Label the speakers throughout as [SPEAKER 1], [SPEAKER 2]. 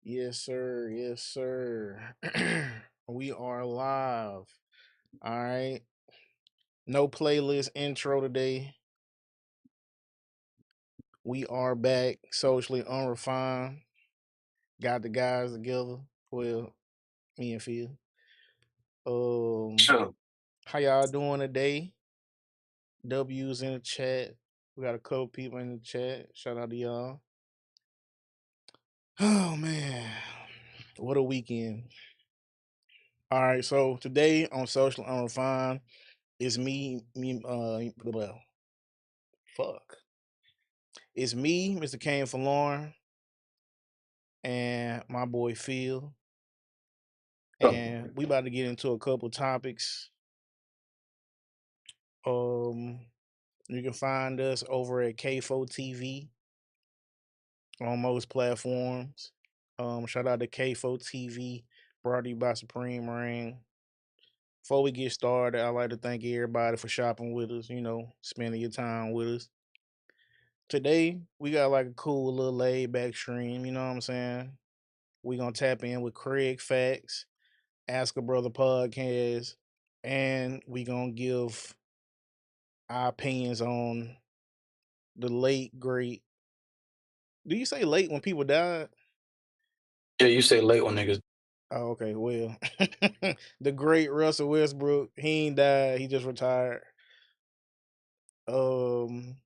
[SPEAKER 1] Yes, sir. Yes, sir. We are live. All right. No playlist intro today. We are back, socially unrefined. Got the guys together. Well, me and Phil. Um,
[SPEAKER 2] Sure.
[SPEAKER 1] how y'all doing today? W's in the chat. We got a couple people in the chat. Shout out to y'all. Oh man, what a weekend! All right, so today on social unrefined is well, fuck. It's me, Mr. Kane for Lauren, and my boy Phil.
[SPEAKER 2] Oh,
[SPEAKER 1] And we about to get into a couple topics. Um, you can find us over at K4 TV on most platforms. Shout out to K4 TV, brought to you by Supreme Ring. Before we get started, I'd like to thank everybody for shopping with us, spending your time with us. Today, we got like a cool little laid back stream, you know what I'm saying? We gonna tap in with Kraig Facts, Ask a Brother podcast, and we gonna give our opinions on the late great. Do you say late when people died?
[SPEAKER 2] yeah, you say late one niggas.
[SPEAKER 1] Oh, okay. Well, the great Russell Westbrook, he ain't died. He just retired. Um,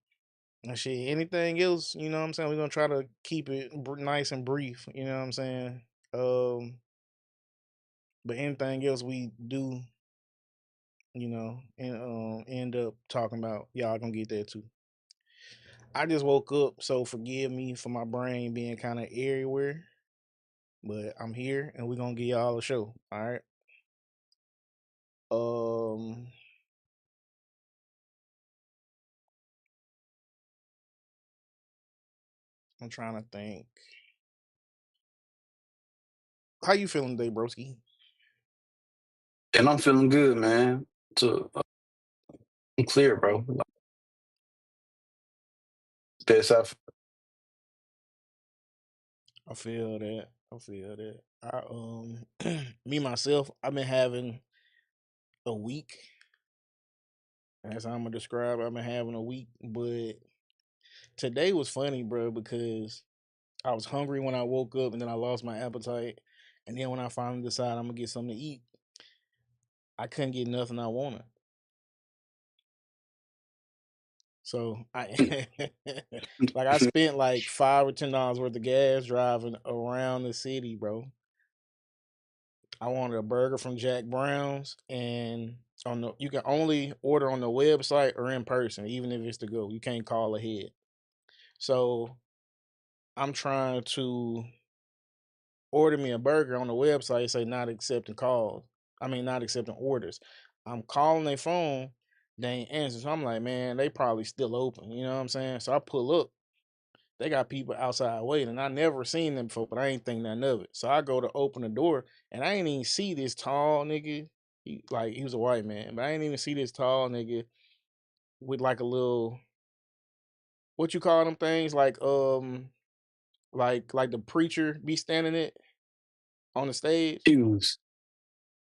[SPEAKER 1] and shit. Anything else? You know what I'm saying? We're gonna try to keep it nice and brief. You know what I'm saying? Um, but anything else we do, and end up talking about, y'all gonna get that too. I just woke up, so forgive me for my brain being kind of everywhere, but I'm here and we're gonna give y'all a show. All right. Um, I'm trying to think. How you feeling today, broski?
[SPEAKER 2] And I'm feeling good, man. So I'm clear, bro. Best I
[SPEAKER 1] I feel that. I feel that. Me myself, I've been having a week. That's how I'm gonna describe it. I've been having a week, but today was funny, bro, because I was hungry when I woke up, and then I lost my appetite, and then when I finally decided I'm gonna get something to eat, I couldn't get nothing I wanted. So I like I spent like $5 or $10 worth of gas driving around the city, bro. I wanted a burger from Jack Brown's, and on the you can only order on the website or in person, even if it's to go. You can't call ahead. So I'm trying to order me a burger on the website, say not accepting calls. I mean not accepting orders. I'm calling their phone, they ain't answer. So I'm like, man, they probably still open. You know what I'm saying? So I pull up. They got people outside waiting. I never seen them before, but I ain't think nothing of it. So I go to open the door, and I ain't even see this tall nigga. He was a white man, but I ain't even see this tall nigga with like a little, what you call them things, like the preacher be standing it on the stage.
[SPEAKER 2] pews.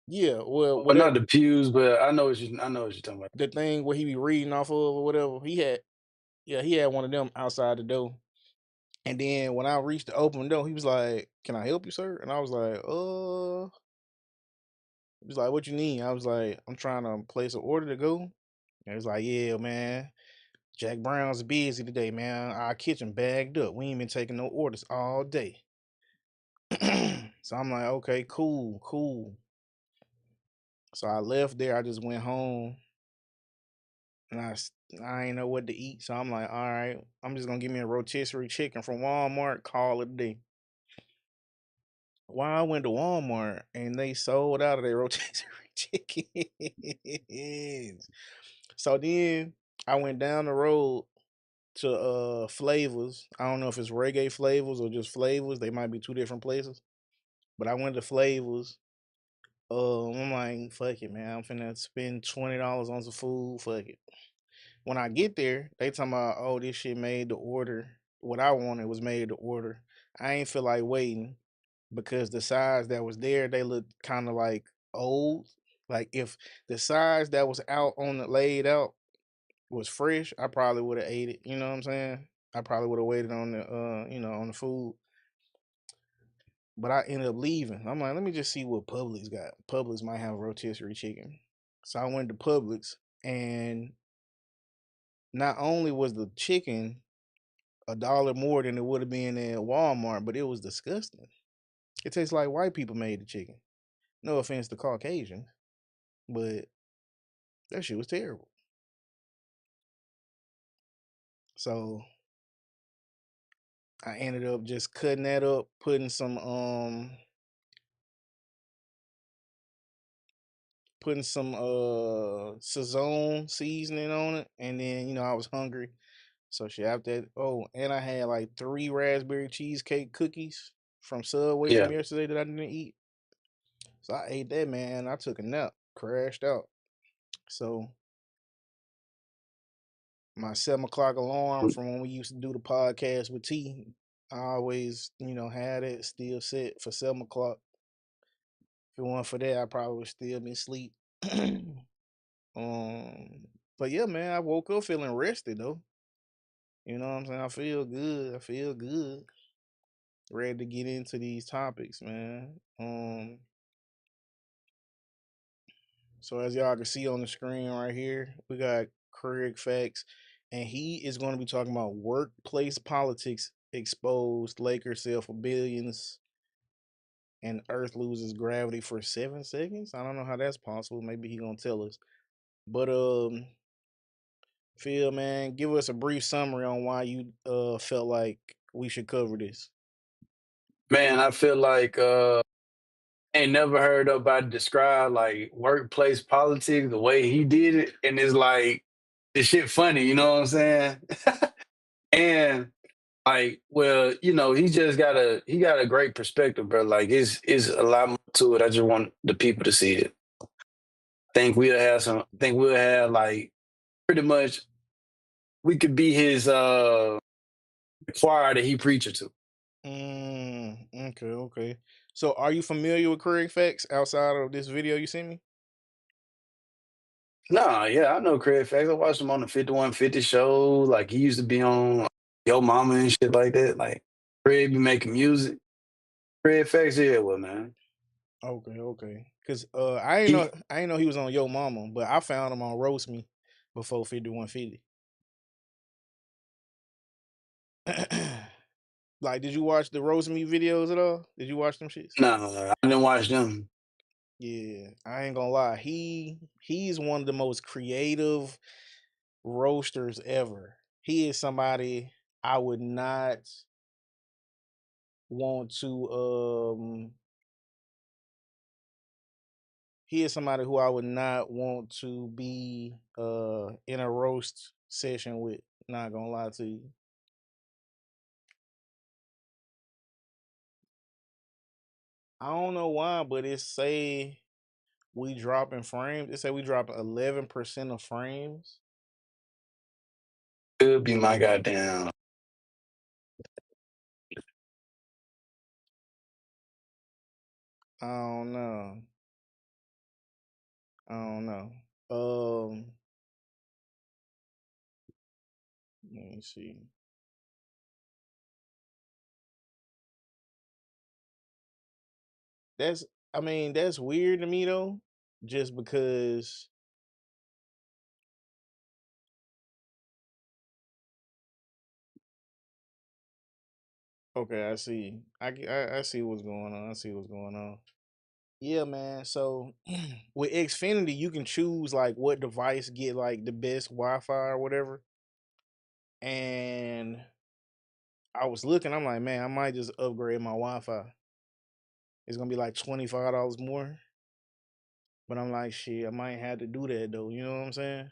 [SPEAKER 1] Yeah, well,
[SPEAKER 2] Well, not
[SPEAKER 1] whatever,
[SPEAKER 2] the pews, but I know what you're talking about.
[SPEAKER 1] the thing where he be reading off of or whatever. He had one of them outside the door. And then when I reached the open door, he was like, "Can I help you, sir?" And I was like, He was like, "What you need?" I was like, "I'm trying to place an order to go." And he was like, "Yeah, man. Jack Brown's busy today, man. Our kitchen bagged up. We ain't been taking no orders all day." So I'm like, "Okay, cool, cool." So I left there. I just went home, and I ain't know what to eat. So I'm like, "All right, I'm just gonna give me a rotisserie chicken from Walmart. Call it a day." Why I went to Walmart and they sold out of their rotisserie chickens. So then I went down the road to Flavors. I don't know if it's reggae flavors or just flavors. They might be two different places. But I went to Flavors. I'm like, fuck it, man. I'm finna spend $20 on some food. Fuck it. When I get there, they talking about, oh, this shit made to order. What I wanted was made to order. I ain't feel like waiting. because the size that was there, they looked kind of like old. Like if the size that was out on the laid out was fresh, I probably would have ate it. You know what I'm saying? I probably would have waited on the on the food. But I ended up leaving. I'm like, let me just see what Publix got. Publix might have rotisserie chicken. So I went to Publix, and not only was the chicken $1 more than it would have been at Walmart, but it was disgusting. It tastes like white people made the chicken. No offense to Caucasians, but that shit was terrible. So I ended up just cutting that up, putting some Sazone seasoning on it, and then I was hungry. So shit after that, oh, and I had like 3 raspberry cheesecake cookies from Subway
[SPEAKER 2] Yeah.
[SPEAKER 1] from yesterday that I didn't eat. So I ate that, man. I took a nap, crashed out. So my 7 o'clock alarm from when we used to do the podcast with T, I always, had it still set for 7 o'clock. If it weren't for that, I probably would still be asleep. um, but yeah, man, I woke up feeling rested though. You know what I'm saying? I feel good. I feel good. Ready to get into these topics, man. So as y'all can see on the screen right here, we got Kraig facts, and he is going to be talking about workplace politics exposed. Lakers sell for billions, and Earth loses gravity for 7 seconds. I don't know how that's possible. Maybe he gonna tell us. But Phil, man, give us a brief summary on why you felt like we should cover this.
[SPEAKER 2] Man, I feel like ain't never heard nobody describe like workplace politics the way he did it. And it's like this shit funny, you know what I'm saying? And like, well, he got a great perspective, bro. Like it's a lot more to it. I just want the people to see it. Think we'll have like pretty much we could be his choir that he preaches to.
[SPEAKER 1] Okay, okay. So, are you familiar with Kraig facts outside of this video you sent me?
[SPEAKER 2] Nah, yeah, I know Craig Facts. I watched him on the 5150 show. Like he used to be on Yo Mama and shit like that. Like Craig be making music. Craig Facts, yeah, well, man.
[SPEAKER 1] Okay, okay. Cause I ain't know
[SPEAKER 2] He
[SPEAKER 1] I ain't know he was on Yo Mama, but I found him on Roast Me before 5150. Like, did you watch the Roast Me videos at all? Did you watch them shits?
[SPEAKER 2] Nah, I didn't watch them.
[SPEAKER 1] Yeah, I ain't gonna lie. He's one of the most creative roasters ever. He is somebody I would not want to he is somebody who I would not want to be in a roast session with. Not gonna lie to you. I don't know why, but it say we dropping frames. It say we dropping 11% of frames.
[SPEAKER 2] Could be my goddamn.
[SPEAKER 1] I don't know. I don't know. Um, let me see. That's I mean that's weird to me though, just because. Okay, I see. I see what's going on. I see what's going on. Yeah, man. So with Xfinity, you can choose like what device get like the best Wi-Fi or whatever. And I was looking, I'm like, man, I might just upgrade my Wi-Fi. It's gonna be like $25 more. But I'm like, shit, I might have to do that though. You know what I'm saying?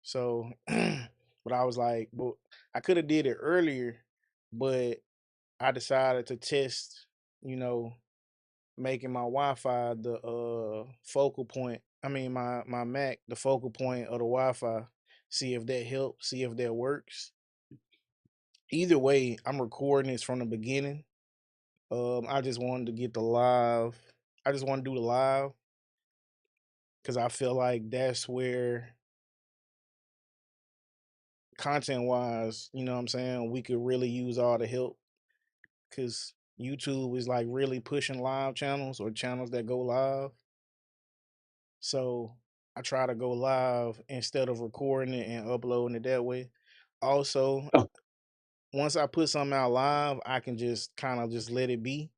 [SPEAKER 1] So, but I was like, well, I could have did it earlier, but I decided to test, you know, making my Wi-Fi the focal point. I mean, my Mac the focal point of the Wi-Fi. See if that helps. See if that works. Either way, I'm recording this from the beginning, I just wanted to get the live. I just want to do the live because I feel like that's where content wise, you know what I'm saying, we could really use all the help because YouTube is like really pushing live channels or channels that go live. So I try to go live instead of recording it and uploading it that way. Also,
[SPEAKER 2] Oh,
[SPEAKER 1] once I put something out live, I can just kind of just let it be.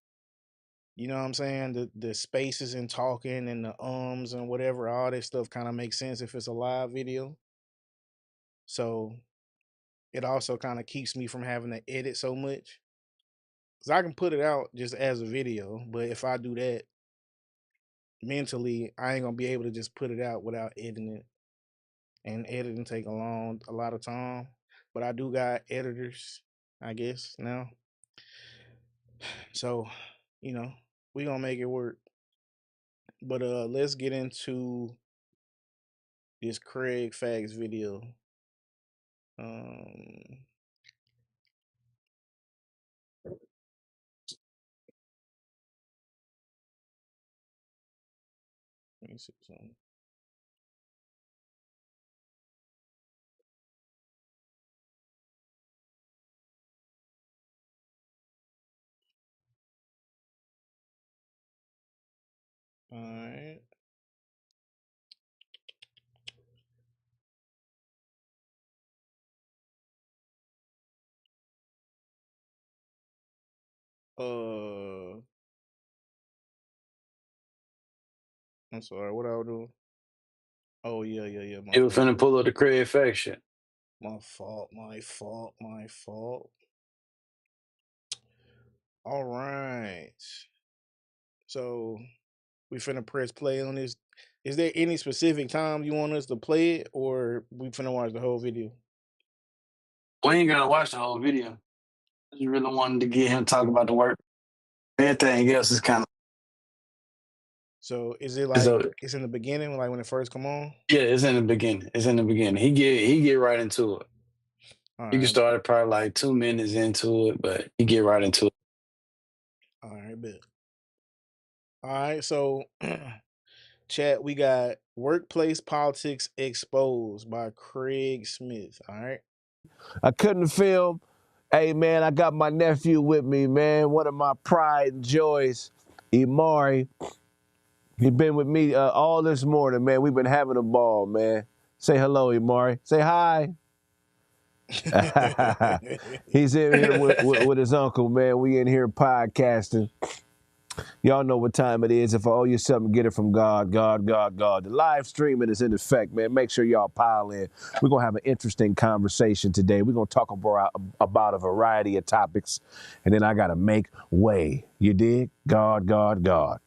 [SPEAKER 1] You know what I'm saying? The spaces and talking and the ums and whatever, all that stuff kind of makes sense if it's a live video. So it also kind of keeps me from having to edit so much. Cause I can put it out just as a video, but if I do that mentally, I ain't gonna be able to just put it out without editing it. And editing take a lot of time. But I do got editors, I guess, now. So, you know, we gonna make it work. But let's get into this Kraig facts video. Um Let me see something. All right. Uh I'm sorry, what I was doing? Oh yeah, my
[SPEAKER 2] you were
[SPEAKER 1] fault.
[SPEAKER 2] finna pull up the Kraig fact shit.
[SPEAKER 1] My fault. All right. So we finna press play on this. Is there any specific time you want us to play it, or we finna watch the whole video?
[SPEAKER 2] We ain't gotta watch the whole video. I just really wanted to get him talk about the work. Everything else is kind of
[SPEAKER 1] So is it like
[SPEAKER 2] so.
[SPEAKER 1] it's in the beginning, like when it first come on?
[SPEAKER 2] Yeah, it's in the beginning. It's in the beginning. He get right into it.
[SPEAKER 1] All
[SPEAKER 2] You can
[SPEAKER 1] right,
[SPEAKER 2] start at probably like 2 minutes into it, but he get right into it.
[SPEAKER 1] all right, bet. All right, so chat, we got Workplace Politics Exposed by Kraig Smith. All right.
[SPEAKER 3] I couldn't film. Hey, man, I got my nephew with me, man. One of my pride and joys, Imari. He been with me all this morning, man. We've been having a ball, man. Say hello, Imari. Say hi. He's in here with his uncle, man. We in here podcasting. Y'all know what time it is. If I owe you something, get it from God, God, God, God. The live streaming is in effect, man. Make sure y'all pile in. We're going to have an interesting conversation today. We're going to talk about a variety of topics, and then I got to make way. You dig? God, God, God.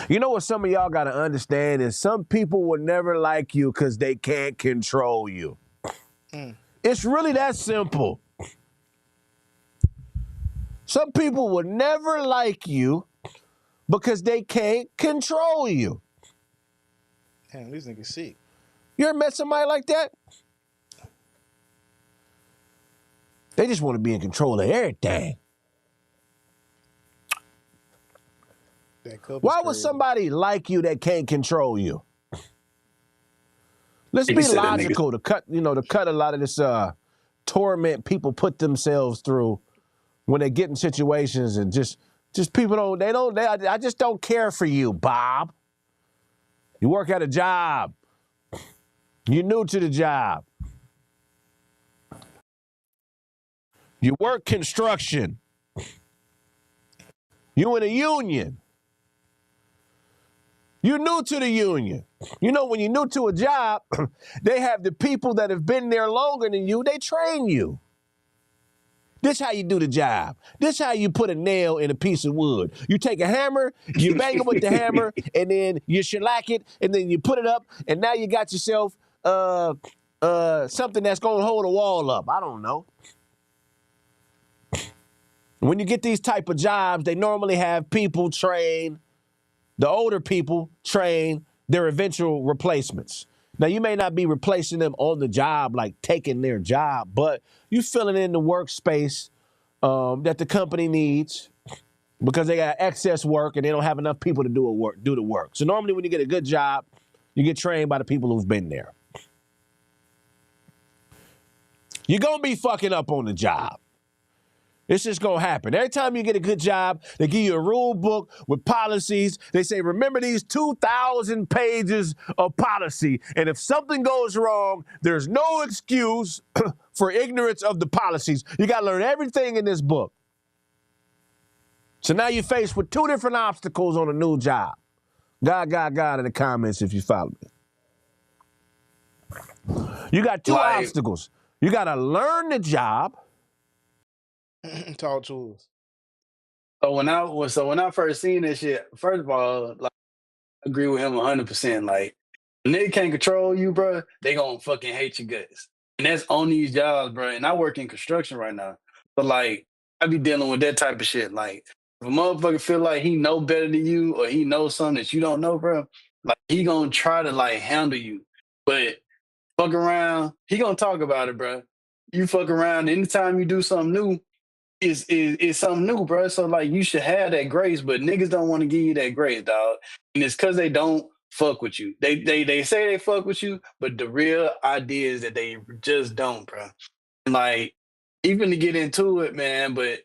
[SPEAKER 3] You know what some of y'all got to understand is some people will never like you because they can't control you.
[SPEAKER 1] Mm,
[SPEAKER 3] It's really that simple. Some people will never like you because they can't control you.
[SPEAKER 1] damn, this nigga sick.
[SPEAKER 3] You ever met somebody like that? They just want to be in control of everything.
[SPEAKER 1] That cup is
[SPEAKER 3] Why would
[SPEAKER 1] crazy.
[SPEAKER 3] somebody like you that can't control you? Let's
[SPEAKER 2] He
[SPEAKER 3] be
[SPEAKER 2] said that nigga.
[SPEAKER 3] logical to cut a lot of this torment people put themselves through when they get in situations and just people I just don't care for you, Bob. You work at a job. You're new to the job. You work construction. You in a union. You're new to the union. You know, when you're new to a job, they have the people that have been there longer than you, they train you. This how you do the job. This how you put a nail in a piece of wood. You take a hammer, you bang it with the hammer, and then you shellac it, and then you put it up, and now you got yourself something that's gonna hold a wall up. I don't know. When you get these type of jobs, they normally have people train, the older people train their eventual replacements. Now, you may not be replacing them on the job, like taking their job, but you filling in the workspace that the company needs because they got excess work and they don't have enough people to do the work. So normally when you get a good job, you get trained by the people who've been there. You're going to be fucking up on the job. It's just going to happen. Every time you get a good job, they give you a rule book with policies. They say, remember these 2,000 pages of policy. And if something goes wrong, there's no excuse for ignorance of the policies. You got to learn everything in this book. So now you're faced with two different obstacles on a new job. God in the comments if you follow me. You got two obstacles. You got to learn the job.
[SPEAKER 1] Talk to us.
[SPEAKER 2] So when I first seen this shit, first of all, like, I agree with him 100%. Like, when they can't control you, bro, they gonna fucking hate your guts. And that's on these jobs, bro. And I work in construction right now, but like, I be dealing with that type of shit. Like, if a motherfucker feel like he know better than you or he knows something that you don't know, bro, like he gonna try to like handle you, but fuck around, he gonna talk about it, bro. You fuck around anytime you do something new. Is something new, bro. So like you should have that grace, but niggas don't want to give you that grace, dog. And it's because they don't fuck with you. They say they fuck with you, but the real idea is that they just don't, bro. And like even to get into it, man, but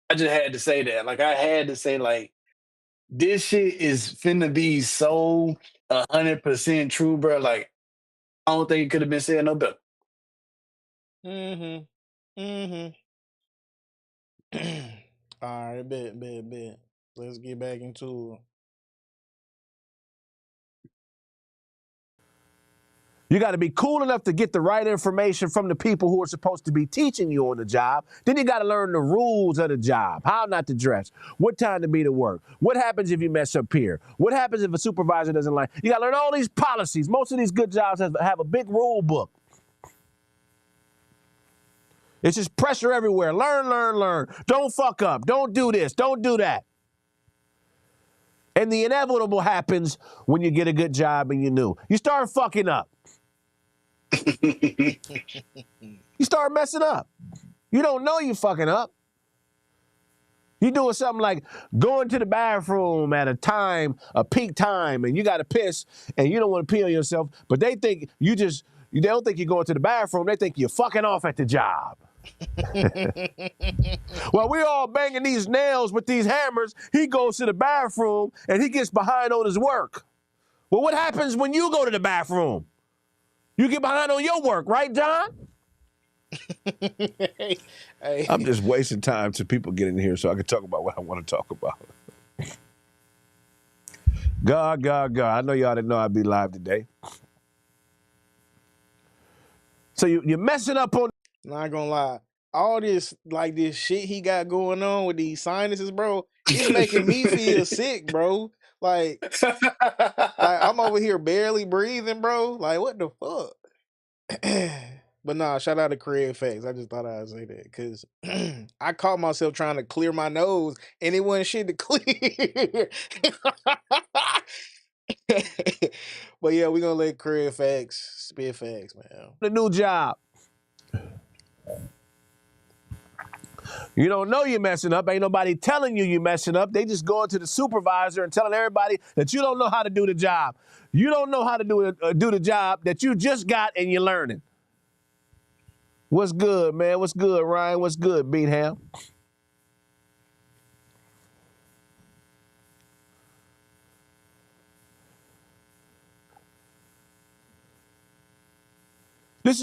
[SPEAKER 2] I just had to say that. Like I had to say, like, this shit is finna be so 100% true, bro. Like, I don't think it could have been said no better.
[SPEAKER 1] All right, bet. Let's get back into it.
[SPEAKER 3] You got to be cool enough to get the right information from the people who are supposed to be teaching you on the job. Then you got to learn the rules of the job, how not to dress, what time to be to work, what happens if you mess up here, what happens if a supervisor doesn't like. You got to learn all these policies. Most of these good jobs have a big rule book. It's just pressure everywhere. Learn. Don't fuck up. Don't do this. Don't do that. And the inevitable happens when you get a good job and you're new. You start fucking up. You start messing up. You don't know you fucking up. You doing something like going to the bathroom at a peak time, and you got to piss, and you don't want to pee on yourself, but they think they don't think you're going to the bathroom. They think you're fucking off at the job. While we're all banging these nails with these hammers, he goes to the bathroom, and he gets behind on his work. Well, what happens when you go to the bathroom? You get behind on your work, right, John?
[SPEAKER 1] Hey.
[SPEAKER 3] I'm just wasting time till people get in here so I can talk about what I want to talk about. God. I know y'all didn't know I'd be live today. So you're messing up on...
[SPEAKER 1] Not gonna lie. All this shit he got going on with these sinuses, bro, it's making me feel sick, bro. Like I'm over here barely breathing, bro. Like, what the fuck? But nah, shout out to Kraig Facts. I just thought I'd say that because I caught myself trying to clear my nose and it wasn't shit to clear. But yeah, we're gonna let Kraig Facts spit facts, man.
[SPEAKER 3] The new job. You don't know you're messing up. Ain't nobody telling you you're messing up. They just going to the supervisor and telling everybody that you don't know how to do the job. You don't know how to do the job that you just got and you're learning. What's good, man? What's good, Ryan? What's good, Beatham?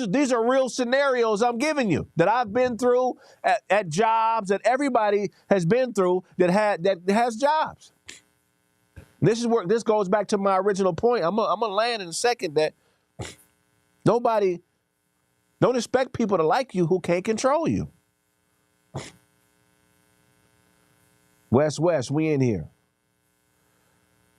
[SPEAKER 3] These are real scenarios I'm giving you that I've been through at jobs that everybody has been through that has jobs. This goes back to my original point. I'm gonna land in a second that don't expect people to like you who can't control you. West, we in here.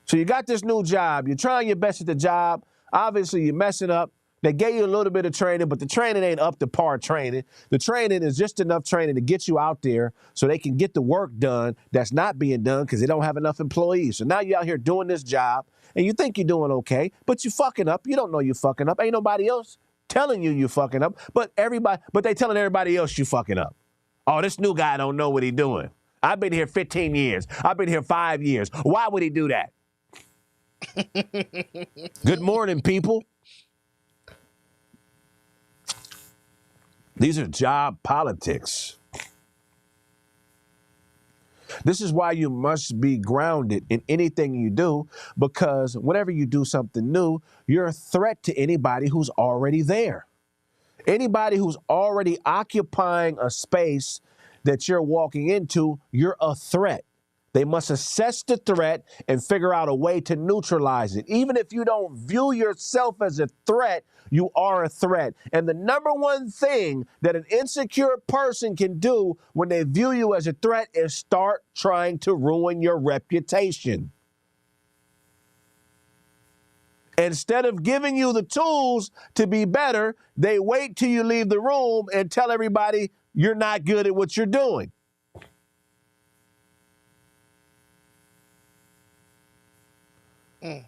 [SPEAKER 3] So you got this new job. You're trying your best at the job. Obviously, you're messing up. They gave you a little bit of training, but the training ain't up to par training. The training is just enough training to get you out there so they can get the work done that's not being done because they don't have enough employees. So now you're out here doing this job, and you think you're doing okay, but you're fucking up. You don't know you're fucking up. Ain't nobody else telling you you're fucking up, but they telling everybody else you fucking up. Oh, this new guy don't know what he's doing. I've been here 15 years. I've been here 5 years. Why would he do that? Good morning, people. These are job politics. This is why you must be grounded in anything you do, because whenever you do something new, you're a threat to anybody who's already there. Anybody who's already occupying a space that you're walking into, you're a threat. They must assess the threat and figure out a way to neutralize it. Even if you don't view yourself as a threat, you are a threat. And the number one thing that an insecure person can do when they view you as a threat is start trying to ruin your reputation. Instead of giving you the tools to be better, they wait till you leave the room and tell everybody you're not good at what you're doing.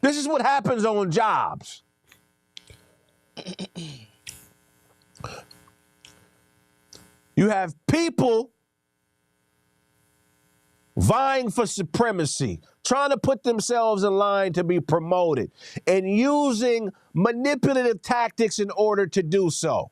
[SPEAKER 3] This is what happens on jobs. You have people vying for supremacy, trying to put themselves in line to be promoted, and using manipulative tactics in order to do so.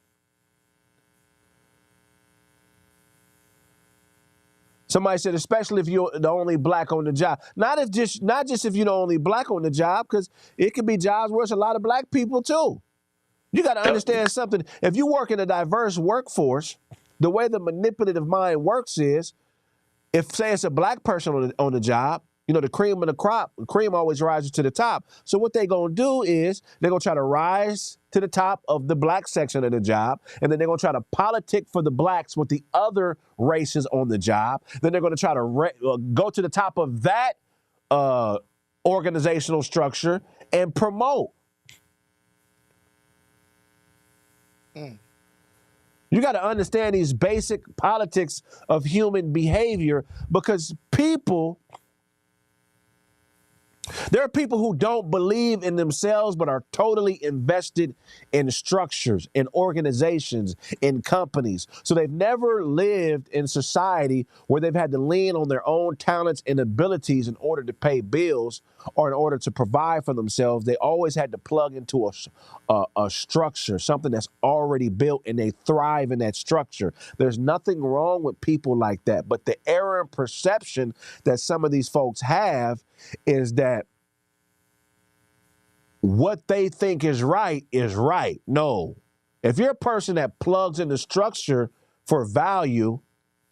[SPEAKER 3] Somebody said, especially if you're the only black on the job. Not just if you're the only black on the job, because it could be jobs where it's a lot of black people too. You got to understand something. If you work in a diverse workforce, the way the manipulative mind works is, if, say, it's a black person on the job, you know, the cream of the crop, the cream always rises to the top. So what they're going to do is they're going to try to rise to the top of the black section of the job, and then they're going to try to politic for the blacks with the other races on the job. Then they're going to try to go to the top of that organizational structure and promote. You got to understand these basic politics of human behavior, because there are people who don't believe in themselves but are totally invested in structures, in organizations, in companies. So they've never lived in society where they've had to lean on their own talents and abilities in order to pay bills or in order to provide for themselves. They always had to plug into a structure, something that's already built, and they thrive in that structure. There's nothing wrong with people like that. But the error in perception that some of these folks have is that what they think is right is right. No. If you're a person that plugs in the structure for value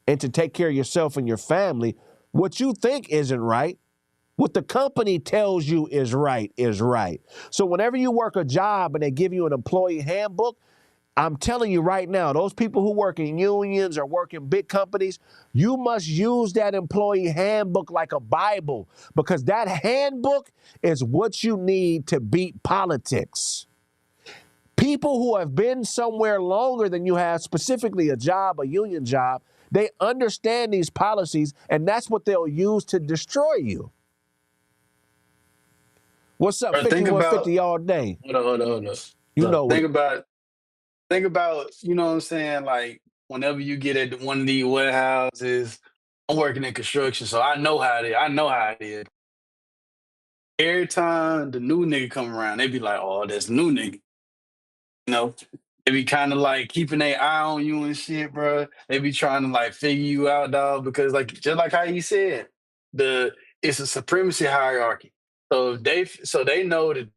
[SPEAKER 3] and to take care of yourself and your family, what you think isn't right, what the company tells you is right is right. So whenever you work a job and they give you an employee handbook, I'm telling you right now, those people who work in unions or work in big companies, you must use that employee handbook like a Bible, because that handbook is what you need to beat politics. People who have been somewhere longer than you have, specifically a job, a union job, they understand these policies, and that's what they'll use to destroy you. What's up, 5150 all day?
[SPEAKER 2] Hold on.
[SPEAKER 3] You know what?
[SPEAKER 2] Think about, you know what I'm saying? Like, whenever you get at one of these warehouses, I'm working in construction, so I know how it is. I know how it is. Every time the new nigga come around, they be like, oh, that's new nigga. You know, they be kind of like keeping their eye on you and shit, bro. They be trying to like figure you out, dog, because like just like how you said, it's a supremacy hierarchy. So they know that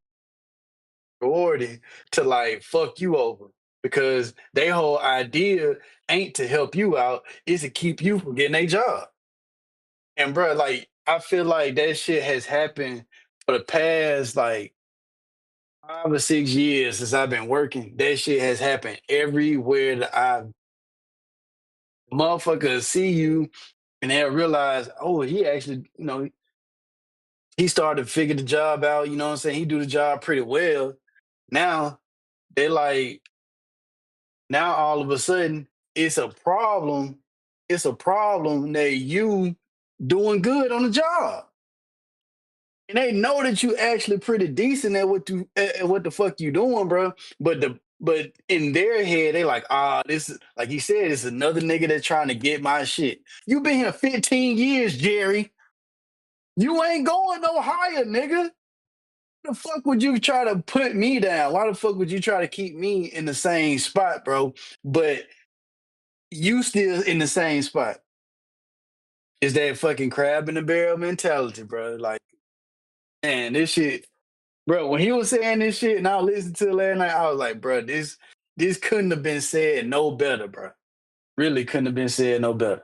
[SPEAKER 2] priority to like fuck you over, because their whole idea ain't to help you out, is to keep you from getting a job. And bro, like I feel like that shit has happened for the past like 5 or 6 years since I've been working. That shit has happened everywhere that motherfuckers see you and they'll realize, oh, he actually, he started to figure the job out, you know what I'm saying? He do the job pretty well. Now they like, now all of a sudden it's a problem. It's a problem that you doing good on the job. And they know that you actually pretty decent at what the fuck you doing, bro. But But in their head, they like, this is like he said, it's another nigga that's trying to get my shit. You been here 15 years, Jerry. You ain't going no higher, nigga. The fuck would you try to put me down? Why the fuck would you try to keep me in the same spot, bro? But you still in the same spot. Is that fucking crab in the barrel mentality, bro? Like, man, this shit, bro. When he was saying this shit, and I listened to it last night, I was like, bro, this couldn't have been said no better, bro. Really couldn't have been said no better.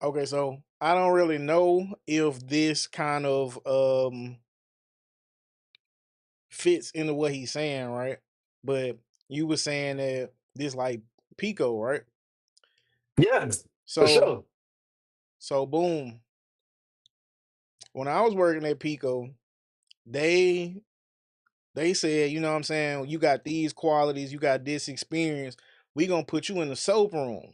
[SPEAKER 1] Okay, so I don't really know if this kind of fits into what he's saying, right? But you were saying that this like Pico, right?
[SPEAKER 2] Yeah, for
[SPEAKER 1] So
[SPEAKER 2] sure.
[SPEAKER 1] so boom. When I was working at Pico, they they said, you know what I'm saying, you got these qualities, you got this experience, we gonna put you in the soap room.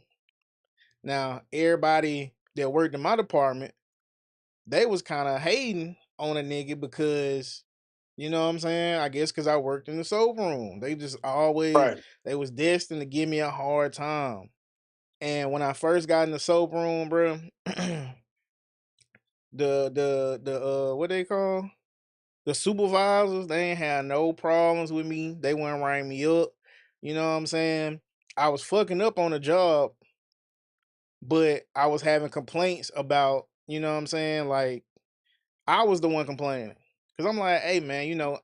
[SPEAKER 1] Now, everybody that worked in my department, they was kind of hating on a nigga because, you know what I'm saying, I guess because I worked in the soap room. They just always,
[SPEAKER 2] Right.
[SPEAKER 1] they was destined to give me a hard time. And when I first got in the soap room, bro, the what they call, the supervisors, they ain't had no problems with me. They wouldn't write me up. You know what I'm saying? I was fucking up on the job, but I was having complaints about, you know what I'm saying? Like, I was the one complaining. Cause I'm like, hey man, you know,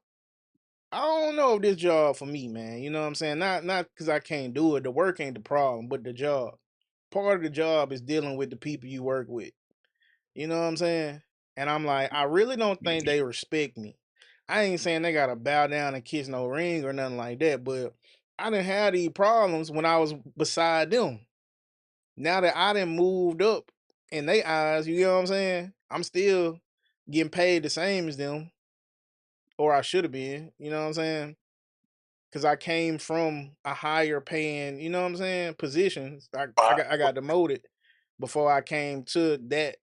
[SPEAKER 1] I don't know if this job for me, man. You know what I'm saying? Not because I can't do it. The work ain't the problem, but the job. Part of the job is dealing with the people you work with. You know what I'm saying? And I'm like, I really don't think they respect me. I ain't saying they gotta bow down and kiss no ring or nothing like that, but I didn't have these problems when I was beside them. Now that I done moved up in their eyes, you know what I'm saying? I'm still getting paid the same as them, or I should have been, you know what I'm saying? Because I came from a higher paying, you know what I'm saying, positions. I got demoted before I came to that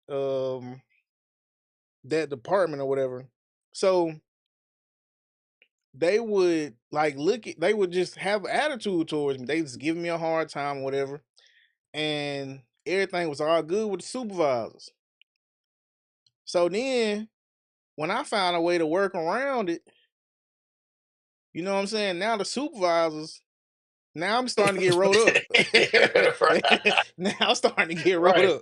[SPEAKER 1] department or whatever. So they would like they would just have attitude towards me. They just give me a hard time or whatever. And everything was all good with the supervisors. So then when I found a way to work around it, you know what I'm saying? Now the supervisors, now I'm starting to get rolled up. Now I'm starting to get rolled
[SPEAKER 2] Right.
[SPEAKER 1] up.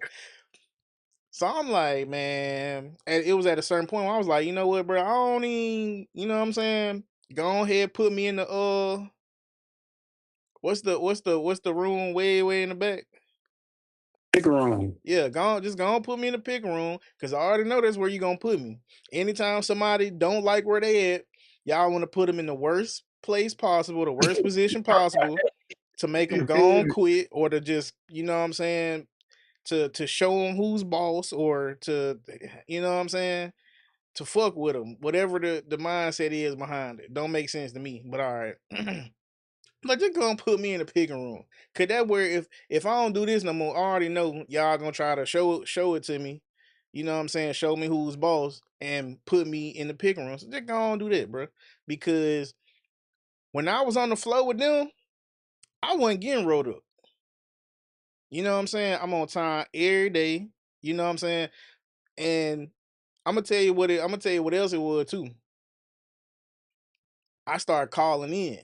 [SPEAKER 1] So I'm like, man, and it was at a certain point where I was like, you know what, bro? I don't even, you know what I'm saying? Go ahead, put me in the what's the room way in the back?
[SPEAKER 2] Pick a room.
[SPEAKER 1] Yeah, just go on put me in the pick room because I already know that's where you gonna put me. Anytime somebody don't like where they at, y'all want to put them in the worst place possible, the worst position possible, to make them go on quit or to just, you know what I'm saying, to show them who's boss or to, you know what I'm saying, to fuck with them. Whatever the mindset is behind it, don't make sense to me. But all right. Like, just gonna put me in the picking room. Cause that where if I don't do this no more, I already know y'all gonna try to show it to me. You know what I'm saying? Show me who's boss and put me in the picking room. So just go on do that, bro. Because when I was on the floor with them, I wasn't getting rolled up. You know what I'm saying? I'm on time every day. You know what I'm saying? And I'm gonna tell you what else it was too. I started calling in.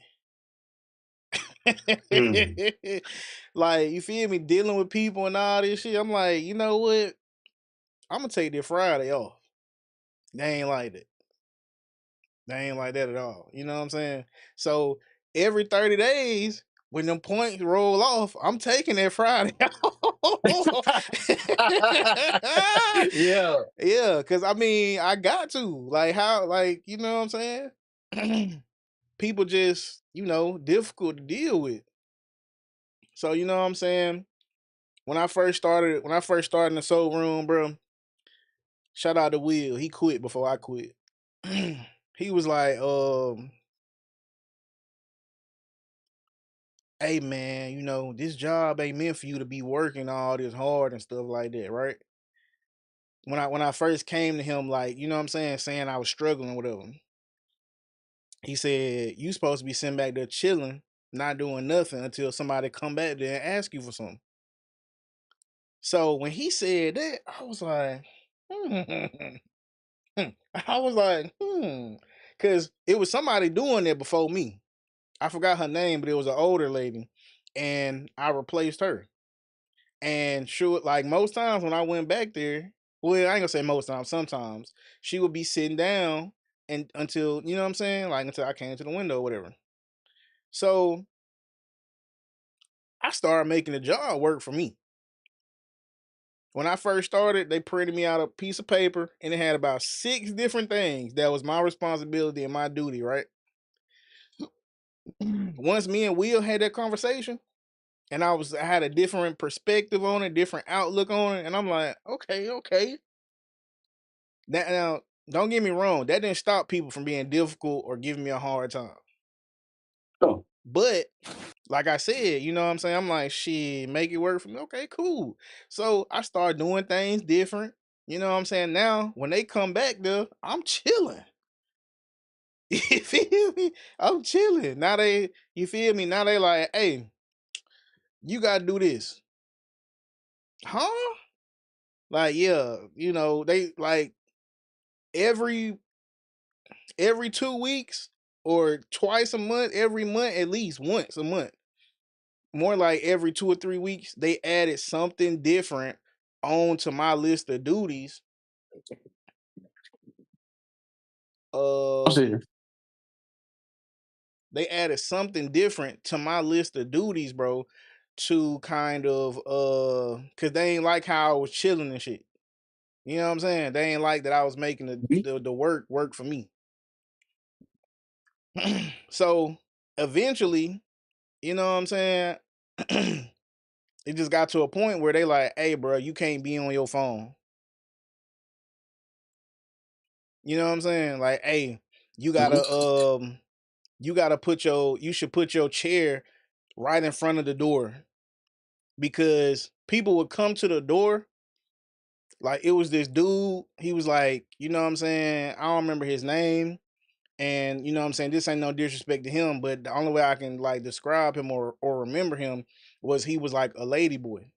[SPEAKER 2] Mm.
[SPEAKER 1] Like, you feel me, dealing with people and all this shit. I'm like, you know what? I'm gonna take this Friday off. They ain't like that. They ain't like that at all. You know what I'm saying? So every 30 days, when them points roll off, I'm taking that Friday off.
[SPEAKER 2] Yeah.
[SPEAKER 1] Yeah, because I mean, I got to. Like, how, like, you know what I'm saying? People just, difficult to deal with. So, you know what I'm saying? When I first started in the soul room, bro, shout out to Will. He quit before I quit. He was like, hey man, this job ain't meant for you to be working all this hard and stuff like that, right? When I first came to him, like, you know what I'm saying I was struggling with him. He said, you supposed to be sitting back there chilling, not doing nothing until somebody come back there and ask you for something. So when he said that, I was like, I was like, because it was somebody doing it before me. I forgot her name, but it was an older lady, and I replaced her. And sure, like most times when I went back there, well, I ain't gonna say most times, sometimes she would be sitting down and until, you know what I'm saying? Like until I came to the window or whatever. So I started making the job work for me. When I first started, they printed me out a piece of paper and it had about 6 different things that was my responsibility and my duty, right? Once me and Will had that conversation and I had a different perspective on it, different outlook on it, and I'm like, okay. Now, don't get me wrong, that didn't stop people from being difficult or giving me a hard time.
[SPEAKER 2] Oh.
[SPEAKER 1] But like I said, you know what I'm saying? I'm like, shit, make it work for me. Okay, cool. So I start doing things different. You know what I'm saying? Now, when they come back there, I'm chilling. You feel me? I'm chilling. Now you feel me? Now they like, hey, you gotta do this. Huh? Like, yeah, you know, they like every 2 weeks or twice a month, every month, at least once a month. More like every 2 or 3 weeks, they added something different onto my list of duties.
[SPEAKER 2] I'm
[SPEAKER 1] Um,
[SPEAKER 2] serious.
[SPEAKER 1] they added something different to my list of duties, bro, to kind of cause they ain't like how I was chilling and shit. You know what I'm saying? They ain't like that I was making the work for me. So eventually, you know what I'm saying? It just got to a point where they like, hey, bro, you can't be on your phone. You know what I'm saying? Like, hey, you gotta you should put your chair right in front of the door because people would come to the door. Like it was this dude, he was like, you know what I'm saying? I don't remember his name. And you know what I'm saying? This ain't no disrespect to him, but the only way I can like describe him or remember him was he was like a lady boy.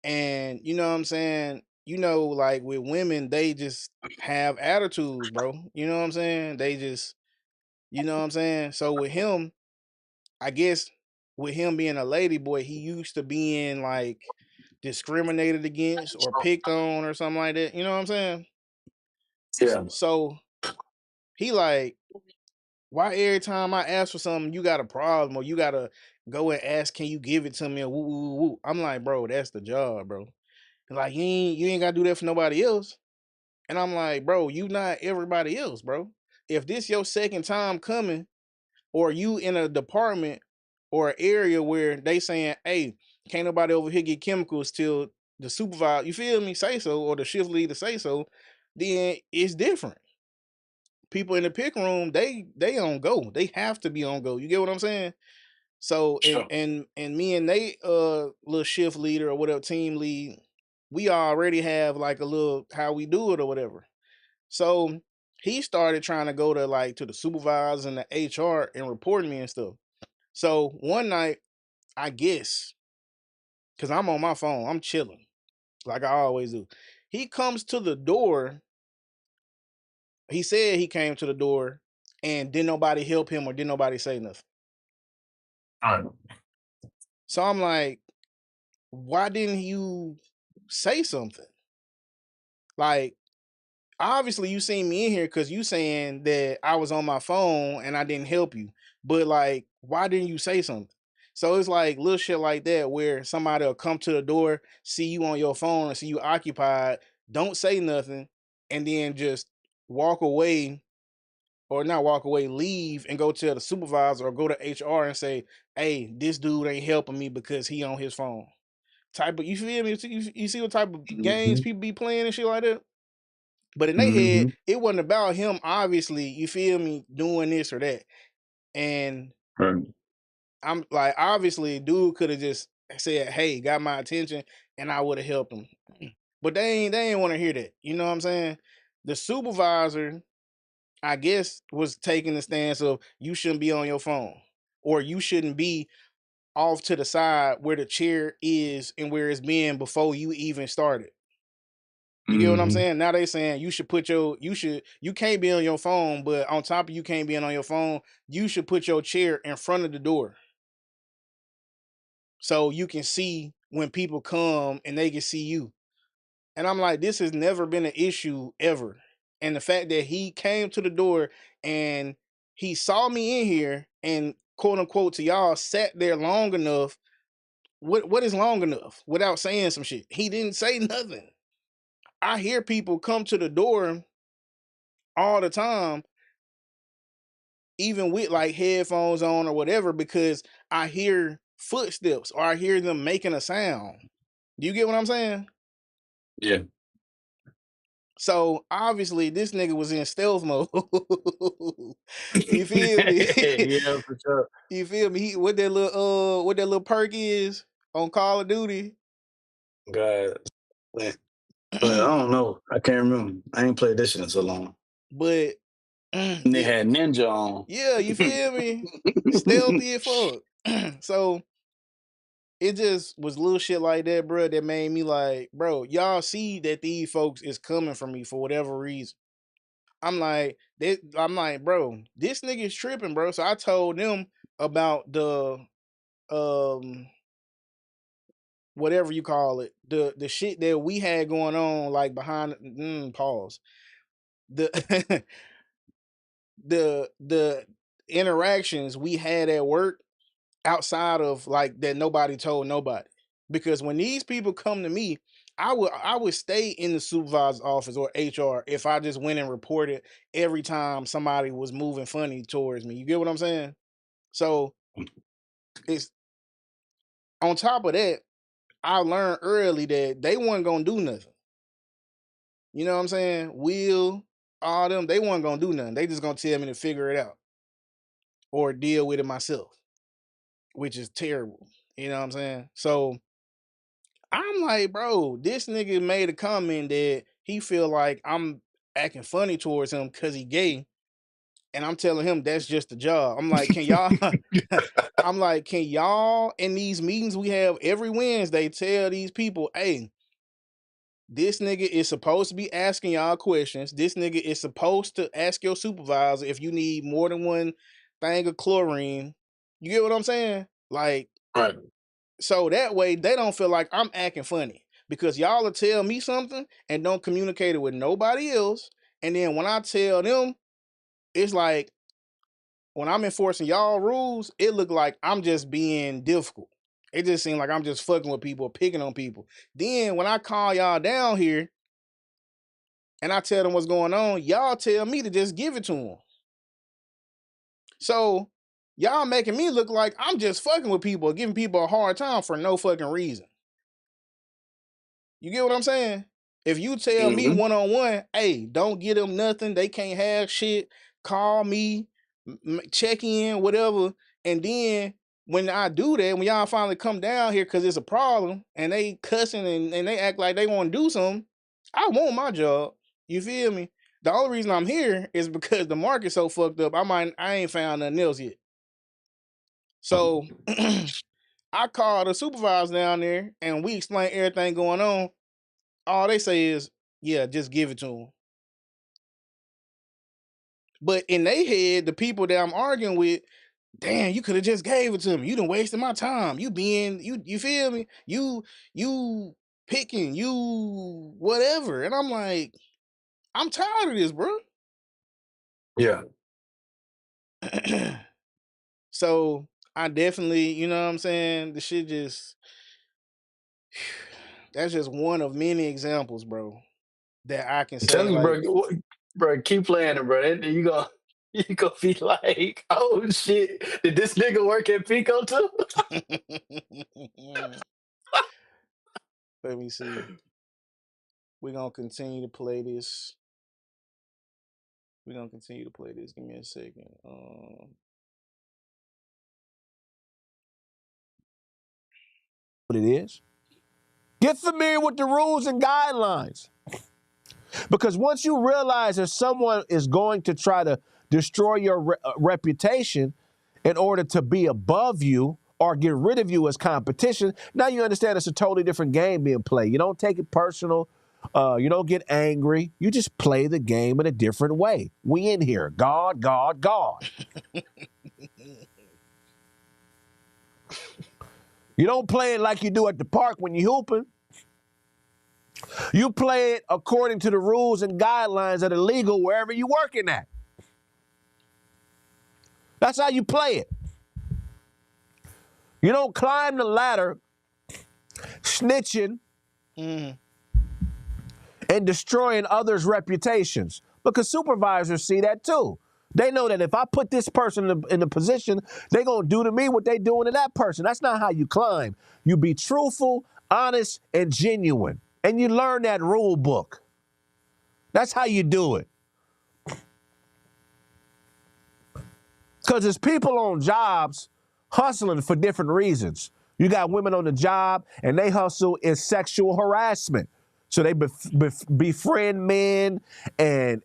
[SPEAKER 1] And you know what I'm saying? You know, like with women, they just have attitudes, bro. You know what I'm saying? They just, you know what I'm saying? So with him, I guess with him being a lady boy, he used to being like discriminated against or picked on or something like that. You know what I'm saying?
[SPEAKER 2] Yeah.
[SPEAKER 1] So he like, why every time I ask for something, you got a problem or you gotta go and ask, can you give it to me? Or woo, woo, woo, woo. I'm like, bro, that's the job, bro. Like you ain't gotta do that for nobody else. And I'm like, bro, you not everybody else, bro. If this your second time coming, or you in a department or an area where they saying, hey, can't nobody over here get chemicals till the supervisor, you feel me, say so, or the shift leader say so, then it's different. People in the pick room, they on go. They have to be on go. You get what I'm saying? So
[SPEAKER 2] Sure.
[SPEAKER 1] and me and they little shift leader or whatever team lead, we already have like a little how we do it or whatever. So he started trying to go to like to the supervisors and the HR and report me and stuff. So one night, I guess, because I'm on my phone, I'm chilling like I always do. He comes to the door. He said he came to the door and didn't nobody help him or didn't nobody say nothing.
[SPEAKER 2] All right.
[SPEAKER 1] So I'm like, why didn't you say something? Like, obviously you seen me in here because you saying that I was on my phone and I didn't help you. But like, why didn't you say something? So it's like little shit like that where somebody will come to the door, see you on your phone and see you occupied, don't say nothing, and then just walk away or not walk away, leave and go tell the supervisor or go to HR and say, hey, this dude ain't helping me because he on his phone. Type of, you feel me? You see what type of games
[SPEAKER 2] Mm-hmm.
[SPEAKER 1] people be playing and shit like that? But in their head,
[SPEAKER 2] Mm-hmm.
[SPEAKER 1] it wasn't about him, obviously, you feel me, doing this or that. And
[SPEAKER 2] Right.
[SPEAKER 1] I'm like, obviously, dude could have just said, hey, got my attention, and I would have helped him. But they ain't want to hear that. You know what I'm saying? The supervisor, I guess, was taking the stance of you shouldn't be on your phone, or you shouldn't be off to the side where the chair is and where it's been before you even started. You get what I'm saying? Now they saying you can't be on your phone, but on top of you can't be on your phone, you should put your chair in front of the door so you can see when people come and they can see you. And I'm like, this has never been an issue ever. And the fact that he came to the door and he saw me in here and quote unquote to y'all sat there long enough. What is long enough without saying some shit? He didn't say nothing. I hear people come to the door all the time, even with like headphones on or whatever, because I hear footsteps or I hear them making a sound. Do you get what I'm saying?
[SPEAKER 2] Yeah.
[SPEAKER 1] So obviously this nigga was in stealth mode. You feel me?
[SPEAKER 2] Yeah, for sure.
[SPEAKER 1] You feel me? What that little perk is on Call of Duty.
[SPEAKER 2] God. But I don't know. I can't remember. I ain't played this shit in so long.
[SPEAKER 1] But
[SPEAKER 2] And they had Ninja on.
[SPEAKER 1] yeah, you feel me? Stealthy as fuck. So it just was little shit like that, bro, that made me like, bro, y'all see that these folks is coming for me for whatever reason. I'm like, bro, this nigga is tripping, bro. So I told them about the whatever you call it, the shit that we had going on, like behind pause. The the interactions we had at work outside of like that nobody told nobody. Because when these people come to me, I would stay in the supervisor's office or HR if I just went and reported every time somebody was moving funny towards me. You get what I'm saying? So it's on top of that, I learned early that they weren't gonna do nothing. You know what I'm saying? Will, all them, they weren't gonna do nothing. They just gonna tell me to figure it out or deal with it myself, which is terrible. You know what I'm saying? So I'm like, bro, this nigga made a comment that he feel like I'm acting funny towards him because he gay. And I'm telling him that's just the job. I'm like, can y'all I'm like, can y'all in these meetings we have every Wednesday tell these people, hey, this nigga is supposed to be asking y'all questions. This nigga is supposed to ask your supervisor if you need more than one thing of chlorine. You get what I'm saying? Like,
[SPEAKER 2] Right.
[SPEAKER 1] so that way they don't feel like I'm acting funny because y'all will tell me something and don't communicate it with nobody else. And then when I tell them, it's like when I'm enforcing y'all rules, it look like I'm just being difficult. It just seems like I'm just fucking with people, picking on people. Then when I call y'all down here and I tell them what's going on, y'all tell me to just give it to them. So y'all making me look like I'm just fucking with people, giving people a hard time for no fucking reason. You get what I'm saying? If you tell me one-on-one, hey, don't get them nothing, they can't have shit, call me, check in, whatever. And then when I do that, when y'all finally come down here because it's a problem and they cussing and they act like they want to do something, I want my job. You feel me? The only reason I'm here is because the market's so fucked up. I ain't found nothing else yet. So I called the supervisor down there and we explained everything going on. All they say is, yeah, just give it to them. But in their head, the people that I'm arguing with, damn, you could have just gave it to me. You done wasted my time. You feel me? You picking, you whatever. And I'm like, I'm tired of this, bro.
[SPEAKER 2] Yeah.
[SPEAKER 1] So I definitely, you know what I'm saying? The shit just that's just one of many examples, bro, that I can
[SPEAKER 2] I'm
[SPEAKER 1] say,
[SPEAKER 2] telling you,
[SPEAKER 1] like,
[SPEAKER 2] bro, keep playing it, bro. You gonna be like, oh shit, did this nigga work at Pico too?
[SPEAKER 1] let me see. We're gonna continue to play this. We're gonna continue to play this. Give me a second.
[SPEAKER 3] What it is. Get familiar with the rules and guidelines. Because once you realize that someone is going to try to destroy your reputation in order to be above you or get rid of you as competition, now you understand it's a totally different game being played. You don't take it personal. You don't get angry. You just play the game in a different way. We in here. God, God, God. You don't play it like you do at the park when you hooping. You play it according to the rules and guidelines that are legal wherever you're working at. That's how you play it. You don't climb the ladder snitching and destroying others' reputations, because supervisors see that too. They know that if I put this person in a position, they're going to do to me what they doing to that person. That's not how you climb. You be truthful, honest, and genuine. And you learn that rule book. That's how you do it. Because there's people on jobs hustling for different reasons. You got women on the job, and they hustle in sexual harassment. So they befriend men and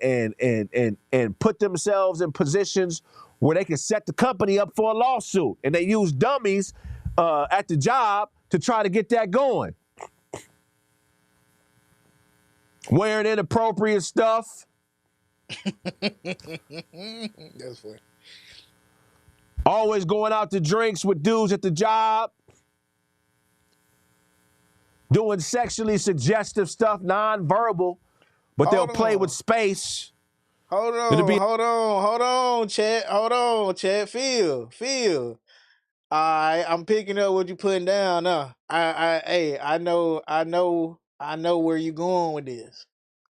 [SPEAKER 3] put themselves in positions where they can set the company up for a lawsuit. And they use dummies at the job to try to get that going. Wearing inappropriate stuff.
[SPEAKER 1] That's funny.
[SPEAKER 3] Always going out to drinks with dudes at the job. Doing sexually suggestive stuff, non-verbal, but they'll play with space.
[SPEAKER 1] Hold on, Chad. Hold on, Chad. Feel. All right, I'm picking up what you putting down now. I know where you going with this.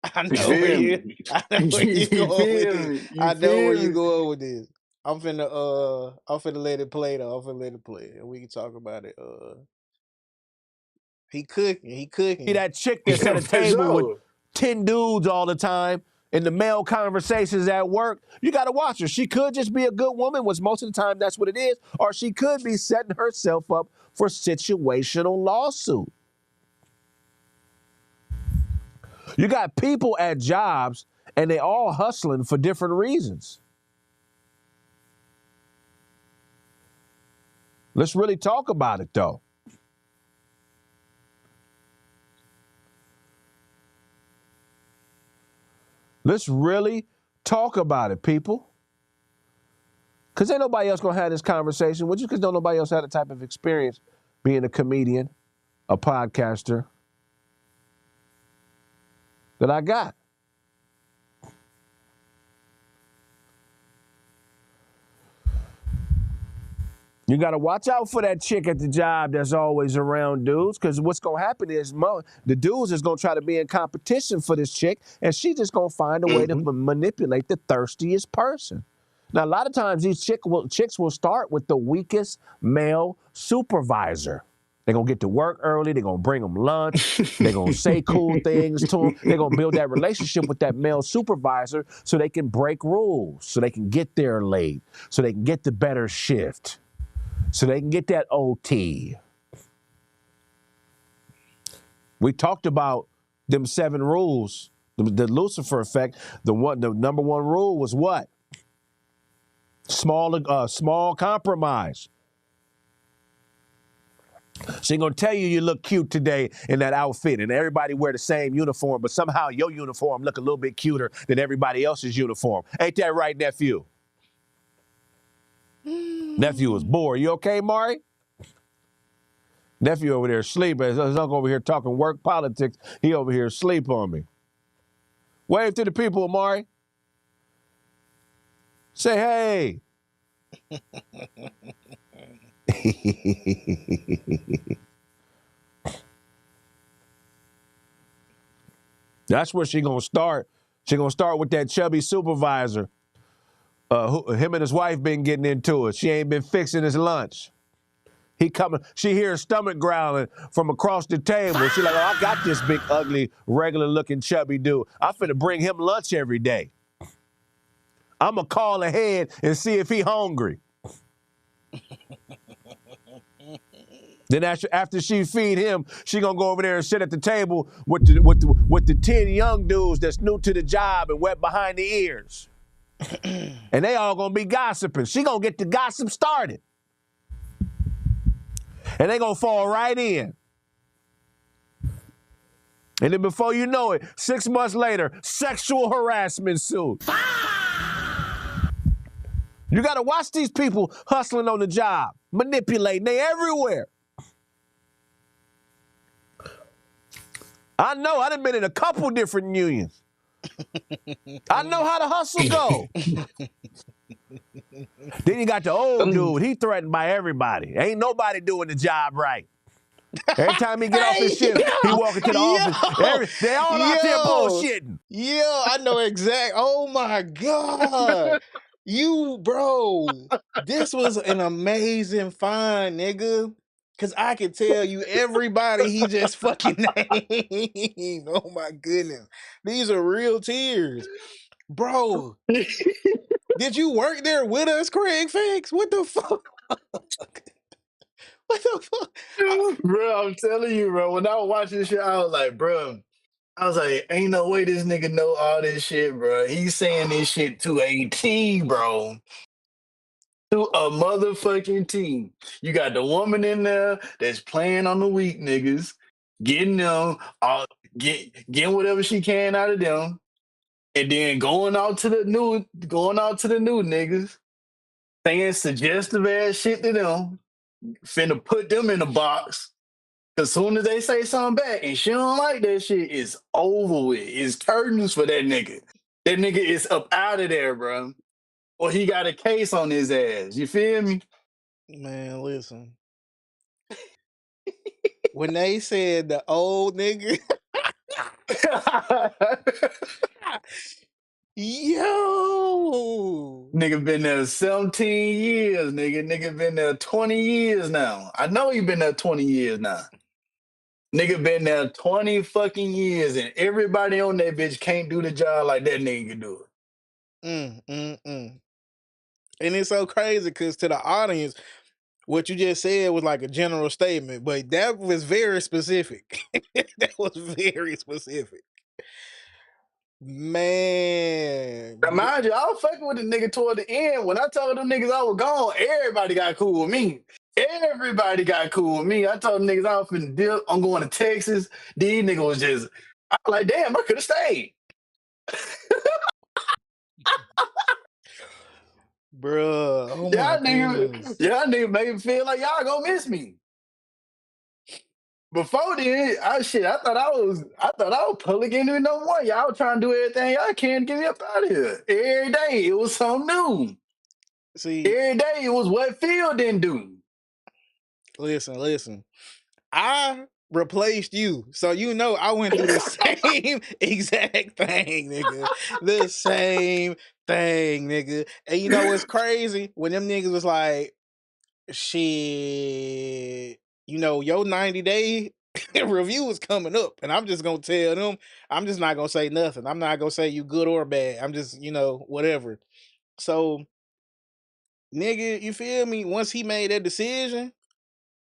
[SPEAKER 1] I
[SPEAKER 2] You
[SPEAKER 1] know where
[SPEAKER 2] feel
[SPEAKER 1] you,
[SPEAKER 2] me?
[SPEAKER 1] I know where you
[SPEAKER 2] You
[SPEAKER 1] going with
[SPEAKER 2] feel
[SPEAKER 1] this.
[SPEAKER 2] me? You
[SPEAKER 1] I know where
[SPEAKER 2] feel
[SPEAKER 1] you
[SPEAKER 2] me?
[SPEAKER 1] going with this. I'm finna let it play though. I'm finna let it play, and we can talk about it. He cooking.
[SPEAKER 3] That chick that's at a
[SPEAKER 2] For
[SPEAKER 3] table with
[SPEAKER 2] sure.
[SPEAKER 3] 10 dudes all the time in the male conversations at work, you got to watch her. She could just be a good woman, which most of the time that's what it is, or she could be setting herself up for situational lawsuit. You got people at jobs, and they all hustling for different reasons. Let's really talk about it, though. Let's really talk about it, people. Because ain't nobody else going to have this conversation with you, because don't nobody else have the type of experience being a comedian, a podcaster that I got. You got to watch out for that chick at the job that's always around dudes, because what's going to happen is the dudes is going to try to be in competition for this chick, and she just going to find a way to manipulate the thirstiest person. Now, a lot of times these chicks will start with the weakest male supervisor. They're going to get to work early. They're going to bring them lunch. They're going to say cool things to them. They're going to build that relationship with that male supervisor so they can break rules, so they can get there late, so they can get the better shift, so they can get that OT. We talked about them 7 rules, the Lucifer effect. The number one rule was what? Small compromise. She's going to tell you look cute today in that outfit, and everybody wear the same uniform, but somehow your uniform look a little bit cuter than everybody else's uniform. Ain't that right, nephew? Nephew was bored. You okay, Mari? Nephew over there sleeping. His uncle over here talking work politics. He over here asleep on me. Wave to the people, Mari. Say hey. That's where she gonna start. She gonna start with that chubby supervisor. Him and his wife been getting into it. She ain't been fixing his lunch. He coming. She hear his stomach growling from across the table. She like, oh, I got this big, ugly, regular-looking chubby dude. I'm finna bring him lunch every day. I'm gonna call ahead and see if he hungry. Then after she feed him, she gonna go over there and sit at the table with the 10 young dudes that's new to the job and wet behind the ears. And they all gonna be gossiping. She gonna get the gossip started. And they gonna fall right in. And then before you know it, 6 months later, sexual harassment suit. You gotta watch these people hustling on the job, manipulating. They everywhere. I know, I done been in a couple different unions. I know how the hustle go. Then you got the old dude, he threatened by everybody. Ain't nobody doing the job right. Every time he get off his shift, he walk into the office. They all out there bullshitting.
[SPEAKER 1] Yeah, I know exact. Oh my God. Bro, this was an amazing find, nigga. Cause I could tell you everybody he just fucking named. Oh my goodness. These are real tears. Bro, did you work there with us, Kraig Facts? What the fuck? What the fuck?
[SPEAKER 2] Bro, I'm telling you, bro. When I was watching this shit, I was like, bro. I was like, ain't no way this nigga know all this shit, bro. He's saying this shit to a team, bro. To a motherfucking team. You got the woman in there that's playing on the weak niggas, getting them, getting whatever she can out of them, and then going out to the new niggas, saying suggestive ass shit to them, finna put them in a box. Cause soon as they say something back and she don't like that shit, it's over with. It's curtains for that nigga. That nigga is up out of there, bro. Or he got a case on his ass. You feel me?
[SPEAKER 1] Man, listen. When they said the old nigga, yo,
[SPEAKER 2] Nigga been there 17 years, nigga. Nigga been there 20 years now. I know he been there 20 years now. Nigga been there 20 fucking years, and everybody on that bitch can't do the job like that nigga can do
[SPEAKER 1] and it's so crazy because to the audience, what you just said was like a general statement, but that was very specific. That was very specific. Man,
[SPEAKER 2] it. Mind you, I was fucking with the nigga toward the end. When I told them niggas I was gone, everybody got cool with me. Everybody got cool with me. I told them niggas I was finna dip. I'm going to Texas. These niggas was just, I was like, damn, I could have stayed.
[SPEAKER 1] bruh, oh my goodness.
[SPEAKER 2] Y'all niggas made me feel like y'all gonna miss me. Before then, I thought I was public enemy no more. Y'all trying to do everything y'all can to get me up out of here. Every day it was something new.
[SPEAKER 1] See,
[SPEAKER 2] Every day it was what Phil didn't do.
[SPEAKER 1] listen. I replaced you, so you know I went through the same exact thing, nigga. The same thing, nigga. And you know what's crazy? When them niggas was like, shit, you know, your 90-day review is coming up, and I'm just gonna tell them, I'm just not gonna say nothing. I'm not gonna say you good or bad. I'm just, whatever. So, nigga, you feel me? Once he made that decision,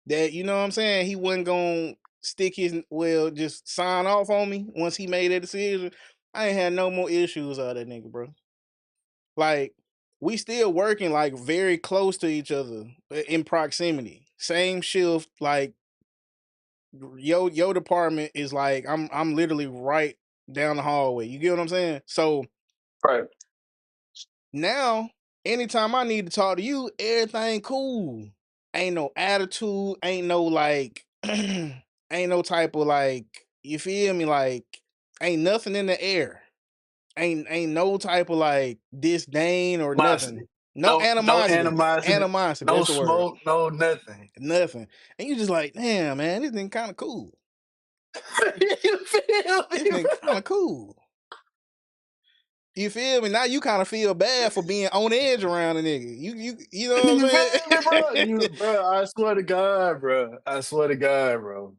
[SPEAKER 1] that you know what I'm saying, he wasn't gonna just sign off on me once he made that decision. I ain't had no more issues out of that nigga, bro. Like, we still working like very close to each other in proximity. Same shift, like your department is like I'm literally right down the hallway. You get what I'm saying? So
[SPEAKER 2] Right.
[SPEAKER 1] now, anytime I need to talk to you, everything cool. Ain't no attitude, ain't no like ain't no type of like, you feel me? Like, ain't nothing in the air. Ain't no type of like disdain or nothing.
[SPEAKER 2] Animosity.
[SPEAKER 1] No
[SPEAKER 2] No
[SPEAKER 1] animosity.
[SPEAKER 2] animosity.
[SPEAKER 1] Animosity,
[SPEAKER 2] No
[SPEAKER 1] that's the word.
[SPEAKER 2] smoke. No nothing.
[SPEAKER 1] Nothing. And you just like, damn, man, this thing kind of cool.
[SPEAKER 2] You feel
[SPEAKER 1] This
[SPEAKER 2] me,
[SPEAKER 1] thing
[SPEAKER 2] bro?
[SPEAKER 1] kind of cool. You feel me? Now you kind of feel bad for being on edge around a nigga. You know what I'm
[SPEAKER 2] You
[SPEAKER 1] saying?
[SPEAKER 2] feel me, bro? Bro, I swear to God, bro. I swear to God, bro.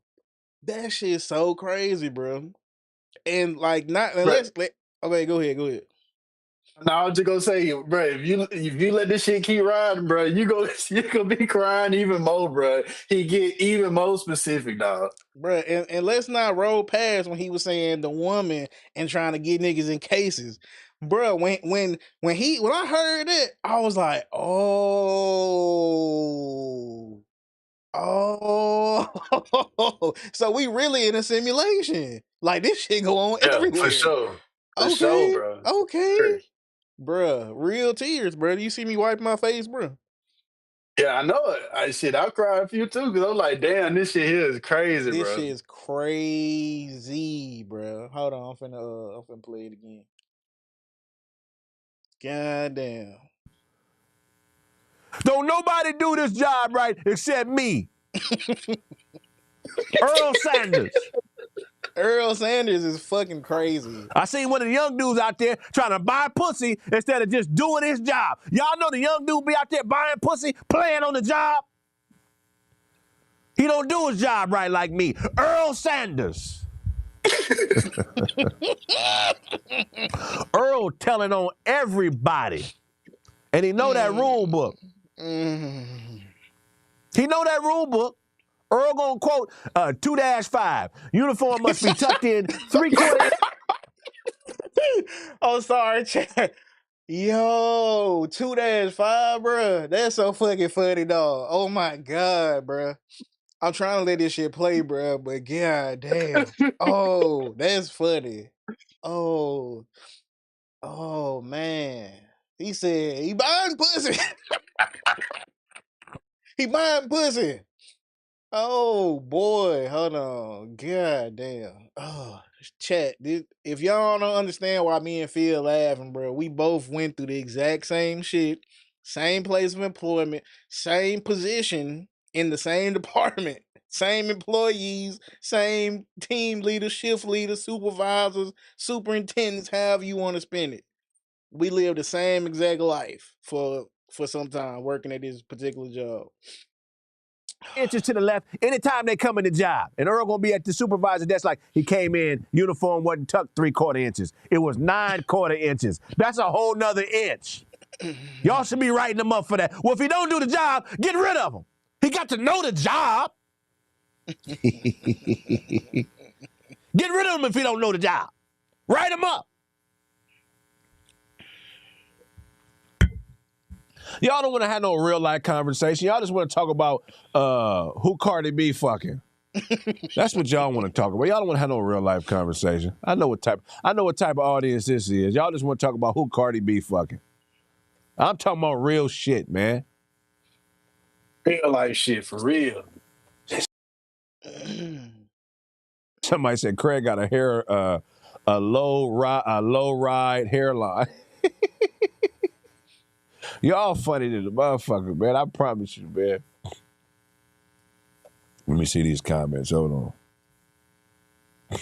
[SPEAKER 1] That shit's so crazy, bro. And like, not
[SPEAKER 2] Bro,
[SPEAKER 1] unless, okay, go ahead.
[SPEAKER 2] Now I was just gonna say, bro, if you let this shit keep riding, bro, you gonna be crying even more, bro. He get even more specific, dog.
[SPEAKER 1] Bruh, and let's not roll past when he was saying the woman and trying to get niggas in cases. Bruh, when I heard it, I was like, oh, so we really in a simulation. Like this shit go on
[SPEAKER 2] Yeah,
[SPEAKER 1] everywhere.
[SPEAKER 2] for sure,
[SPEAKER 1] Okay,
[SPEAKER 2] bro.
[SPEAKER 1] okay.
[SPEAKER 2] Sure.
[SPEAKER 1] Bruh, real tears, bruh. You see me wipe my face, bruh?
[SPEAKER 2] Yeah, I know it. I cried a few too, because I'm like, damn, this shit here is crazy,
[SPEAKER 1] This
[SPEAKER 2] bro.
[SPEAKER 1] shit is crazy, bruh. Hold on, I'm finna play it again. God damn.
[SPEAKER 3] Don't nobody do this job right except me. Earl Sanders.
[SPEAKER 1] Earl Sanders is fucking crazy.
[SPEAKER 3] I seen one of the young dudes out there trying to buy pussy instead of just doing his job. Y'all know the young dude be out there buying pussy, playing on the job. He don't do his job right like me. Earl Sanders. Earl telling on everybody. And he know that rule book. He know that rule book. Earl gonna quote 2-5. Uniform must be tucked in 3/4.
[SPEAKER 1] Oh, sorry, chat. Yo, 2-5, bruh. That's so fucking funny, dog. Oh my God, bruh. I'm trying to let this shit play, bruh, but god damn. Oh, that's funny. Oh, oh man. He said he buying pussy. He buying pussy. Oh boy, hold on. God damn. Oh, chat. If y'all don't understand why me and Phil laughing, bro, we both went through the exact same shit, same place of employment, same position in the same department, same employees, same team leaders, shift leaders, supervisors, superintendents, however you want to spend it. We live the same exact life for some time working at this particular job.
[SPEAKER 3] Inches to the left anytime they come in the job. And Earl gonna be at the supervisor desk like he came in, uniform wasn't tucked 3/4 inches. It was 9/4 inches. That's a whole nother inch. Y'all should be writing him up for that. Well, if he don't do the job, get rid of him. He got to know the job. Get rid of him if he don't know the job. Write him up. Y'all don't want to have no real life conversation. Y'all just want to talk about who Cardi B fucking. That's what y'all want to talk about. Y'all don't want to have no real life conversation. I know what type of audience this is. Y'all just want to talk about who Cardi B fucking. I'm talking about real shit, man.
[SPEAKER 2] Real life shit for real.
[SPEAKER 3] Somebody said Kraig got a low ride hairline. Y'all funny to the motherfucker, man. I promise you, man. Let me see these comments. Hold on.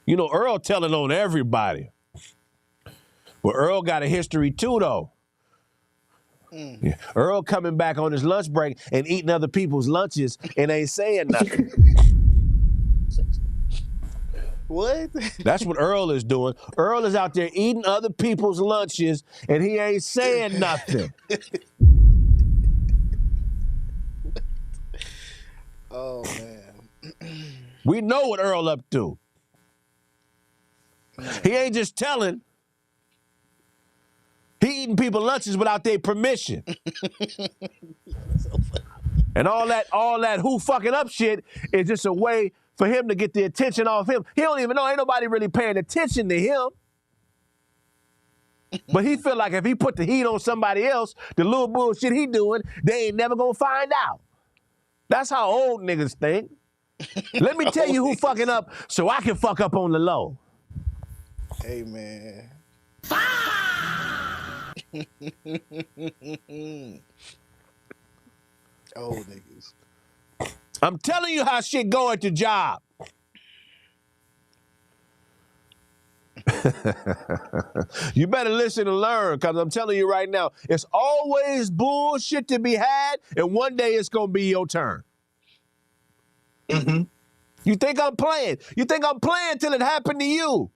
[SPEAKER 3] You know, Earl telling on everybody. Well, Earl got a history too, though. Yeah. Earl coming back on his lunch break and eating other people's lunches and ain't saying nothing.
[SPEAKER 1] What?
[SPEAKER 3] That's what Earl is doing. Earl is out there eating other people's lunches and he ain't saying nothing.
[SPEAKER 1] Oh man.
[SPEAKER 3] We know what Earl up to. He ain't just telling. He eating people lunches without their permission. And all that who fucking up shit is just a way for him to get the attention off him. He don't even know. Ain't nobody really paying attention to him. But he feel like if he put the heat on somebody else, the little bullshit he doing, they ain't never gonna find out. That's how old niggas think. Let me tell you who fucking up so I can fuck up on the low.
[SPEAKER 1] Hey, man. Old niggas.
[SPEAKER 3] I'm telling you how shit go at your job. You better listen and learn, because I'm telling you right now, it's always bullshit to be had, and one day it's going to be your turn.
[SPEAKER 2] Mm-hmm.
[SPEAKER 3] You think I'm playing? You think I'm playing till it happened to you?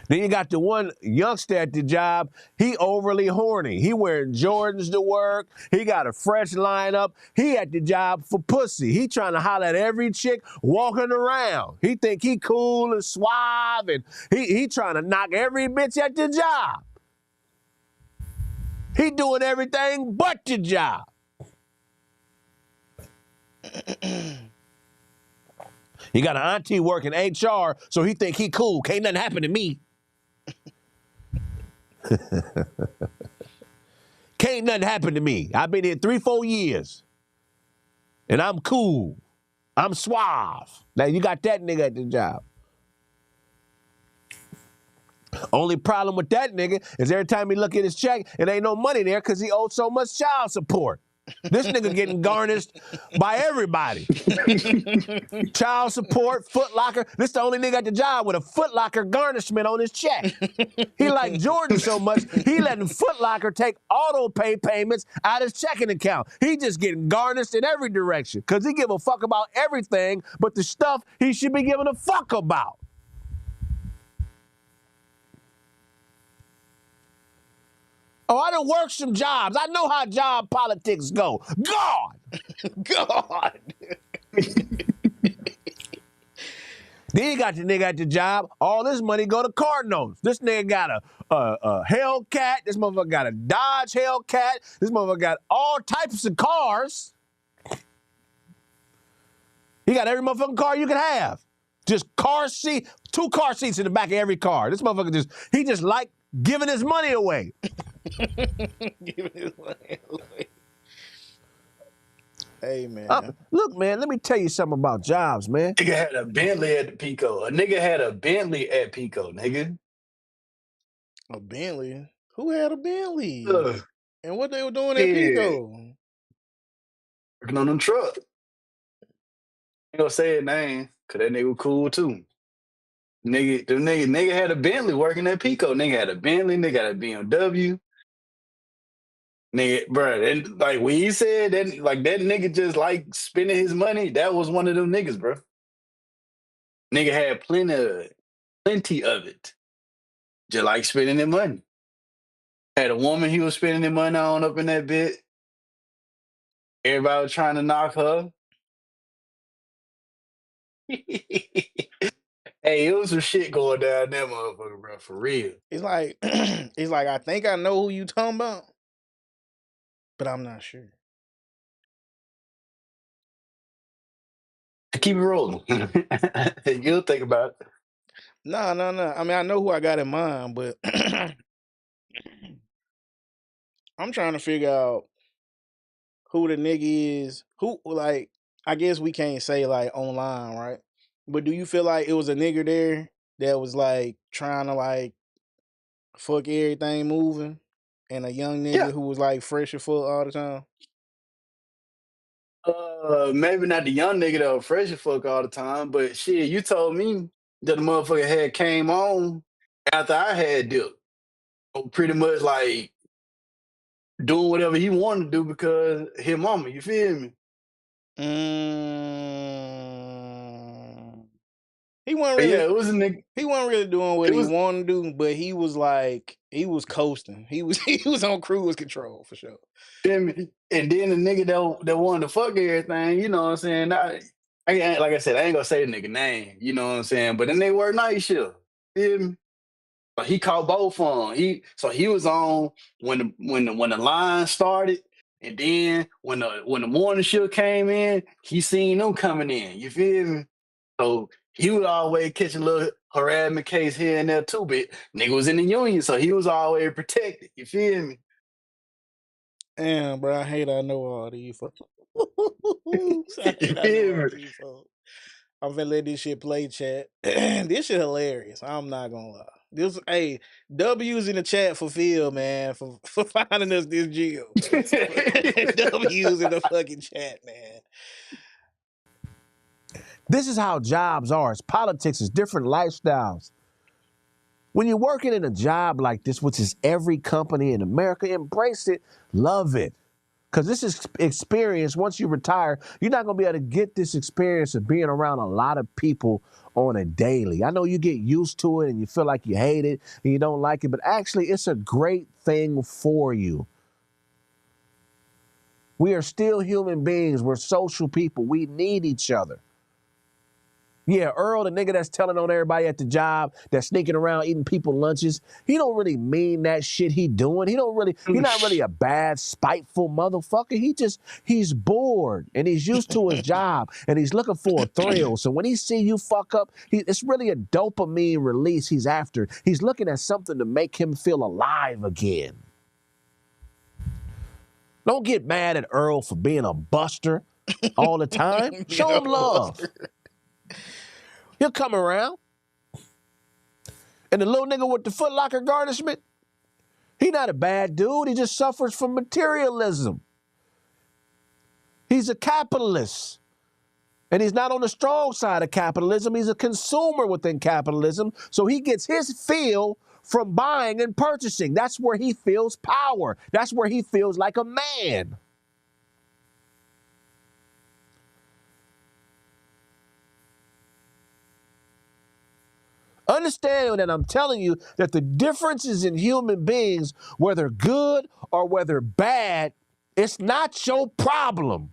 [SPEAKER 3] Then you got the one youngster at the job, he overly horny. He wearing Jordans to work. He got a fresh lineup. He at the job for pussy. He trying to holler at every chick walking around. He think he cool and suave, and he trying to knock every bitch at the job. He doing everything but the job. You got an auntie working HR, so he think he cool. Can't nothing happen to me. Can't nothing happen to me. I've been here 3-4 years. And I'm cool. I'm suave. Now you got that nigga at the job. Only problem with that nigga is every time he look at his check, it ain't no money there because he owed so much child support. This nigga getting garnished by everybody. Child support, Foot Locker. This the only nigga at the job with a Foot Locker garnishment on his check. He like Jordan so much, he letting Foot Locker take auto pay payments out his checking account. He just getting garnished in every direction because he give a fuck about everything but the stuff he should be giving a fuck about. Oh, I done worked some jobs. I know how job politics go. God!
[SPEAKER 1] God.
[SPEAKER 3] Then you got the nigga at the job. All this money go to car notes. This nigga got a Hellcat. This motherfucker got a Dodge Hellcat. This motherfucker got all types of cars. He got every motherfucking car you can have. Just car seat, 2 car seats in the back of every car. This motherfucker he just like giving his money away.
[SPEAKER 1] Giving his money away. Hey, man.
[SPEAKER 3] Look, man, let me tell you something about jobs, man.
[SPEAKER 2] Nigga had a Bentley at the Pico. A nigga had a Bentley at Pico, nigga.
[SPEAKER 1] A Bentley? Who had a Bentley?
[SPEAKER 2] Ugh.
[SPEAKER 1] And what they were doing at Pico?
[SPEAKER 2] Working on them trucks. Ain't gonna say his name, cause that nigga was cool too. Nigga had a Bentley working at Pico. Nigga had a Bentley, nigga had a BMW. Nigga, bro, and like when he said that, like that nigga just like spending his money, that was one of them niggas, bro. Nigga had plenty of it. Just like spending their money. Had a woman he was spending their money on up in that bit. Everybody was trying to knock her. Hey, it was some shit going down there, motherfucker, bro, for real.
[SPEAKER 1] It's like, I think I know who you talking about, but I'm not sure.
[SPEAKER 2] Keep it rolling. You'll think about it.
[SPEAKER 1] No. I mean, I know who I got in mind, but I'm trying to figure out who the nigga is. Who, like, I guess we can't say, like, online, right? But do you feel like it was a nigga there that was, like, trying to, like, fuck everything moving? And a young nigga
[SPEAKER 2] Yeah.
[SPEAKER 1] who was, like, fresh as fuck all the time?
[SPEAKER 2] Maybe not the young nigga that was fresh as fuck all the time, but shit, you told me that the motherfucker had came on after I had dipped. Pretty much like doing whatever he wanted to do because his mama, you feel me?
[SPEAKER 1] He wasn't
[SPEAKER 2] But
[SPEAKER 1] really.
[SPEAKER 2] yeah, it was a nigga.
[SPEAKER 1] He wasn't really doing what
[SPEAKER 2] It
[SPEAKER 1] he
[SPEAKER 2] was,
[SPEAKER 1] wanted to do, but he was like, he was coasting. He was on cruise control for sure.
[SPEAKER 2] feel me? And then the nigga that wanted to fuck everything, you know what I'm saying? I like I said, I ain't gonna say the nigga name, you know what I'm saying? But then they work night shift. Feel me? But he caught both of them. He was on when the line started, and then when the morning shift came in, he seen them coming in. You feel me? So he would always catch a little harassment case here and there too, but nigga was in the union, so he was always protected. You feel me?
[SPEAKER 1] Damn, bro, I know all these folks. I
[SPEAKER 2] You
[SPEAKER 1] know
[SPEAKER 2] feel
[SPEAKER 1] all
[SPEAKER 2] me?
[SPEAKER 1] these folks. I'm finna let this shit play, chat. This shit hilarious. I'm not gonna lie. This, hey, W's in the chat for Phil, man, for finding us this Geo. W's in the fucking chat, man.
[SPEAKER 3] This is how jobs are. It's politics. It's different lifestyles. When you're working in a job like this, which is every company in America, embrace it, love it. Because this is experience, once you retire, you're not going to be able to get this experience of being around a lot of people on a daily. I know you get used to it and you feel like you hate it and you don't like it, but actually it's a great thing for you. We are still human beings. We're social people. We need each other. Yeah, Earl, the nigga that's telling on everybody at the job, that's sneaking around eating people lunches, he don't really mean that shit he doing. He not really a bad, spiteful motherfucker. He's bored and he's used to his job and he's looking for a thrill. So when he see you fuck up, it's really a dopamine release he's after. He's looking at something to make him feel alive again. Don't get mad at Earl for being a buster all the time. Show him love. He'll come around. And the little nigga with the Foot Locker garnishment, he not a bad dude. He just suffers from materialism. He's a capitalist. And he's not on the strong side of capitalism. He's a consumer within capitalism. So he gets his feel from buying and purchasing. That's where he feels power. That's where he feels like a man. Understand that I'm telling you that the differences in human beings, whether good or whether bad, it's not your problem.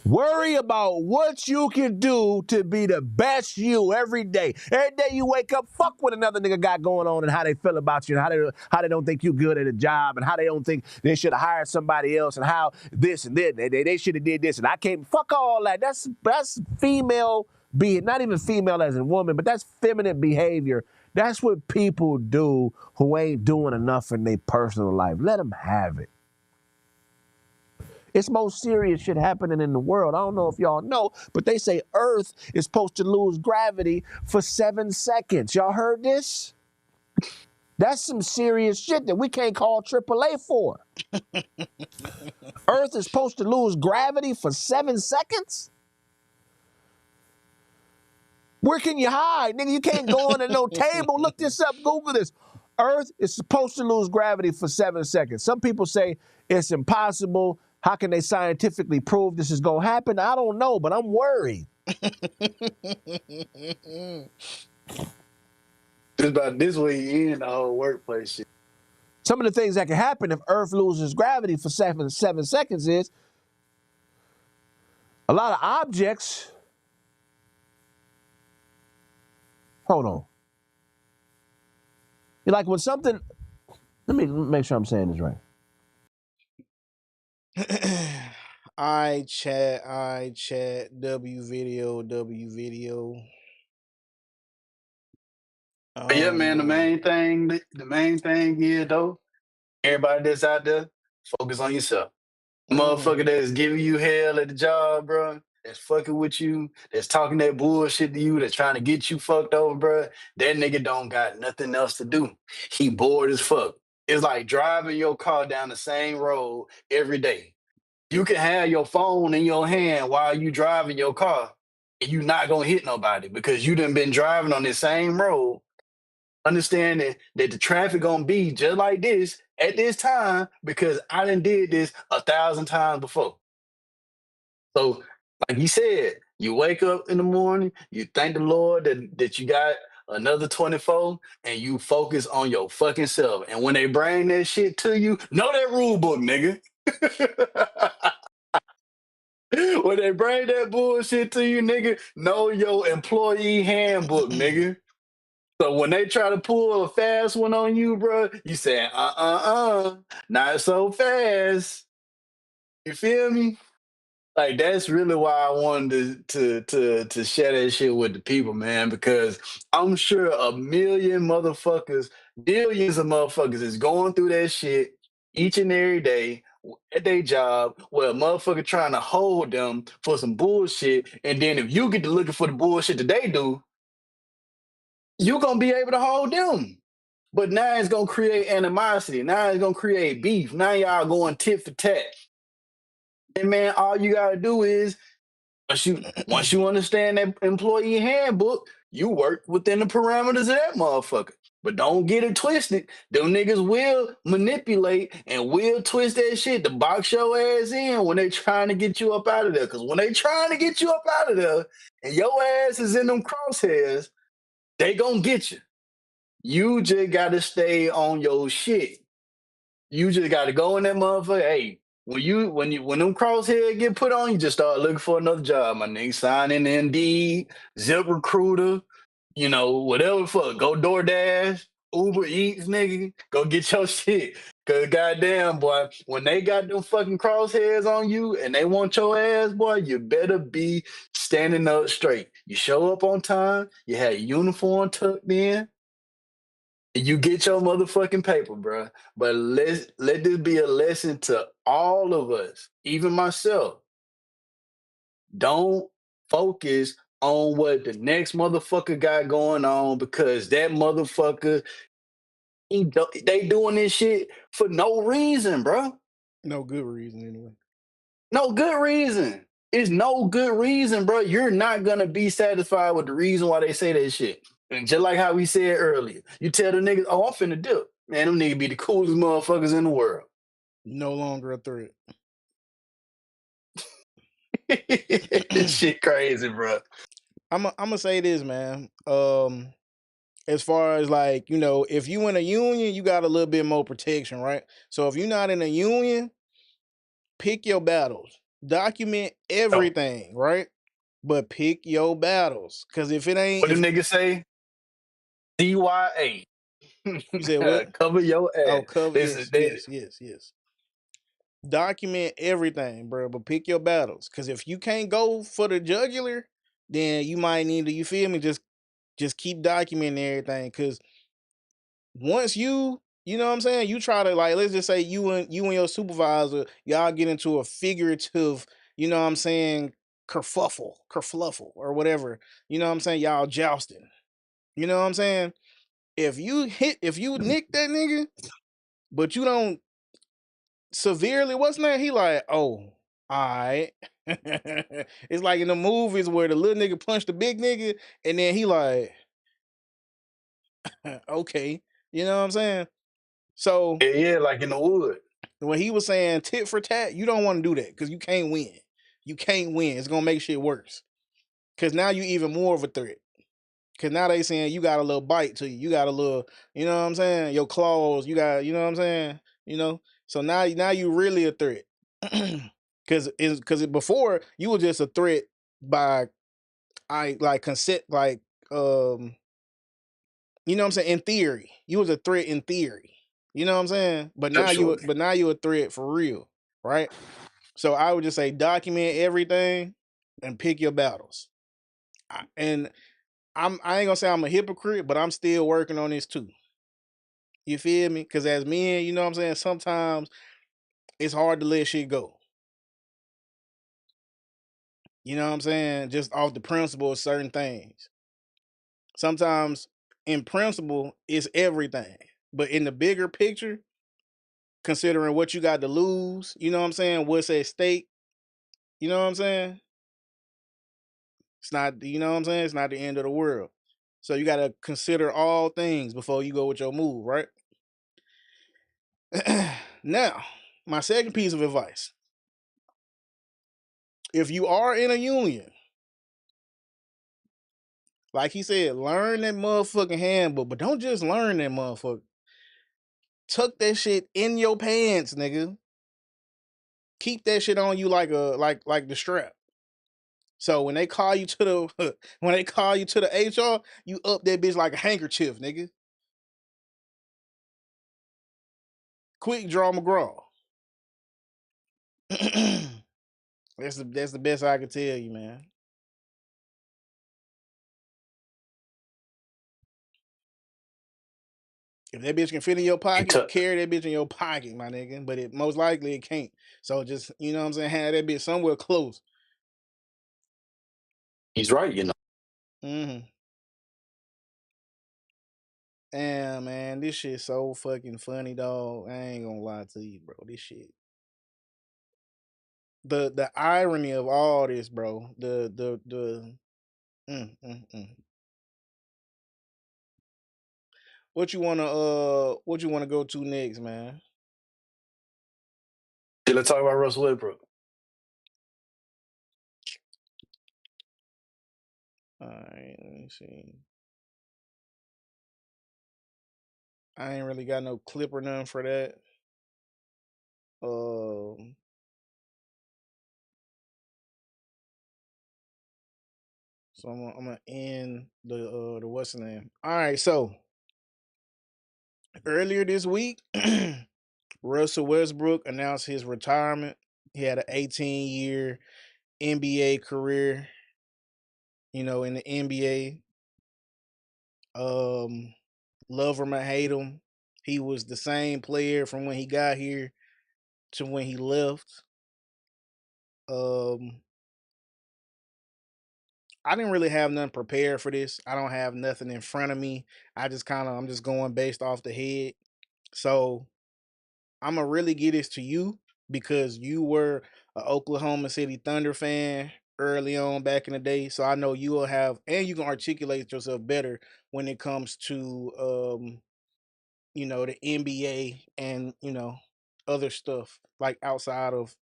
[SPEAKER 3] Worry about what you can do to be the best you every day. Every day you wake up, fuck what another nigga got going on and how they feel about you and how they don't think you good at a job and how they don't think they should have hired somebody else and how this and that. They should have did this and I can't. Fuck all that. That's female being, not even female as a woman, but that's feminine behavior. That's what people do who ain't doing enough in their personal life. Let them have it. It's most serious shit happening in the world. I don't know if y'all know, but they say Earth is supposed to lose gravity for 7 seconds. Y'all heard this? That's some serious shit that we can't call AAA for. Earth is supposed to lose gravity for 7 seconds? Where can you hide? Nigga, you can't go on no table. Look this up. Google this. Earth is supposed to lose gravity for 7 seconds. Some people say it's impossible. How can they scientifically prove this is going to happen? I don't know, but I'm worried.
[SPEAKER 2] It's about this way you in the whole workplace shit.
[SPEAKER 3] Some of the things that can happen if Earth loses gravity for 7 seconds is a lot of objects. Hold on. Like when something, let me make sure I'm saying this right.
[SPEAKER 1] I chat, W video.
[SPEAKER 2] But yeah, man, the main thing is though, everybody that's out there, focus on yourself. Motherfucker that's giving you hell at the job, bro, that's fucking with you, that's talking that bullshit to you, that's trying to get you fucked over, bro, that nigga don't got nothing else to do. He bored as fuck. It's like driving your car down the same road every day. You can have your phone in your hand while you driving your car, and you not gonna hit nobody because you done been driving on the same road, understanding that the traffic gonna be just like this at this time because I done did this 1,000 times before. So, like you said, you wake up in the morning, you thank the Lord that you got another 24, and you focus on your fucking self. And when they bring that shit to you, know that rule book, nigga. When they bring that bullshit to you, nigga, know your employee handbook, nigga. So when they try to pull a fast one on you, bro, you say, not so fast. You feel me? Like that's really why I wanted to share that shit with the people, man, because I'm sure a million motherfuckers, billions of motherfuckers is going through that shit each and every day at their job where a motherfucker trying to hold them for some bullshit. And then if you get to looking for the bullshit that they do, you're gonna be able to hold them. But now it's gonna create animosity. Now it's gonna create beef. Now y'all going tit for tat. And man, all you gotta do is once you understand that employee handbook, you work within the parameters of that motherfucker. But don't get it twisted. Them niggas will manipulate and will twist that shit to box your ass in when they trying to get you up out of there. Because when they trying to get you up out of there and your ass is in them crosshairs, they gonna get you. You just gotta stay on your shit. You just gotta go in that motherfucker. Hey, when them crosshairs get put on, you just start looking for another job, my nigga. Sign in Indeed, ZipRecruiter, whatever fuck. Go DoorDash, Uber Eats, nigga. Go get your shit. Cause goddamn, boy, when they got them fucking crosshairs on you and they want your ass, boy, you better be standing up straight. You show up on time, you have your uniform tucked in, you get your motherfucking paper, bro. But let this be a lesson to all of us, even myself. Don't focus on what the next motherfucker got going on because that motherfucker they doing this shit for no reason, bro.
[SPEAKER 1] No good reason anyway.
[SPEAKER 2] No good reason. It's no good reason, bro. You're not gonna be satisfied with the reason why they say that shit. And just like how we said earlier, you tell the niggas, "Oh, I'm finna dip." Man, them niggas be the coolest motherfuckers in the world.
[SPEAKER 1] No longer a threat.
[SPEAKER 2] This shit crazy, bro.
[SPEAKER 1] I'm gonna say this, man. As far as like, if you in a union, you got a little bit more protection, right? So if you're not in a union, pick your battles. Document
[SPEAKER 2] Oh,
[SPEAKER 1] everything, right? But pick your battles. Cause if it ain't,
[SPEAKER 2] what the
[SPEAKER 1] if
[SPEAKER 2] niggas say? CYA.
[SPEAKER 1] you said what?
[SPEAKER 2] Cover your
[SPEAKER 1] Oh,
[SPEAKER 2] ass.
[SPEAKER 1] cover.
[SPEAKER 2] This is
[SPEAKER 1] Yes, yes, yes, yes. Document everything, bro. But pick your battles. Cause if you can't go for the jugular, then you might need to, you feel me? Just keep documenting everything. Cause once you know what I'm saying, you try to, like, let's just say you and your supervisor, y'all get into a figurative, you know what I'm saying, kerfluffle or whatever. You know what I'm saying? Y'all jousting. You know what I'm saying? If you nick that nigga, but you don't severely, what's that? He like, oh, all right. It's like in the movies where the little nigga punched the big nigga, and then he like, okay. You know what I'm saying? So
[SPEAKER 2] yeah, like in the wood.
[SPEAKER 1] when he was saying tit for tat, you don't want to do that because you can't win. You can't win. It's gonna make shit worse. Cause now you even more of a threat. Cause now they saying you got a little bite to you. You got a little, you know what I'm saying? Your claws, you got, you know what I'm saying? So now you really a threat. Cause before you were just a threat by consent, you know what I'm saying? In theory. You was a threat in theory. You know what I'm saying? But
[SPEAKER 2] For
[SPEAKER 1] now
[SPEAKER 2] sure.
[SPEAKER 1] you a threat for real, right? So I would just say document everything and pick your battles. And I ain't gonna say I'm a hypocrite, but I'm still working on this too. You feel me? Because as men, you know what I'm saying, sometimes it's hard to let shit go. You know what I'm saying? Just off the principle of certain things. Sometimes in principle, it's everything. But in the bigger picture, considering what you got to lose, you know what I'm saying? What's at stake, you know what I'm saying? It's not, you know what I'm saying? It's not the end of the world. So you got to consider all things before you go with your move, right? Now, my second piece of advice. If you are in a union, like he said, learn that motherfucking handbook, but don't just learn that motherfucker. Tuck that shit in your pants, nigga. Keep that shit on you like the strap. So when they call you to the when they call you to the HR, you up that bitch like a handkerchief, nigga. Quick draw McGraw. That's the best I can tell you, man. If that bitch can fit in your
[SPEAKER 2] He
[SPEAKER 1] pocket,
[SPEAKER 2] took.
[SPEAKER 1] carry that bitch in your pocket, my nigga. But it most likely it can't. So just, you know what I'm saying, have that bitch somewhere close.
[SPEAKER 2] He's right.
[SPEAKER 1] Mm-hmm. Damn, man, this shit so fucking funny, dog. I ain't gonna lie to you, bro. This shit. The irony of all this, bro. Mm, mm, mm. what you wanna go to next, man?
[SPEAKER 2] Yeah, let's talk about Russell Westbrook.
[SPEAKER 1] Alright, let me see. I ain't really got no clip or nothing for that. Um, so I'm gonna end the what's the name. All right, so earlier this week, Russell Westbrook announced his retirement. He had an 18-year NBA career, in the NBA. Um, love him or hate him, he was the same player from when he got here to when he left. Um, I didn't really have nothing prepared for this. I don't have nothing in front of me. I'm just going based off the head. So I'm gonna really get this to you because you were a Oklahoma City Thunder fan early on back in the day. So I know you will have, and you can articulate yourself better when it comes to the NBA and other stuff like outside of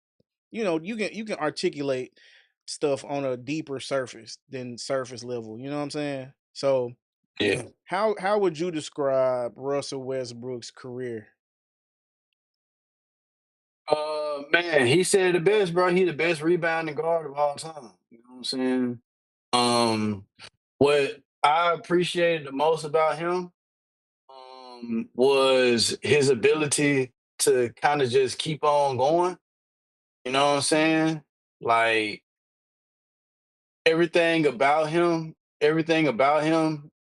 [SPEAKER 1] you can articulate stuff on a deeper surface than surface level. You know what I'm saying? So
[SPEAKER 2] Yeah.
[SPEAKER 1] how would you describe Russell Westbrook's career?
[SPEAKER 2] Man, he said the best, bro. He the best rebounding guard of all time. You know what I'm saying? Um, what I appreciated the most about him was his ability to kind of just keep on going. You know what I'm saying? Like everything about him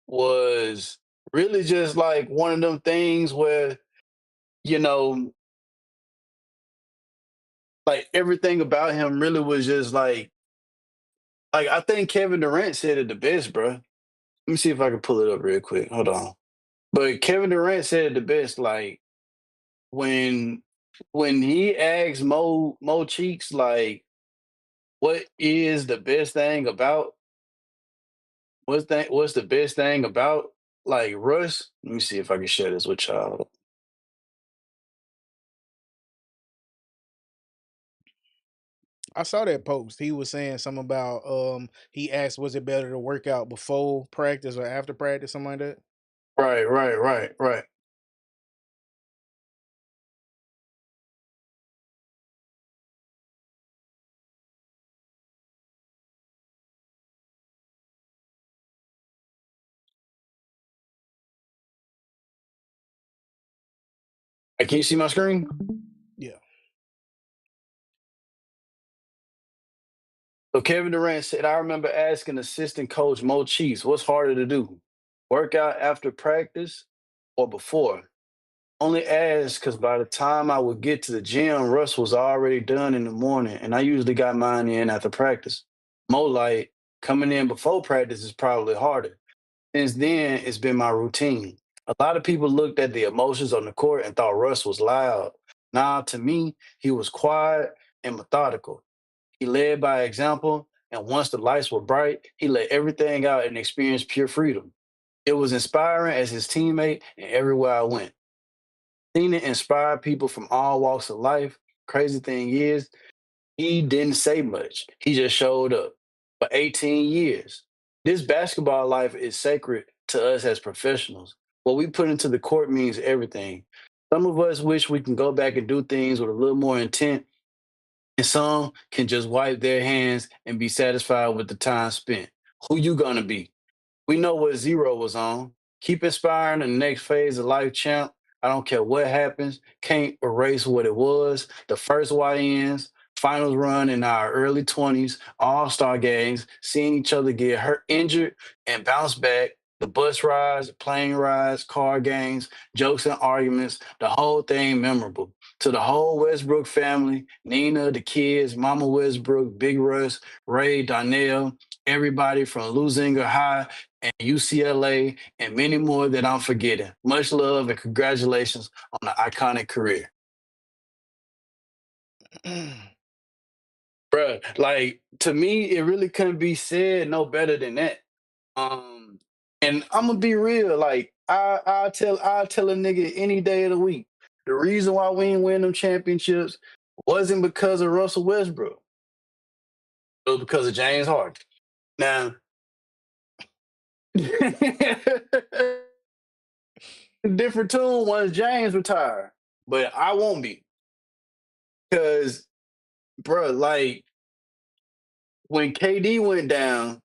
[SPEAKER 2] was really just like one of them things where, you know, like everything about him really was just like I think Kevin Durant said it the best, bro. Let me see if I can pull it up real quick. Hold on. But Kevin Durant said it the best, like when he asked Mo Cheeks, like, what is the best thing about what's the best thing about like Russ? Let me see if I can share this with y'all.
[SPEAKER 1] I saw that post. He was saying something about he asked was it better to work out before practice or after practice, something like that.
[SPEAKER 2] Right, right, right, right. Can you see my screen?
[SPEAKER 1] Yeah.
[SPEAKER 2] So Kevin Durant said, I remember asking assistant coach Mo Cheeks, what's harder to do? Work out after practice or before? Only asked because by the time I would get to the gym, Russ was already done in the morning, and I usually got mine in after practice. Mo like coming in before practice is probably harder. Since then, it's been my routine. A lot of people looked at the emotions on the court and thought Russ was loud. Now, to me, he was quiet and methodical. He led by example, and once the lights were bright, he let everything out and experienced pure freedom. It was inspiring as his teammate and everywhere I went. Seeing it inspire people from all walks of life. Crazy thing is, he didn't say much. He just showed up for 18 years. This basketball life is sacred to us as professionals. What we put into the court means everything. Some of us wish we can go back and do things with a little more intent, and some can just wipe their hands and be satisfied with the time spent. Who you gonna be? We know what Zero was on. Keep inspiring the next phase of life, champ. I don't care what happens. Can't erase what it was. The first YNs, finals run in our early 20s, all-star games, seeing each other get hurt, injured, and bounce back. The bus rides, plane rides, car games, jokes and arguments, the whole thing memorable. To the whole Westbrook family, Nina, the kids, Mama Westbrook, Big Russ, Ray, Donnell, everybody from Luzinger High and UCLA, and many more that I'm forgetting. Much love and congratulations on the iconic career. Bruh, like to me, it really couldn't be said no better than that. Um, And I'm gonna be real, like I tell a nigga any day of the week. The reason why we ain't win them championships wasn't because of Russell Westbrook. It was because of James Harden. Now, different tune once James retired, but I won't be because, bro, like when KD went down,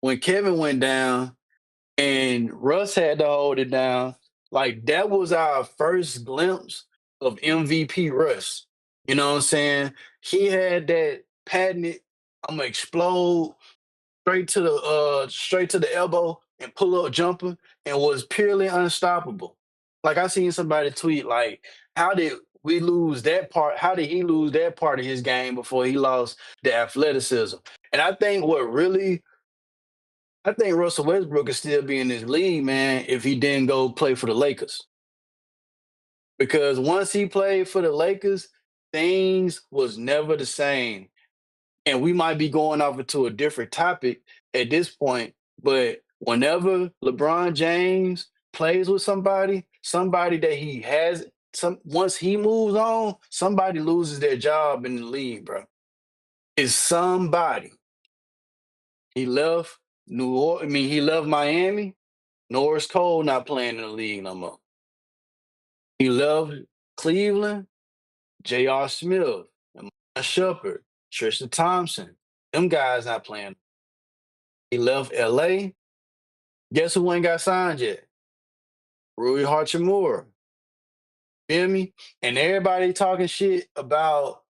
[SPEAKER 2] when Kevin went down, and Russ had to hold it down. Like that was our first glimpse of MVP Russ. You know what I'm saying? He had that patented, I'm gonna explode straight to the elbow and pull up jumper and was purely unstoppable. Like I seen somebody tweet like, how did we lose that part? How did he lose that part of his game before he lost the athleticism? And I think Russell Westbrook could still be in this league, man, if he didn't go play for the Lakers. Because once he played for the Lakers, things was never the same. And we might be going off into a different topic at this point, but whenever LeBron James plays with somebody that he has once he moves on, somebody loses their job in the league, bro. It's somebody. He left New Orleans. I mean, he left Miami. Norris Cole not playing in the league no more. He left Cleveland, J.R. Smith, and Shepard, Tristan Thompson. Them guys not playing. He left L.A. Guess who ain't got signed yet? Rui Hachimura. Feel me? And everybody talking shit about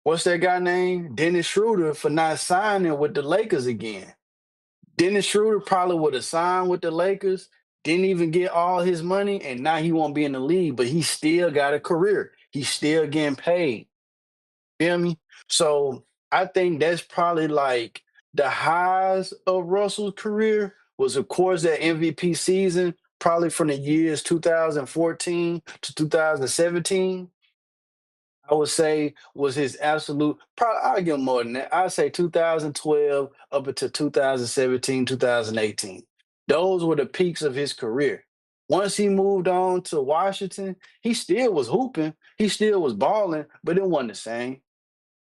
[SPEAKER 2] what's that guy name? Dennis Schroeder for not signing with the Lakers again. Dennis Schroeder probably would have signed with the Lakers, didn't even get all his money, and now he won't be in the league, but he still got a career. He's still getting paid. Feel me? So I think that's probably like the highs of Russell's career was, of course, that MVP season, probably from the years 2014 to 2017. I would say was his absolute. Probably I'll give him more than that. I'd say 2012 up until 2017, 2018. Those were the peaks of his career. Once he moved on to Washington, he still was hooping, he still was balling, but it wasn't the same.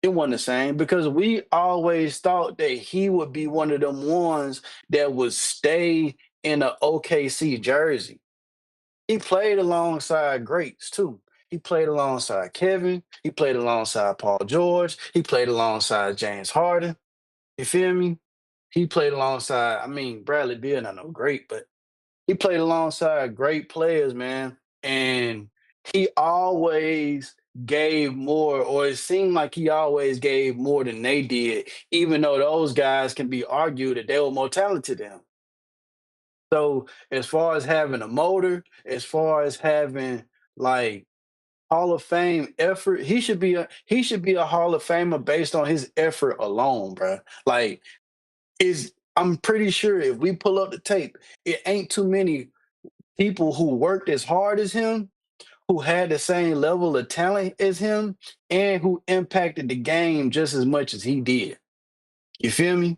[SPEAKER 2] It wasn't the same because we always thought that he would be one of them ones that would stay in a OKC jersey. He played alongside greats too. He played alongside Kevin. He played alongside Paul George. He played alongside James Harden. You feel me? He played alongside, I mean, Bradley Beal, not no great, but he played alongside great players, man. And he always gave more, or it seemed like he always gave more than they did, even though those guys can be argued that they were more talented than him. So as far as having a motor, as far as having like Hall of Fame effort, he should be a Hall of Famer based on his effort alone, bro. Like is I'm pretty sure if we pull up the tape, it ain't too many people who worked as hard as him, who had the same level of talent as him, and who impacted the game just as much as he did. You feel me?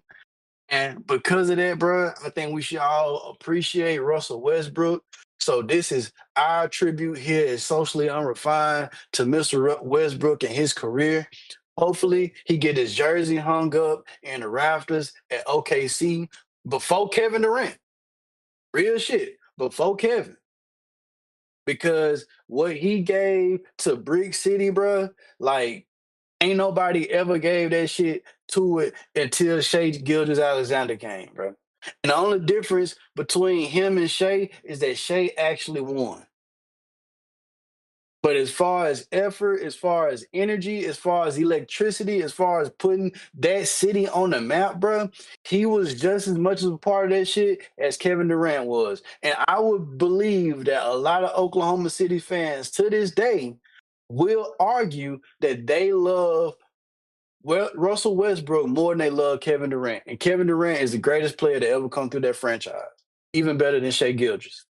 [SPEAKER 2] And because of that, bro, I think we should all appreciate Russell Westbrook. So this is our tribute here at Socially Unrefined to Mr. Westbrook and his career. Hopefully, he get his jersey hung up in the rafters at OKC before Kevin Durant. Real shit, before Kevin. Because what he gave to Brick City, bro, like ain't nobody ever gave that shit to it until Shea Gilgeous Alexander came, bro. And the only difference between him and Shea is that Shea actually won. But as far as effort, as far as energy, as far as electricity, as far as putting that city on the map, bro, he was just as much of a part of that shit as Kevin Durant was. And I would believe that a lot of Oklahoma City fans to this day will argue that they love Russell Westbrook more than they love Kevin Durant. And Kevin Durant is the greatest player to ever come through that franchise, even better than Shea Gilgeous.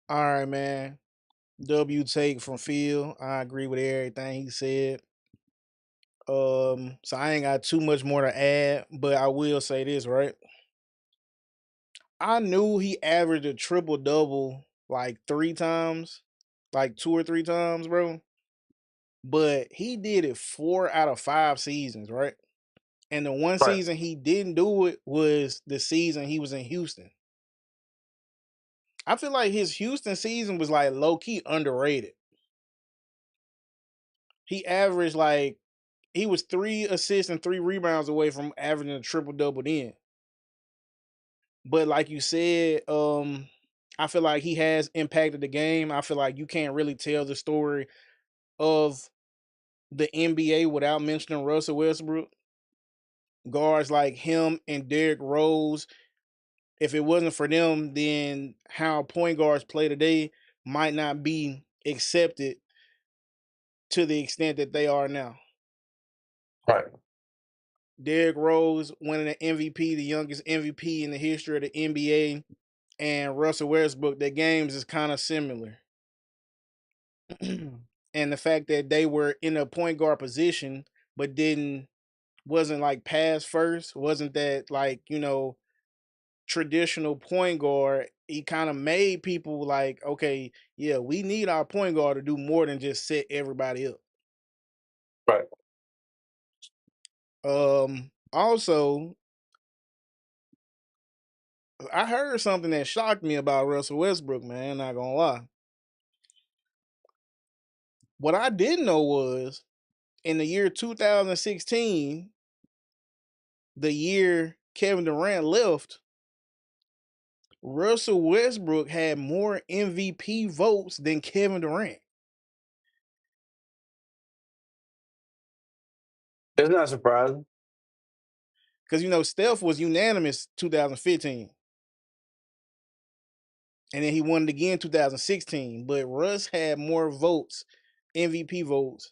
[SPEAKER 1] All right, man. W take from Phil. I agree with everything he said. So I ain't got too much more to add, but I will say this, right? I knew he averaged a triple double like 3 times, like 2 or 3 times, bro. But he did it 4 out of 5 seasons, right? And the one
[SPEAKER 2] Right,
[SPEAKER 1] season he didn't do it was the season he was in Houston. I feel like his Houston season was like low key underrated. He averaged like he was 3 assists and 3 rebounds away from averaging a triple double then. But like you said, I feel like he has impacted the game. I feel like you can't really tell the story of the NBA without mentioning Russell Westbrook. Guards like him and Derrick Rose, if it wasn't for them, then how point guards play today might not be accepted to the extent that they are now.
[SPEAKER 2] right,
[SPEAKER 1] Derrick Rose winning an MVP, the youngest MVP in the history of the NBA, and Russell Westbrook, their games is kind of similar. And the fact that they were in a point guard position but didn't wasn't like pass first, wasn't that like, traditional point guard, he kind of made people like, okay, yeah, we need our point guard to do more than just set everybody up.
[SPEAKER 2] right.
[SPEAKER 1] Also, I heard something that shocked me about Russell Westbrook, man, not gonna lie. What I didn't know was in the year 2016, the year Kevin Durant left, Russell Westbrook had more MVP votes than Kevin Durant.
[SPEAKER 2] It's not surprising.
[SPEAKER 1] Because Steph was unanimous 2015. And then he won it again 2016. But Russ had more votes, MVP votes,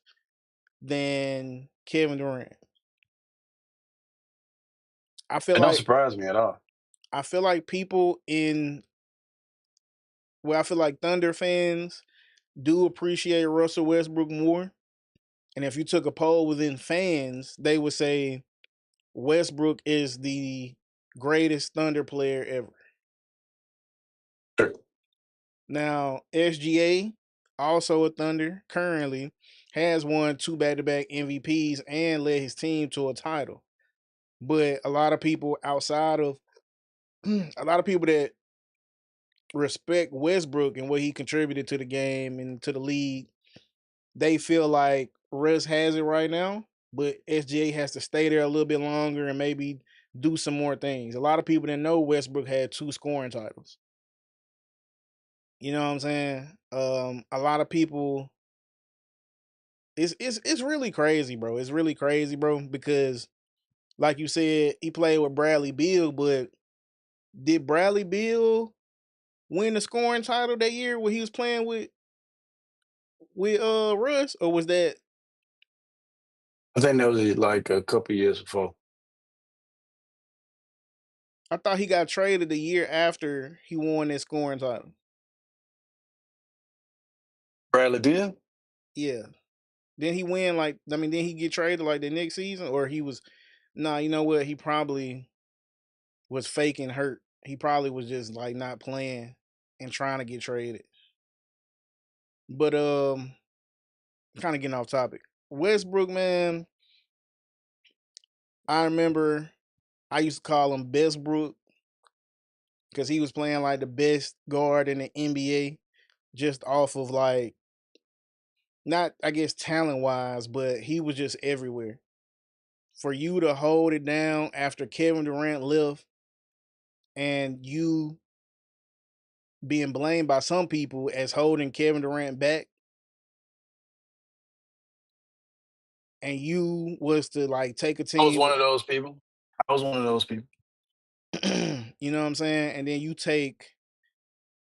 [SPEAKER 1] than Kevin Durant. I feel
[SPEAKER 2] It don't
[SPEAKER 1] like
[SPEAKER 2] surprise me at all.
[SPEAKER 1] people I feel like Thunder fans do appreciate Russell Westbrook more. And if you took a poll within fans, they would say Westbrook is the greatest Thunder player ever.
[SPEAKER 2] Sure.
[SPEAKER 1] Now, SGA, also a Thunder, currently has won 2 back-to-back MVPs and led his team to a title. But a lot of people outside of a lot of people that respect Westbrook and what he contributed to the game and to the league, they feel like Russ has it right now, but SGA has to stay there a little bit longer and maybe do some more things. A lot of people didn't know Westbrook had 2 scoring titles. You know what I'm saying? A lot of people, it's really crazy, bro. It's really crazy, bro, because like you said, he played with Bradley Beal, but did Bradley Beal win the scoring title that year when he was playing with Russ, or was that?
[SPEAKER 2] I think that was like a couple years before.
[SPEAKER 1] I thought he got traded the year after he won that scoring title.
[SPEAKER 2] Bradley Beal?
[SPEAKER 1] Yeah. Then he win like then he get traded like the next season, or he was nah, you know what? He probably was faking hurt. He probably was just like not playing and trying to get traded. But kind of getting off topic. Westbrook, man, I remember I used to call him Bestbrook because he was playing like the best guard in the NBA, just off of like not I guess talent wise, but he was just everywhere. For you to hold it down after Kevin Durant left and you being blamed by some people as holding Kevin Durant back, and you was to like take a
[SPEAKER 2] I was
[SPEAKER 1] team,
[SPEAKER 2] one of those people. I was one of those people.
[SPEAKER 1] you know what I'm saying? And then you take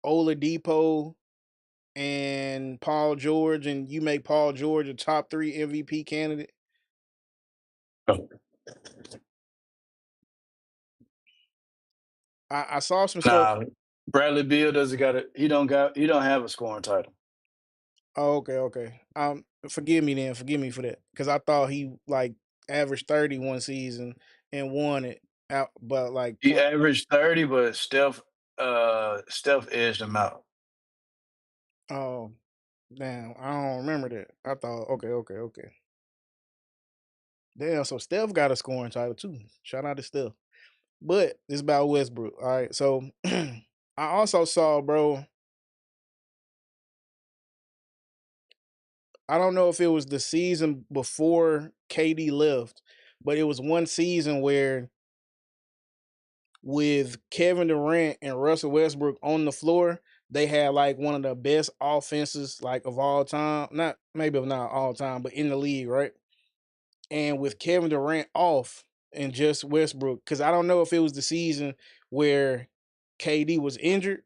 [SPEAKER 1] Oladipo and Paul George, and you make Paul George a top 3 MVP candidate.
[SPEAKER 2] Oh.
[SPEAKER 1] I saw some stuff.
[SPEAKER 2] Nah, Bradley Beal doesn't got it. He don't have a scoring title.
[SPEAKER 1] Oh, okay, okay. Forgive me then. Forgive me for that, because I thought he like averaged 30 one season and won it out, but like
[SPEAKER 2] He
[SPEAKER 1] point.
[SPEAKER 2] averaged 30, but Steph edged him out.
[SPEAKER 1] Oh, damn, I don't remember that. I thought, okay, okay, okay. Damn, so Steph got a scoring title too. Shout out to Steph. But it's about Westbrook. All right, so I also saw, bro. I don't know if it was the season before KD left, but it was one season where with Kevin Durant and Russell Westbrook on the floor, they had like one of the best offenses like of all time. Not maybe of not all time, but in the league, right? And with Kevin Durant off and just Westbrook, because I don't know if it was the season where KD was injured,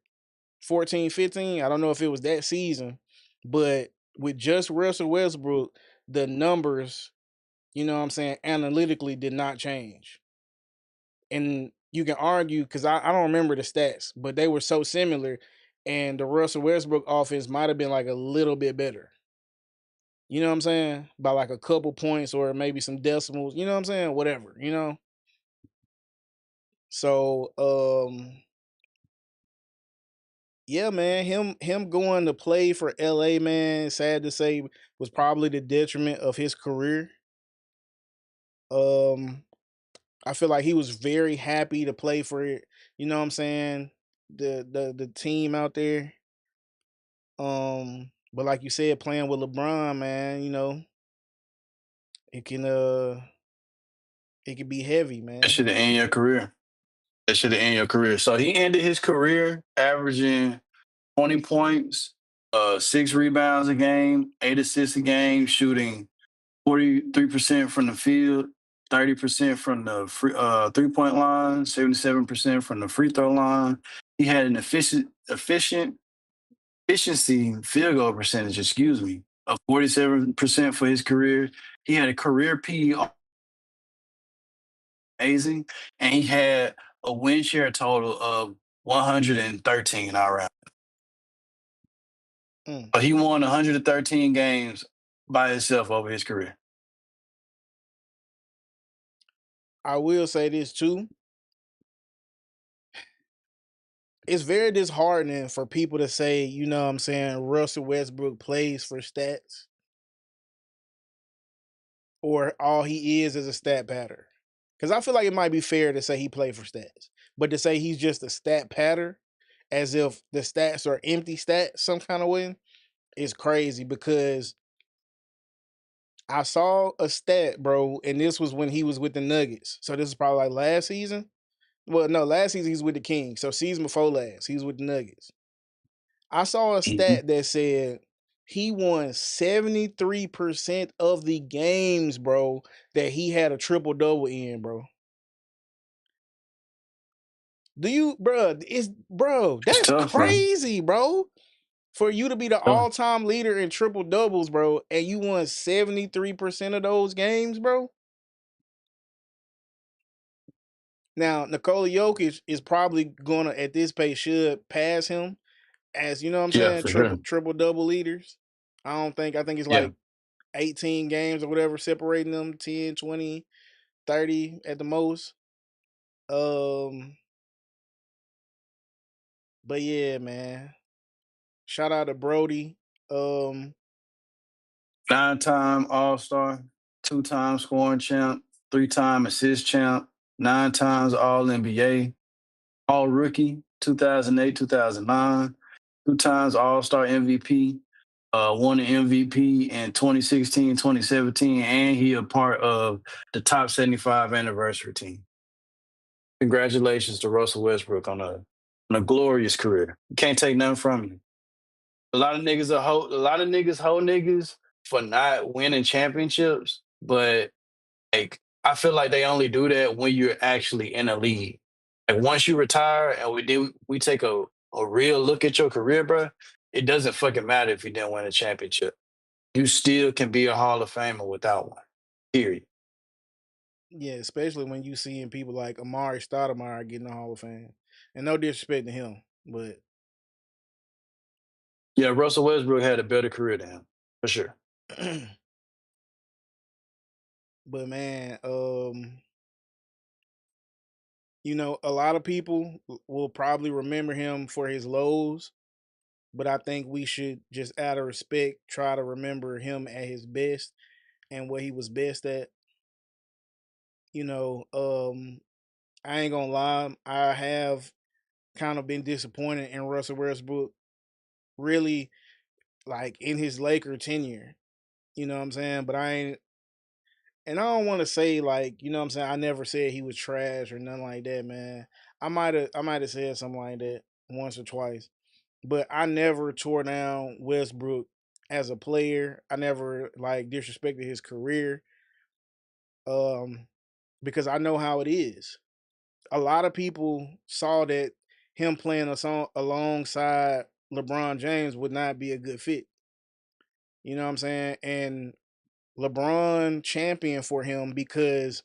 [SPEAKER 1] 14, 15. I don't know if it was that season, but with just Russell Westbrook, the numbers, you know what I'm saying, analytically did not change. And you can argue because I don't remember the stats, but they were so similar, and the Russell Westbrook offense might have been like a little bit better. You know what I'm saying? By like a couple points or maybe some decimals. You know what I'm saying? Whatever. You know. So yeah, man, him going to play for LA, man, sad to say, was probably the detriment of his career. Um, I feel like he was very happy to play for it. You know what I'm saying? The team out there. But like you said, playing with LeBron, man, you know, it can it can be heavy,
[SPEAKER 2] That
[SPEAKER 1] man.
[SPEAKER 2] should have ended your career. That should have ended your career. So he ended his career averaging 20 points, 6 rebounds a game, 8 assists a game, shooting 43% from the field, 30% from the 3 point line, 77% from the free throw line. He had an efficiency field goal percentage, excuse me, of 47% for his career. He had a career PER amazing, and he had a win share total of 113 all around.
[SPEAKER 1] Mm.
[SPEAKER 2] But he won 113 games by himself over his career.
[SPEAKER 1] I will say this too. It's very disheartening for people to say, you know what I'm saying, Russell Westbrook plays for stats or all he is a stat patter. Because I feel like it might be fair to say he played for stats, but to say he's just a stat patter as if the stats are empty stats some kind of way is crazy because I saw a stat, bro, and this was when he was with the Nuggets. So this is probably like last season. Well, no, last season he's with the Kings. So season before last, he was with the Nuggets. I saw a
[SPEAKER 2] Mhm.
[SPEAKER 1] stat that said he won 73% of the games, bro, that he had a triple double in, bro. Do you, bro? It's bro,
[SPEAKER 2] It's
[SPEAKER 1] that's
[SPEAKER 2] tough, man.
[SPEAKER 1] crazy, bro. For you to be the
[SPEAKER 2] Tough.
[SPEAKER 1] all-time leader in triple doubles, bro, and you won 73% of those games, bro. Now, Nikola Jokic is probably gonna at this pace should pass him as you know what I'm
[SPEAKER 2] Yeah,
[SPEAKER 1] saying,
[SPEAKER 2] for sure.
[SPEAKER 1] triple double leaders. I think it's
[SPEAKER 2] Yeah.
[SPEAKER 1] like 18 games or whatever separating them, 10, 20, 30 at the most. Um, but yeah, man. Shout out to Brody. Um,
[SPEAKER 2] 9 time All Star, 2 time scoring champ, 3 time assist champ, 9 times All NBA, All Rookie, 2008, 2009, 2 times All Star MVP, won the MVP in 2016, 2017, and he a part of the top 75 anniversary team. Congratulations to Russell Westbrook on a glorious career. Can't take nothing from you. A lot of niggas hold niggas for not winning championships, but like I feel like they only do that when you're actually in a league. Like once you retire and we take a real look at your career, bro, it doesn't fucking matter if you didn't win a championship. You still can be a Hall of Famer without one. Period.
[SPEAKER 1] yeah, especially when you seeing people like Amari Stoudemire getting the Hall of Fame. And no disrespect to him, but
[SPEAKER 2] Yeah, Russell Westbrook had a better career than him, for sure.
[SPEAKER 1] But man, a lot of people will probably remember him for his lows, but I think we should just out of respect try to remember him at his best and what he was best at. You know, I ain't gonna lie, I have kind of been disappointed in Russell Westbrook, really, like in his Laker tenure. You know what I'm saying? But I ain't, and I don't want to say like, you know what I'm saying. I never said he was trash or nothing like that, man. I might have said something like that once or twice, but I never tore down Westbrook as a player. I never like disrespected his career, um, because I know how it is. A lot of people saw that him playing a song alongside LeBron James would not be a good fit. You know what I'm saying? And LeBron championed for him because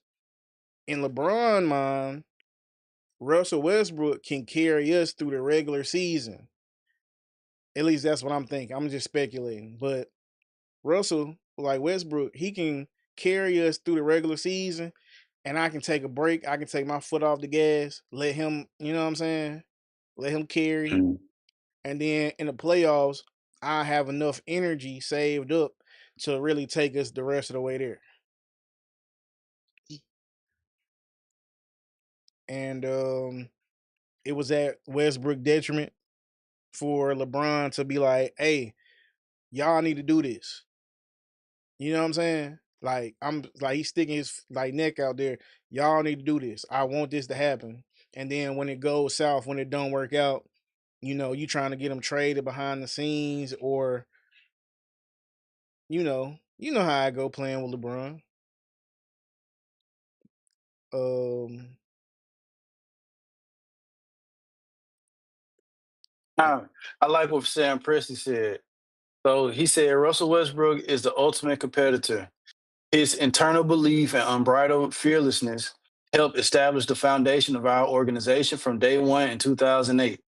[SPEAKER 1] in LeBron mind, Russell Westbrook can carry us through the regular season. At least that's what I'm thinking. I'm just speculating. But Russell, like Westbrook, he can carry us through the regular season and I can take a break. I can take my foot off the gas, let him, you know what I'm saying? Let him carry.
[SPEAKER 2] Mhm.
[SPEAKER 1] And then in the playoffs, I have enough energy saved up to really take us the rest of the way there. And it was at Westbrook detriment for LeBron to be like, hey, y'all need to do this. You know what I'm saying? Like I'm like he's sticking his like neck out there. Y'all need to do this. I want this to happen. And then when it goes south, when it don't work out, you trying to get him traded behind the scenes, or you know how I go playing with LeBron. Um,
[SPEAKER 2] I, I like what Sam Presti said. So he said Russell Westbrook is the ultimate competitor. His internal belief and unbridled fearlessness helped establish the foundation of our organization from day one in 2008.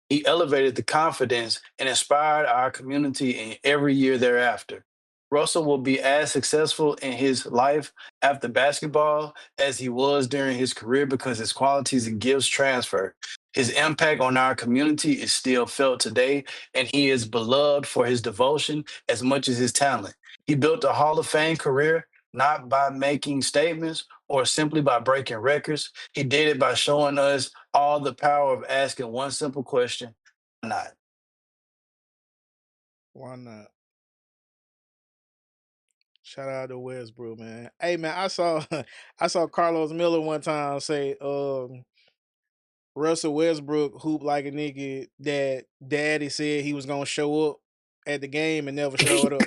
[SPEAKER 2] He elevated the confidence and inspired our community in every year thereafter. Russell will be as successful in his life after basketball as he was during his career because his qualities and gifts transfer. His impact on our community is still felt today, and he is beloved for his devotion as much as his talent. He built a Hall of Fame career not by making statements or simply by breaking records. He did it by showing us all the power of asking one simple question: why not?
[SPEAKER 1] why not? Shout out to Westbrook, man. Hey man, I saw I saw Carlos Miller one time say Russell Westbrook hoop like a nigga that daddy said he was gonna show up at the game and never showed up.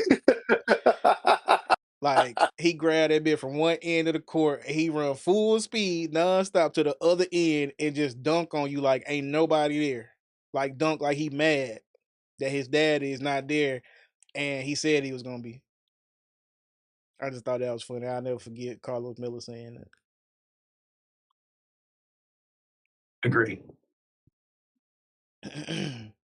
[SPEAKER 1] Like he grabbed that bit from one end of the court and he run full speed nonstop to the other end and just dunk on you like ain't nobody there. Like dunk like he mad that his daddy is not there and he said he was gonna be. I just thought that was funny. I'll never forget Carlos Miller saying that.
[SPEAKER 2] Agree.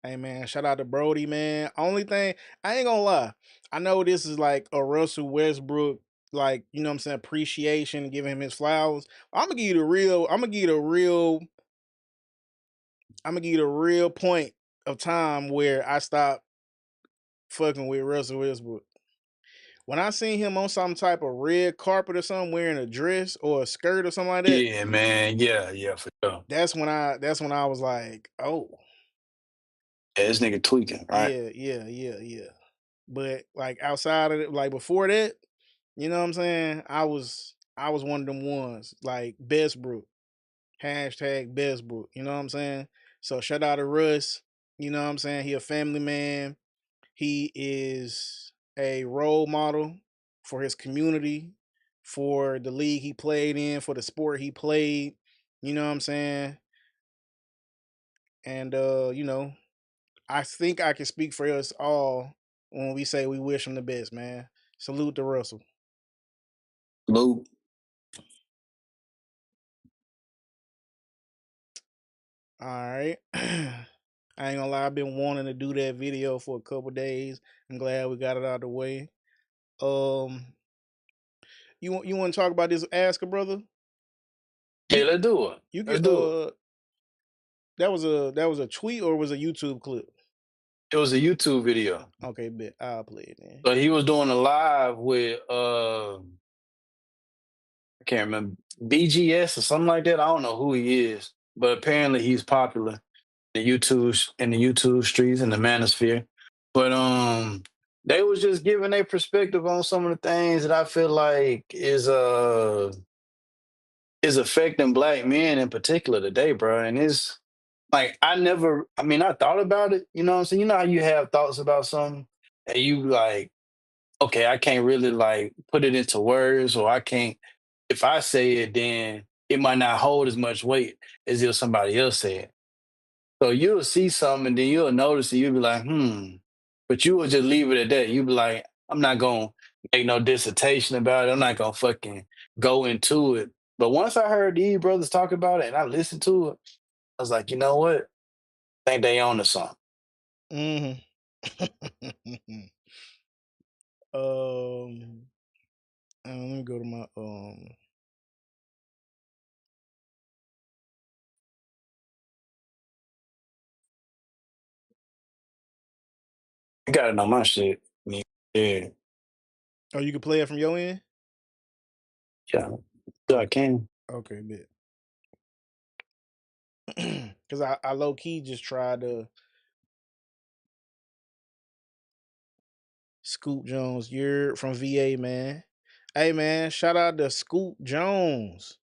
[SPEAKER 1] Hey man, shout out to Brody, man. Only thing I ain't gonna lie, I know this is like a Russell Westbrook, like you know what I'm saying, appreciation, giving him his flowers. I'm gonna give you the real. I'm gonna give you the real. I'm gonna give you the real point of time where I stopped fucking with Russell Westbrook. When I seen him on some type of red carpet or something, wearing a dress or a skirt or something like that,
[SPEAKER 2] Yeah, man. Yeah, yeah, for sure.
[SPEAKER 1] that's when I was like, oh,
[SPEAKER 2] Yeah, this nigga tweaking, right?
[SPEAKER 1] yeah. But like outside of it, like before that, you know what I'm saying? I was one of them ones like Bestbrook, hashtag Bestbrook. You know what I'm saying? So shout out to Russ. You know what I'm saying? He a family man. He is a role model for his community, for the league he played in, for the sport he played. You know what I'm saying? And I think I can speak for us all when we say we wish him the best, man. Salute to Russell.
[SPEAKER 2] Luke.
[SPEAKER 1] All right. I ain't gonna lie, I've been wanting to do that video for a couple days. I'm glad we got it out of the way. Um, you want to talk about this Asker brother?
[SPEAKER 2] Yeah,
[SPEAKER 1] You
[SPEAKER 2] let's do it.
[SPEAKER 1] you
[SPEAKER 2] Let's
[SPEAKER 1] get
[SPEAKER 2] do it.
[SPEAKER 1] that was a tweet or was a YouTube clip?
[SPEAKER 2] It was a YouTube video.
[SPEAKER 1] Okay, bet I'll play it then.
[SPEAKER 2] So he was doing a live with I can't remember, BGS or something like that. I don't know who he is, but apparently he's popular in the YouTube streets in the manosphere. But they was just giving their perspective on some of the things that I feel like is affecting black men in particular today, bro. And it's like I mean, I thought about it, you know what I'm saying? You know how you have thoughts about something and you like, okay, I can't really like put it into words, or I can't, if I say it, then it might not hold as much weight as if somebody else said it. So you'll see something and then you'll notice it, you'll be like, but you will just leave it at that. You'll be like, I'm not gonna make no dissertation about it. I'm not gonna fucking go into it. But once I heard these brothers talk about it and I listened to it, I was like, you know what? I think they own the song.
[SPEAKER 1] Mm-hmm. um, let me go to my
[SPEAKER 2] You gotta know my shit. Yeah,
[SPEAKER 1] Oh, you can play it from your end.
[SPEAKER 2] yeah, yeah, I
[SPEAKER 1] Okay,
[SPEAKER 2] can.
[SPEAKER 1] okay, bet. Because I low key just tried to Scoop Jones. You're from VA, man. Hey, man, shout out to Scoop Jones.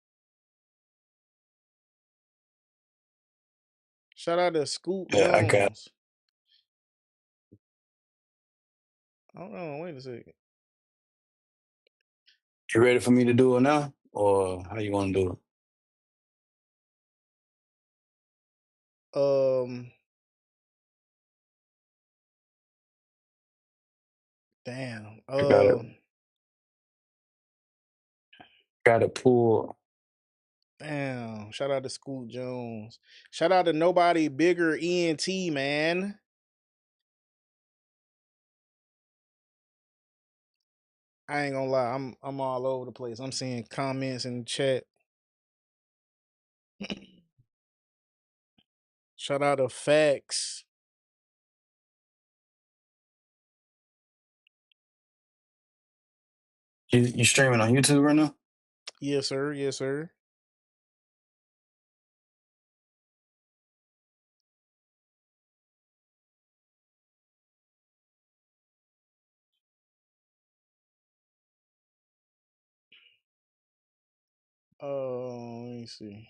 [SPEAKER 1] Shout out to Scoop
[SPEAKER 2] Yeah, I got.
[SPEAKER 1] Jones. Hold on, wait a second.
[SPEAKER 2] You ready for me to do it now, or how you want to do it?
[SPEAKER 1] Um, damn.
[SPEAKER 2] I gotta pull.
[SPEAKER 1] Damn. Shout out to Scoop Jones. Shout out to Nobody Bigger ENT, man. I ain't gonna lie, I'm all over the place. I'm seeing comments in the chat. Shout out to Facts.
[SPEAKER 2] You streaming on YouTube right now?
[SPEAKER 1] Yes, sir. Yes, sir. Let me see.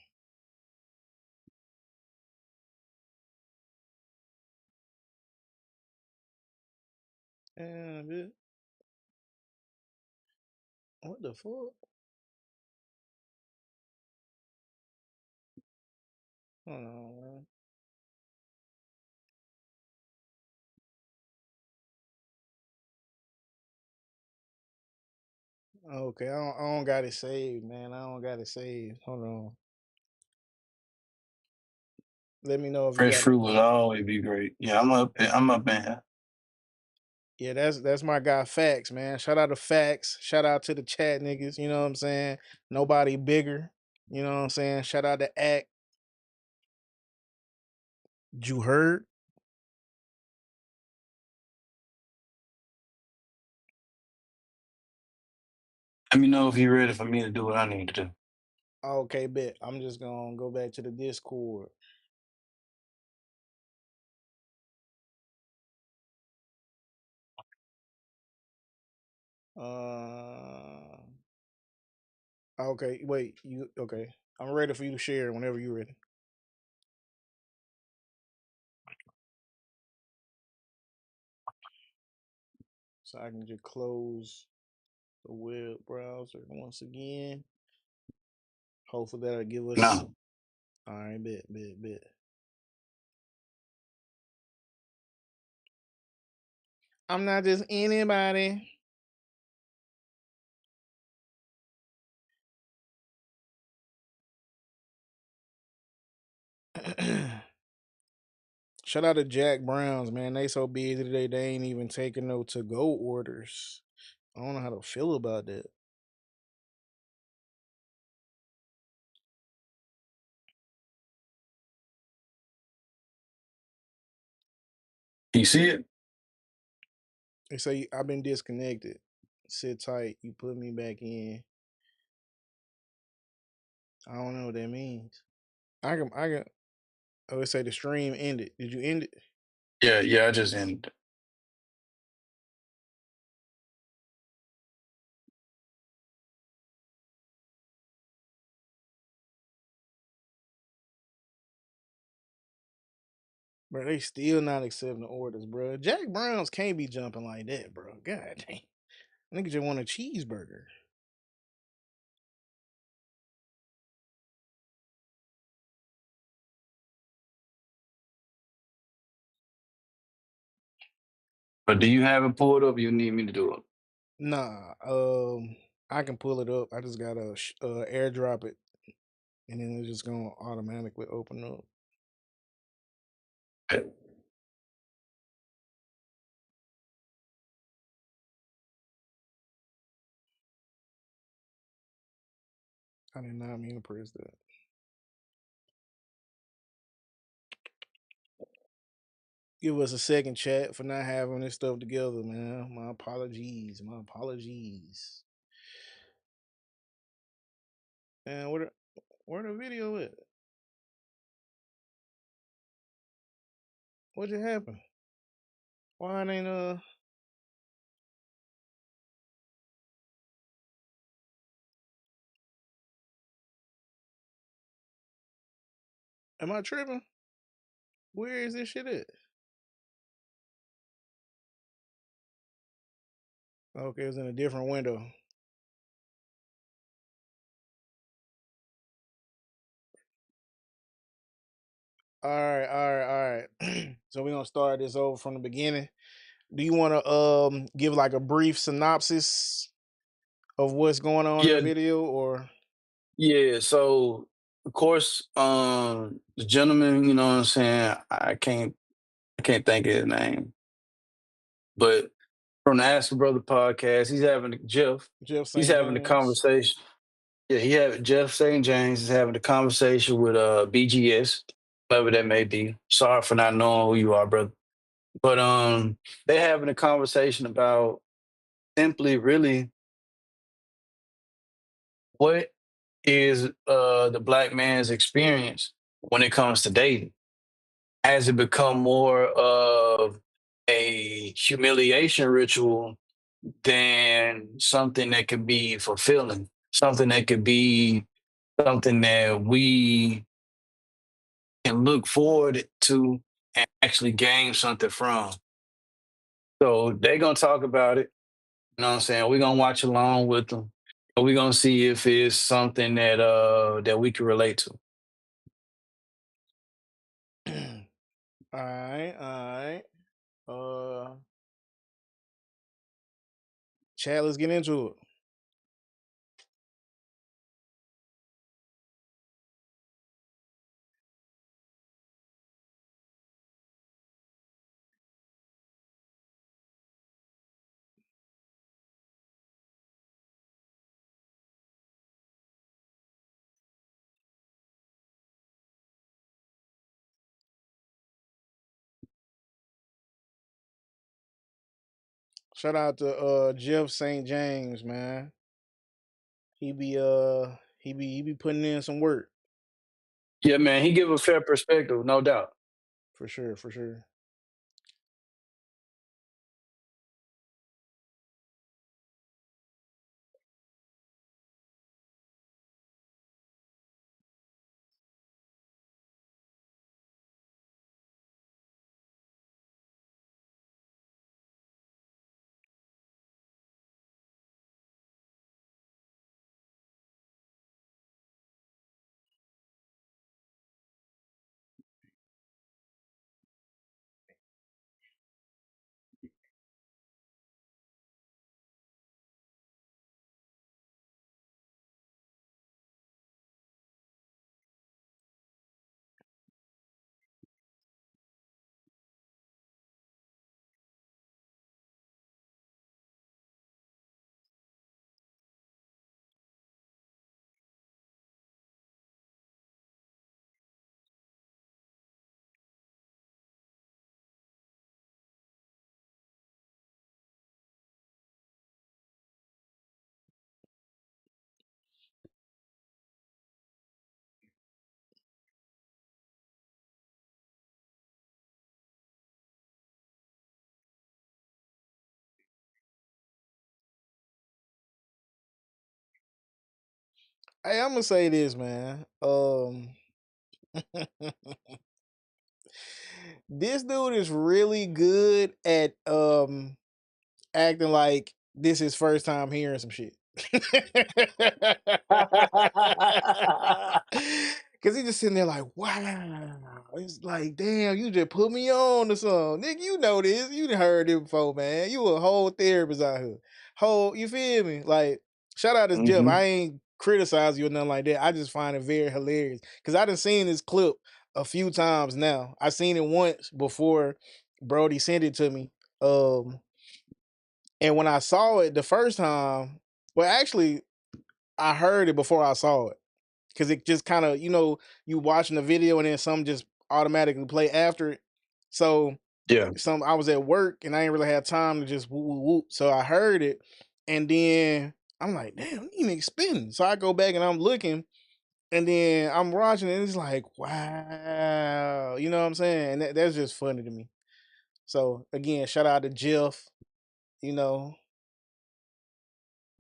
[SPEAKER 1] And it, what the fuck? Hold on, man. Okay, I don't got it saved, man. I don't got it saved. Hold on. Let me know if you
[SPEAKER 2] Fresh
[SPEAKER 1] got it.
[SPEAKER 2] fruit will always be great. Yeah, I'm up in here.
[SPEAKER 1] Yeah, that's my guy Facts, man. Shout out to Facts. Shout out to the chat niggas. You know what I'm saying? Nobody bigger. You know what I'm saying? Shout out to Act. You heard?
[SPEAKER 2] Let me know if you're ready for me to do what I need to do.
[SPEAKER 1] Okay, bet. I'm just gonna go back to the Discord. Uh, okay, wait. You okay? I'm ready for you to share whenever you're ready. So I can just close the web browser once again. Hopefully that'll give us.
[SPEAKER 2] No,
[SPEAKER 1] All right, bet. I'm not just anybody. Shout out to Jack Browns, man. They so busy today they ain't even taking no to go orders. I don't know how to feel about that.
[SPEAKER 2] You see it?
[SPEAKER 1] They say I've been disconnected. Sit tight. You put me back in. I don't know what that means. I can. Oh, it say the stream ended. Did you end it?
[SPEAKER 2] Yeah, yeah. I just ended.
[SPEAKER 1] Bro, they still not accepting orders, bro. Jack Browns can't be jumping like that, bro. God dang. Nigga just want a cheeseburger.
[SPEAKER 2] But do you have it pulled up? You need me to do it.
[SPEAKER 1] Nah, I can pull it up. I just gotta airdrop it, and then it's just gonna automatically open up.
[SPEAKER 2] Okay.
[SPEAKER 1] I did not mean to press that. Give us a second, chat, for not having this stuff together, man. My apologies. My apologies. And where the video at? What just happened? Why it ain't Am I tripping? Where is this shit at? Okay, it's in a different window. All right. So we're gonna start this over from the beginning. Do you wanna give like a brief synopsis of what's going on in the
[SPEAKER 2] Yeah,
[SPEAKER 1] video or
[SPEAKER 2] yeah. So of course, the gentleman, you know what I'm saying. I can't think of his name, but from the Ask a Brother podcast, Jeff.
[SPEAKER 1] Jeff
[SPEAKER 2] He's
[SPEAKER 1] St.
[SPEAKER 2] having a
[SPEAKER 1] James?
[SPEAKER 2] conversation. Yeah, he had Jeff St. James is having a conversation with BGS, whoever that may be. Sorry for not knowing who you are, brother. But they're having a conversation about simply really what is the black man's experience when it comes to dating. Has it become more of a humiliation ritual than something that could be fulfilling, something that could be something that we can look forward to and actually gain something from? So they're gonna talk about it. You know what I'm saying? We're gonna watch along with them. And we're gonna see if it's something that we can relate to.
[SPEAKER 1] Alright. Uh Chad, let's get into it. Shout out to Jeff St. James, man. He be putting in some work.
[SPEAKER 2] Yeah, man, he give a fair perspective, no doubt.
[SPEAKER 1] For sure, for sure. Hey, I'm gonna say this, man. This dude is really good at acting like this is first time hearing some shit. Cause he just sitting there like, wow. It's like, damn, you just put me on to something. Nigga, you know this. You done heard it before, man. You a whole therapist out here. You feel me? Like, shout out to Jeff.
[SPEAKER 2] hmm
[SPEAKER 1] I ain't criticize you or nothing like that. I just find it very hilarious. Cause I done seen this clip a few times now. I seen it once before Brody sent it to me. And when I saw it the first time, well, actually, I heard it before I saw it because it just kind of, you watching the video and then some just automatically play after it. So
[SPEAKER 2] Yeah.
[SPEAKER 1] I was at work and I didn't really have time to just whoop, whoop, whoop. So I heard it and then I'm like, damn, you nigga spinning. So I go back and I'm looking and then I'm watching it and it's like, wow. You know what I'm saying? And that's just funny to me. So again, shout out to Jeff. You know,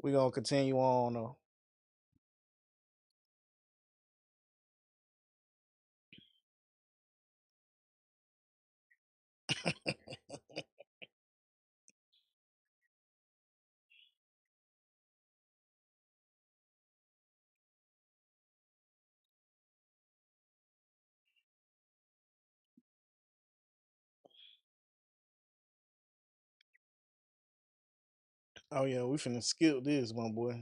[SPEAKER 1] we're going to continue on though. Oh yeah, we finna skip this, my boy.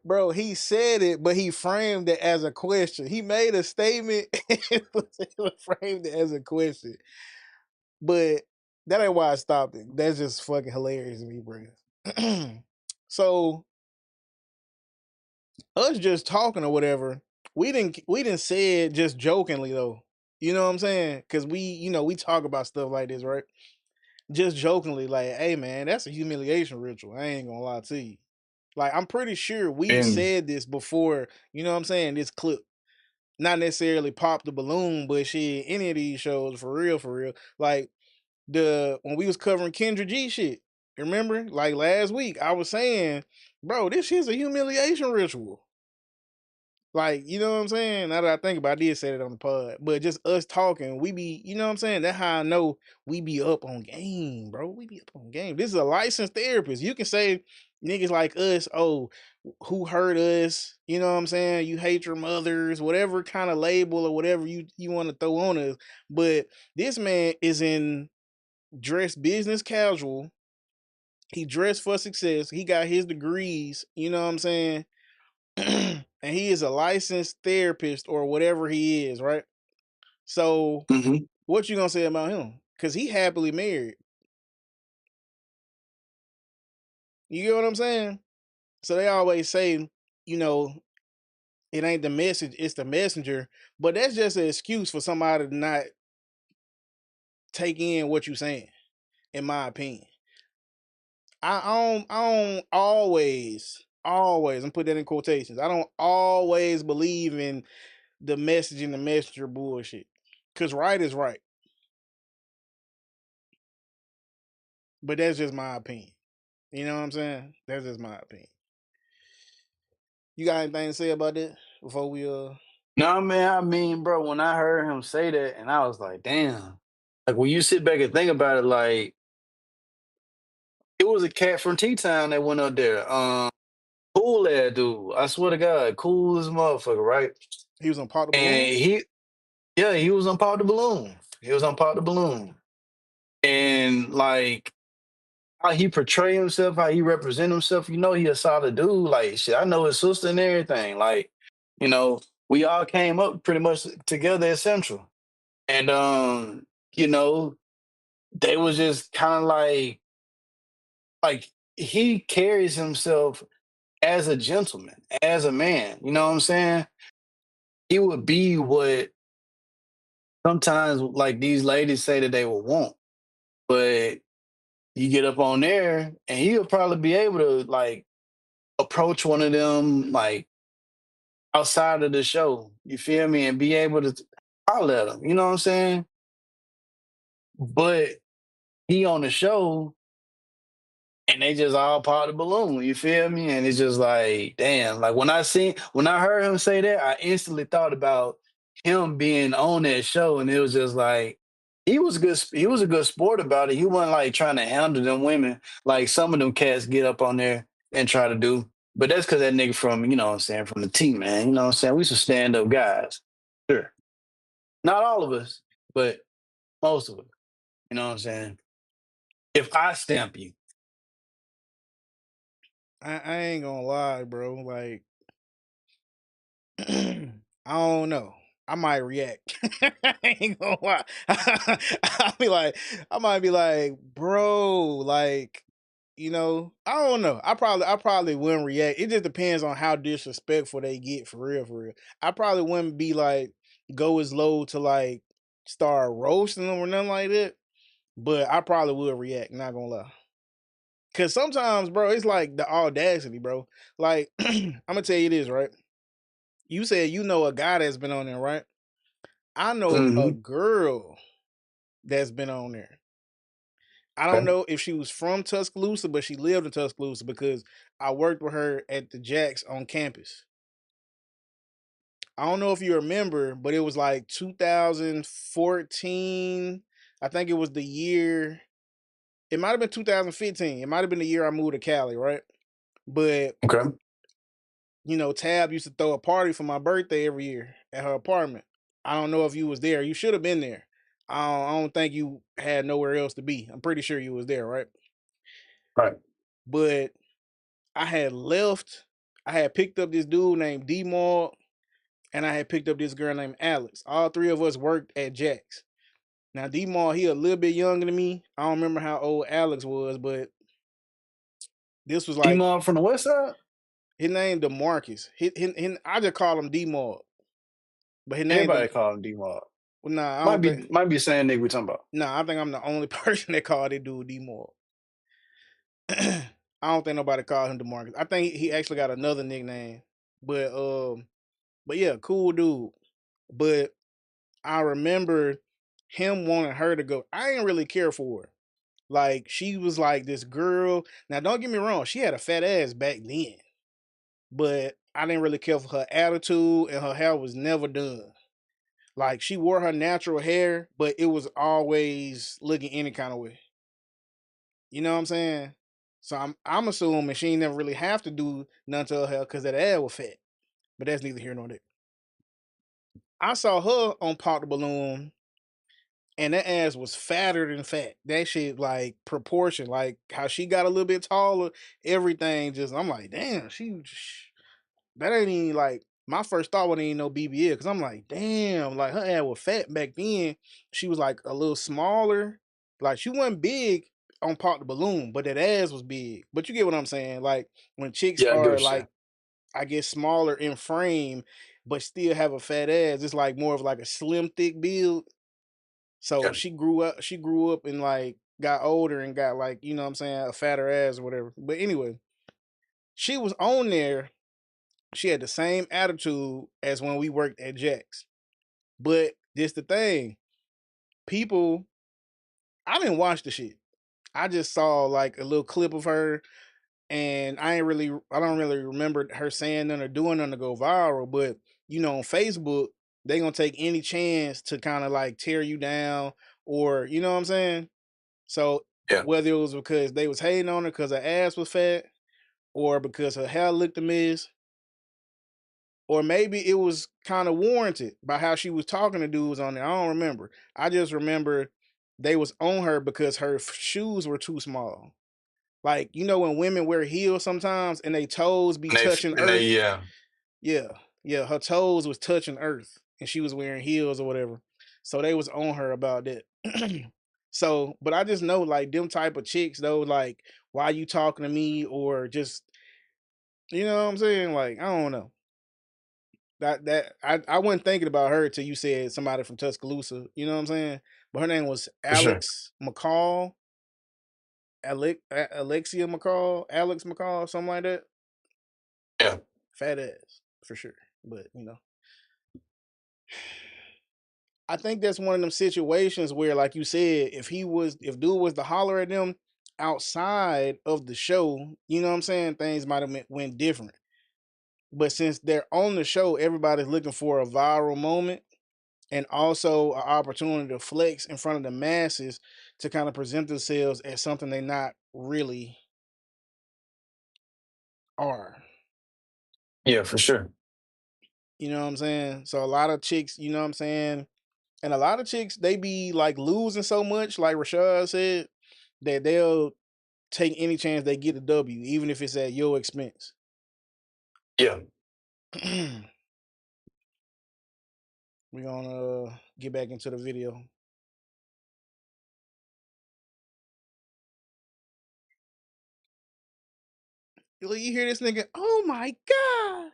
[SPEAKER 1] Bro, he said it, but he framed it as a question. He made a statement and framed it as a question. But that ain't why I stopped it. That's just fucking hilarious to me, bro. So us just talking or whatever, we didn't say it just jokingly though. You know what I'm saying? Cause we talk about stuff like this, right? Just jokingly, like, hey man, that's a humiliation ritual. I ain't gonna lie to you. Like, I'm pretty sure we've
[SPEAKER 2] And
[SPEAKER 1] said this before, you know what I'm saying? This clip. Not necessarily pop the balloon, but shit, any of these shows for real, for real. Like when we was covering Kendra G shit. Remember? Like last week, I was saying, bro, this shit's a humiliation ritual. Like, you know what I'm saying? Now that I think about it, I did say it on the pod. But just us talking, we be, you know what I'm saying? That's how I know we be up on game, bro. We be up on game. This is a licensed therapist. You can say niggas like us, oh, who hurt us, you know what I'm saying? You hate your mothers, whatever kind of label or whatever you want to throw on us. But this man is in dress business casual. He dressed for success. He got his degrees, you know what I'm saying? And he is a licensed therapist or whatever he is, right? So
[SPEAKER 2] hmm
[SPEAKER 1] what you gonna say about him? Cause he happily married. You get what I'm saying? So they always say, you know, it ain't the message, it's the messenger. But that's just an excuse for somebody to not take in what you're saying, in my opinion. I don't always, and put that in quotations. I don't always believe in the message and the messenger bullshit. Cause right is right. But that's just my opinion. You know what I'm saying? That's just my opinion. You got anything to say about that before we
[SPEAKER 2] No, man, I mean, bro, when I heard him say that, and I was like, damn. Like when you sit back and think about it, like it was a cat from T Town that went up there. Cool ass dude. I swear to God, cool as a motherfucker, right?
[SPEAKER 1] He was on Pop the Balloon.
[SPEAKER 2] And yeah, he was on Pop the Balloon. He was on Pop the Balloon. And like how he portray himself, how he represent himself, he a solid dude. Like shit, I know his sister and everything. Like, you know, we all came up pretty much together at Central. And you know, they was just kind of like he carries himself as a gentleman, as a man. You know what I'm saying? He would be what sometimes like these ladies say that they would want. But you get up on there and he'll probably be able to like approach one of them like outside of the show. You feel me? And be able to holler at them. You know what I'm saying? But he on the show and they just all part of the balloon. You feel me? And it's just like, damn. Like when I heard him say that, I instantly thought about him being on that show, and it was just like he was good. He was a good sport about it. He wasn't like trying to handle them women like some of them cats get up on there and try to do. But that's because that nigga from what I'm saying, from the team, man. You know what I'm saying? We some stand up guys. Sure, not all of us, but most of us. You know what I'm saying? If I stamp you,
[SPEAKER 1] I ain't gonna lie, bro. Like, I don't know. I might react. I ain't gonna lie. I might be like, bro, like, I don't know. I probably wouldn't react. It just depends on how disrespectful they get for real, for real. I probably wouldn't be like go as low to like start roasting them or nothing like that. But I probably would react, not gonna lie. Cause sometimes, bro, it's like the audacity, bro. Like, I'm gonna tell you this, right? You said you know a guy that's been on there, right? I know a
[SPEAKER 2] mm-hmm.
[SPEAKER 1] girl that's been on there. I don't
[SPEAKER 2] Okay,
[SPEAKER 1] know if she was from Tuscaloosa, but she lived in Tuscaloosa because I worked with her at the Jacks on campus. I don't know if you remember, but it was like 2014. I think it was the year. It might have been 2015. It might have been the year I moved to Cali, right? But
[SPEAKER 2] okay.
[SPEAKER 1] Tab used to throw a party for my birthday every year at her apartment. I don't know if you was there. You should have been there. I don't think you had nowhere else to be. I'm pretty sure you was there, right?
[SPEAKER 2] Right.
[SPEAKER 1] But I had left. I had picked up this dude named D Mall, and I had picked up this girl named Alex. All three of us worked at Jack's. Now D Mall, he a little bit younger than me. I don't remember how old Alex was, but this was like
[SPEAKER 2] D-Mob from the West Side?
[SPEAKER 1] his name DeMarcus. I just call him D Mall, but his name
[SPEAKER 2] Everybody call him D-Mob.
[SPEAKER 1] well, nah, I
[SPEAKER 2] Might
[SPEAKER 1] don't
[SPEAKER 2] be
[SPEAKER 1] think.
[SPEAKER 2] might be the same nigga we talking about.
[SPEAKER 1] Nah, I think I'm the only person that called it dude D Mall. I don't think nobody called him DeMarcus. I think he actually got another nickname, but but yeah, cool dude. But I remember him wanting her to go. I didn't really care for her. Like she was like this girl. Now don't get me wrong, she had a fat ass back then, but I didn't really care for her attitude, and her hair was never done. Like she wore her natural hair, but it was always looking any kind of way. You know what I'm saying? So I'm assuming she ain't never really have to do nothing to her hair because that ass was fat. But that's neither here nor there. I saw her on Pop the Balloon, and that ass was fatter than fat. That shit like proportion, like how she got a little bit taller, everything just I'm like, damn, that ain't even like my first thought wasn't even no BBL because I'm like, damn, like her ass was fat back then. She was like a little smaller. Like she wasn't big on Pop the Balloon, but that ass was big. But you get what I'm saying? Like when chicks
[SPEAKER 2] Yeah, I get
[SPEAKER 1] are
[SPEAKER 2] what you're saying.
[SPEAKER 1] like, I guess smaller in frame, but still have a fat ass, it's like more of like a slim, thick build. So
[SPEAKER 2] Yeah.
[SPEAKER 1] she grew up and like got older and got like, you know what I'm saying, a fatter ass or whatever. But anyway, she was on there. She had the same attitude as when we worked at Jack's. But this the thing. People, I didn't watch the shit. I just saw like a little clip of her, and I don't really remember her saying nothing or doing nothing to go viral. But on Facebook, they gonna take any chance to kind of like tear you down or you know what I'm saying. So
[SPEAKER 2] Yeah.
[SPEAKER 1] whether it was because they was hating on her because her ass was fat, or because her hair looked a mess, or maybe it was kind of warranted by how she was talking to dudes on there. I don't remember. I just remember they was on her because her shoes were too small. Like, you know, when women wear heels sometimes and they toes be touching
[SPEAKER 2] And they
[SPEAKER 1] earth.
[SPEAKER 2] yeah.
[SPEAKER 1] Yeah. Yeah. Her toes was touching earth and she was wearing heels or whatever. So they was on her about that. So, but I just know like them type of chicks though, like, why you talking to me? Or just, you know what I'm saying? Like, I don't know. I wasn't thinking about her till you said somebody from Tuscaloosa. You know what I'm saying? But her name was
[SPEAKER 2] For sure.
[SPEAKER 1] Alex McCall, Alexia McCall, Alex McCall, something like that.
[SPEAKER 2] Yeah.
[SPEAKER 1] Fat ass for sure. But I think that's one of them situations where, like you said, if dude was to holler at them outside of the show, you know what I'm saying, things might have went different. But since they're on the show, everybody's looking for a viral moment and also an opportunity to flex in front of the masses to kind of present themselves as something they not really are.
[SPEAKER 2] Yeah, for sure.
[SPEAKER 1] You know what I'm saying? So a lot of chicks, you know what I'm saying? And a lot of chicks, they be like losing so much, like Rashad said, that they'll take any chance they get a W, even if it's at your expense.
[SPEAKER 2] Yeah.
[SPEAKER 1] We're gonna get back into the video. You hear this nigga? Oh my god!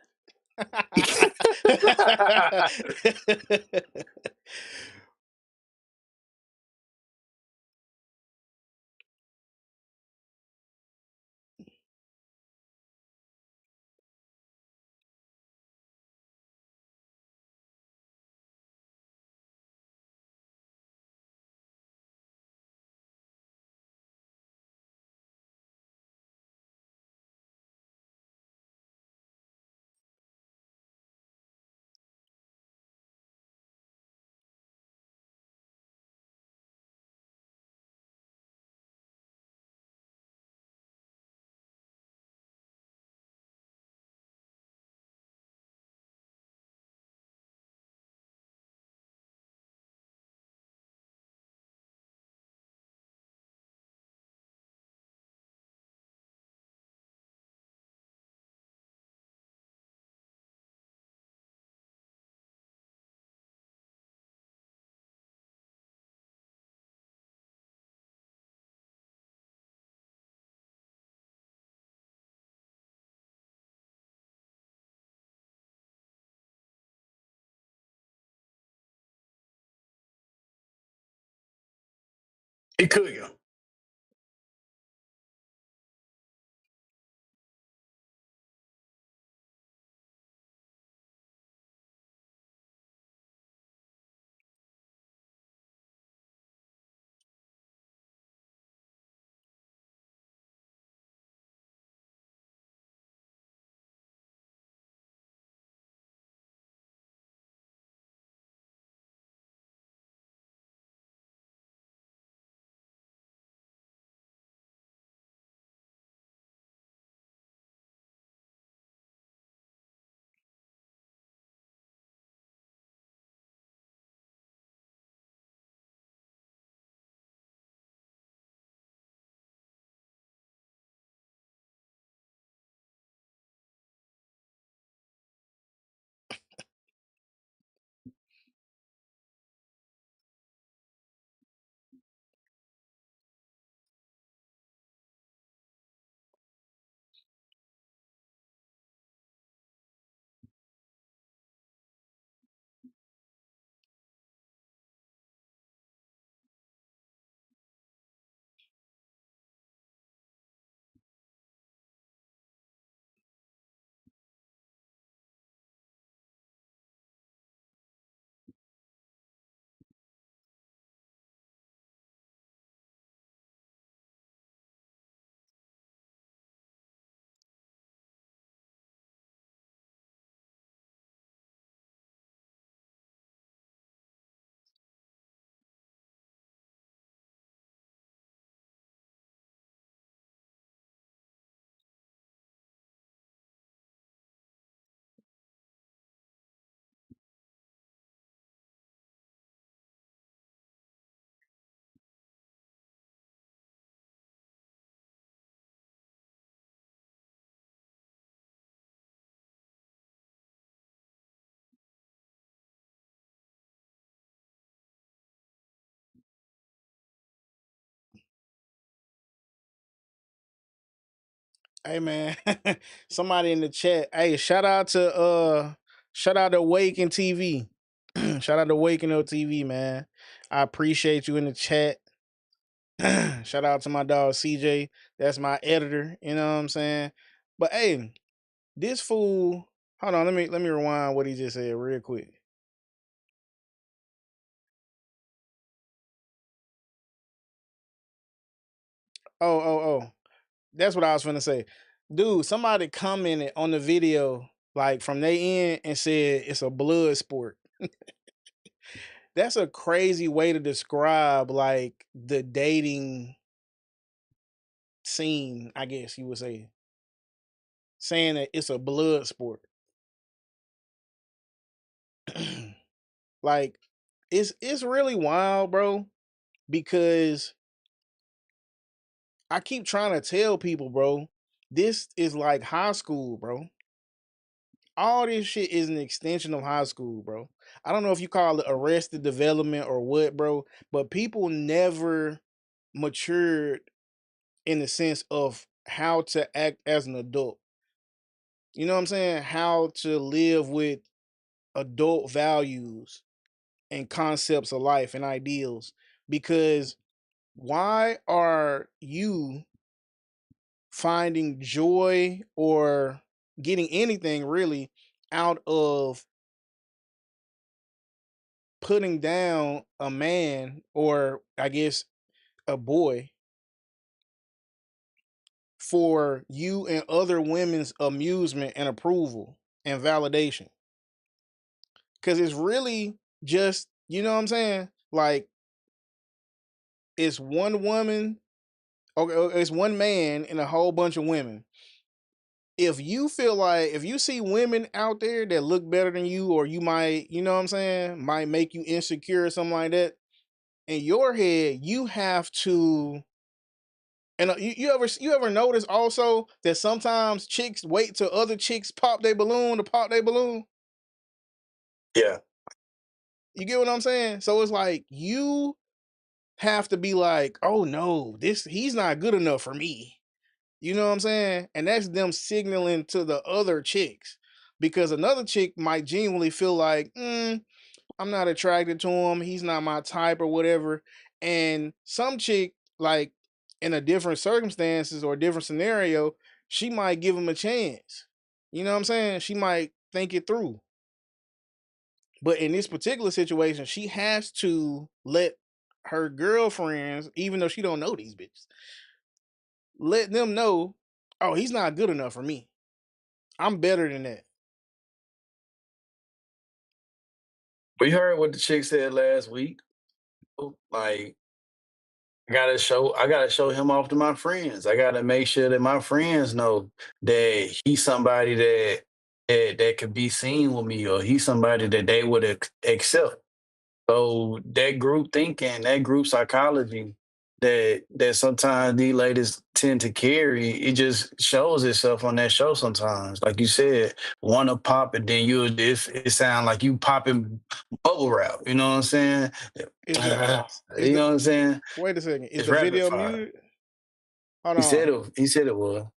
[SPEAKER 2] He could go.
[SPEAKER 1] Hey man, somebody in the chat. Hey, shout out to Awaken TV. Shout out to Waking Up TV, man. I appreciate you in the chat. Shout out to my dog CJ. That's my editor. You know what I'm saying? But hey, this fool. Hold on, let me rewind what he just said real quick. Oh. That's what I was gonna say. Dude, somebody commented on the video, like from their end, and said it's a blood sport. That's a crazy way to describe like the dating scene, I guess you would say. Saying that it's a blood sport. Like, it's really wild, bro, because I keep trying to tell people, bro, this is like high school, bro. All this shit is an extension of high school, bro. I don't know if you call it arrested development or what, bro, but people never matured in the sense of how to act as an adult. You know what I'm saying? How to live with adult values and concepts of life and ideals. Because why are you finding joy or getting anything really out of putting down a man or I guess a boy for you and other women's amusement and approval and validation? Because it's really just, you know what I'm saying? Like, it's one woman, okay, it's one man and a whole bunch of women. If you feel like, if you see women out there that look better than you, or you might, you know what I'm saying, might make you insecure or something like that, in your head, you have to. And you ever notice also that sometimes chicks wait till other chicks pop their balloon to pop their balloon?
[SPEAKER 2] Yeah.
[SPEAKER 1] You get what I'm saying? So it's like you have to be like, oh no, he's not good enough for me. You know what I'm saying? And that's them signaling to the other chicks, because another chick might genuinely feel like, I'm not attracted to him. He's not my type or whatever. And some chick, like in a different circumstances or different scenario, she might give him a chance. You know what I'm saying? She might think it through. But in this particular situation, she has to let her girlfriends, even though she don't know these bitches, let them know, oh, he's not good enough for me. I'm better than that.
[SPEAKER 2] We heard what the chick said last week. Like, I gotta show him off to my friends. I gotta make sure that my friends know that he's somebody that could be seen with me, or he's somebody that they would accept. So that group thinking, that group psychology that sometimes these ladies tend to carry, it just shows itself on that show sometimes. Like you said, wanna pop it, then it sound like you popping bubble wrap. You know what I'm saying?
[SPEAKER 1] Is the is
[SPEAKER 2] You
[SPEAKER 1] the
[SPEAKER 2] know what I'm saying?
[SPEAKER 1] wait a second? Is
[SPEAKER 2] It's
[SPEAKER 1] the
[SPEAKER 2] rapid
[SPEAKER 1] video
[SPEAKER 2] fire.
[SPEAKER 1] muted? Hold on.
[SPEAKER 2] He said it was.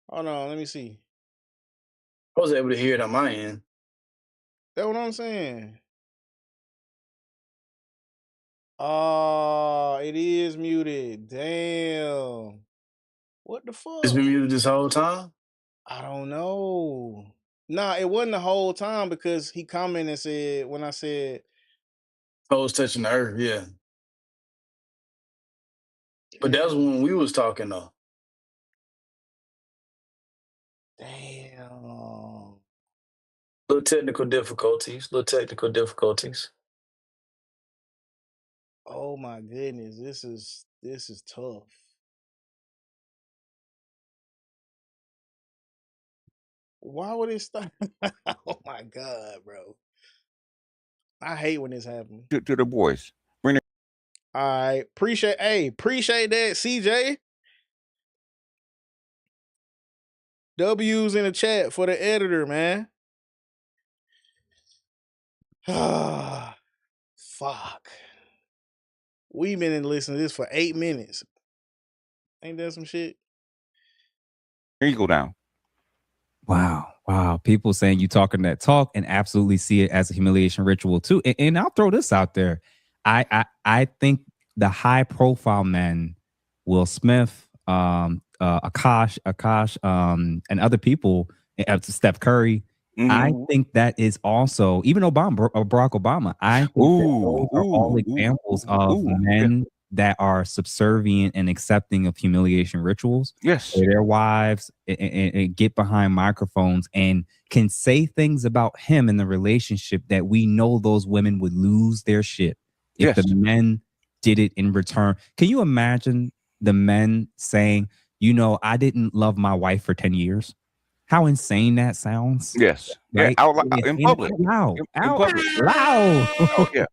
[SPEAKER 1] Hold on, let me see.
[SPEAKER 2] I was able to hear it on my end.
[SPEAKER 1] That's what I'm saying. Oh, it is muted. Damn. What the
[SPEAKER 2] It's
[SPEAKER 1] fuck?
[SPEAKER 2] been muted this whole time.
[SPEAKER 1] I don't know. Nah, it wasn't the whole time, because he commented and said, when I said,
[SPEAKER 2] Toes touching the earth, yeah. But that was
[SPEAKER 1] damn.
[SPEAKER 2] when we was talking though.
[SPEAKER 1] Damn.
[SPEAKER 2] Little technical difficulties.
[SPEAKER 1] Oh my goodness. This is tough. Why would it stop? Oh my god, bro. I hate when this happens.
[SPEAKER 4] To the boys. Bring
[SPEAKER 1] All right. Appreciate that, CJ. W's in the chat for the editor, man. Ah, fuck. We've been in listening to this for 8 minutes. Ain't that some shit?
[SPEAKER 4] Here you go down.
[SPEAKER 5] Wow. People saying you talking that talk and absolutely see it as a humiliation ritual too. And I'll throw this out there. I think the high profile men, Will Smith, Akash, and other people, Steph Curry. I think that is also, even Barack Obama. I think that those are all examples of men that are subservient and accepting of humiliation rituals.
[SPEAKER 4] Yes.
[SPEAKER 5] Where their wives and get behind microphones and can say things about him in the relationship that we know those women would lose their shit if the men did it in return. Can you imagine the men saying, I didn't love my wife for 10 years? How insane that sounds.
[SPEAKER 4] Yes.
[SPEAKER 5] Right?
[SPEAKER 4] Yeah, in public.
[SPEAKER 5] Out
[SPEAKER 4] In public.
[SPEAKER 5] loud.
[SPEAKER 4] Oh, yeah.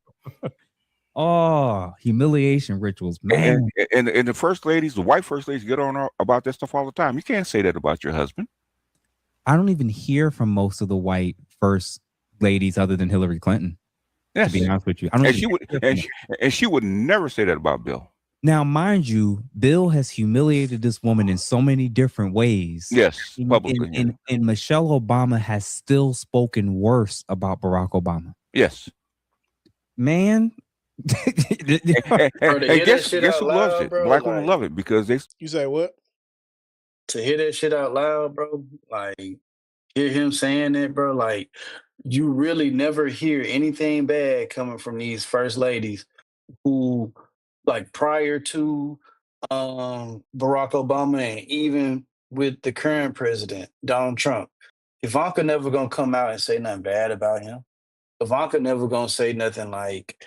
[SPEAKER 5] Oh, humiliation rituals, man.
[SPEAKER 4] And the first ladies, the white first ladies, get on about that stuff all the time. You can't say that about your husband.
[SPEAKER 5] I don't even hear from most of the white first ladies other than Hillary Clinton.
[SPEAKER 4] Yes.
[SPEAKER 5] To be honest with you,
[SPEAKER 4] she would never say that about Bill.
[SPEAKER 5] Now, mind you, Bill has humiliated this woman in so many different ways.
[SPEAKER 4] Yes, publicly.
[SPEAKER 5] And Michelle Obama has still spoken worse about Barack Obama.
[SPEAKER 4] Yes.
[SPEAKER 5] Man.
[SPEAKER 4] and guess who loves it? Bro, Black women love it because they.
[SPEAKER 1] You say what?
[SPEAKER 2] To hear that shit out loud, bro. Like, hear him saying that, bro. Like, you really never hear anything bad coming from these first ladies who, like, prior to Barack Obama and even with the current president, Donald Trump, Ivanka never gonna come out and say nothing bad about him. Ivanka never gonna say nothing like,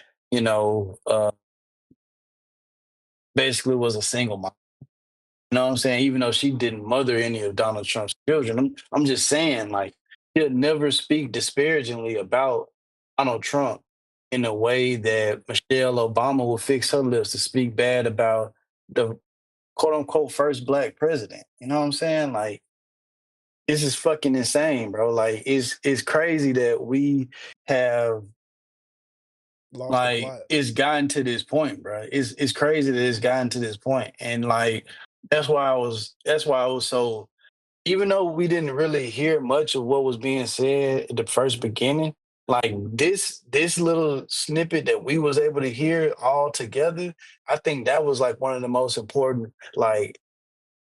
[SPEAKER 2] basically was a single mom. You know what I'm saying? Even though she didn't mother any of Donald Trump's children, I'm just saying, like, she'll never speak disparagingly about Donald Trump in a way that Michelle Obama will fix her lips to speak bad about the quote unquote first black president. You know what I'm saying? Like, this is fucking insane, bro. Like, it's crazy that we have it's gotten to this point, bro. It's crazy that it's gotten to this point. And like that's why I was so, even though we didn't really hear much of what was being said at the first beginning, like this little snippet that we was able to hear all together, I think that was like one of the most important like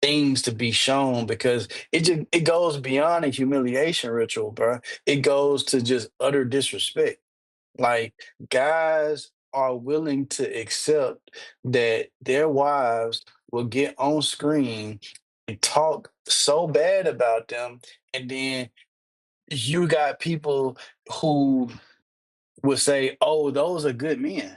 [SPEAKER 2] things to be shown, because it goes beyond a humiliation ritual, bro. It goes to just utter disrespect. Like, guys are willing to accept that their wives will get on screen and talk so bad about them, and then you got people who will say, "Oh, those are good men."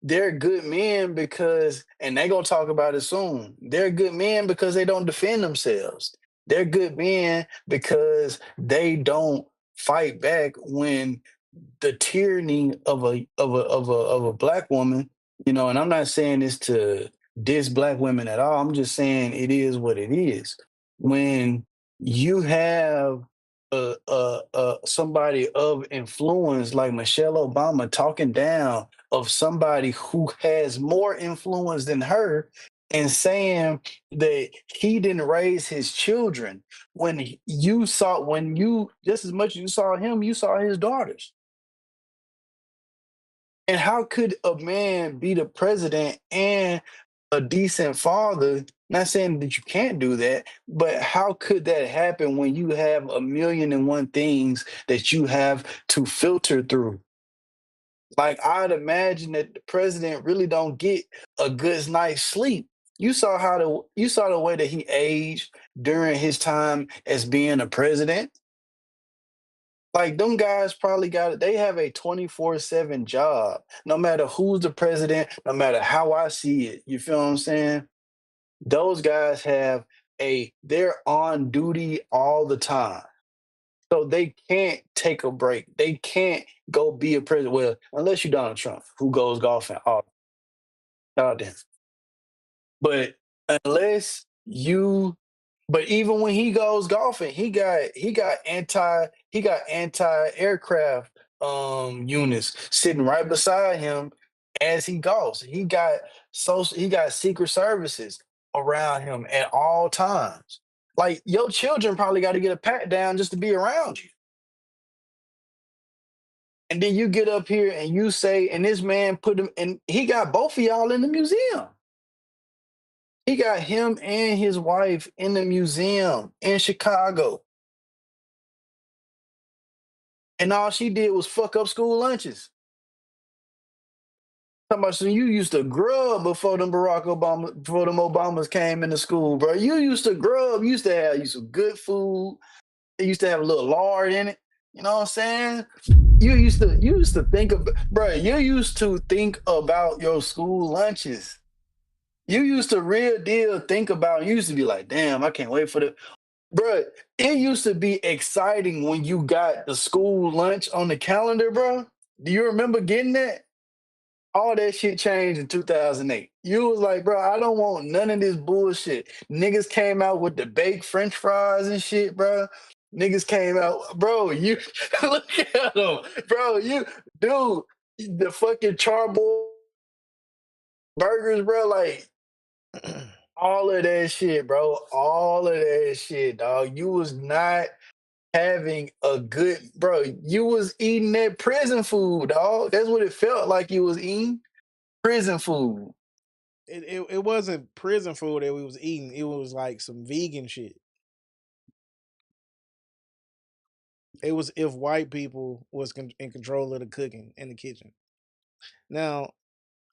[SPEAKER 2] They're good men because, and they're gonna talk about it soon. They're good men because they don't defend themselves. They're good men because they don't fight back when the tyranny of a black woman, and I'm not saying this to diss black women at all. I'm just saying it is what it is. When you have somebody of influence like Michelle Obama talking down of somebody who has more influence than her and saying that he didn't raise his children, when you just as much as you saw him, you saw his daughters. And how could a man be the president and a decent father? Not saying that you can't do that, but how could that happen when you have a million and one things that you have to filter through? Like, I'd imagine that the president really don't get a good night's sleep. You saw the way that he aged during his time as being a president. Like, them guys probably they have a 24/7 job, no matter who's the president, no matter how I see it. You feel what I'm saying? Those guys they're on duty all the time. So they can't take a break. They can't go be a president. Well, unless you're Donald Trump, who goes golfing all out there. But unless you But even when he goes golfing, he got anti-aircraft units sitting right beside him as he golfs. He got secret services around him at all times. Like your children probably got to get a pat down just to be around you. And then you get up here and you say, and this man put him, and he got both of y'all in the museum. He got him and his wife in the museum in Chicago. And all she did was fuck up school lunches. Talking about, so you used to grub before them Obamas came into school, bro. You used to grub. You used to have some good food. It used to have a little lard in it. You know what I'm saying? You used to think of, bro. You used to think about your school lunches. You used to real deal think about. You used to be like, damn, I can't wait for the, bro. It used to be exciting when you got the school lunch on the calendar, bro. Do you remember getting that? All that shit changed in 2008. You was like, bro, I don't want none of this bullshit. Niggas came out with the baked French fries and shit, bro. Niggas came out, bro. You look at them, bro. You, dude, the fucking charboiled burgers, bro. Like all of that shit, bro. All of that shit, dog. You was not having a good, bro. You was eating that prison food, dog. That's what it felt like you was eating. Prison food.
[SPEAKER 1] It wasn't prison food that we was eating. It was like some vegan shit. It was if white people was in control of the cooking in the kitchen. Now,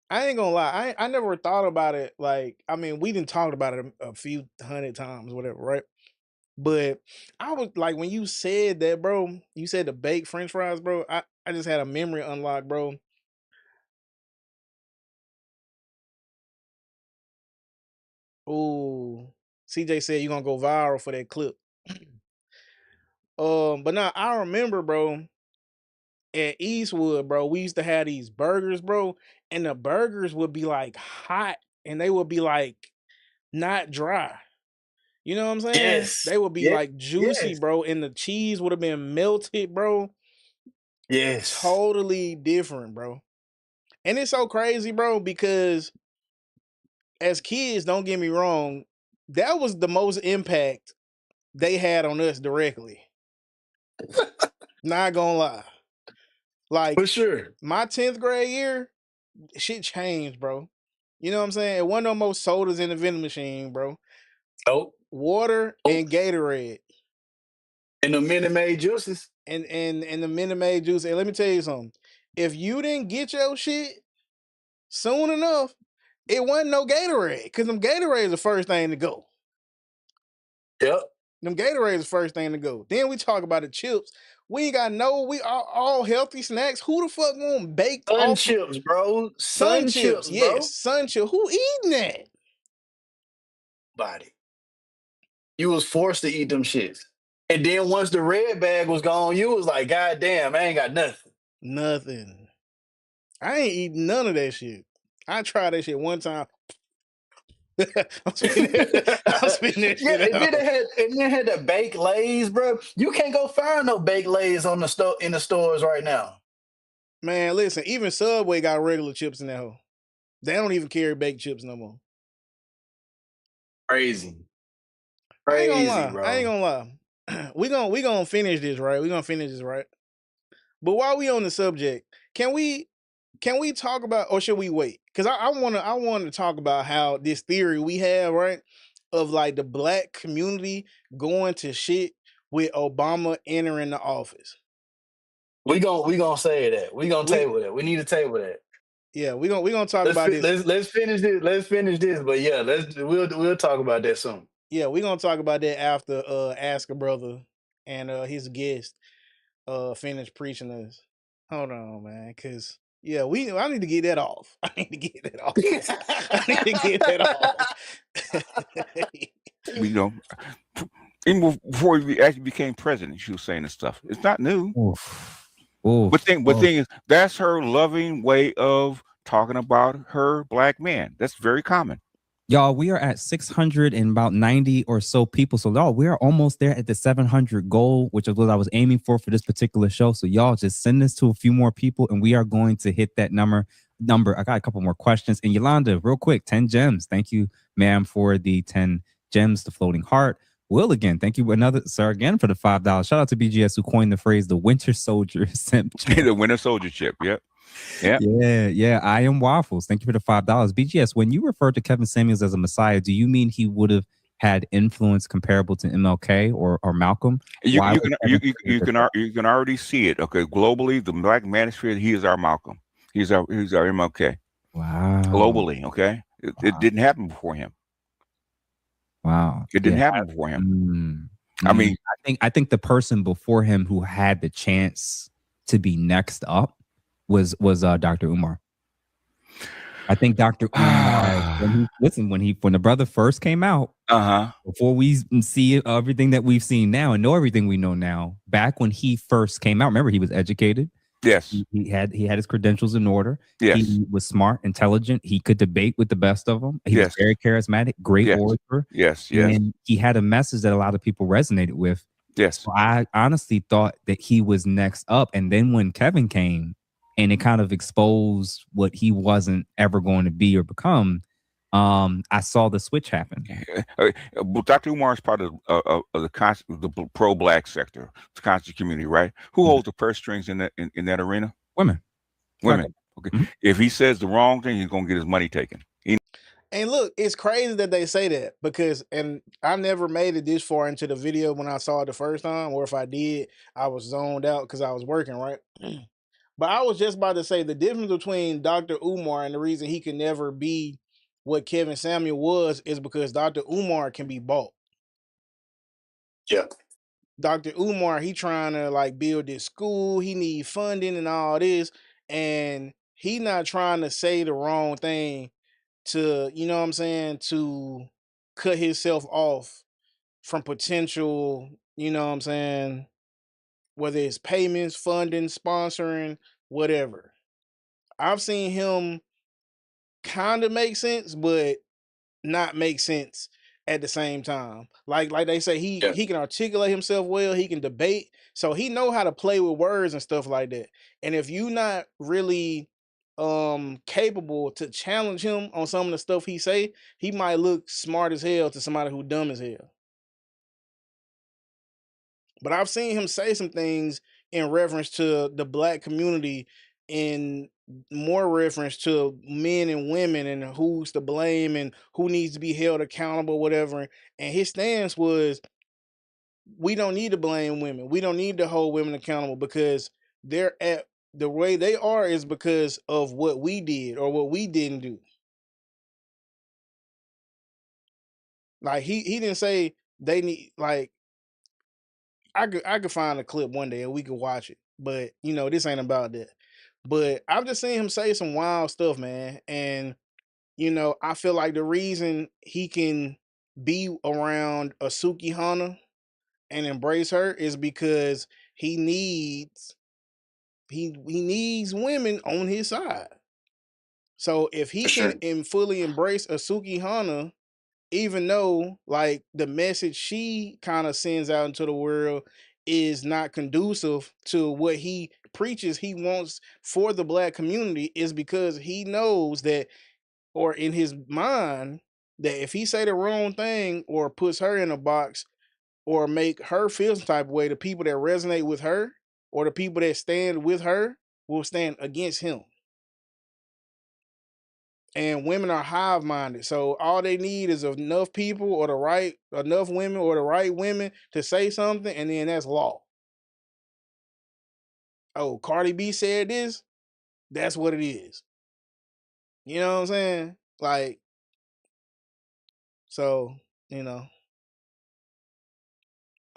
[SPEAKER 1] I ain't gonna lie. I never thought about it. Like, I mean, we didn't talk about it a few hundred times, whatever, right? But I was like, when you said that, bro, you said the baked French fries, bro. I just had a memory unlock, bro. Ooh, CJ said you gonna go viral for that clip. But now I remember, bro, at Eastwood, bro, we used to have these burgers, bro, and the burgers would be like hot and they would be like not dry. You know what I'm saying?
[SPEAKER 2] Yes.
[SPEAKER 1] They would be
[SPEAKER 2] Yeah.
[SPEAKER 1] like juicy,
[SPEAKER 2] Yes.
[SPEAKER 1] bro, and the cheese would have been melted, bro.
[SPEAKER 2] Yes.
[SPEAKER 1] Totally different, bro. And it's so crazy, bro, because as kids, don't get me wrong, that was the most impact they had on us directly. Not gonna lie. Like,
[SPEAKER 2] For sure.
[SPEAKER 1] my 10th grade year, shit changed, bro. You know what I'm saying? It wasn't no more sodas in the vending machine, bro.
[SPEAKER 2] Oh.
[SPEAKER 1] Water
[SPEAKER 2] Oh.
[SPEAKER 1] and Gatorade.
[SPEAKER 2] And the Minute Maid juices.
[SPEAKER 1] And the Minute Maid juice. And let me tell you something. If you didn't get your shit soon enough, it wasn't no Gatorade. Because them Gatorade is the first thing to go.
[SPEAKER 2] Yep.
[SPEAKER 1] Them Gatorade is the first thing to go. Then we talk about the chips. We ain't got we are all healthy snacks. Who the fuck want baked
[SPEAKER 2] Sun
[SPEAKER 1] off
[SPEAKER 2] chips, bro.
[SPEAKER 1] sun
[SPEAKER 2] Sun
[SPEAKER 1] chips?
[SPEAKER 2] chips, bro.
[SPEAKER 1] Yes, sun chips. Who eating that?
[SPEAKER 2] Body. You was forced to eat them shits. And then once the red bag was gone, you was like, God damn, I ain't got nothing.
[SPEAKER 1] Nothing. I ain't eating none of that shit. I tried that shit one time. I'm spitting that
[SPEAKER 2] Yeah,
[SPEAKER 1] shit
[SPEAKER 2] and
[SPEAKER 1] out.
[SPEAKER 2] then it had the baked lays, bro. You can't go find no baked lays on the in the stores right now.
[SPEAKER 1] Man, listen, even Subway got regular chips in that hole. They don't even carry baked chips no more.
[SPEAKER 2] Crazy.
[SPEAKER 1] I ain't gonna
[SPEAKER 2] Crazy,
[SPEAKER 1] lie.
[SPEAKER 2] bro.
[SPEAKER 1] I ain't gonna lie. we gonna finish this, right? We gonna finish this, right? But while we on the subject, can we talk about, or should we wait? Because I wanna talk about how this theory we have, right, of like the black community going to shit with Obama entering the office.
[SPEAKER 2] We gonna say that. We gonna
[SPEAKER 1] We
[SPEAKER 2] table that. We need to table that.
[SPEAKER 1] Yeah, we gonna talk about this.
[SPEAKER 2] Let's finish this. Let's finish this. But yeah, we'll talk about that soon.
[SPEAKER 1] Yeah, we gonna talk about that after Ask a Brother and his guest finish preaching us. Hold on, man, cause yeah, I need to get that off. I need to get that off. I need to get that off.
[SPEAKER 4] You know, even before he actually became president, she was saying this stuff. It's not new.
[SPEAKER 5] Oof. Oof.
[SPEAKER 4] But thing is, that's her loving way of talking about her black man. That's very common.
[SPEAKER 5] Y'all, we are at 690 or so people. So y'all, we are almost there at the 700 goal, which is what I was aiming for this particular show. So y'all just send this to a few more people and we are going to hit that number. I got a couple more questions. And Yolanda, real quick, 10 gems. Thank you, ma'am, for the 10 gems, the floating heart. Will again, thank you another sir again for the $5. Shout out to BGS who coined the phrase the Winter Soldier simp.
[SPEAKER 4] The Winter Soldier chip. Yep. Yeah.
[SPEAKER 5] Yeah. I am Waffles. Thank you for the $5. BGS, when you refer to Kevin Samuels as a messiah, do you mean he would have had influence comparable to MLK or Malcolm?
[SPEAKER 4] You can already see it. Okay, globally, the Black manosphere, he is our Malcolm. He's our MLK.
[SPEAKER 5] Wow.
[SPEAKER 4] Globally, okay, it didn't happen before him.
[SPEAKER 5] Wow.
[SPEAKER 4] It didn't happen before him.
[SPEAKER 5] I mean, I think the person before him who had the chance to be next up was Dr. Umar. I think Dr. Umar, when the brother first came out, before we see everything that we've seen now and know everything we know now, back when he first came out, remember he was educated.
[SPEAKER 4] Yes.
[SPEAKER 5] He had his credentials in order.
[SPEAKER 4] Yes.
[SPEAKER 5] He was smart, intelligent. He could debate with the best of them. He was very charismatic, great orator.
[SPEAKER 4] Yes.
[SPEAKER 5] And he had a message that a lot of people resonated with.
[SPEAKER 4] Yes.
[SPEAKER 5] So I honestly thought that he was next up. And then when Kevin came and it kind of exposed what he wasn't ever going to be or become, I saw the switch happen.
[SPEAKER 4] Dr. Umar is part of the pro-Black sector, the conscious community, right? Who holds the purse strings in that arena?
[SPEAKER 5] Women.
[SPEAKER 4] Okay. If he says the wrong thing, he's gonna get his money taken.
[SPEAKER 1] And look, it's crazy that they say that because, and I never made it this far into the video when I saw it the first time, or if I did, I was zoned out because I was working, right? But I was just about to say the difference between Dr. Umar and the reason he can never be what Kevin Samuel was is because Dr. Umar can be bought.
[SPEAKER 2] Yeah.
[SPEAKER 1] Dr. Umar, he trying to like build this school, he need funding and all this, and he not trying to say the wrong thing to, you know what I'm saying, to cut himself off from potential, you know what I'm saying, whether it's payments, funding, sponsoring, whatever. I've seen him kind of make sense, but not make sense at the same time. Like they say, he can articulate himself well, he can debate, so he know how to play with words and stuff like that. And if you not really capable to challenge him on some of the stuff he say, he might look smart as hell to somebody who dumb as hell. But I've seen him say some things in reference to the Black community, in more reference to men and women and who's to blame and who needs to be held accountable, whatever. And his stance was, we don't need to blame women. We don't need to hold women accountable because they're at the way they are is because of what we did or what we didn't do. Like he didn't say they need, like, I could find a clip one day and we could watch it. But you know, this ain't about that. But I've just seen him say some wild stuff, man. And you know, I feel like the reason he can be around a Suki Hana and embrace her is because he needs women on his side. So if he can fully embrace a Suki Hana, even though like the message she kind of sends out into the world is not conducive to what he preaches he wants for the Black community, is because he knows that, or in his mind, that if he say the wrong thing or puts her in a box or make her feel some type of way, the people that resonate with her or the people that stand with her will stand against him. And women are hive-minded, so all they need is enough people or enough women or the right women to say something, and then that's law. Oh, Cardi B said this, that's what it is. You know what I'm saying? Like, so, you know,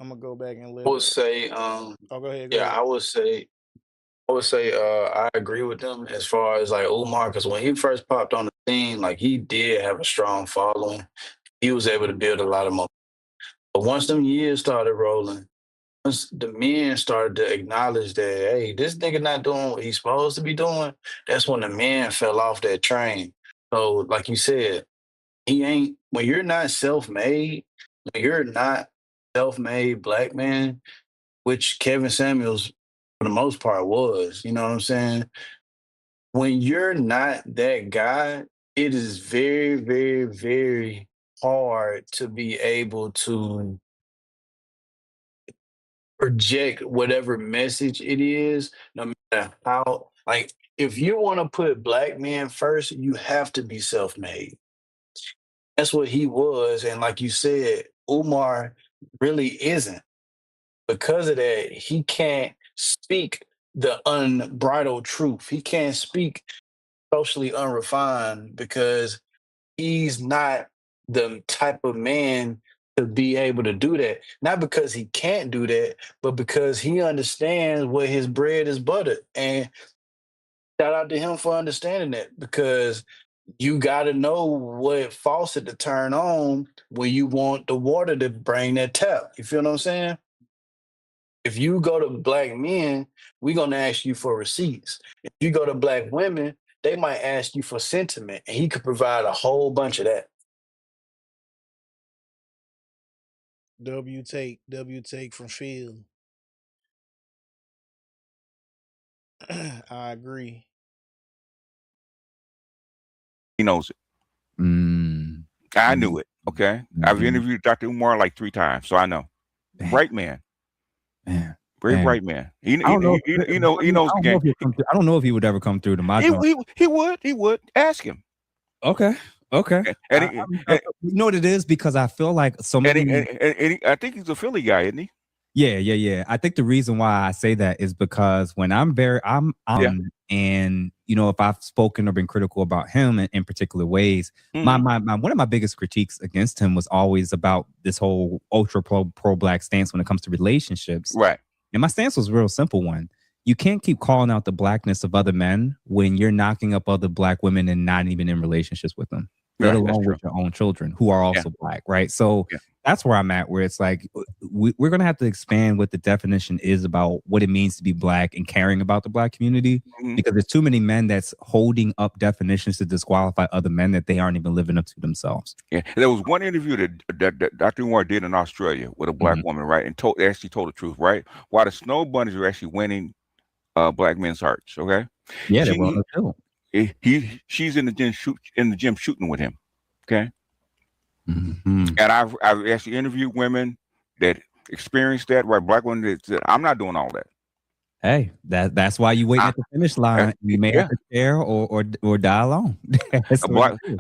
[SPEAKER 1] I'm gonna go back and
[SPEAKER 2] I
[SPEAKER 1] let
[SPEAKER 2] would say,
[SPEAKER 1] oh, go ahead.
[SPEAKER 2] I would say, I agree with them as far as like Umar, because when he first popped on the scene, like he did have a strong following. He was able to build a lot of momentum. But once them years started rolling, once the men started to acknowledge that, hey, this nigga not doing what he's supposed to be doing, that's when the men fell off that train. So, like you said, when you're not self-made, when you're not self-made Black man, which Kevin Samuels, for the most part, was, you know what I'm saying? When you're not that guy, it is very, very, very hard to be able to project whatever message it is, no matter how. Like, if you want to put black men first, you have to be self-made. That's what he was, and like you said, Umar really isn't. Because of that, he can't speak the unbridled truth. He can't speak socially unrefined because he's not the type of man to be able to do that. Not because he can't do that, but because he understands what his bread is buttered. And shout out to him for understanding that, because you got to know what faucet to turn on when you want the water to bring that tap. You feel what I'm saying? If you go to black men, we're gonna ask you for receipts. If you go to black women, they might ask you for sentiment, and he could provide a whole bunch of that.
[SPEAKER 1] W take from Phil. I agree.
[SPEAKER 4] He knows it. I knew it. Okay, I've interviewed Dr. Umar like 3 times, so I know. Bright man, very bright man. He knows the game.
[SPEAKER 5] I don't know if he would ever come through to my joint.
[SPEAKER 4] He would ask him.
[SPEAKER 5] Okay.
[SPEAKER 4] And
[SPEAKER 5] you know what it is, because I feel like
[SPEAKER 4] I think he's a Philly guy, isn't he?
[SPEAKER 5] Yeah. I think the reason why I say that is because when and if I've spoken or been critical about him in particular ways, my one of my biggest critiques against him was always about this whole ultra pro black stance when it comes to relationships.
[SPEAKER 4] Right.
[SPEAKER 5] And my stance was a real simple one. You can't keep calling out the blackness of other men when you're knocking up other black women and not even in relationships with them, let alone with your own children who are also black, right? So that's where I'm at, where it's like we're going to have to expand what the definition is about what it means to be black and caring about the black community, because there's too many men that's holding up definitions to disqualify other men that they aren't even living up to themselves.
[SPEAKER 4] Yeah, there was one interview that Dr. Umar did in Australia with a black woman, right? And actually told the truth, right? Why the snow bunnies are actually winning black men's hearts, okay?
[SPEAKER 5] Yeah, they're willing to do.
[SPEAKER 4] She's in the gym shooting with him, okay? And I've actually interviewed women that experienced that, right? Black women that said, I'm not doing all that.
[SPEAKER 5] Hey, that's why you waiting at the finish line. You may have to share or die alone.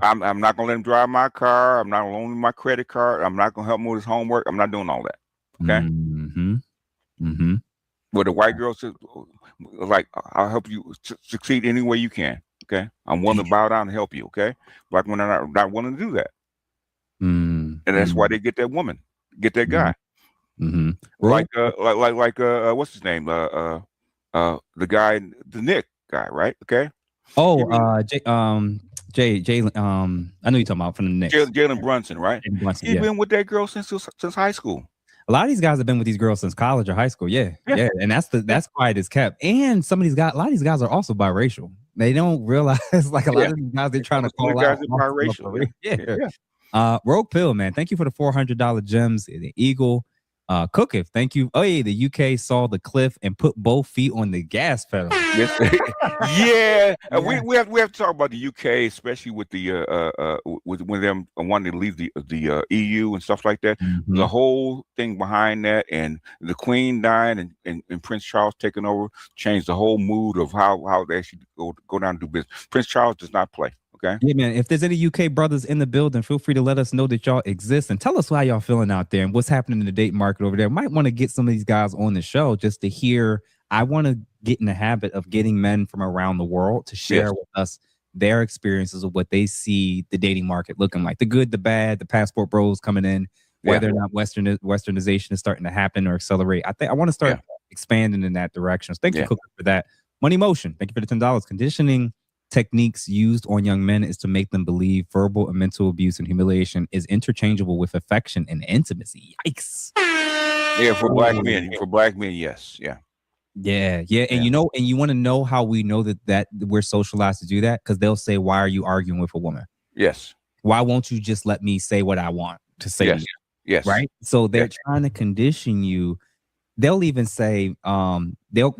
[SPEAKER 4] I'm not gonna let him drive my car. I'm not gonna loan him my credit card. I'm not gonna help him with his homework. I'm not doing all that. Okay. But the white girl says, like, I'll help you succeed any way you can. Okay. I'm willing to bow down and help you. Okay. Black women are not willing to do that. And that's why they get that woman, get that guy. Like what's his name? The guy, the Nick guy, right? Okay.
[SPEAKER 5] Oh, Jay, I know you're talking about from the Knicks.
[SPEAKER 4] Jalen Brunson, right?
[SPEAKER 5] Brunson,
[SPEAKER 4] He's been with that girl since high school.
[SPEAKER 5] A lot of these guys have been with these girls since college or high school. Yeah. And that's quiet as kept. And a lot of these guys are also biracial. They don't realize, like, a lot of these guys they're trying to call out. Biracial. Rogue Pill, man, thank you for the $400 gems. The Eagle, Cookif, thank you. Oh yeah, the UK saw the cliff and put both feet on the gas pedal.
[SPEAKER 4] Yeah. We have to talk about the UK, especially with the when them wanting to leave the EU and stuff like that. The whole thing behind that, and the Queen dying and Prince Charles taking over, changed the whole mood of how they actually go down and do business. Prince Charles does not play. Okay.
[SPEAKER 5] Yeah, man. If there's any UK brothers in the building, feel free to let us know that y'all exist and tell us how y'all feeling out there and what's happening in the dating market over there. Might want to get some of these guys on the show just to hear. I want to get in the habit of getting men from around the world to share with us their experiences of what they see the dating market looking like. The good, the bad, the passport bros coming in, whether or not westernization is starting to happen or accelerate. I want to start expanding in that direction. So thank you, Cooker, for that. Money Motion, thank you for the $10. Conditioning techniques used on young men is to make them believe verbal and mental abuse and humiliation is interchangeable with affection and intimacy. Yikes.
[SPEAKER 4] Yeah, for black men, yes. Yeah.
[SPEAKER 5] And you want to know how we know that we're socialized to do that? Because they'll say, why are you arguing with a woman?
[SPEAKER 4] Yes.
[SPEAKER 5] Why won't you just let me say what I want to say?
[SPEAKER 4] Yes.
[SPEAKER 5] Right? So they're trying to condition you. They'll even say, they'll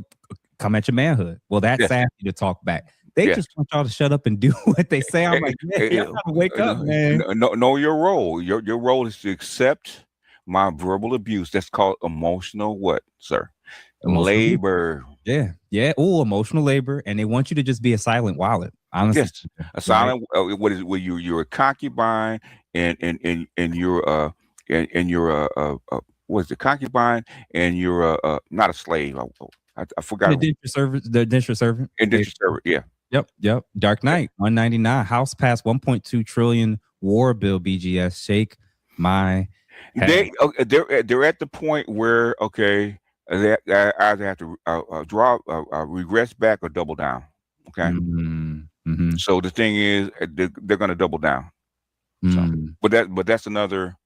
[SPEAKER 5] come at your manhood. Well, that's sassy to talk back. They just want y'all to shut up and do what they say. I'm like, man, you gotta wake up, man.
[SPEAKER 4] Know your role. Your role is to accept my verbal abuse. That's called emotional what, sir?
[SPEAKER 5] Emotional abuse.
[SPEAKER 4] Labor.
[SPEAKER 5] Yeah. Oh, emotional labor, and they want you to just be a silent wallet. Honestly,
[SPEAKER 4] Yes, a
[SPEAKER 5] right?
[SPEAKER 4] silent. What is it? Well, you're a concubine, and you're and you're what is it? Concubine, and you're not a slave. I forgot.
[SPEAKER 5] The indentured servant.
[SPEAKER 4] Indentured servant. Yeah.
[SPEAKER 5] Yep. Dark
[SPEAKER 4] Yeah.
[SPEAKER 5] Knight, 199. House passed 1.2 trillion war bill. BGS. Shake my head.
[SPEAKER 4] They're at the point where they either have to draw regress back or double down. Okay.
[SPEAKER 5] Mm-hmm.
[SPEAKER 4] So the thing is, they're going to double down. So, but that's another.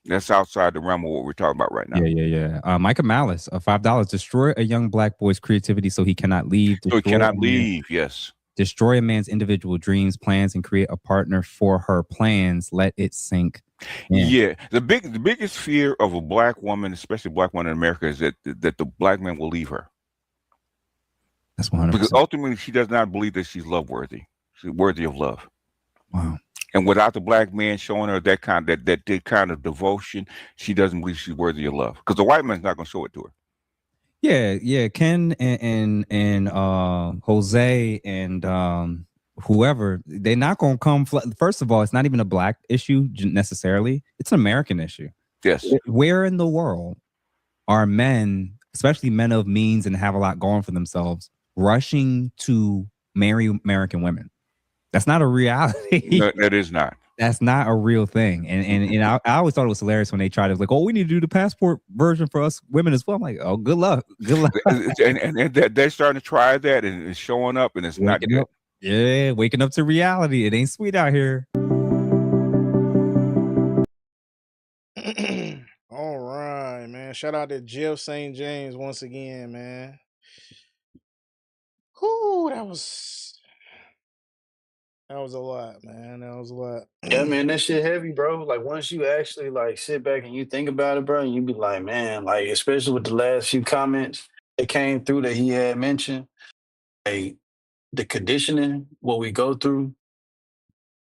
[SPEAKER 4] That's outside the realm of what we're talking about right now.
[SPEAKER 5] Yeah. Micah Malice, $5. Destroy a young black boy's creativity so he cannot leave.
[SPEAKER 4] So he cannot leave. Yes.
[SPEAKER 5] Destroy a man's individual dreams, plans, and create a partner for her plans. Let it sink in.
[SPEAKER 4] Yeah. The biggest fear of a black woman, especially a black woman in America, is that the black man will leave her.
[SPEAKER 5] That's 100%.
[SPEAKER 4] Because ultimately, she does not believe that she's love worthy. She's worthy of love.
[SPEAKER 5] Wow.
[SPEAKER 4] And without the black man showing her that kind of devotion, she doesn't believe she's worthy of love. Because the white man's not going to show it to her.
[SPEAKER 5] Yeah. Ken and Jose and whoever, they're not going to come. First of all, it's not even a black issue necessarily. It's an American issue.
[SPEAKER 4] Yes.
[SPEAKER 5] Where in the world are men, especially men of means and have a lot going for themselves, rushing to marry American women? That's not a reality.
[SPEAKER 4] No, that is not.
[SPEAKER 5] That's not a real thing. And I always thought it was hilarious when they tried to like, oh, we need to do the passport version for us women as well. I'm like, oh, good luck.
[SPEAKER 4] and they're starting to try that, and it's showing up, and it's not good.
[SPEAKER 5] Yeah, waking up to reality. It ain't sweet out here.
[SPEAKER 1] All right, man. Shout out to Jeff St. James once again, man. Whoo, that was a lot, man. That was a lot.
[SPEAKER 2] Yeah, man, that shit heavy, bro. Like once you actually like sit back and you think about it, bro, and you be like, man, like especially with the last few comments that came through that he had mentioned, like the conditioning, what we go through,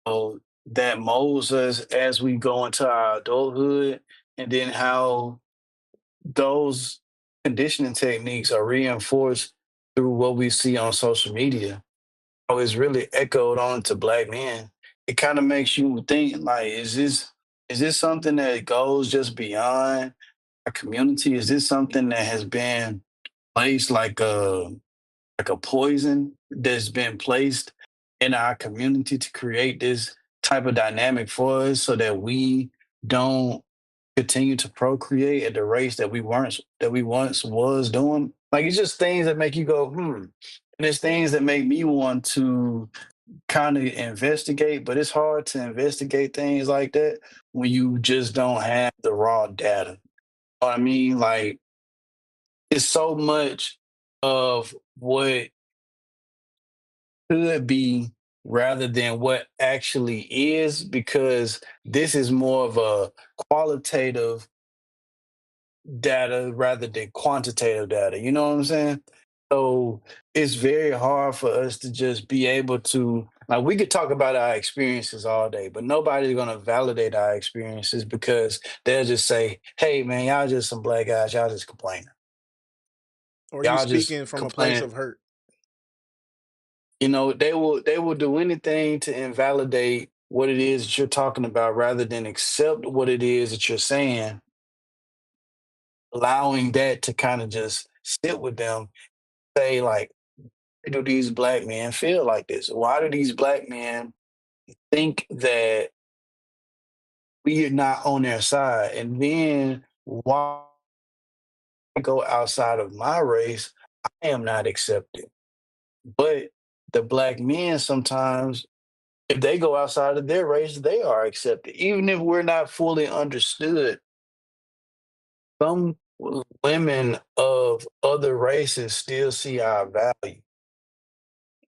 [SPEAKER 2] that molds us as we go into our adulthood, and then how those conditioning techniques are reinforced through what we see on social media. How it's really echoed on to black men. It kind of makes you think like, is this something that goes just beyond our community? Is this something that has been placed like a poison that's been placed in our community to create this type of dynamic for us so that we don't continue to procreate at the rates that we once was doing? Like it's just things that make you go, hmm. And it's things that make me want to kind of investigate, but it's hard to investigate things like that when you just don't have the raw data. You know what I mean? Like it's so much of what could be rather than what actually is, because this is more of a qualitative data rather than quantitative data. You know what I'm saying? So it's very hard for us to just be able to, like, we could talk about our experiences all day, but nobody's going to validate our experiences because they'll just say, hey, man, y'all just some black guys. Y'all just complaining.
[SPEAKER 1] Or you
[SPEAKER 2] Y'all just
[SPEAKER 1] speaking from a place
[SPEAKER 2] complaining.
[SPEAKER 1] of hurt.
[SPEAKER 2] You know, they will do anything to invalidate what it is that you're talking about rather than accept what it is that you're saying, allowing that to kind of just sit with them, say like, why do these black men feel like this? Why do these black men think that we are not on their side? And then why go outside of my race? I am not accepted. But the black men sometimes, if they go outside of their race, they are accepted. Even if we're not fully understood, some women of other races still see our value.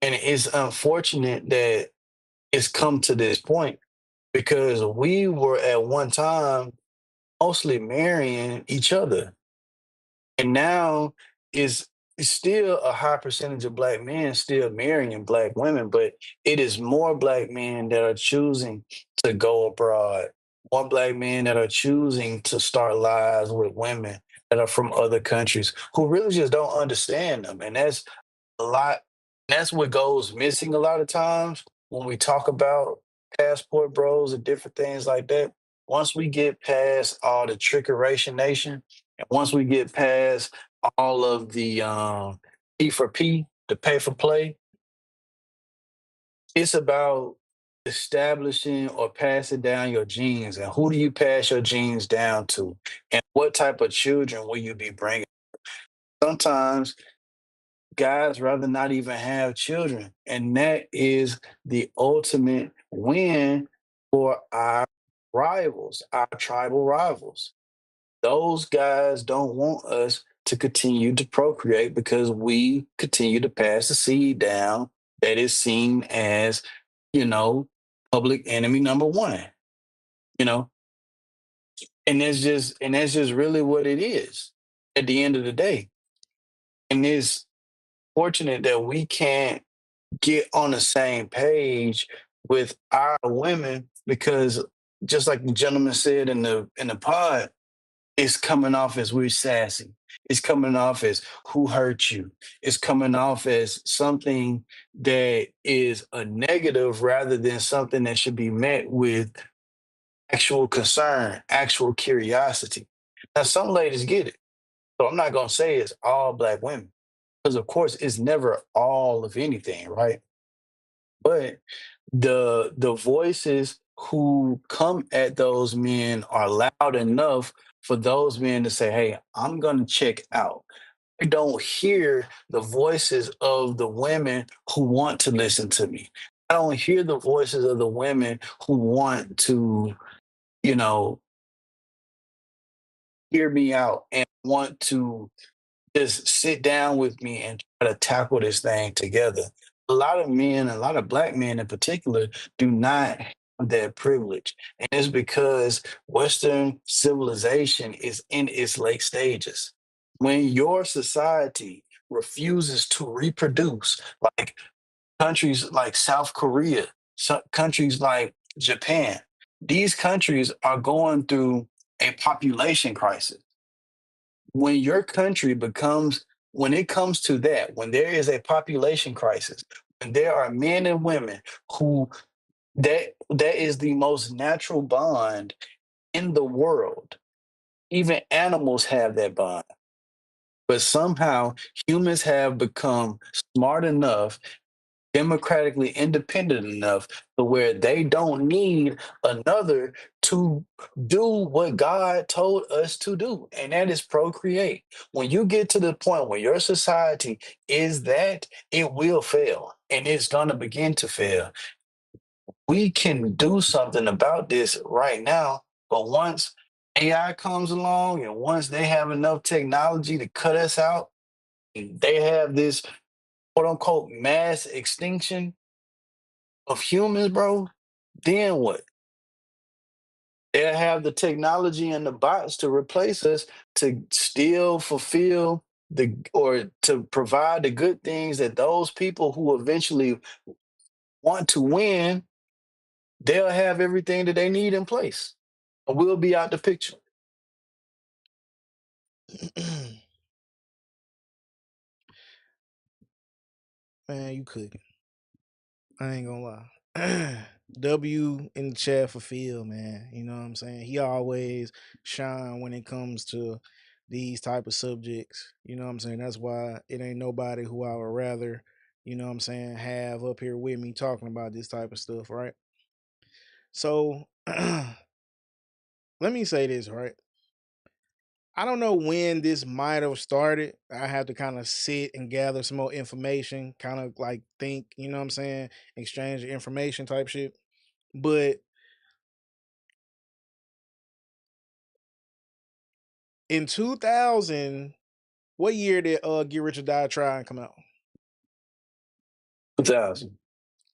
[SPEAKER 2] And it's unfortunate that it's come to this point because we were at one time mostly marrying each other. And now it's still a high percentage of black men still marrying black women, but it is more black men that are choosing to go abroad. more black men that are choosing to start lives with women that are from other countries who really just don't understand them. And that's a lot. That's what goes missing a lot of times when we talk about passport bros and different things like that. Once we get past all the trickeration nation, and once we get past all of the P for P, the pay for play, it's about establishing or passing down your genes. And who do you pass your genes down to? And what type of children will you be bringing? Sometimes guys rather not even have children. And that is the ultimate win for our rivals, our tribal rivals. Those guys don't want us to continue to procreate because we continue to pass the seed down that is seen as, you know, public enemy number one, you know, and that's just really what it is at the end of the day. And it's fortunate that we can't get on the same page with our women because just like the gentleman said in the pod, it's coming off as we're sassy. It's coming off as who hurt you. It's coming off as something that is a negative rather than something that should be met with actual concern, actual curiosity. Now, some ladies get it. So I'm not going to say it's all black women because, of course, it's never all of anything, right? But the voices who come at those men are loud enough for those men to say, "Hey, I'm going to check out." I don't hear the voices of the women who want to listen to me. I don't hear the voices of the women who want to, you know, hear me out and want to just sit down with me and try to tackle this thing together. A lot of men, a lot of black men in particular, do not have that privilege. And it's because Western civilization is in its late stages. When your society refuses to reproduce, like countries like South Korea, countries like Japan, these countries are going through a population crisis. When your country becomes, when it comes to that, when there is a population crisis, when there are men and women who that is the most natural bond in the world. Even animals have that bond. But somehow humans have become smart enough, democratically independent enough to where they don't need another to do what God told us to do, and that is procreate. When you get to the point where your society is that, it will fail and it's going to begin to fail. We can do something about this right now, but once AI comes along and once they have enough technology to cut us out, they have this quote unquote mass extinction of humans, bro, then what? They'll have the technology and the bots to replace us to still fulfill the or to provide the good things that those people who eventually want to win, they'll have everything that they need in place. And we'll be out the picture.
[SPEAKER 1] Man, you cooking. I ain't gonna lie. W in the chat for Phil, man. You know what I'm saying? He always shine when it comes to these type of subjects. You know what I'm saying? That's why it ain't nobody who I would rather, you know what I'm saying, have up here with me talking about this type of stuff, right? So let me say this, right? I don't know when this might have started. I have to kind of sit and gather some more information, kind of like think, you know what I'm saying, exchange information type shit. But in 2000, what year did Get Rich or Die Trying come out?
[SPEAKER 2] 2000.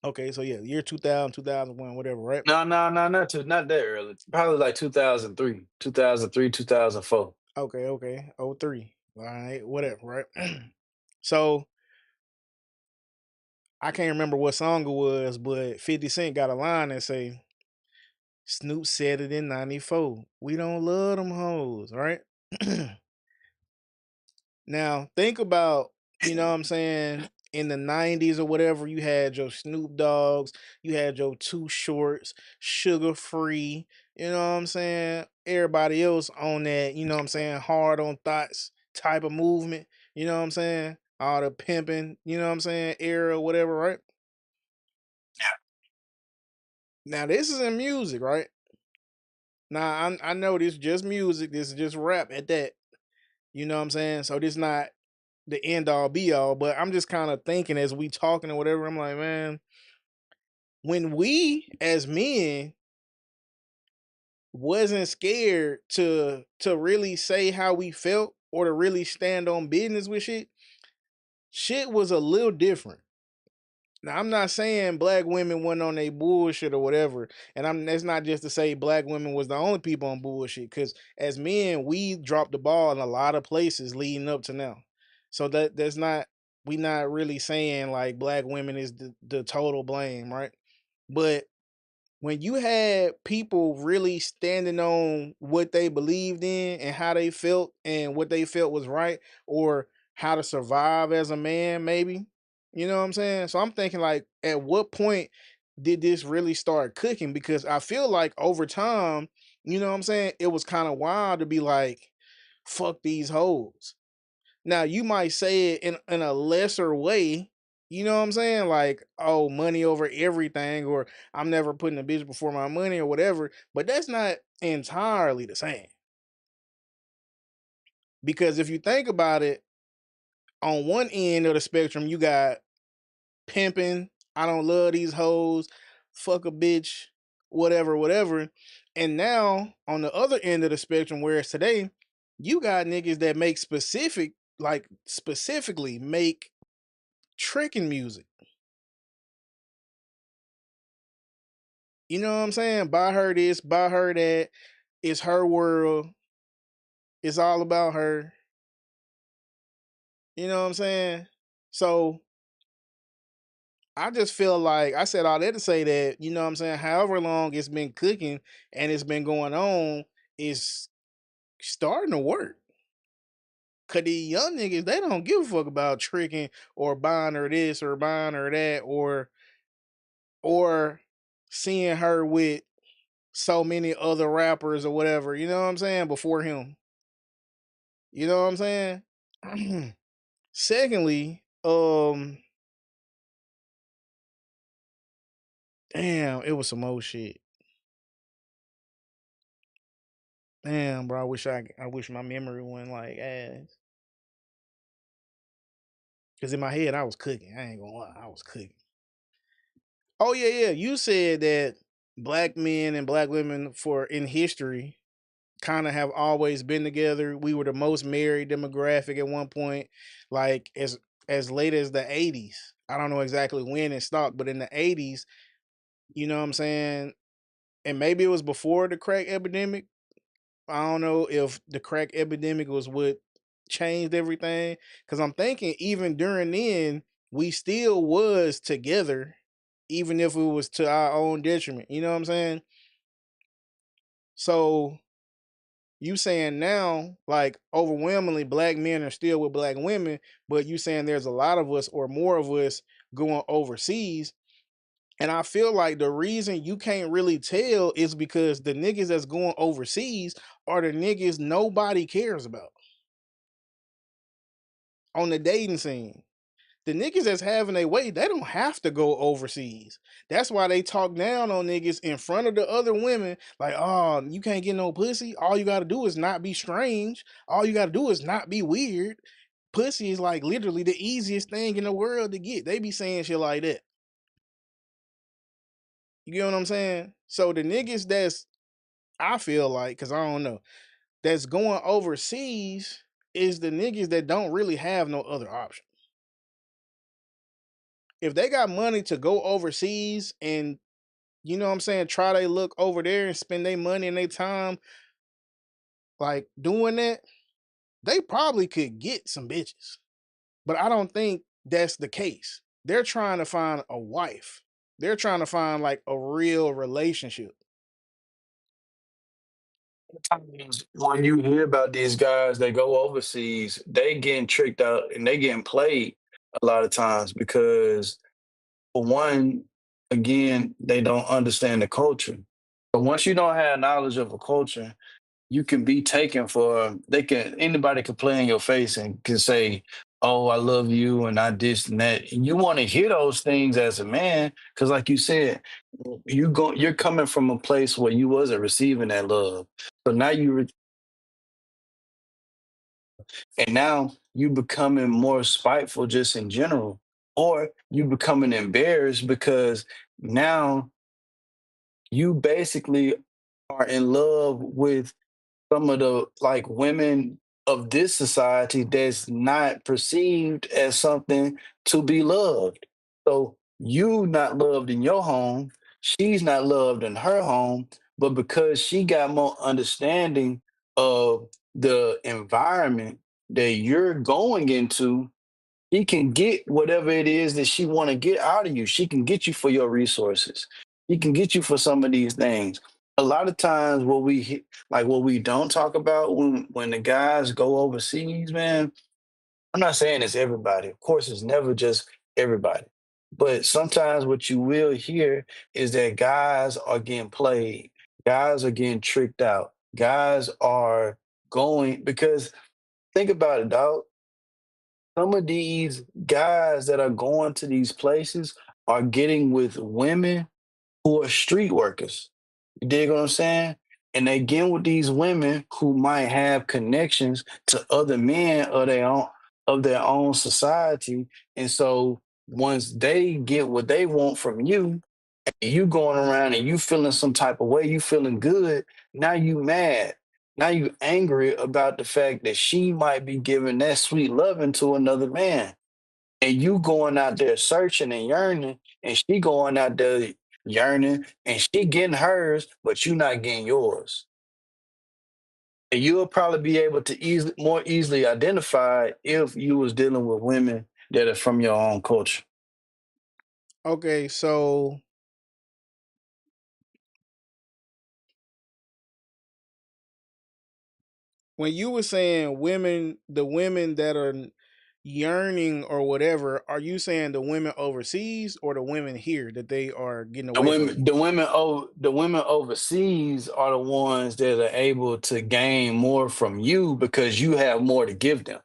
[SPEAKER 1] Okay, so yeah, year 2000, 2001, whatever, right?
[SPEAKER 2] No, no, no, not that early. Probably like 2003, 2003, 2004.
[SPEAKER 1] Okay, okay, oh 03. All right, whatever, right? So I can't remember what song it was, but 50 Cent got a line that say, Snoop said it in 94. We don't love them hoes, right? Now, think about, you know what I'm saying, in the 90s or whatever, you had your Snoop Dogs, you had your Too Shorts, Sugar Free, you know what I'm saying? Everybody else on that, you know what I'm saying, hard on thoughts type of movement, you know what I'm saying? All the pimping, you know what I'm saying, era, whatever, right?
[SPEAKER 2] Yeah.
[SPEAKER 1] Now, this is in music, right? Now, I know this is just music, this is just rap at that, you know what I'm saying? So this not the end all be all, but I'm just kind of thinking as we talking or whatever, I'm like, man, when we as men wasn't scared to really say how we felt or to really stand on business with shit was a little different. Now I'm not saying black women wasn't on their bullshit or whatever, and that's not just to say black women was the only people on bullshit. Because as men, we dropped the ball in a lot of places leading up to now. So that's not we not really saying like black women is the total blame, right? But when you had people really standing on what they believed in and how they felt and what they felt was right or how to survive as a man, maybe, you know what I'm saying? So I'm thinking like, at what point did this really start cooking? Because I feel like over time, you know what I'm saying, it was kind of wild to be like, fuck these hoes. Now you might say it in a lesser way, you know what I'm saying? Like, oh, money over everything, or I'm never putting a bitch before my money or whatever, but that's not entirely the same. Because if you think about it, on one end of the spectrum, you got pimping, I don't love these hoes, fuck a bitch, whatever, whatever. And now on the other end of the spectrum, whereas today, you got niggas that make specifically make tricking music. You know what I'm saying? Buy her this, buy her that. It's her world. It's all about her. You know what I'm saying? So I just feel like I said all that to say that, you know what I'm saying, however long it's been cooking and it's been going on, is starting to work. Cause these young niggas, they don't give a fuck about tricking or buying her this or buying her that or seeing her with so many other rappers or whatever, you know what I'm saying, before him. You know what I'm saying? Secondly, damn, it was some old shit. Damn, bro, I wish my memory went like ass. Cause in my head I was cooking. I ain't gonna lie, I was cooking. Oh yeah, yeah. You said that black men and black women for in history kind of have always been together. We were the most married demographic at one point, like as late as the 80s. I don't know exactly when it stopped, but in the 80s, you know what I'm saying? And maybe it was before the crack epidemic. I don't know if the crack epidemic was what changed everything. Cause I'm thinking even during then, we still was together, even if it was to our own detriment. You know what I'm saying? So you saying now, like overwhelmingly black men are still with black women, but you saying there's a lot of us or more of us going overseas. And I feel like the reason you can't really tell is because the niggas that's going overseas are the niggas nobody cares about on the dating scene. The niggas that's having a way, they don't have to go overseas. That's why they talk down on niggas in front of the other women. Like, oh, you can't get no pussy. All you gotta do is not be strange. All you gotta do is not be weird. Pussy is like literally the easiest thing in the world to get. They be saying shit like that. You get what I'm saying? So the niggas that's, I feel like, cause I don't know, that's going overseas is the niggas that don't really have no other option. If they got money to go overseas and, you know what I'm saying, try they look over there and spend their money and their time like doing that, they probably could get some bitches. But I don't think that's the case. They're trying to find a wife. They're trying to find like a real relationship.
[SPEAKER 2] Times when you hear about these guys that go overseas, they getting tricked out and they getting played a lot of times because for one, again, they don't understand the culture. But once you don't have knowledge of a culture, you can be taken for anybody can play in your face and can say, "Oh, I love you," and I this and that. And you want to hear those things as a man, because like you said, you're coming from a place where you wasn't receiving that love. So now and now you becoming more spiteful just in general, or you becoming embarrassed because now you basically are in love with some of the like women of this society that's not perceived as something to be loved. So you not loved in your home, she's not loved in her home, but because she got more understanding of the environment that you're going into, she can get whatever it is that she want to get out of you. She can get you for your resources. She can get you for some of these things. A lot of times, what we don't talk about when the guys go overseas, man. I'm not saying it's everybody. Of course, it's never just everybody. But sometimes what you will hear is that guys are getting played. Guys are getting tricked out. Guys are going because think about it, dog. Some of these guys that are going to these places are getting with women who are street workers. You dig what I'm saying? And they get with these women who might have connections to other men of their own society. And so once they get what they want from you, and you going around and you feeling some type of way, you feeling good, now you mad. Now you angry about the fact that she might be giving that sweet loving to another man. And you going out there searching and yearning, and she going out there yearning, and she getting hers, but you not getting yours. And you'll probably be able to more easily identify if you was dealing with women that are from your own culture.
[SPEAKER 1] Okay, so when you were saying women, the women that are yearning or whatever, are you saying the women overseas or the women here that they are getting away from?
[SPEAKER 2] The women overseas are the ones that are able to gain more from you because you have more to give them.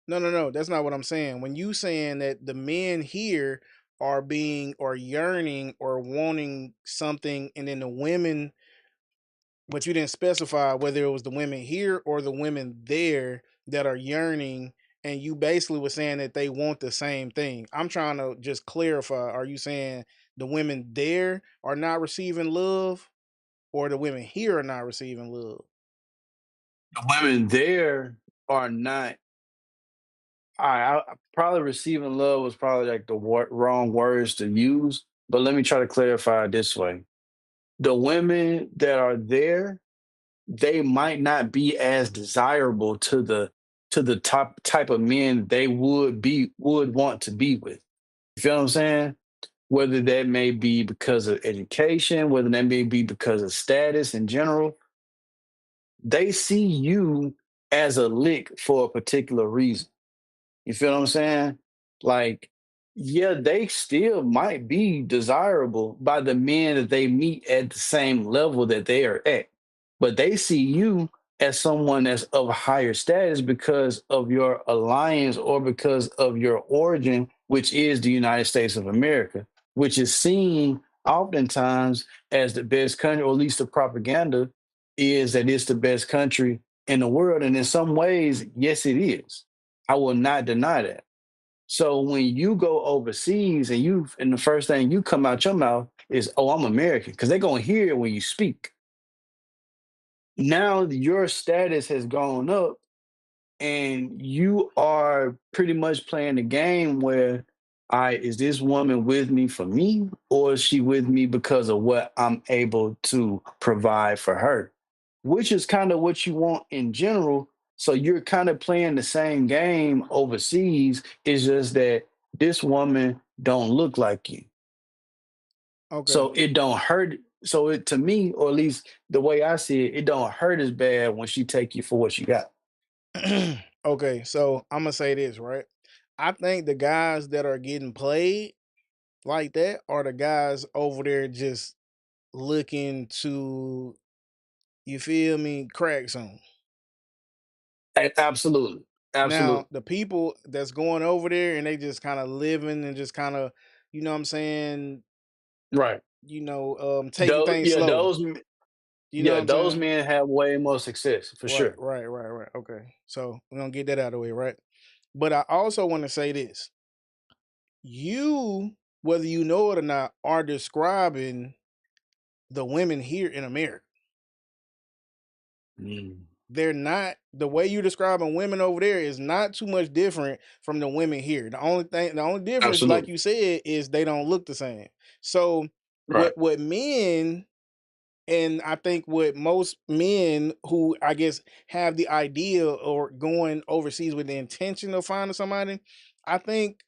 [SPEAKER 1] No, no, no. That's not what I'm saying. When you saying that the men here are being or yearning or wanting something, and then the women, but you didn't specify whether it was the women here or the women there that are yearning, and you basically were saying that they want the same thing. I'm trying to just clarify. Are you saying the women there are not receiving love, or the women here are not receiving love?
[SPEAKER 2] The women there are not. I probably receiving love was probably like the wrong words to use, but let me try to clarify it this way. The women that are there, they might not be as desirable to the top type of men they would want to be with. You feel what I'm saying? Whether that may be because of education, whether that may be because of status in general, they see you as a lick for a particular reason. You feel what I'm saying? Like, yeah, they still might be desirable by the men that they meet at the same level that they are at. But they see you as someone that's of higher status because of your alliance or because of your origin, which is the United States of America, which is seen oftentimes as the best country, or at least the propaganda is that it's the best country in the world. And in some ways, yes, it is. I will not deny that. So when you go overseas and the first thing you come out your mouth is, "Oh, I'm American," because they're gonna hear it when you speak. Now your status has gone up, and you are pretty much playing the game where, I is this woman with me for me, or is she with me because of what I'm able to provide for her? Which is kind of what you want in general. So you're kind of playing the same game overseas. It's just that this woman don't look like you.
[SPEAKER 1] Okay.
[SPEAKER 2] So it don't hurt. So it to me, or at least the way I see it, it don't hurt as bad when she take you for what you got.
[SPEAKER 1] Okay, so I'm gonna say this, right? I think the guys that are getting played like that are the guys over there just looking to, you feel me, crack some.
[SPEAKER 2] Absolutely,
[SPEAKER 1] Now,
[SPEAKER 2] absolutely,
[SPEAKER 1] the people that's going over there and they just kind of living and just kind of, you know what I'm saying,
[SPEAKER 2] right.
[SPEAKER 1] taking things
[SPEAKER 2] Yeah,
[SPEAKER 1] slow. You know what I'm
[SPEAKER 2] those
[SPEAKER 1] saying?
[SPEAKER 2] men have way more success for
[SPEAKER 1] Right,
[SPEAKER 2] sure.
[SPEAKER 1] right, right, right. Okay. So we're gonna get that out of the way, right? But I also want to say this. You, whether you know it or not, are describing the women here in America.
[SPEAKER 2] Mm,
[SPEAKER 1] They're not, the way you describing women over there is not too much different from the women here. The only difference, like
[SPEAKER 2] absolutely,
[SPEAKER 1] you said, is they don't look the same. So
[SPEAKER 2] right.
[SPEAKER 1] what men, and I think what most men who I guess have the idea or going overseas with the intention of finding somebody, I think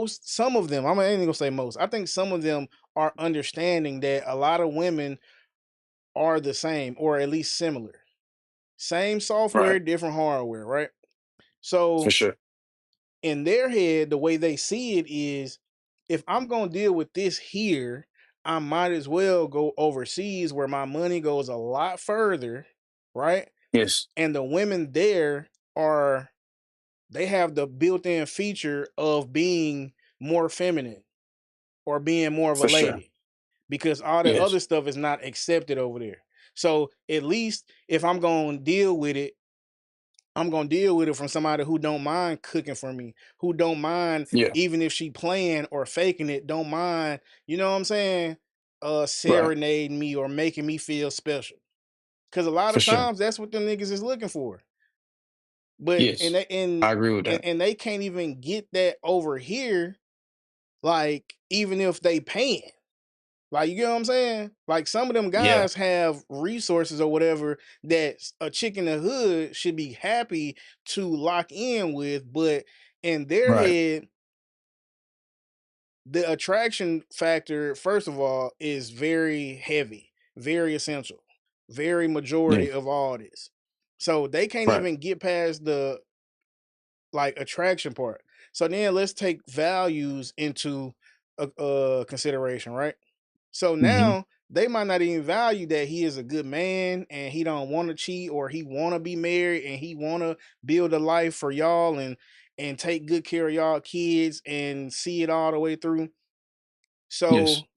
[SPEAKER 1] some of them, I'm not even gonna say most, I think some of them are understanding that a lot of women are the same or at least similar. Same
[SPEAKER 2] Right,
[SPEAKER 1] software, different hardware, right?
[SPEAKER 2] for
[SPEAKER 1] So
[SPEAKER 2] sure.
[SPEAKER 1] in their head, the way they see it is, if I'm gonna deal with this here, I might as well go overseas where my money goes a lot further, right?
[SPEAKER 2] Yes,
[SPEAKER 1] And the women there are, they have the built-in feature of being more feminine or being more of a
[SPEAKER 2] for sure.
[SPEAKER 1] lady because all the
[SPEAKER 2] Yes,
[SPEAKER 1] other stuff is not accepted over there. So at least if I'm gonna deal with it, I'm gonna deal with it from somebody who don't mind cooking for me, who don't mind,
[SPEAKER 2] yeah,
[SPEAKER 1] even if she playing or faking it, don't mind, you know what I'm saying?
[SPEAKER 2] right,
[SPEAKER 1] Serenading me or making me feel special. Cause a lot
[SPEAKER 2] for
[SPEAKER 1] of
[SPEAKER 2] sure.
[SPEAKER 1] times that's what them niggas is looking for. But
[SPEAKER 2] Yes, I agree with that.
[SPEAKER 1] and they can't even get that over here, like even if they paying. Like, you get what I'm saying? Like some of them
[SPEAKER 2] Yeah,
[SPEAKER 1] guys have resources or whatever that a chick in the hood should be happy to lock in with, but in their
[SPEAKER 2] right.
[SPEAKER 1] head, the attraction factor, first of all, is very heavy, very essential, very
[SPEAKER 2] Yeah,
[SPEAKER 1] majority of all this. So they can't
[SPEAKER 2] right.
[SPEAKER 1] even get past the like attraction part. So then let's take values into consideration, right? So
[SPEAKER 2] Hmm.
[SPEAKER 1] now they might not even value that he is a good man and he don't want to cheat or he want to be married and he want to build a life for y'all and take good care of y'all kids and see it all the way through.
[SPEAKER 2] Yes,
[SPEAKER 1] So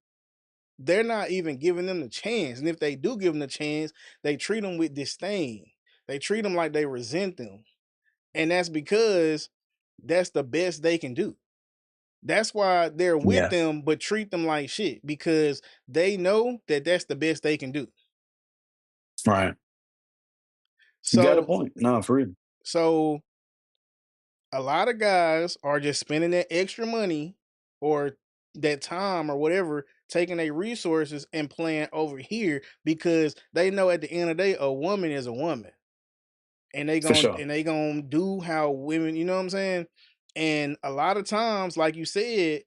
[SPEAKER 1] they're not even giving them the chance. And if they do give them the chance, they treat them with disdain. They treat them like they resent them. And that's because that's the best they can do. That's why they're with
[SPEAKER 2] yeah,
[SPEAKER 1] them, but treat them like shit because they know that that's the best they can do.
[SPEAKER 2] right. You got a
[SPEAKER 1] So,
[SPEAKER 2] point. No, for real.
[SPEAKER 1] so a lot of guys are just spending that extra money or that time or whatever, taking their resources and playing over here because they know at the end of the day, a woman is a woman, and
[SPEAKER 2] For sure.
[SPEAKER 1] they gonna do how women, you know what I'm saying? And a lot of times, like you said,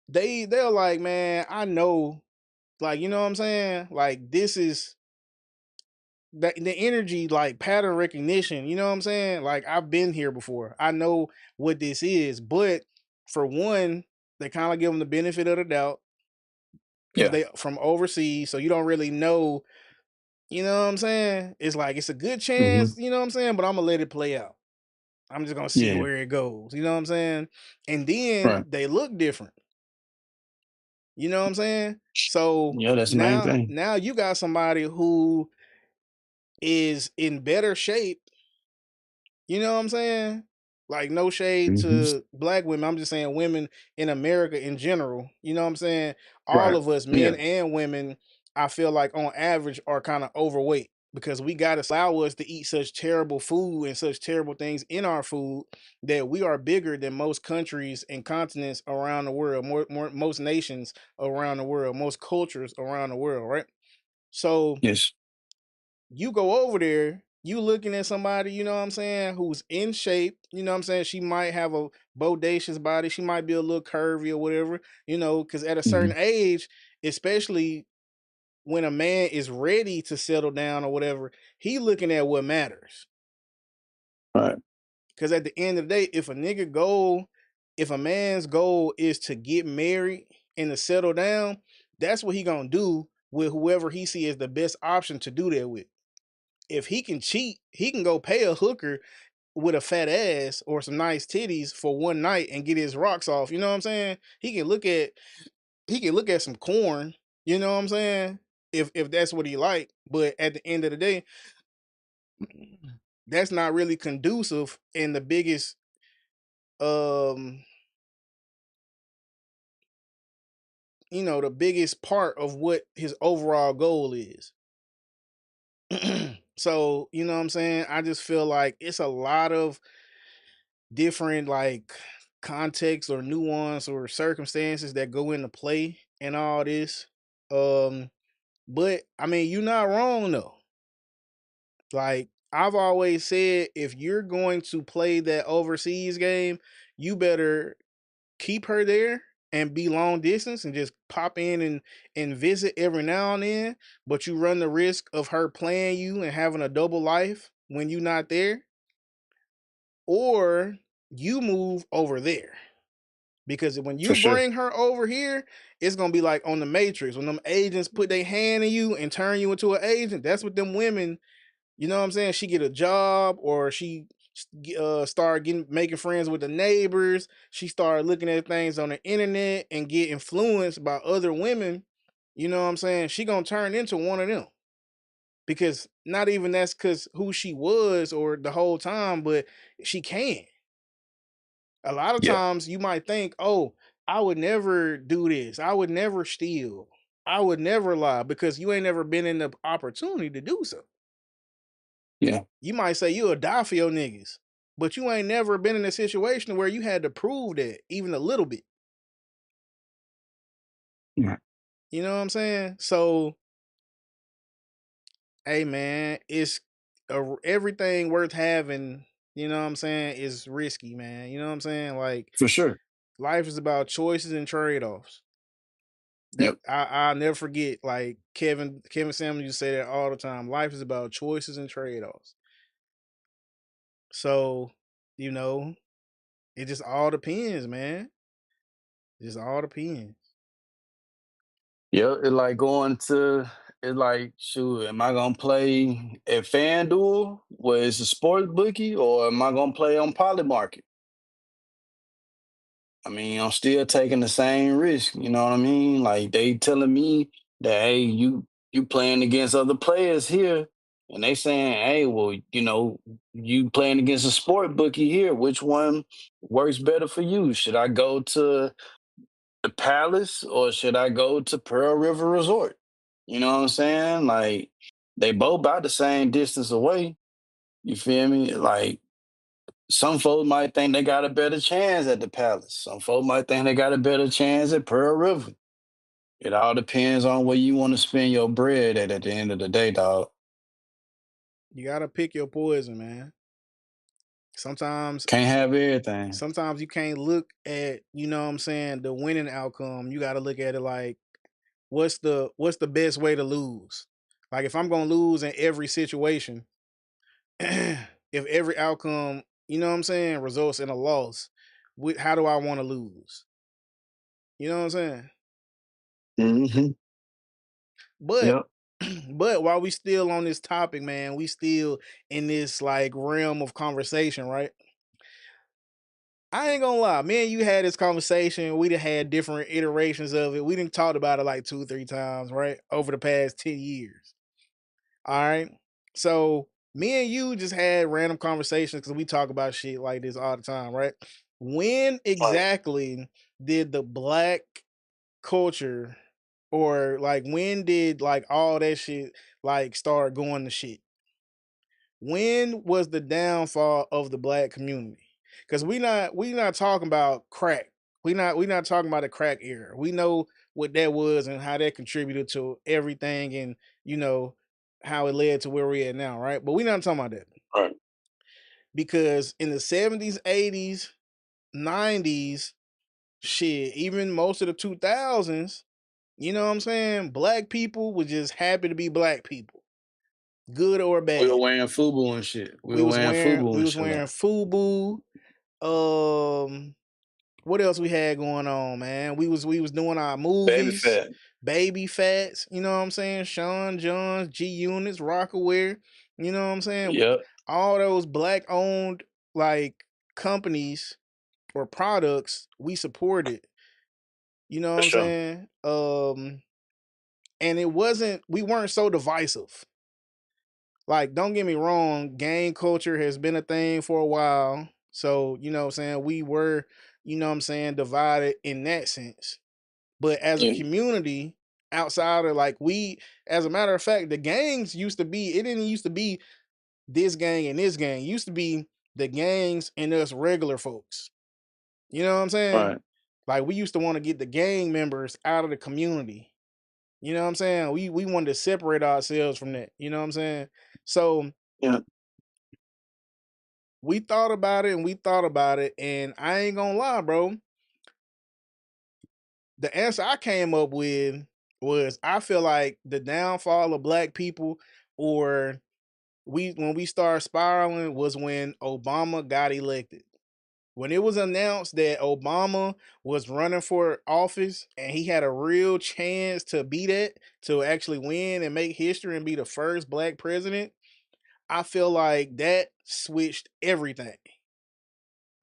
[SPEAKER 1] they're like, man, I know, like, you know what I'm saying? Like this is the energy, like pattern recognition, you know what I'm saying? Like I've been here before. I know what this is. But for one, they kind of give them the benefit of the doubt because
[SPEAKER 2] Yeah.
[SPEAKER 1] they from overseas, so you don't really know, you know what I'm saying? It's like it's a good
[SPEAKER 2] Hmm.
[SPEAKER 1] chance, you know what I'm saying? But I'm gonna let it play out. I'm just gonna see
[SPEAKER 2] Yeah.
[SPEAKER 1] where it goes. You know what I'm saying? And then
[SPEAKER 2] Right.
[SPEAKER 1] they look different. You know what I'm saying? So
[SPEAKER 2] Yeah, that's the main thing.
[SPEAKER 1] now you got somebody who is in better shape. You know what I'm saying? Like no shade
[SPEAKER 2] Hmm.
[SPEAKER 1] to black women. I'm just saying women in America in general. You know what I'm saying? All
[SPEAKER 2] Right.
[SPEAKER 1] of us, men
[SPEAKER 2] Yeah.
[SPEAKER 1] and women, I feel like on average are kind of overweight because we got to allow us to eat such terrible food and such terrible things in our food that we are bigger than most countries and continents around the world, most nations around the world, most cultures around the world, right? So
[SPEAKER 2] Yes.
[SPEAKER 1] you go over there, you looking at somebody, you know what I'm saying, who's in shape, you know what I'm saying? She might have a bodacious body, she might be a little curvy or whatever, you know, because at a
[SPEAKER 2] Hmm.
[SPEAKER 1] certain age, especially when a man is ready to settle down or whatever, he looking at what matters.
[SPEAKER 2] Right.
[SPEAKER 1] Because at the end of the day, if a man's goal is to get married and to settle down, that's what he gonna do with whoever he see as the best option to do that with. If he can cheat, he can go pay a hooker with a fat ass or some nice titties for one night and get his rocks off. You know what I'm saying? He can look at some corn. You know what I'm saying? If that's what he like. But at the end of the day, that's not really conducive in the biggest the biggest part of what his overall goal is. So, you know what I'm saying? I just feel like it's a lot of different like context or nuance or circumstances that go into play and all this. But I mean, you're not wrong though. Like I've always said, if you're going to play that overseas game, you better keep her there and be long distance and just pop in and visit every now and then, but you run the risk of her playing you and having a double life when you're not there, or you move over there. Because when you
[SPEAKER 2] For sure.
[SPEAKER 1] bring her over here, it's gonna be like on the Matrix when them agents put their hand in you and turn you into an agent. That's what them women, you know what I'm saying? She get a job or she start making friends with the neighbors. She started looking at things on the internet and get influenced by other women. You know what I'm saying? She gonna turn into one of them because not even that's because who she was or the whole time, but she can. A lot of
[SPEAKER 2] Yeah.
[SPEAKER 1] times you might think, oh, I would never do this. I would never steal. I would never lie because you ain't never been in the opportunity to do so.
[SPEAKER 2] Yeah.
[SPEAKER 1] You might say you'll die for your niggas, but you ain't never been in a situation where you had to prove that even a little bit.
[SPEAKER 2] Yeah.
[SPEAKER 1] You know what I'm saying? So, hey man, it's everything worth having. You know what I'm saying? Is risky, man. You know what I'm saying? Like
[SPEAKER 2] For sure.
[SPEAKER 1] life is about choices and trade offs. That
[SPEAKER 2] Yep.
[SPEAKER 1] I'll never forget. Like Kevin Samuels used to say that all the time. Life is about choices and trade offs. So, you know, it just all depends, man. It just all depends.
[SPEAKER 2] Yeah, it like going to it's like, shoot, am I gonna play at FanDuel where it's a sports bookie or am I gonna play on Polymarket? I mean, I'm still taking the same risk, you know what I mean? Like they telling me that hey, you playing against other players here, and they saying, hey, well, you playing against a sport bookie here. Which one works better for you? Should I go to the Palace or should I go to Pearl River Resort? You know what I'm saying? Like they both about the same distance away. You feel me? Like some folks might think they got a better chance at the Palace. Some folks might think they got a better chance at Pearl River. It all depends on where you want to spend your bread at the end of the day, dog.
[SPEAKER 1] You gotta pick your poison, man. Sometimes
[SPEAKER 2] Can't have everything.
[SPEAKER 1] sometimes you can't look at, you know what I'm saying, the winning outcome. You gotta look at it like what's the best way to lose? Like if I'm gonna lose in every situation, if every outcome, you know what I'm saying, results in a loss, how do I want to lose? You know what I'm saying?
[SPEAKER 2] Hmm.
[SPEAKER 1] But
[SPEAKER 2] Yep.
[SPEAKER 1] but while we still on this topic, man, we still in this like realm of conversation, right? I ain't gonna lie, me and you had this conversation. We done had different iterations of it. We didn't talk about it like 2 or 3 times, right? Over the past 10 years. All right. So me and you just had random conversations because we talk about shit like this all the time, right? When
[SPEAKER 2] Right.
[SPEAKER 1] exactly did the black culture or like when did like all that shit like start going to shit? When was the downfall of the black community? Because we not talking about crack. We not talking about the crack era. We know what that was and how that contributed to everything and you know how it led to where we're at now, right? But we not talking about that.
[SPEAKER 2] Right.
[SPEAKER 1] Because in the 70s, 80s, 90s, shit, even most of the 2000s, You know what I'm saying? Black people was just happy to be black people, good or bad.
[SPEAKER 2] We were wearing FUBU and shit.
[SPEAKER 1] We was wearing FUBU. What else we had going on, man? We was doing our movies, baby fats. You know what I'm saying? Sean Johns, G Units, Rockaware. You know what I'm saying?
[SPEAKER 2] Yep.
[SPEAKER 1] All those black owned like companies or products we supported. You know what I'm saying? And we weren't so divisive. Like, don't get me wrong, gang culture has been a thing for a while. So, you know what I'm saying, we were, you know what I'm saying, divided in that sense. But as a community, outside of like as a matter of fact, the gangs used to be, it didn't used to be this gang and this gang. It used to be the gangs and us regular folks. You know what I'm saying?
[SPEAKER 2] Right.
[SPEAKER 1] Like, we used to want to get the gang members out of the community. You know what I'm saying? We wanted to separate ourselves from that. You know what I'm saying? So we thought about it and I ain't gonna lie, bro. The answer I came up with was I feel like the downfall of black people, or when we started spiraling, was when Obama got elected. When it was announced that Obama was running for office and he had a real chance to beat it, to actually win and make history and be the first black president, I feel like that switched everything.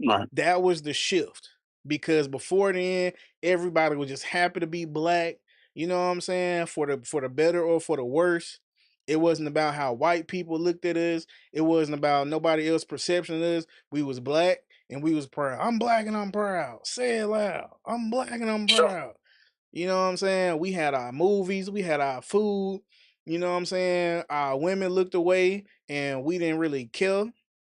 [SPEAKER 2] Right.
[SPEAKER 1] That was the shift, because before then everybody was just happy to be black. You know what I'm saying? For the better or for the worse. It wasn't about how white people looked at us. It wasn't about nobody else's perception of us. We was black and we was proud. I'm black and I'm proud. Say it loud. I'm black and I'm proud. You know what I'm saying? We had our movies, we had our food. You know what I'm saying? Our women looked away and we didn't really care.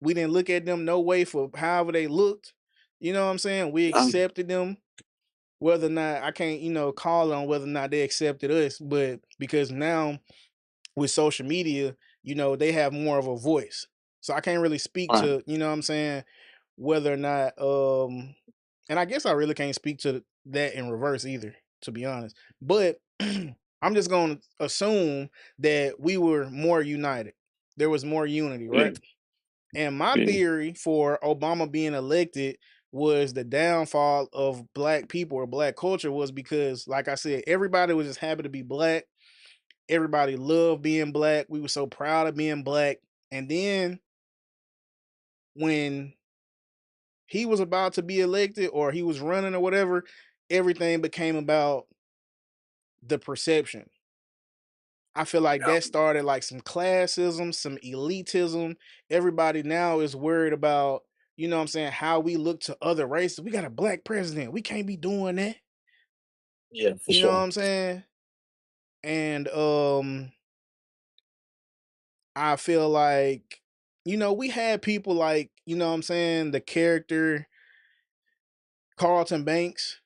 [SPEAKER 1] We didn't look at them no way for however they looked. You know what I'm saying? We accepted them, whether or not, I can't, call on whether or not they accepted us, but because now with social media, they have more of a voice. So I can't really speak to, you know what I'm saying, whether or not and I guess I really can't speak to that in reverse either, to be honest. But I'm just going to assume that we were more united. There was more unity, right? And my theory for Obama being elected was the downfall of black people or black culture was because, like I said, everybody was just happy to be black. Everybody loved being black. We were so proud of being black. And then when he was about to be elected or he was running or whatever, everything became about the perception. I feel like that started like some classism, some elitism. Everybody now is worried about, you know what I'm saying, how we look to other races. We got a black president. We can't be doing that.
[SPEAKER 2] Yeah, for
[SPEAKER 1] you know
[SPEAKER 2] sure.
[SPEAKER 1] what I'm saying? And I feel like, we had people like, you know what I'm saying, the character Carlton Banks,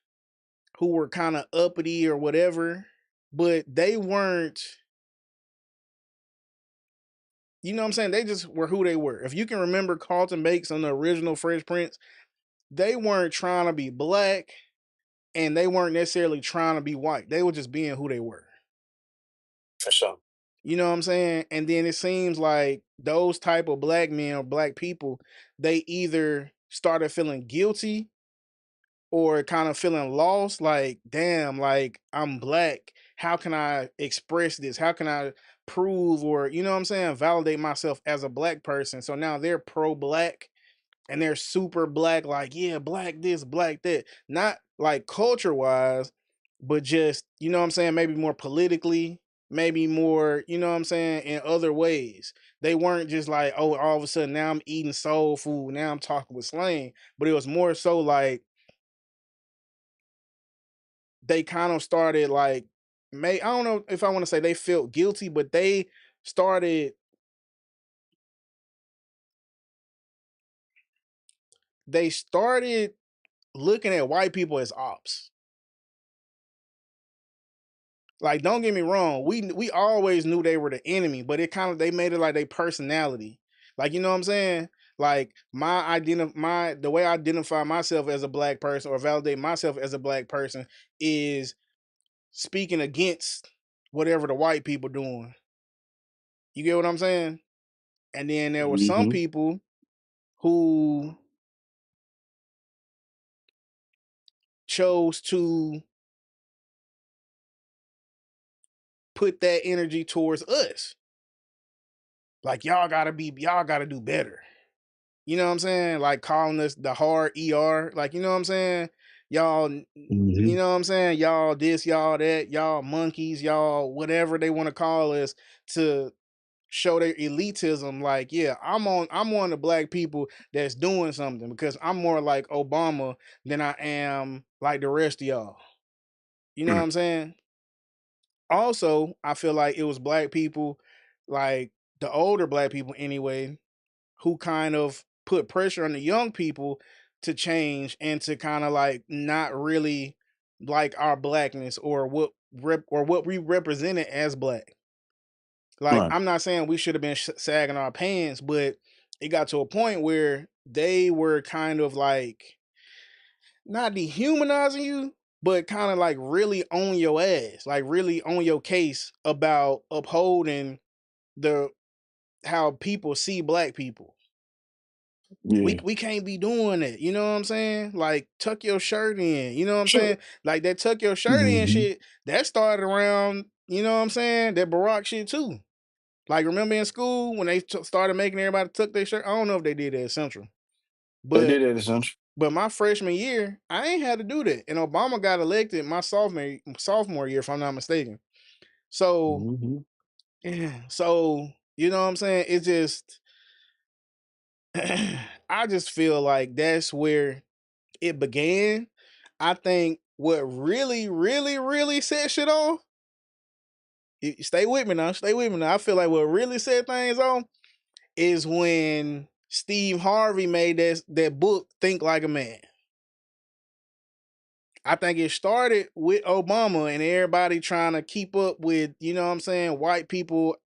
[SPEAKER 1] who were kind of uppity or whatever, but they weren't, you know what I'm saying? They just were who they were. If you can remember Carlton Banks on the original Fresh Prince, they weren't trying to be black and they weren't necessarily trying to be white. They were just being who they were.
[SPEAKER 2] For sure.
[SPEAKER 1] You know what I'm saying? And then it seems like those type of black men or black people, they either started feeling guilty or kind of feeling lost, like, damn, like, I'm black. How can I express this? How can I prove or, you know what I'm saying, validate myself as a black person? So now they're pro-black and they're super black, like, yeah, black this, black that. Not like culture-wise, but just, you know what I'm saying, maybe more politically, maybe more, you know what I'm saying, in other ways. They weren't just like, oh, all of a sudden now I'm eating soul food, now I'm talking with slang. But it was more so like, they kind of started like, I don't know if I want to say they felt guilty, but started they started looking at white people as ops. Like, don't get me wrong, we always knew they were the enemy, but they made it like their personality. Like, you know what I'm saying? Like, the way I identify myself as a black person or validate myself as a black person is speaking against whatever the white people doing. You get what I'm saying? And then there were some people who chose to put that energy towards us. Like y'all gotta do better. You know what I'm saying? Like calling us the hard ER. Like, you know what I'm saying? Y'all, you know what I'm saying? Y'all this, y'all that, y'all monkeys, y'all whatever they want to call us to show their elitism. Like, yeah, I'm one of the black people that's doing something because I'm more like Obama than I am like the rest of y'all. You know what I'm saying? Also, I feel like it was black people, like the older black people anyway, who kind of put pressure on the young people to change and to kind of like not really like our blackness or what we represented as black. Like,
[SPEAKER 2] Right.
[SPEAKER 1] I'm not saying we should have been sagging our pants, but it got to a point where they were kind of like not dehumanizing you, but kind of like really on your ass, like really on your case about upholding the how people see black people.
[SPEAKER 2] Yeah.
[SPEAKER 1] We can't be doing it. You know what I'm saying? Like tuck your shirt in. You know what I'm
[SPEAKER 2] Sure.
[SPEAKER 1] saying? Like that tuck your shirt in
[SPEAKER 2] Mm-hmm.
[SPEAKER 1] shit, that started around, you know what I'm saying? That Barack shit too. Like remember in school when they started making everybody tuck their shirt? I don't know if they did that at Central.
[SPEAKER 2] They
[SPEAKER 1] But
[SPEAKER 2] did that essentially.
[SPEAKER 1] my freshman year, I ain't had to do that. And Obama got elected my sophomore year, if I'm not mistaken. So
[SPEAKER 2] Mm-hmm.
[SPEAKER 1] yeah, so you know what I'm saying? It's just I just feel like that's where it began. I think what really, really, really set shit off. Stay with me now. Stay with me now. I feel like what really set things off is when Steve Harvey made that book Think Like a Man. I think it started with Obama and everybody trying to keep up with, you know what I'm saying, white people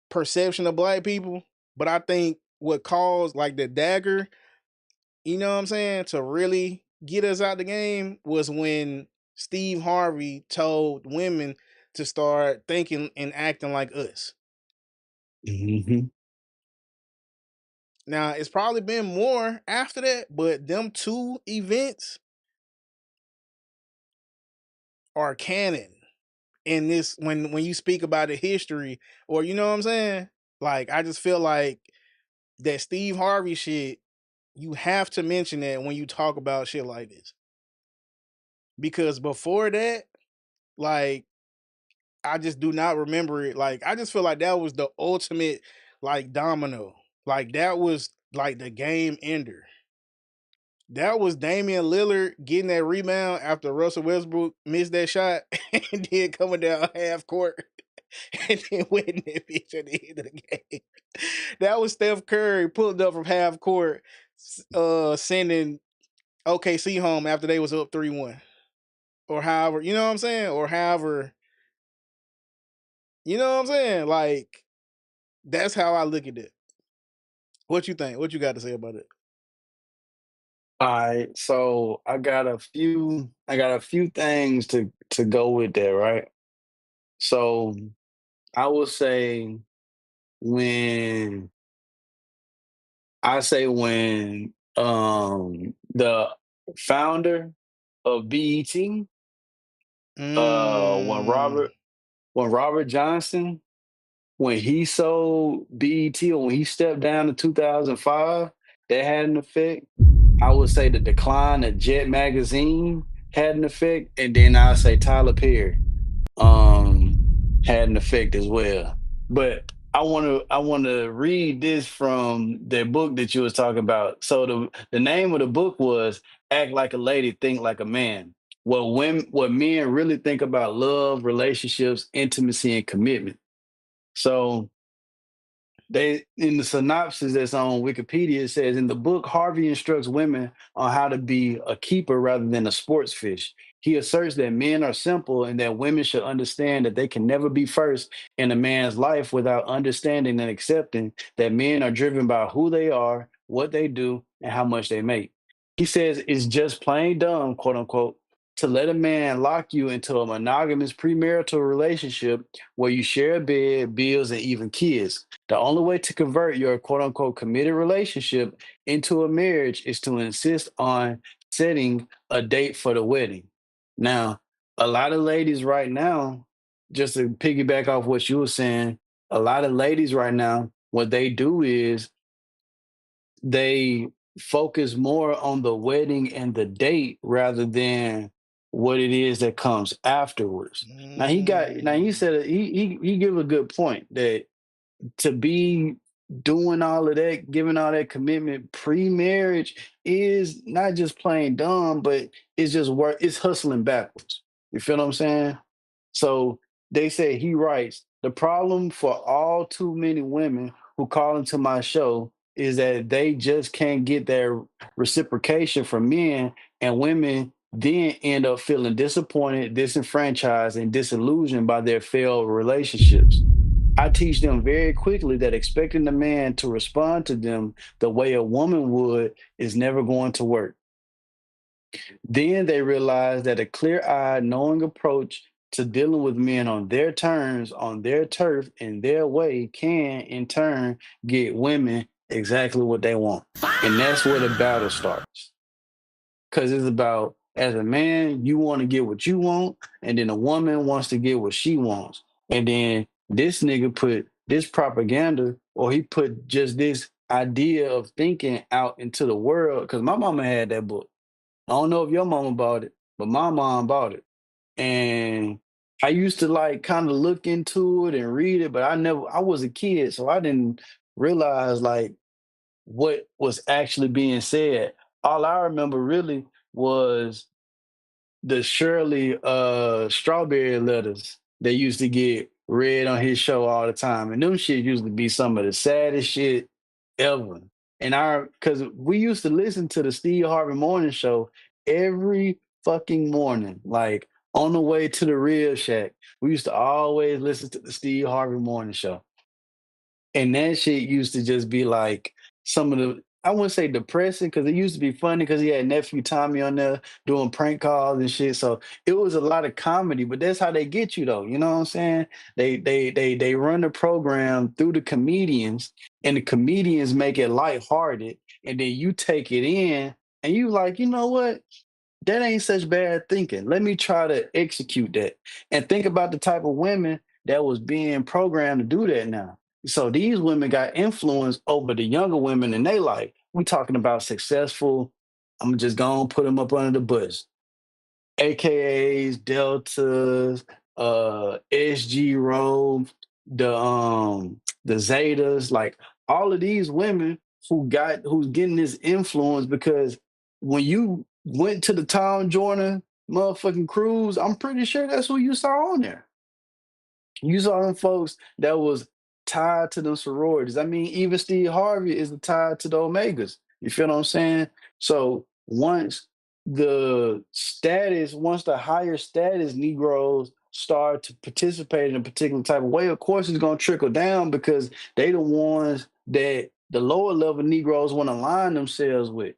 [SPEAKER 1] perception of black people. But I think what caused like the dagger, you know what I'm saying, to really get us out the game was when Steve Harvey told women to start thinking and acting like us.
[SPEAKER 2] Mm-hmm.
[SPEAKER 1] Now, it's probably been more after that, but them two events are canon in this when you speak about the history or you know what I'm saying? Like I just feel like that Steve Harvey shit, you have to mention that when you talk about shit like this. Because before that, like I just do not remember it. Like I just feel like that was the ultimate like domino. Like that was like the game ender. That was Damian Lillard getting that rebound after Russell Westbrook missed that shot and then coming down half court and then winning that bitch at the end of the game. That was Steph Curry pulled up from half court, sending OKC home after they was up 3-1. Or however, you know what I'm saying? Or however, you know what I'm saying? Like, that's how I look at it. What you think? What you got to say about it?
[SPEAKER 2] All right. So I got a few things to go with there, right? So I will say when when the founder of BET, when
[SPEAKER 1] Mm.
[SPEAKER 2] Robert Johnson, when he sold BET or when he stepped down in 2005, that had an effect. I would say the decline of Jet Magazine had an effect, and then I say Tyler Perry um had an effect as well. But I want to read this from the book that you was talking about. So the name of the book was Act Like a Lady, Think Like a Man. What men really think about love, relationships, intimacy, and commitment. So they in the synopsis that's on Wikipedia, it says in the book, Harvey instructs women on how to be a keeper rather than a sports fish. He asserts that men are simple and that women should understand that they can never be first in a man's life without understanding and accepting that men are driven by who they are, what they do, and how much they make. He says it's just plain dumb, quote unquote, to let a man lock you into a monogamous premarital relationship where you share a bed, bills, and even kids. The only way to convert your quote unquote committed relationship into a marriage is to insist on setting a date for the wedding. Now, a lot of ladies right now, just to piggyback off what you were saying, a lot of ladies right now, what they do is they focus more on the wedding and the date rather than what it is that comes afterwards. Now he
[SPEAKER 1] Mm.
[SPEAKER 2] said he give a good point that to be doing all of that, giving all that commitment pre-marriage is not just plain dumb, but it's just work. It's hustling backwards. You feel what I'm saying? So they say he writes the problem for all too many women who call into my show is that they just can't get their reciprocation from men, and women then end up feeling disappointed, disenfranchised, and disillusioned by their failed relationships. I teach them very quickly that expecting the man to respond to them the way a woman would is never going to work. Then they realize that a clear eyed, knowing approach to dealing with men on their terms, on their turf, in their way can, in turn, get women exactly what they want. And that's where the battle starts. Because it's about, as a man, you want to get what you want, and then a woman wants to get what she wants. And then this nigga put this propaganda, or he put just this idea of thinking out into the world. Because my mama had that book. I don't know if your mama bought it, but my mom bought it. And I used to like kind of look into it and read it, but I was a kid, so I didn't realize like what was actually being said. All I remember really was the Shirley strawberry letters that used to get read on his show all the time. And them shit used to be some of the saddest shit ever. And cause we used to listen to the Steve Harvey morning show every fucking morning, like on the way to the real shack. We used to always listen to the Steve Harvey morning show. And that shit used to just be like some of the, I wouldn't say depressing because it used to be funny because he had nephew Tommy on there doing prank calls and shit. So it was a lot of comedy, but that's how they get you though. You know what I'm saying? They run the program through the comedians, and the comedians make it lighthearted, and then you take it in and you like, you know what? That ain't such bad thinking. Let me try to execute that. And think about the type of women that was being programmed to do that now. So these women got influence over the younger women in their life. We talking about successful. I'm just gonna put them up under the bus. AKAs, Deltas, SG Row, the Zetas, like all of these women who's getting this influence because when you went to the Tom Jordan motherfucking cruise, I'm pretty sure that's who you saw on there. You saw them folks that was tied to them sororities. I mean, even Steve Harvey is tied to the Omegas. You feel what I'm saying? So once the higher status Negroes start to participate in a particular type of way, of course it's gonna trickle down because they the ones that the lower level Negroes want to align themselves with.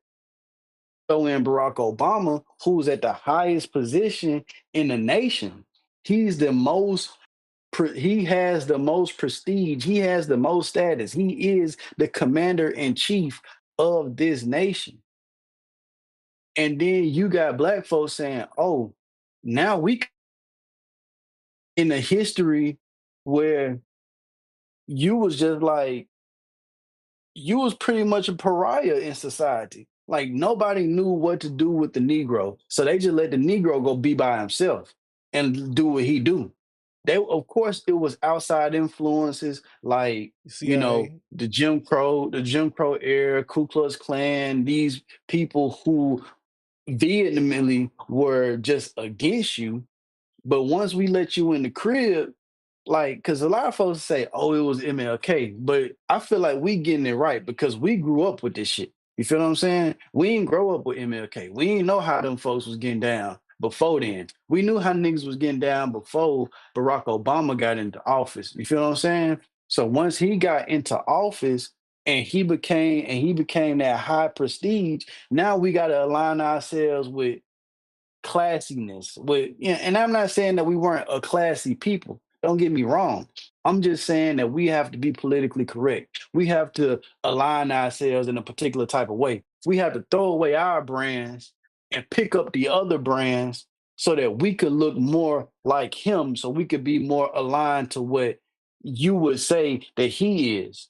[SPEAKER 2] So in Barack Obama, who's at the highest position in the nation, he's the most he has the most prestige. He has the most status. He is the commander in chief of this nation. And then you got black folks saying, "Oh, now in a history where you was just like you was pretty much a pariah in society. Like nobody knew what to do with the Negro, so they just let the Negro go be by himself and do what he do. They, of course, it was outside influences like
[SPEAKER 1] CIA.
[SPEAKER 2] the Jim Crow era, Ku Klux Klan. These people who vehemently were just against you, but once we let you in the crib, like, because a lot of folks say, "Oh, it was MLK," but I feel like we getting it right because we grew up with this shit. You feel what I'm saying? We didn't grow up with MLK. We didn't know how them folks was getting down before then. We knew how niggas was getting down before Barack Obama got into office. You feel what I'm saying? So once he got into office and he became that high prestige, now we got to align ourselves with classiness. And I'm not saying that we weren't a classy people. Don't get me wrong. I'm just saying that we have to be politically correct. We have to align ourselves in a particular type of way. We have to throw away our brands and pick up the other brands so that we could look more like him, so we could be more aligned to what you would say that he is.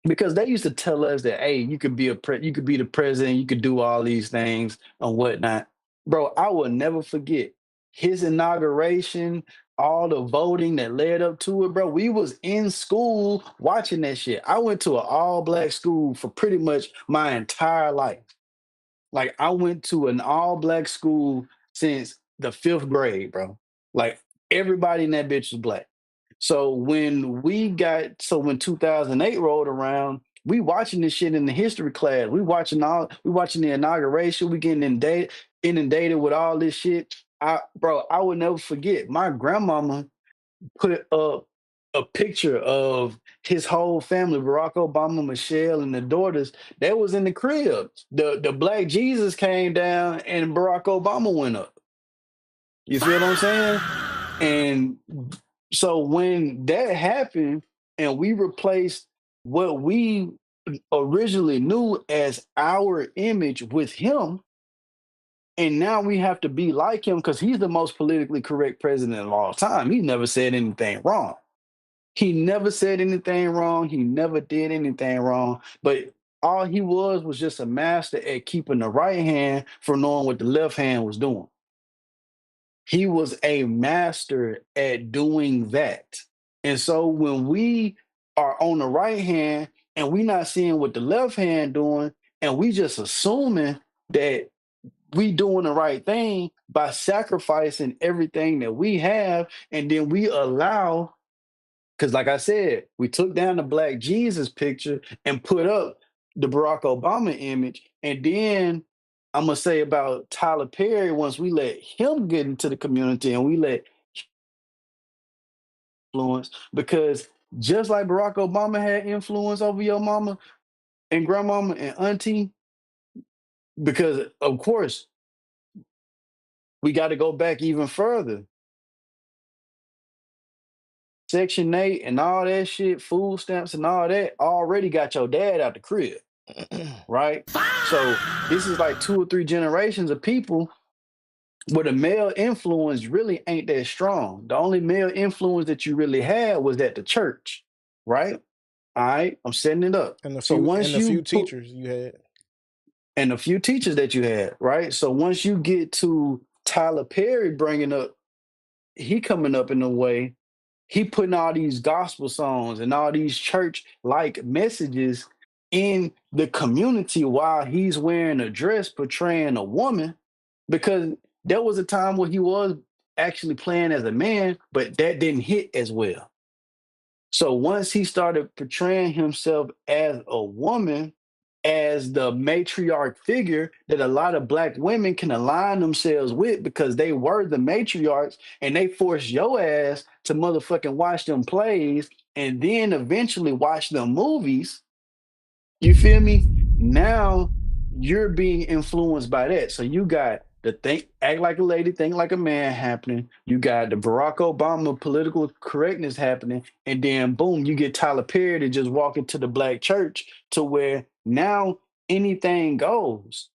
[SPEAKER 2] Because they used to tell us that, hey, you could be you could be the president, you could do all these things and whatnot. Bro, I will never forget his inauguration, all the voting that led up to it, bro. We was in school watching that shit. I went to an all-black school for pretty much my entire life. Like I went to an all-black school since the 5th grade, bro. Like everybody in that bitch was black. So when 2008 rolled around, we watching this shit in the history class. We watching the inauguration. We getting inundated with all this shit. I would never forget. My grandmama put up a picture of his whole family, Barack Obama, Michelle, and the daughters. That was in the crib. The Black Jesus came down and Barack Obama went up. You feel what I'm saying? And so when that happened and we replaced what we originally knew as our image with him, and now we have to be like him because he's the most politically correct president of all time. He never said anything wrong. He never said anything wrong. He never did anything wrong. But all he was just a master at keeping the right hand from knowing what the left hand was doing. He was a master at doing that. And so when we are on the right hand and we not seeing what the left hand doing, and we just assuming that we doing the right thing by sacrificing everything that we have, and then we allow, because like I said, we took down the Black Jesus picture and put up the Barack Obama image, and then I'm gonna say about Tyler Perry, once we let him get into the community and we let influence, because just like Barack Obama had influence over your mama and grandmama and auntie, because of course we got to go back even further. Section 8 and all that shit, food stamps and all that already got your dad out the crib, right? So this is like 2 or 3 generations of people where the male influence really ain't that strong. The only male influence that you really had was at the church, right? All right, I'm setting it up.
[SPEAKER 1] And
[SPEAKER 2] So once
[SPEAKER 1] the few
[SPEAKER 2] you put
[SPEAKER 1] teachers you had.
[SPEAKER 2] and a few teachers that you had, right? So once you get to Tyler Perry bringing up, he coming up in a way, he putting all these gospel songs and all these church like messages in the community while he's wearing a dress portraying a woman, because there was a time where he was actually playing as a man, but that didn't hit as well. So once he started portraying himself as a woman, as the matriarch figure that a lot of black women can align themselves with because they were the matriarchs, and they forced your ass to motherfucking watch them plays and then eventually watch them movies. You feel me? Now you're being influenced by that. So you got the think, act like a lady, think like a man happening. You got the Barack Obama political correctness happening. And then boom, you get Tyler Perry to just walk into the black church to where now anything goes.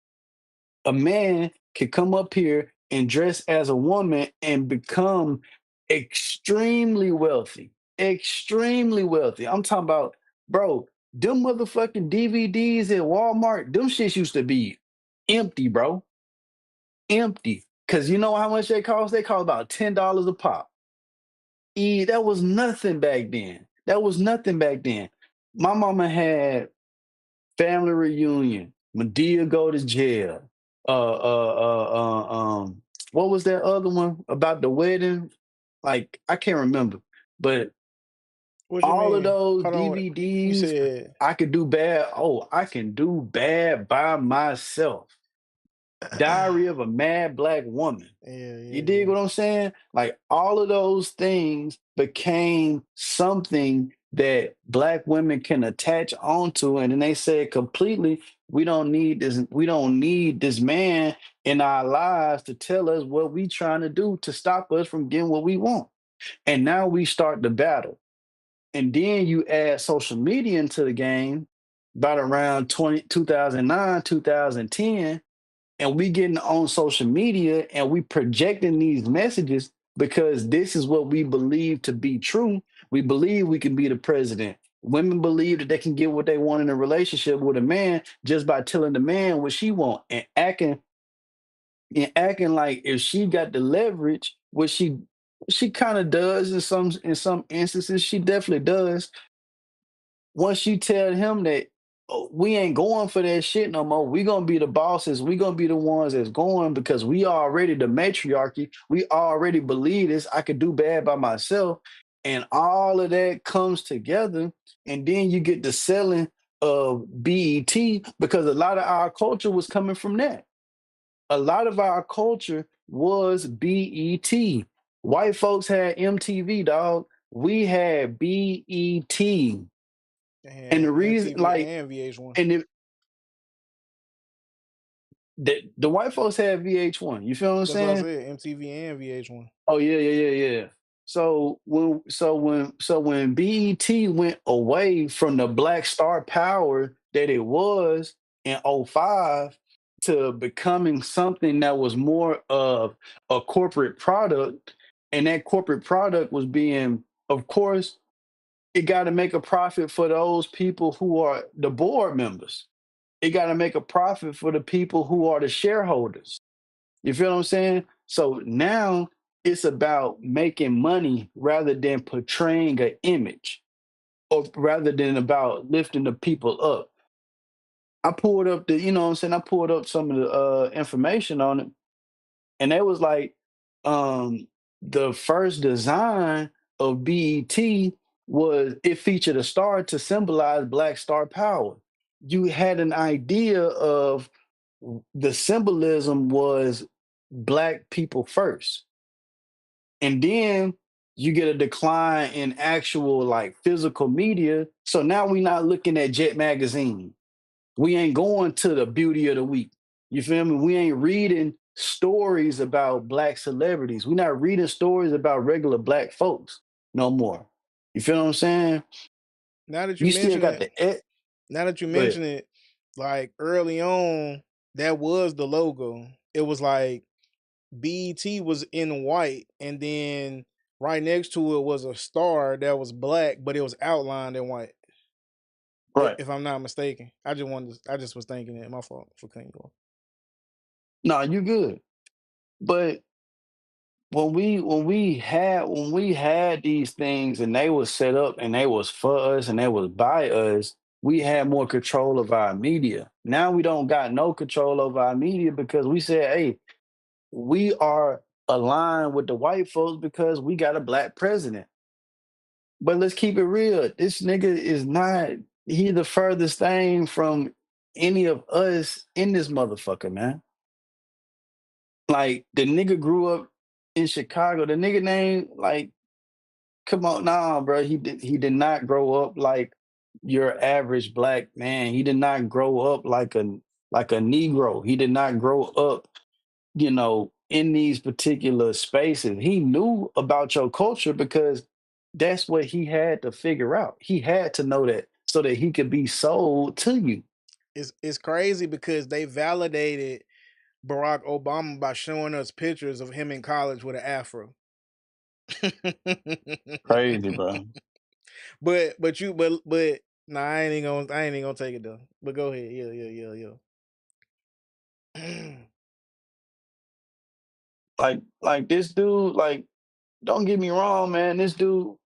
[SPEAKER 2] A man can come up here and dress as a woman and become extremely wealthy. Extremely wealthy. I'm talking about, bro, them motherfucking DVDs at Walmart, them shits used to be empty, bro. Empty. Cause you know how much they cost? They cost about $10 a pop. That was nothing back then. That was nothing back then. My mama had Family Reunion, Medea Go to Jail. What was that other one about the wedding? Like I can't remember, but
[SPEAKER 1] What you
[SPEAKER 2] all of
[SPEAKER 1] mean?
[SPEAKER 2] those
[SPEAKER 1] Hold on. You
[SPEAKER 2] DVDs,
[SPEAKER 1] said
[SPEAKER 2] I could do bad. Oh, I can do bad by myself. Diary of a Mad Black Woman.
[SPEAKER 1] yeah,
[SPEAKER 2] You
[SPEAKER 1] yeah,
[SPEAKER 2] dig
[SPEAKER 1] yeah.
[SPEAKER 2] what I'm saying? Like all of those things became something that black women can attach onto, and then they said completely, we don't need this man in our lives to tell us what we trying to do to stop us from getting what we want. And now we start the battle. And then you add social media into the game about around 2009, 2010, and we getting on social media and we projecting these messages because this is what we believe to be true. We believe we can be the president. Women believe that they can get what they want in a relationship with a man just by telling the man what she want and acting like if she got the leverage, which she kind of does in some instances, she definitely does. Once you tell him that, "Oh, we ain't going for that shit no more. We gonna be the bosses. We gonna be the ones that's going because we already the matriarchy. We already believe this. I could do bad by myself." And all of that comes together, and then you get the selling of BET because a lot of our culture was coming from that. A lot of our culture was BET. White folks had MTV, dog. We had BET. And the
[SPEAKER 1] And
[SPEAKER 2] reason,
[SPEAKER 1] MTV
[SPEAKER 2] like,
[SPEAKER 1] and VH1.
[SPEAKER 2] and the white folks had VH1. You feel what I'm
[SPEAKER 1] That's what I
[SPEAKER 2] saying?
[SPEAKER 1] said. MTV and VH1.
[SPEAKER 2] Oh yeah, yeah, yeah, yeah. So when BET went away from the Black Star Power that it was in '05 to becoming something that was more of a corporate product, and that corporate product was being, of course, it got to make a profit for those people who are the board members. It got to make a profit for the people who are the shareholders. You feel what I'm saying? So now it's about making money rather than portraying an image or rather than about lifting the people up. I pulled up you know what I'm saying? I pulled up some of the information on it, and it was like um the first design of BET was it featured a star to symbolize black star power. You had an idea of the symbolism was black people first. And then you get a decline in actual like physical media. So now we're not looking at Jet Magazine. We ain't going to the beauty of the week. You feel me? We ain't reading stories about black celebrities. We're not reading stories about regular black folks no more. You feel what I'm saying?
[SPEAKER 1] Now that you
[SPEAKER 2] You still
[SPEAKER 1] mention
[SPEAKER 2] got
[SPEAKER 1] it,
[SPEAKER 2] the ed-
[SPEAKER 1] now that you
[SPEAKER 2] Go ahead.
[SPEAKER 1] mention it, like early on, that was the logo. It was like BET was in white, and then right next to it was a star that was black, but it was outlined in white.
[SPEAKER 2] Right.
[SPEAKER 1] If I'm not mistaken, I just was thinking it. My fault for cutting you off.
[SPEAKER 2] No, you good. But when we had these things and they was set up and they was for us and they was by us, we had more control of our media. Now we don't got no control over our media because we said, hey, we are aligned with the white folks because we got a black president. But let's keep it real. This nigga is not he the furthest thing from any of us in this motherfucker, man. Like the nigga grew up in Chicago. The nigga name like come on, nah, bro. He did not grow up like your average black man. He did not grow up like a Negro. He did not grow up, in these particular spaces. He knew about your culture because that's what he had to figure out. He had to know that so that he could be sold to you.
[SPEAKER 1] It's crazy because they validated Barack Obama by showing us pictures of him in college with an afro.
[SPEAKER 2] Crazy, bro.
[SPEAKER 1] but nah, I ain't even gonna take it though. But go ahead. Yeah.
[SPEAKER 2] Like this dude, like, don't get me wrong, man. This dude,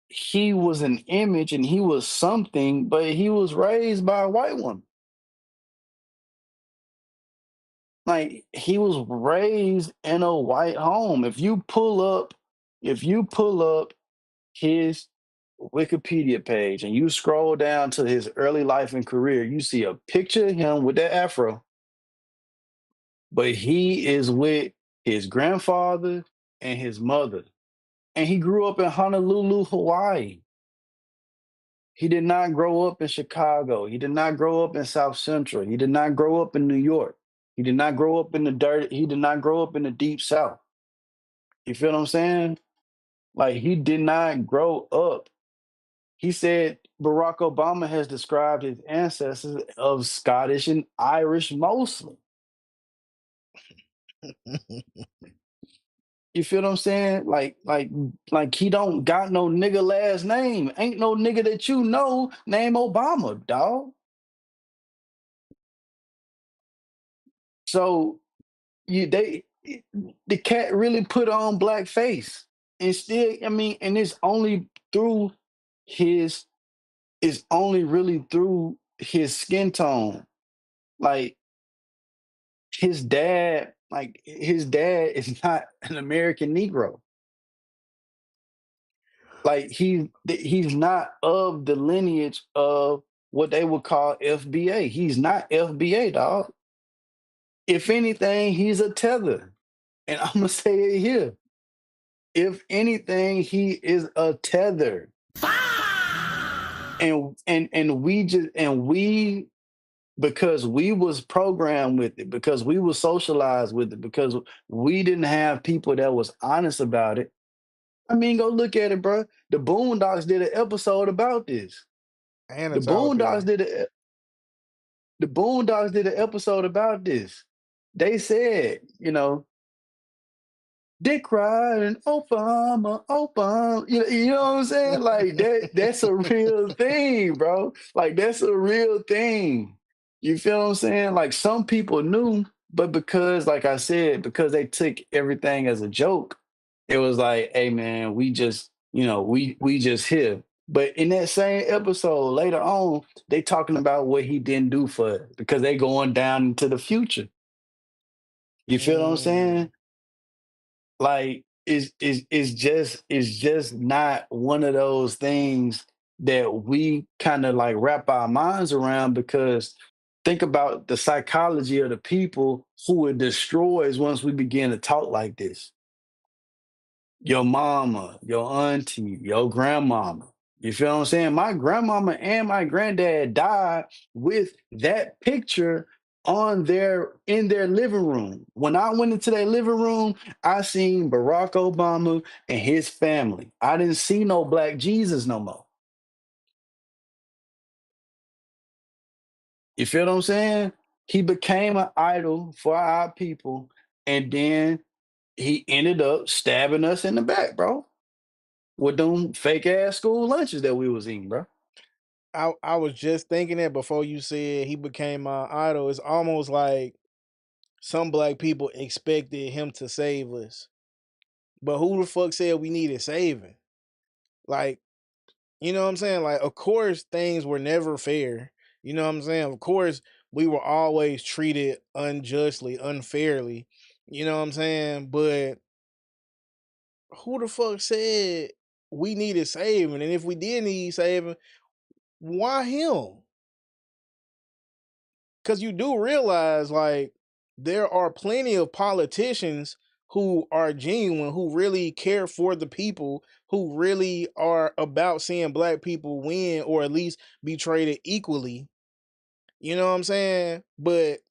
[SPEAKER 2] he was an image and he was something, but he was raised by a white woman. Like he was raised in a white home. If you pull up his Wikipedia page and you scroll down to his early life and career, you see a picture of him with that afro, but he is with his grandfather and his mother. And he grew up in Honolulu, Hawaii. He did not grow up in Chicago. He did not grow up in South Central. He did not grow up in New York. He did not grow up in the dirt. He did not grow up in the deep South. You feel what I'm saying? Like, he did not grow up. He said Barack Obama has described his ancestors of Scottish and Irish mostly. You feel what I'm saying? Like he don't got no nigga last name. Ain't no nigga that you know named Obama, dog. So the cat really put on blackface. And still, I mean, and his it's only really through his skin tone. Like his dad is not an American Negro. Like he's not of the lineage of what they would call FBA. He's not FBA, dog. If anything, he's a tether. And I'm gonna say it here. If anything, he is a tether. And we because we was programmed with it, because we was socialized with it, because we didn't have people that was honest about it. I mean, go look at it, bro. The Boondocks did an episode about this.
[SPEAKER 1] And
[SPEAKER 2] The
[SPEAKER 1] a tall
[SPEAKER 2] Boondocks
[SPEAKER 1] P.
[SPEAKER 2] did a the Boondocks did an episode about this. They said, Dick Ride and Obama, Obama. You know what I'm saying? Like that's a real thing, bro. Like that's a real thing. You feel what I'm saying? Like some people knew, but because, like I said, because they took everything as a joke, it was like, hey man, we just, we just here. But in that same episode later on, they talking about what he didn't do for it because they going down into the future. You feel what I'm
[SPEAKER 1] Mm.
[SPEAKER 2] saying? Like it's just not one of those things that we kind of like wrap our minds around, because think about the psychology of the people who it destroys once we begin to talk like this. Your mama, your auntie, your grandmama. You feel what I'm saying? My grandmama and my granddad died with that picture in their living room. When I went into their living room, I seen Barack Obama and his family. I didn't see no black Jesus no more. You feel what I'm saying? He became an idol for our people, and then he ended up stabbing us in the back, bro, with them fake ass school lunches that we was eating, bro.
[SPEAKER 1] I was just thinking that before you said he became my idol. It's almost like some black people expected him to save us. But who the fuck said we needed saving? Like, you know what I'm saying? Like, of course, things were never fair. You know what I'm saying? Of course, we were always treated unjustly, unfairly. You know what I'm saying? But who the fuck said we needed saving? And if we did need saving, why him? Because you do realize, like, there are plenty of politicians who are genuine, who really care for the people, who really are about seeing black people win or at least be treated equally. You know what I'm saying? But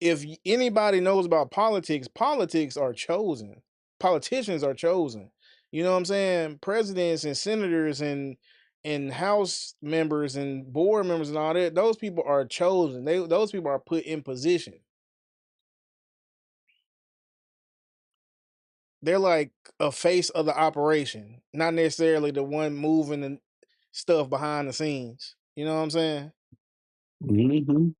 [SPEAKER 1] if anybody knows about politics, politics are chosen. Politicians are chosen. You know what I'm saying? Presidents and senators and house members and board members and all that, those people are chosen. Those people are put in position. They're like a face of the operation, not necessarily the one moving and stuff behind the scenes. You know what I'm saying?
[SPEAKER 2] Mhm.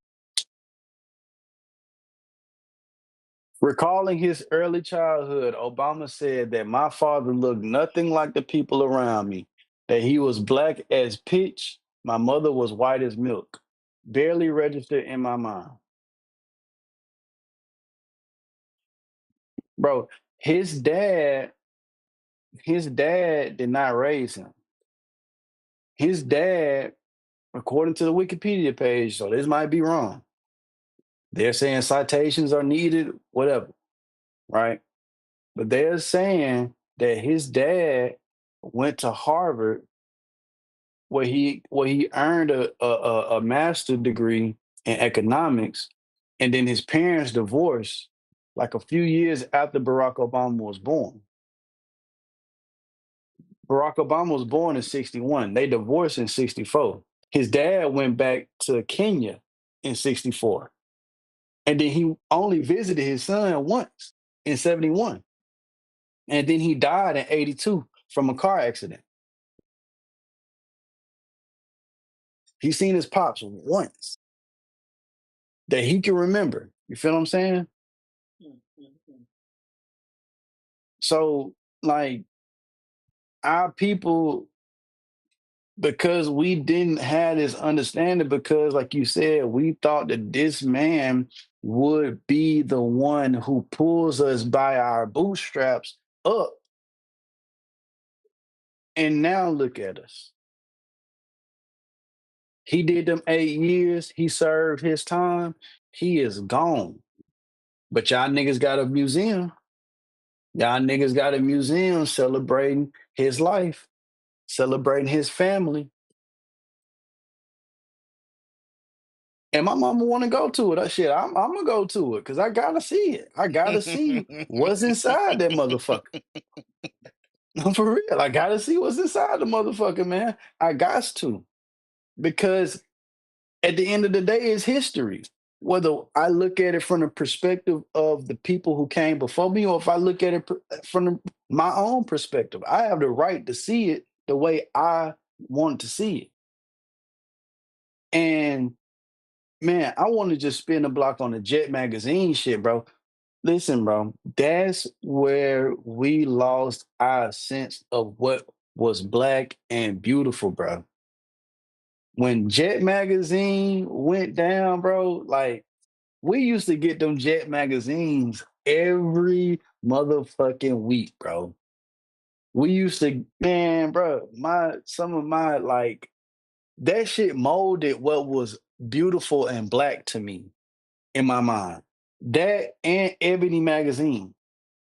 [SPEAKER 2] Recalling his early childhood, Obama said that my father looked nothing like the people around me, that he was black as pitch, my mother was white as milk. Barely registered in my mind. Bro, his dad, his dad did not raise him. His dad, according to the Wikipedia page, so this might be wrong. They're saying citations are needed, whatever, right? But they're saying that his dad went to Harvard where he earned a master's degree in economics, and then his parents divorced like a few years after Barack Obama was born. Barack Obama was born in 61. They divorced in 64. His dad went back to Kenya in 64. And then he only visited his son once in 71. And then he died in 82 from a car accident. He seen his pops once that he can remember. You feel what I'm saying? So, like, our people, because we didn't have this understanding, because, like you said, we thought that this man would be the one who pulls us by our bootstraps up. And now look at us. He did them 8 years. He served his time. He is gone. But y'all niggas got a museum. Y'all niggas got a museum celebrating his life, celebrating his family. And my mama want to go to it. That shit, I'm gonna go to it because I gotta see it. I gotta see what's inside that motherfucker. For real, I gotta see what's inside the motherfucker, man. I got to, because at the end of the day, it's history. Whether I look at it from the perspective of the people who came before me, or if I look at it from my own perspective, I have the right to see it the way I want to see it. And man, I want to just spin the block on the Jet magazine shit, bro. Listen, bro, that's where we lost our sense of what was black and beautiful, bro. When Jet magazine went down, bro, like, we used to get them Jet magazines every motherfucking week, bro. We used to, man, bro, some of my, like, that shit molded what was beautiful and black to me in my mind. That and Ebony magazine.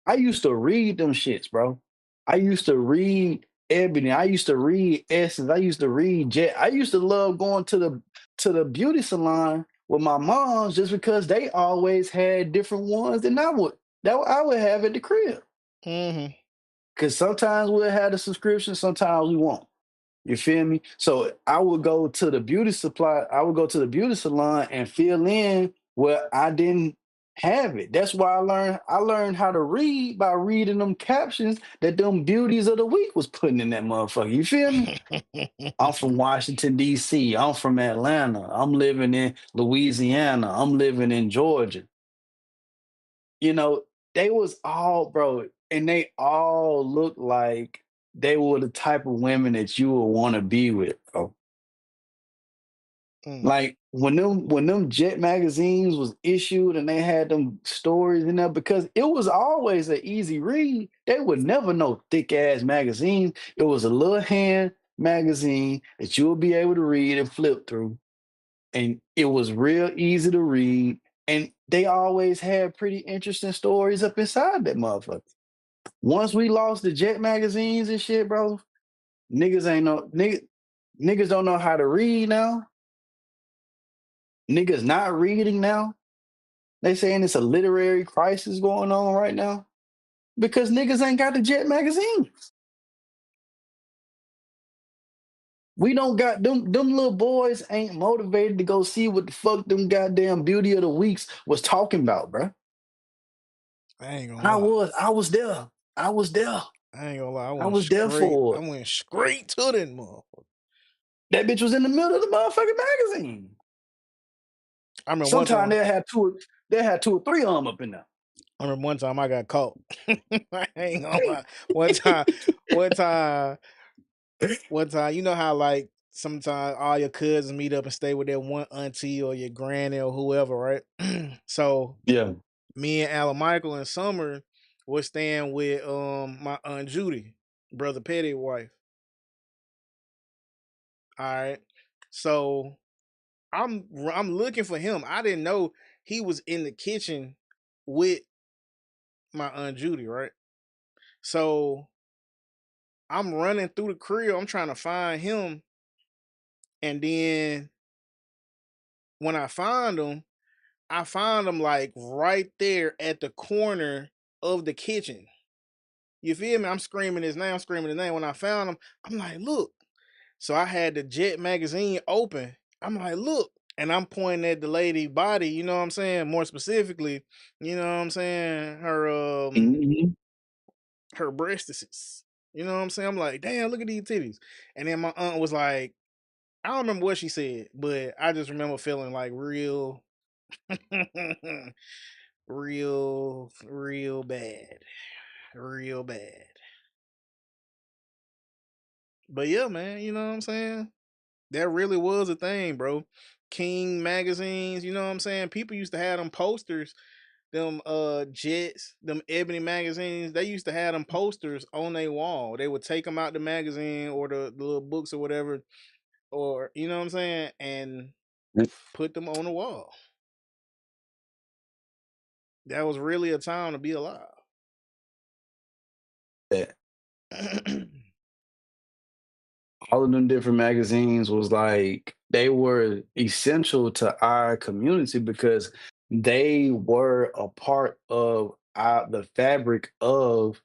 [SPEAKER 2] I used to read them shits, bro. I used to read Ebony. I used to read Essence. I used to read Jet. I used to love going to the beauty salon with my moms just because they always had different ones than I would have at the crib.
[SPEAKER 1] Mm-hmm.
[SPEAKER 2] Cause sometimes we'll have the subscription, sometimes we won't. You feel me? So I would go to the beauty supply, I would go to the beauty salon and fill in where I didn't have it. That's why I learned how to read by reading them captions that them beauties of the week was putting in that motherfucker. You feel me? I'm from Washington, D.C. I'm from Atlanta. I'm living in Louisiana. I'm living in Georgia. You know, they was all, bro, and they all looked like they were the type of women that you would want to be with, bro.
[SPEAKER 1] Mm.
[SPEAKER 2] Like when them Jet magazines was issued and they had them stories in there, because it was always an easy read. They would never know thick ass magazines. It was a little hand magazine that you would be able to read and flip through, and it was real easy to read. And they always had pretty interesting stories up inside that motherfucker. Once we lost the Jet magazines and shit, bro, niggas don't know how to read now. Niggas not reading now. They saying it's a literary crisis going on right now because niggas ain't got the Jet magazines. We don't got them little boys ain't motivated to go see what the fuck them goddamn beauty of the weeks was talking about, bro.
[SPEAKER 1] I ain't gonna lie.
[SPEAKER 2] I was there. I was there.
[SPEAKER 1] I ain't gonna lie.
[SPEAKER 2] I was there
[SPEAKER 1] I
[SPEAKER 2] for it.
[SPEAKER 1] went straight to that motherfucker.
[SPEAKER 2] That bitch was in the middle of the motherfucking magazine.
[SPEAKER 1] I remember one
[SPEAKER 2] Sometimes
[SPEAKER 1] time.
[SPEAKER 2] they had two or three of them up in there.
[SPEAKER 1] I remember one time I got caught. I ain't gonna lie. One time, you know how, like, sometimes all your cousins meet up and stay with their one auntie or your granny or whoever, right? So
[SPEAKER 2] Yeah.
[SPEAKER 1] me and Alan Michael and Summer was staying with my aunt Judy, brother Petty wife. All right. So I'm looking for him. I didn't know he was in the kitchen with my aunt Judy, right? So I'm running through the crib. I'm trying to find him. And then when I find him like right there at the corner of the kitchen. You feel me? I'm screaming his name. I'm screaming his name. When I found him, I'm like, look. So I had the Jet magazine open. I'm like, look. And I'm pointing at the lady body, you know what I'm saying? More specifically, you know what I'm saying? Her breastises. You know what I'm saying? I'm like, damn, look at these titties. And then my aunt was like, I don't remember what she said, but I just remember feeling like real, real bad. Real bad. But yeah, man, you know what I'm saying? That really was a thing, bro. King magazines, you know what I'm saying? People used to have them posters, them Jets, them Ebony magazines. They used to have them posters on their wall. They would take them out the magazine or the little books or whatever, or you know what I'm saying, and put them on the wall. That was really a time to be alive.
[SPEAKER 2] Yeah. All of them different magazines was like they were essential to our community because they were a part of the fabric of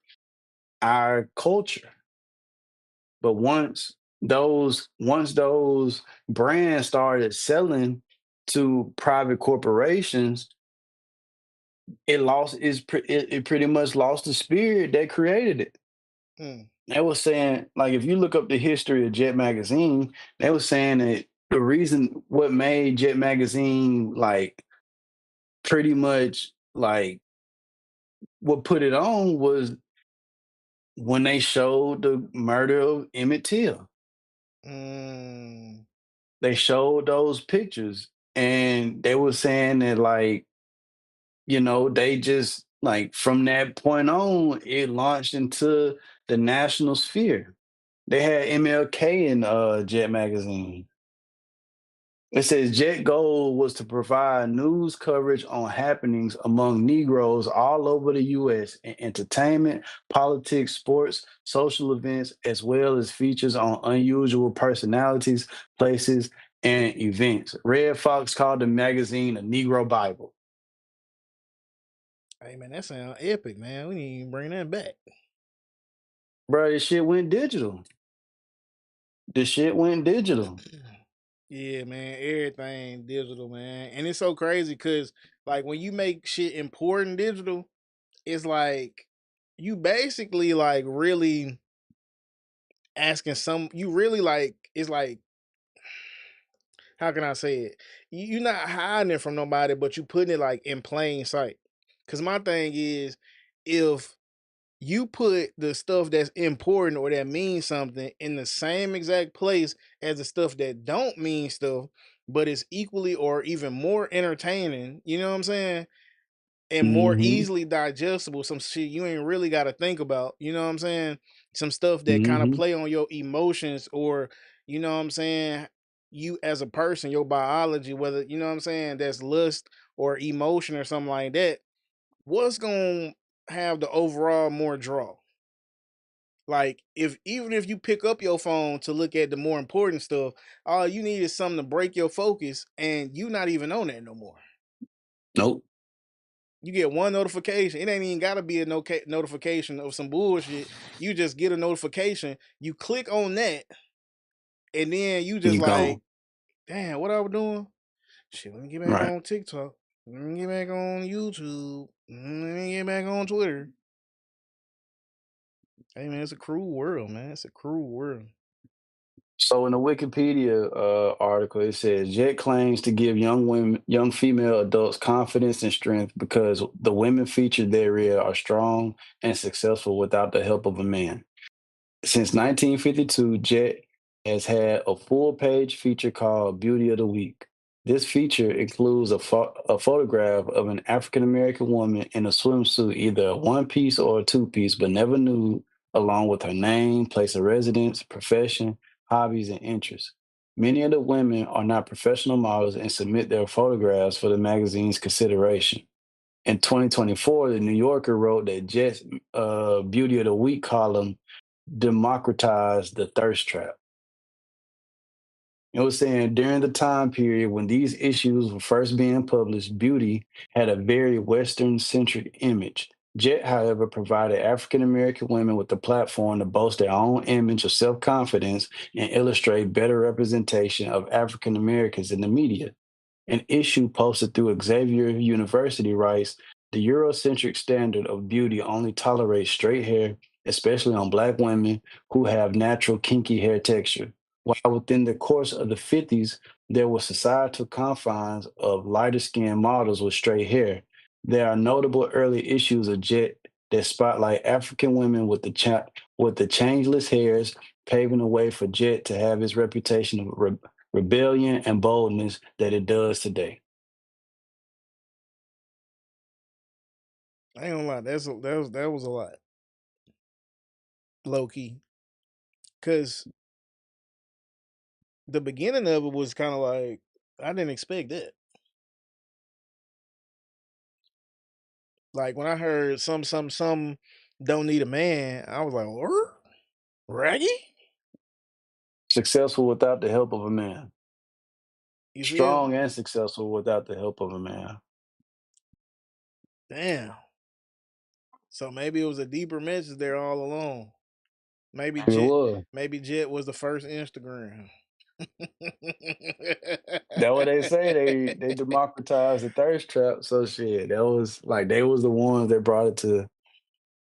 [SPEAKER 2] our culture. But once those brands started selling to private corporations, it pretty much lost the spirit that created it.
[SPEAKER 1] Mm.
[SPEAKER 2] They was saying, like, if you look up the history of Jet Magazine, they was saying that the reason what made Jet Magazine like pretty much like what put it on was when they showed the murder of Emmett Till.
[SPEAKER 1] Mm.
[SPEAKER 2] They showed those pictures and they were saying that like, they just like from that point on, it launched into the national sphere. They had MLK in Jet Magazine. It says Jet goal was to provide news coverage on happenings among Negroes all over the U.S. in entertainment, politics, sports, social events, as well as features on unusual personalities, places, and events. Red Fox called the magazine a Negro Bible.
[SPEAKER 1] Hey man, that sounds epic, man. We need to bring that back.
[SPEAKER 2] Bro, this shit went digital. This shit went digital.
[SPEAKER 1] Yeah, man, everything digital, man. And it's so crazy because like when you make shit important digital, it's like you basically like really asking you really like it's like how can I say it? You're not hiding it from nobody, but you putting it like in plain sight. Cause my thing is if you put the stuff that's important or that means something in the same exact place as the stuff that don't mean stuff, but it's equally or even more entertaining, you know what I'm saying? And more
[SPEAKER 2] Mm-hmm.
[SPEAKER 1] easily digestible, some shit you ain't really got to think about, you know what I'm saying? Some stuff that kind of
[SPEAKER 2] Mm-hmm.
[SPEAKER 1] play on your emotions or, you know what I'm saying? You as a person, your biology, whether, you know what I'm saying, that's lust or emotion or something like that, what's going to have the overall more draw? Like if even if you pick up your phone to look at the more important stuff, all you need is something to break your focus, and you not even on that no more.
[SPEAKER 2] Nope.
[SPEAKER 1] You get one notification. It ain't even gotta be a notification of some bullshit. You just get a notification. You click on that, and then you just
[SPEAKER 2] You gone.
[SPEAKER 1] like, damn, what I was doing? Shit, let me get back
[SPEAKER 2] Right.
[SPEAKER 1] on TikTok. Let me get back on YouTube. Let me get back on Twitter. Hey man, it's a cruel world, man. It's a cruel world.
[SPEAKER 2] So in the Wikipedia article, it says Jet claims to give young female adults confidence and strength because the women featured therein are strong and successful without the help of a man. Since 1952, Jet has had a full-page feature called Beauty of the Week. This feature includes a photograph of an African American woman in a swimsuit, either a one-piece or a two-piece, but never nude, along with her name, place of residence, profession, hobbies, and interests. Many of the women are not professional models and submit their photographs for the magazine's consideration. In 2024, the New Yorker wrote that Jet's Beauty of the Week column democratized the thirst trap. It was saying during the time period when these issues were first being published, beauty had a very Western centric image. Jet, however, provided African American women with a platform to boast their own image of self confidence and illustrate better representation of African Americans in the media. An issue posted through Xavier University writes the Eurocentric standard of beauty only tolerates straight hair, especially on Black women who have natural kinky hair texture. While within the course of the 50s, there were societal confines of lighter skinned models with straight hair. There are notable early issues of Jet that spotlight African women with with the changeless hairs, paving the way for Jet to have his reputation of rebellion and boldness that it does today.
[SPEAKER 1] I ain't gonna lie, that was a lot, low key, because the beginning of it was kind of like I didn't expect that. Like when I heard some don't need a man, I was like, what? Raggy?
[SPEAKER 2] Successful without the help of a man.
[SPEAKER 1] You see it?
[SPEAKER 2] Strong and successful without the help of a man.
[SPEAKER 1] Damn. So maybe it was a deeper message there all along. Maybe
[SPEAKER 2] It
[SPEAKER 1] Jet,
[SPEAKER 2] was.
[SPEAKER 1] maybe Jet was the first Instagram.
[SPEAKER 2] That what they say. They democratized the thirst trap. So shit, that was like they was the ones that brought it to.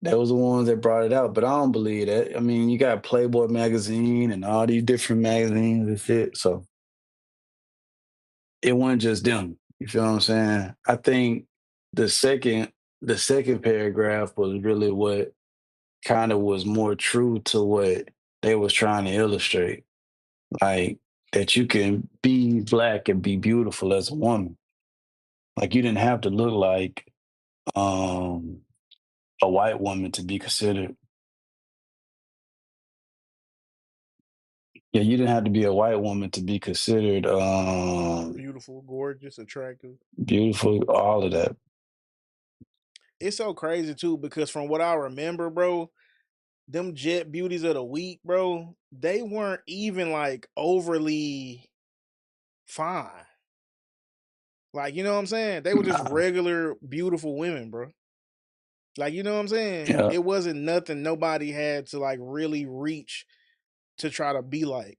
[SPEAKER 2] That was the ones that brought it out. But I don't believe that. I mean, you got Playboy magazine and all these different magazines and shit. So it wasn't just them. You feel what I'm saying? I think the second the second paragraph was really what kind of was more true to what they was trying to illustrate. Like that you can be Black and be beautiful as a woman. Like you didn't have to look like um a white woman to be considered. Yeah, you didn't have to be a white woman to be considered
[SPEAKER 1] Beautiful, gorgeous, attractive.
[SPEAKER 2] beautiful, all of that.
[SPEAKER 1] It's so crazy too because from what I remember, bro, them Jet beauties of the week, bro, they weren't even like overly fine. Like, you know what I'm saying? They were just
[SPEAKER 2] Nah.
[SPEAKER 1] regular, beautiful women, bro. Like, you know what I'm saying?
[SPEAKER 2] Yeah.
[SPEAKER 1] It wasn't nothing nobody had to like really reach to try to be like.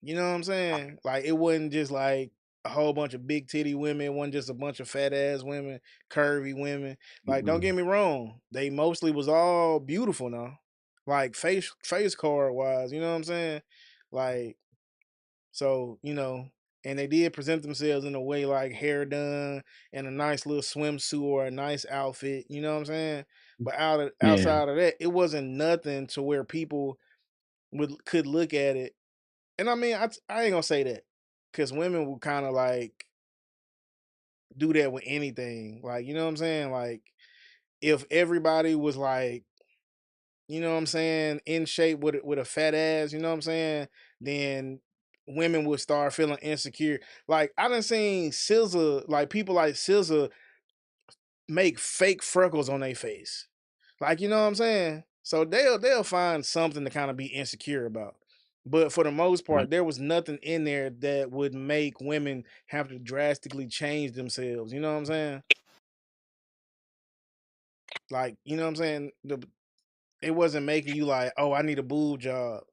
[SPEAKER 1] You know what I'm saying? Like, it wasn't just like a whole bunch of big titty women. It wasn't just a bunch of fat ass women, curvy women. Like, don't get
[SPEAKER 2] Mhm.
[SPEAKER 1] me wrong. They mostly was all beautiful now. Like face card wise, you know what I'm saying? Like, so, and they did present themselves in a way like hair done and a nice little swimsuit or a nice outfit, you know what I'm saying? But
[SPEAKER 2] Yeah.
[SPEAKER 1] outside of that, it wasn't nothing to where people could look at it. And I mean, I ain't gonna say that because women will kind of like do that with anything. Like, you know what I'm saying? Like, if everybody was like, you know what I'm saying, in shape with a fat ass, you know what I'm saying, then women would start feeling insecure. Like I done seen SZA, like people like SZA make fake freckles on their face. Like, you know what I'm saying? So they'll find something to kind of be insecure about. But for the most
[SPEAKER 2] Right.
[SPEAKER 1] part, there was nothing in there that would make women have to drastically change themselves. You know what I'm saying? Like, you know what I'm saying? It wasn't making you like, oh, I need a boob job.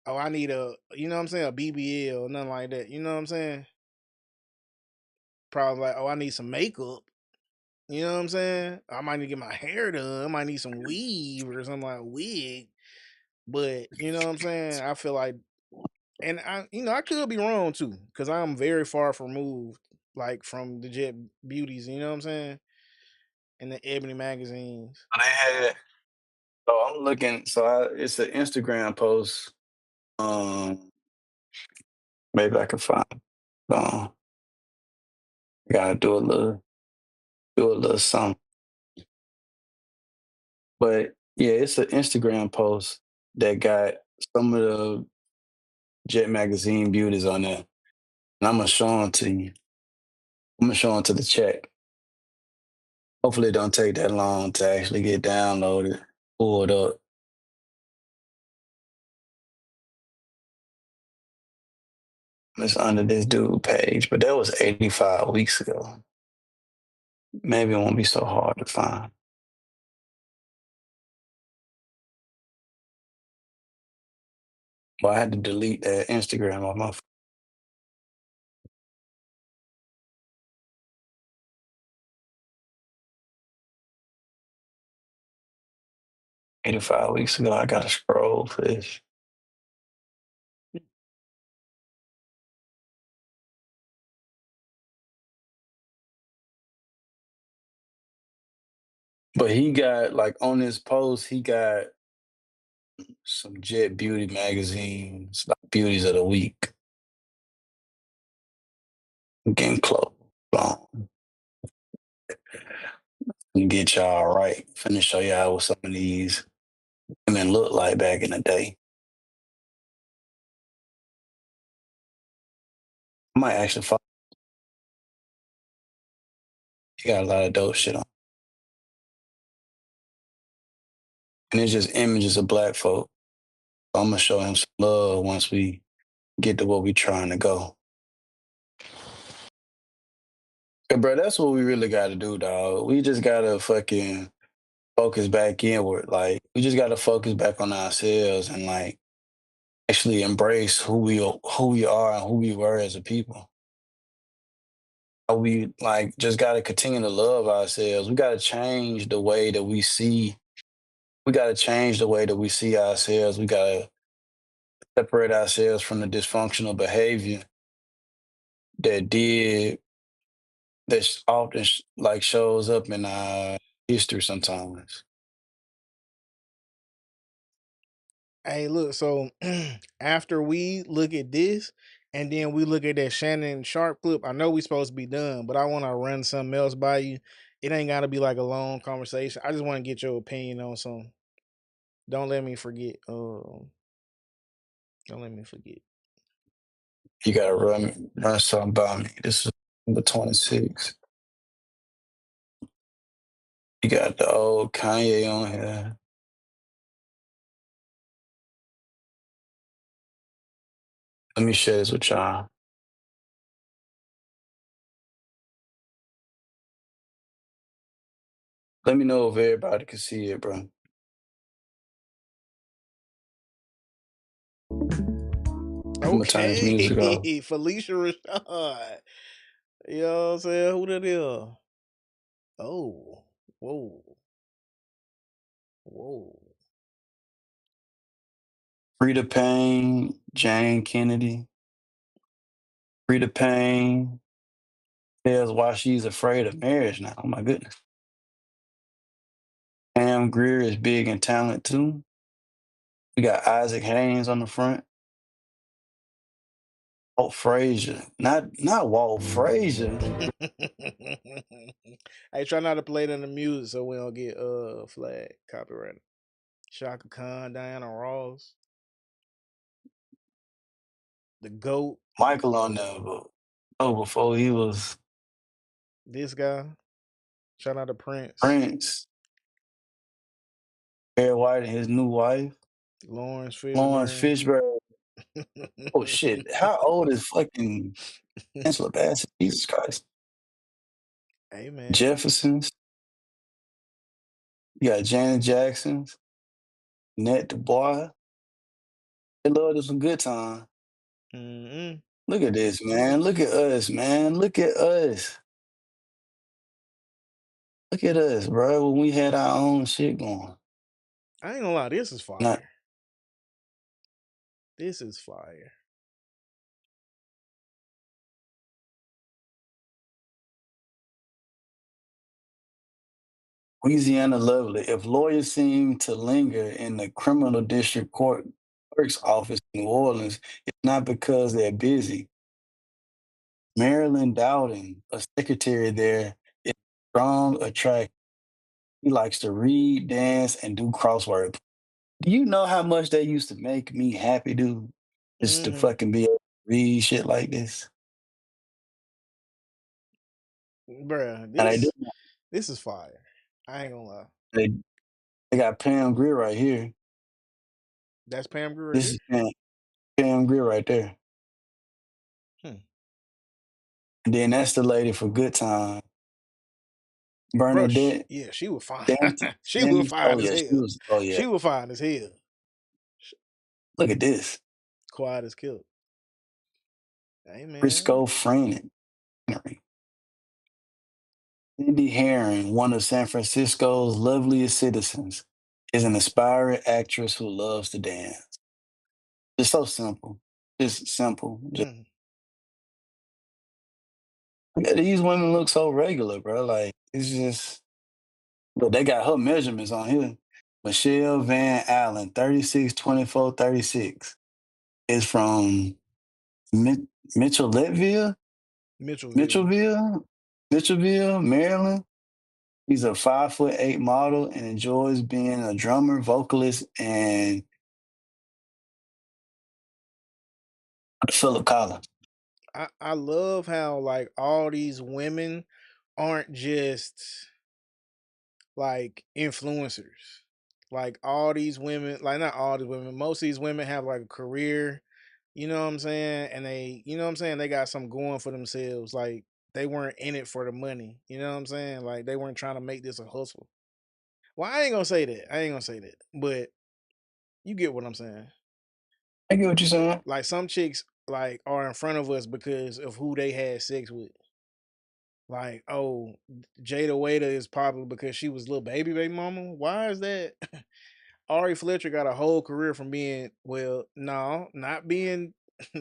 [SPEAKER 1] Oh, I need you know what I'm saying, a BBL or nothing like that. You know what I'm saying? Probably like, oh, I need some makeup. You know what I'm saying? I might need to get my hair done. I might need some weave or something like a wig. But you know what I'm saying? I feel like, and I could be wrong too, because I'm very far removed, like from the Jet Beauties. You know what I'm saying? And the Ebony magazines.
[SPEAKER 2] They had. So I'm looking. So it's an Instagram post. Um, maybe I can find. Um, gotta do a little something. But yeah, it's an Instagram post that got some of the Jet Magazine beauties on there. And I'm gonna show them to you. I'm gonna show them to the chat. Hopefully it don't take that long to actually get downloaded, pulled up. It's under this dude page, but that was 85 weeks ago. Maybe it won't be so hard to find. Well, I had to delete that Instagram off my phone. 85 weeks ago, I gotta scroll for this. But he got like on his post, he got some Jet Beauty magazines, like beauties of the week. I'm getting close. Get y'all right. Finna show y'all what some of these women look like back in the day. I might actually follow. He got a lot of dope shit on. And it's just images of black folk. So I'm gonna show him some love once we get to what we trying to go. Yeah, bro, that's what we really gotta do, dog. We just gotta fucking focus back inward. Like, we just gotta focus back on ourselves and like actually embrace who we are and who we were as a people. We like just gotta continue to love ourselves. We gotta change the way that we see. We gotta change the way that we see ourselves. We gotta separate ourselves from the dysfunctional behavior that did often like shows up in our history sometimes.
[SPEAKER 1] Hey, look, so after we look at this and then we look at that Shannon Sharp clip, I know we supposed to be done, but I want to run something else by you. It ain't got to be like a long conversation. I just want to get your opinion on something. Don't let me forget. Don't let me forget.
[SPEAKER 2] You gotta run something by me. This is number 26. You got the old Kanye on here. Let me share this with y'all. Let me know if everybody can see it, bro. I'm gonna turn this music off.
[SPEAKER 1] Okay, Felicia Rashad. You know what I'm saying? Who that is? Oh, whoa, whoa.
[SPEAKER 2] Frida Payne, Jane Kennedy. Frida Payne tells why she's afraid of marriage now. Oh my goodness. Pam Grier is big in talent too. We got Isaac Hayes on the front. Walt Frazier. Not Walt Frazier.
[SPEAKER 1] Hey, try not to play it in the music so we don't get flag copyrighted. Shaka Khan, Diana Ross, the GOAT,
[SPEAKER 2] Michael on there, but before he was
[SPEAKER 1] this guy. Shout out to Prince,
[SPEAKER 2] Prince. Barry White and his new wife.
[SPEAKER 1] Lawrence
[SPEAKER 2] Lawrence
[SPEAKER 1] Fishburne.
[SPEAKER 2] Fishburne. Oh shit. How old is fucking Angela Bassett? Jesus Christ.
[SPEAKER 1] Hey man.
[SPEAKER 2] Jeffersons. You got Janet Jackson's, Nat Dubois. They love us some good time.
[SPEAKER 1] Mm-mm.
[SPEAKER 2] Look at this, man. Look at us, man. Look at us. Look at us, bro. When we had our own shit going.
[SPEAKER 1] I ain't gonna lie, this is
[SPEAKER 2] Not
[SPEAKER 1] fire. This is fire.
[SPEAKER 2] Louisiana Lovely. If lawyers seem to linger in the criminal district court clerk's office in New Orleans, it's not because they're busy. Marilyn Dowden, a secretary there, is strong, attractive. He likes to read, dance, and do crossword. Do you know how much that used to make me happy, dude? Just to fucking be able to read shit like this.
[SPEAKER 1] Bruh,
[SPEAKER 2] And I do.
[SPEAKER 1] this is fire. I ain't gonna lie.
[SPEAKER 2] They, they got Pam Grier right here.
[SPEAKER 1] That's Pam Grier right
[SPEAKER 2] This
[SPEAKER 1] here.
[SPEAKER 2] is Pam Grier right there. And then that's the lady for Good Time.
[SPEAKER 1] Bro,
[SPEAKER 2] Bernadette.
[SPEAKER 1] yeah, she was fine. She was
[SPEAKER 2] Dennis.
[SPEAKER 1] fine
[SPEAKER 2] Oh
[SPEAKER 1] as
[SPEAKER 2] yeah, she
[SPEAKER 1] hell.
[SPEAKER 2] was. Oh yeah.
[SPEAKER 1] She was fine as hell.
[SPEAKER 2] Look at this.
[SPEAKER 1] Quiet as killed. Hey man.
[SPEAKER 2] Frisco Freeman. Cindy Herring, one of San Francisco's loveliest citizens, is an aspiring actress who loves to dance. It's so simple. Just simple. These women look so regular, bro. Like, it's just, but they got her measurements on here. Michelle Van Allen, 36, 24, 36, is from Mitchell-Leadville,
[SPEAKER 1] Mitchellville.
[SPEAKER 2] Mitchellville, Mitchellville, Maryland. He's a 5'8" model and enjoys being a drummer, vocalist, and Philip Collins.
[SPEAKER 1] I love how like all these women aren't just like influencers. Like all these women, like not all these women, most of these women have like a career, you know what I'm saying? And they, you know what I'm saying? They got something going for themselves. Like they weren't in it for the money. You know what I'm saying? Like they weren't trying to make this a hustle. Well, I ain't gonna say that. I ain't gonna say that. But you get what I'm saying.
[SPEAKER 2] I get what you're saying.
[SPEAKER 1] Like some chicks like are in front of us because of who they had sex with. Like, oh, Jada Waiter is popular because she was little baby mama. Why is that? Ari Fletcher got a whole career from being, well, no, not being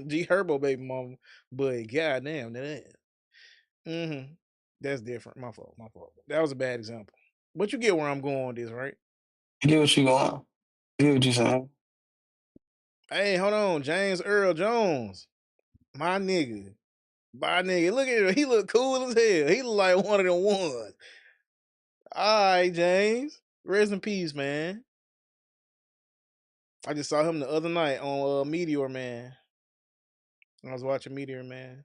[SPEAKER 1] G Herbo baby mama, but goddamn that. Mm-hmm. That's different. My fault. My fault. That was a bad example. But you get where I'm going with this, right?
[SPEAKER 2] I get what you're going. I get what you're saying.
[SPEAKER 1] Hey, hold on, James Earl Jones, my nigga. My nigga, look at him. He look cool as hell. He look like one of them ones. All right, James. Rest in peace, man. I just saw him the other night on Meteor Man. I was watching Meteor Man.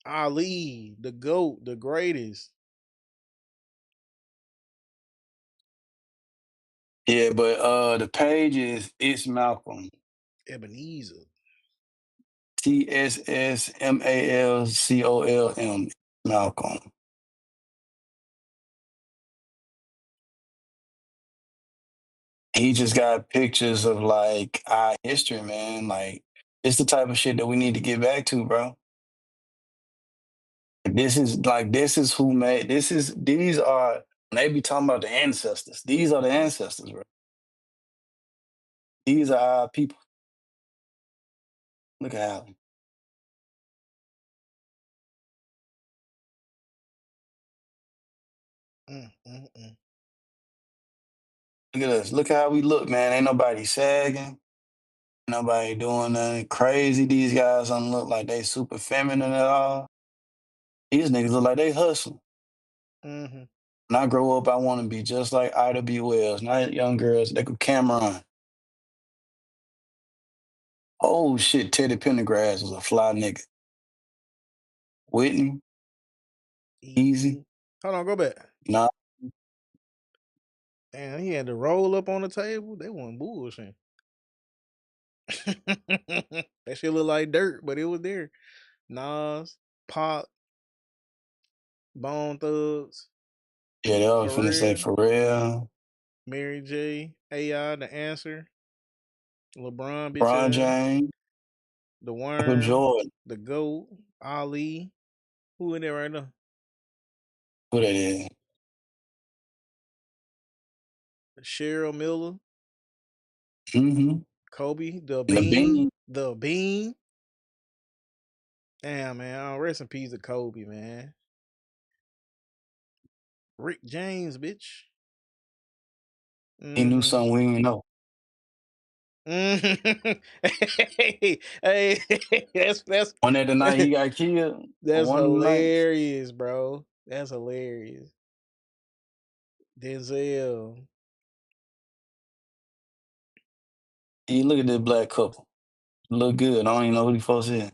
[SPEAKER 1] Ali, the GOAT, the greatest.
[SPEAKER 2] Yeah, but the page is It's Malcolm.
[SPEAKER 1] Ebenezer.
[SPEAKER 2] TSSMALCOLM. Malcolm. He just got pictures of like our history, man. Like it's the type of shit that we need to get back to, bro. This is who made these are when they be talking about the ancestors. These are the ancestors, bro. These are our people. Look at Allen.
[SPEAKER 1] Mm.
[SPEAKER 2] Look at us. Look at how we look, man. Ain't nobody sagging. Nobody doing nothing crazy. These guys don't look like they super feminine at all. These niggas look like they hustling.
[SPEAKER 1] Mm-hmm.
[SPEAKER 2] When I grow up, I want to be just like Ida B. Wells. Not young girls. They go Cameron. Oh shit, Teddy Pendergrass was a fly nigga. Whitney, Easy.
[SPEAKER 1] Hold on, go back.
[SPEAKER 2] Nah,
[SPEAKER 1] Damn, he had to roll up on the table. They wasn't bullshit. That shit look like dirt, but it was there. Nas, Pop, Bone Thugs,
[SPEAKER 2] yeah, they always finna say
[SPEAKER 1] Pharrell,
[SPEAKER 2] for real.
[SPEAKER 1] Mary J, AI, The Answer, LeBron, bitch
[SPEAKER 2] Bron
[SPEAKER 1] ass,
[SPEAKER 2] James,
[SPEAKER 1] The
[SPEAKER 2] Michael
[SPEAKER 1] Worm,
[SPEAKER 2] Jordan.
[SPEAKER 1] The GOAT, Ali. Who in there right now?
[SPEAKER 2] Who that is?
[SPEAKER 1] Cheryl Miller,
[SPEAKER 2] Mm-hmm.
[SPEAKER 1] Kobe, The
[SPEAKER 2] And the
[SPEAKER 1] Bean,
[SPEAKER 2] Bean.
[SPEAKER 1] The Bean. Damn, man. Rest in peace to Kobe, man. Rick James, bitch.
[SPEAKER 2] He knew
[SPEAKER 1] Mm-hmm.
[SPEAKER 2] something we didn't know.
[SPEAKER 1] Hey, hey, that's
[SPEAKER 2] On that the night he got killed, on
[SPEAKER 1] that's
[SPEAKER 2] one of the nights,
[SPEAKER 1] hilarious, bro. That's hilarious. Denzel.
[SPEAKER 2] he look at this black couple. Look good. I don't even know who these folks is.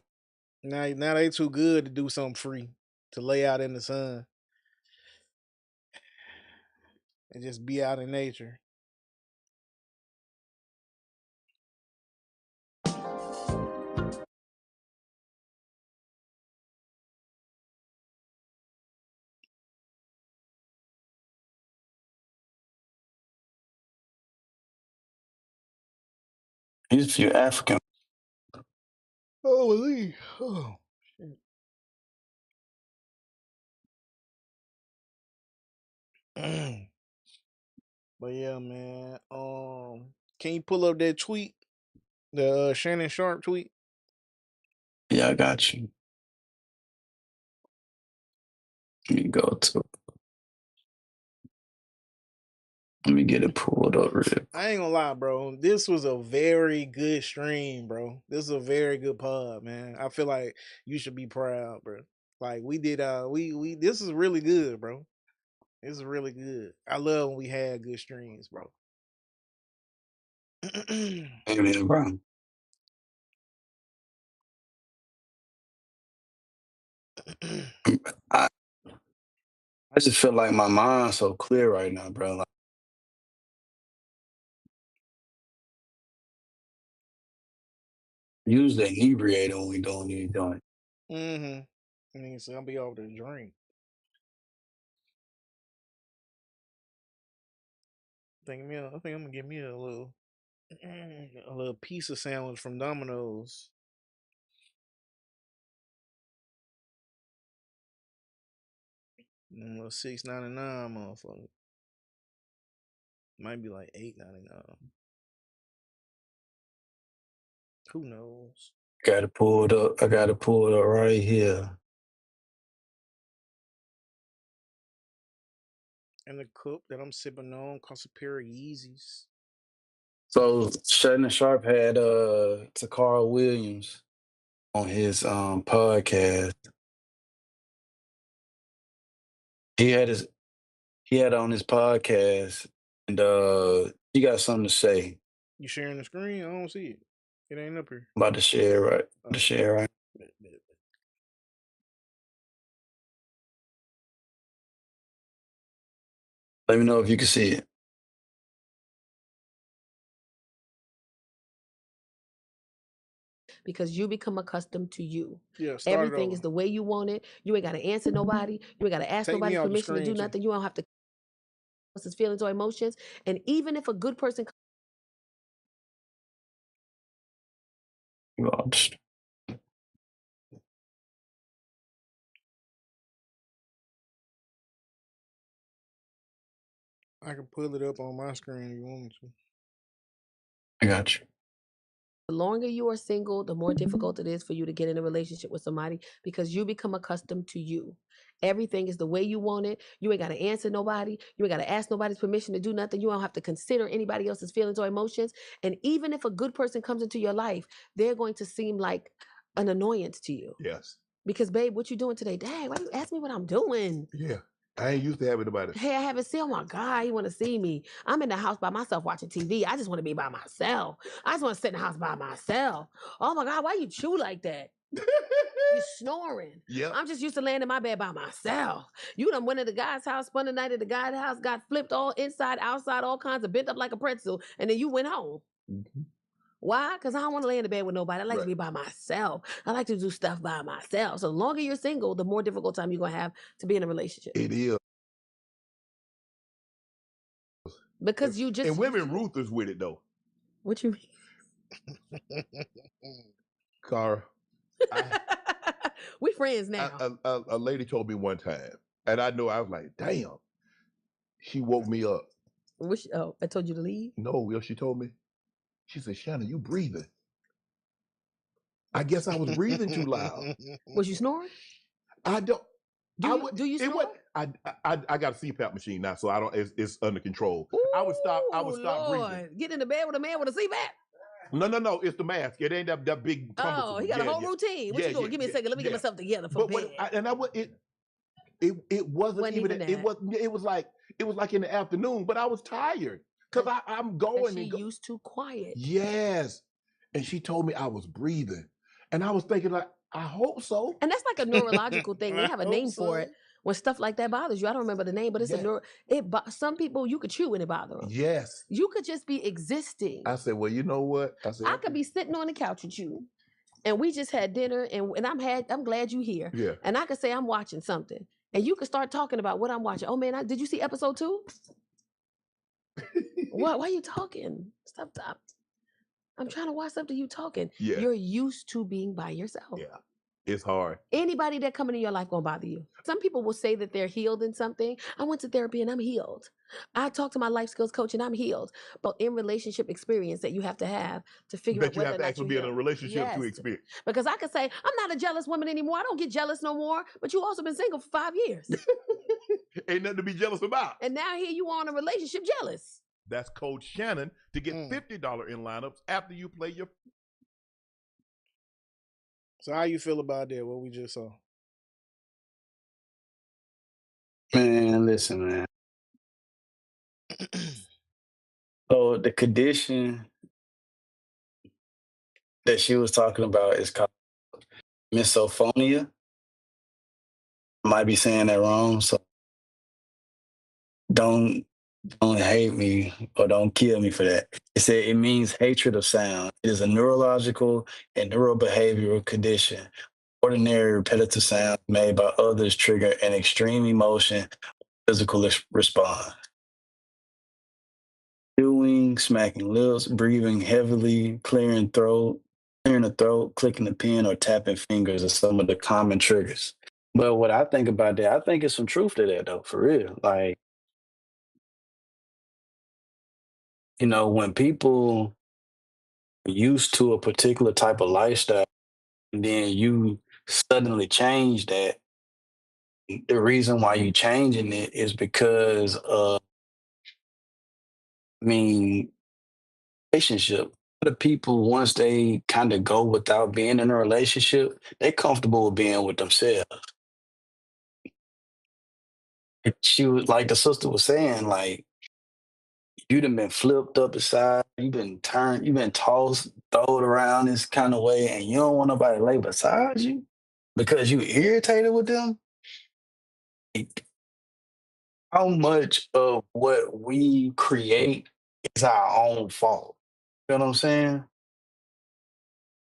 [SPEAKER 1] Now they too good to do something free to lay out in the sun and just be out in nature.
[SPEAKER 2] He's a few African.
[SPEAKER 1] Holy. Oh, shit. But yeah, man. Can you pull up that tweet? The Shannon Sharp tweet?
[SPEAKER 2] Yeah, I got you. Let me go to. Let me get it pulled up real quick.
[SPEAKER 1] I ain't gonna lie, bro. This was a very good stream, bro. This is a very good pod, man. I feel like you should be proud, bro. Like we did we this is really good, bro. This is really good. I love when we had good streams, bro.
[SPEAKER 2] Amen, bro. I I just feel like my mind's so clear right now, bro. Like, use the inebriator when we don't need doing it.
[SPEAKER 1] I mean, so I'll be over to drink. I think I'm gonna get me a little pizza sandwich from Domino's. Little $6.99, motherfucker. Might be like $8.99. Who knows?
[SPEAKER 2] Got it pulled up. I got it pulled up right here.
[SPEAKER 1] And the cup that I'm sipping on costs a pair of Yeezys.
[SPEAKER 2] So Shannon Sharp had Takara Williams on his podcast. He had on his podcast, and he got something to say.
[SPEAKER 1] You sharing the screen? I don't see it. It ain't up here.
[SPEAKER 2] I'm about to share right. To share right. Let me know if you can see it.
[SPEAKER 6] Because you become accustomed to you.
[SPEAKER 1] Yeah,
[SPEAKER 6] everything is the way you want it. You ain't got to answer nobody. You ain't got to ask nobody permission to do nothing. You don't have to his feelings or emotions. And even if a good person
[SPEAKER 1] I can pull it up on my screen if you want me to.
[SPEAKER 2] I got you.
[SPEAKER 6] The longer you are single, the more difficult it is for you to get in a relationship with somebody because you become accustomed to you. Everything is the way you want it. You ain't got to answer nobody. You ain't got to ask nobody's permission to do nothing. You don't have to consider anybody else's feelings or emotions. And even if a good person comes into your life, they're going to seem like an annoyance to you.
[SPEAKER 3] Yes.
[SPEAKER 6] Because, babe, what you doing today? Dang, why you ask me what I'm doing?
[SPEAKER 3] Yeah. I ain't used to having nobody.
[SPEAKER 6] Hey, I haven't seen. Oh my God, you want to see me? I'm in the house by myself watching TV. I just want to be by myself. I just want to sit in the house by myself. Oh my God, why you chew like that? You snoring.
[SPEAKER 3] Yeah.
[SPEAKER 6] I'm just used to laying in my bed by myself. You done went to the guy's house, spent the night at the guy's house, got flipped all inside, outside, all kinds of bent up like a pretzel, and then you went home. Mm-hmm. Why? Because I don't want to lay in the bed with nobody. I like to be by myself. I like to do stuff by myself. So the longer you're single, the more difficult time you're going to have to be in a relationship.
[SPEAKER 3] It is.
[SPEAKER 6] Because you just...
[SPEAKER 3] And women ruthless with it, though.
[SPEAKER 6] What you mean?
[SPEAKER 3] Cara.
[SPEAKER 6] We friends now.
[SPEAKER 3] A lady told me one time, and I know I was like, damn. She woke me up.
[SPEAKER 6] I told you to leave?
[SPEAKER 3] No, she told me. She said, Shannon, you breathing. I guess I was breathing too loud.
[SPEAKER 6] Was you snoring?
[SPEAKER 3] I don't.
[SPEAKER 6] Do you snore?
[SPEAKER 3] I got a CPAP machine now, so I don't. It's under control.
[SPEAKER 6] Ooh,
[SPEAKER 3] I would stop breathing.
[SPEAKER 6] Get in the bed with a man with a CPAP?
[SPEAKER 3] No. It's the mask. It ain't that big.
[SPEAKER 6] Oh, he got a whole routine. What you doing? Give me a second. Let me get myself together for bed.
[SPEAKER 3] It wasn't even that. It was like in the afternoon, but I was tired because I'm going.
[SPEAKER 6] She used to quiet.
[SPEAKER 3] Yes, and she told me I was breathing, and I was thinking like, I hope so.
[SPEAKER 6] And that's like a neurological thing. They have a name for it. When stuff like that bothers you, I don't remember the name, but it's some people you could chew and it bother them.
[SPEAKER 3] Yes.
[SPEAKER 6] You could just be existing.
[SPEAKER 3] I said, well, you know what?
[SPEAKER 6] I could be sitting on the couch with you, and we just had dinner, and I'm glad you here.
[SPEAKER 3] Yeah.
[SPEAKER 6] And I could say I'm watching something, and you could start talking about what I'm watching. Oh man, did you see episode 2? What? Why are you talking? Stop. I'm trying to watch something you talking.
[SPEAKER 3] Yeah.
[SPEAKER 6] You're used to being by yourself.
[SPEAKER 3] Yeah. It's hard.
[SPEAKER 6] Anybody that come into your life won't bother you. Some people will say that they're healed in something. I went to therapy and I'm healed. I talked to my life skills coach and I'm healed. But in relationship experience that you have to figure out
[SPEAKER 3] That you
[SPEAKER 6] whether
[SPEAKER 3] have
[SPEAKER 6] or
[SPEAKER 3] to
[SPEAKER 6] not
[SPEAKER 3] actually
[SPEAKER 6] you
[SPEAKER 3] be in
[SPEAKER 6] heal.
[SPEAKER 3] a relationship to
[SPEAKER 6] Yes.
[SPEAKER 3] experience.
[SPEAKER 6] Because I could say, I'm not a jealous woman anymore. I don't get jealous no more. But you also been single for 5 years.
[SPEAKER 3] Ain't nothing to be jealous about.
[SPEAKER 6] And now here you are in a relationship jealous.
[SPEAKER 3] That's Coach Shannon to get $50 in lineups after you play your.
[SPEAKER 1] So how you feel about that? What we just saw?
[SPEAKER 2] Man, listen, man. So the condition that she was talking about is called misophonia. I might be saying that wrong, so don't hate me or don't kill me for that. It said it means hatred of sound. It is a neurological and neurobehavioral condition. Ordinary repetitive sounds made by others trigger an extreme emotion, physical response. Chewing, smacking lips, breathing heavily, clearing the throat, clicking the pen, or tapping fingers are some of the common triggers. But what I think about that, I think it's some truth to that though, for real. Like, when people are used to a particular type of lifestyle and then you suddenly change that, the reason why you changing it is because of, I mean, relationship. The people, once they kind of go without being in a relationship, they comfortable with being with themselves. She was like the sister was saying, like, you done been flipped up aside, you've been turned, you've been tossed, throwed around this kind of way, and you don't want nobody to lay beside you because you irritated with them. Like, how much of what we create is our own fault? You know what I'm saying?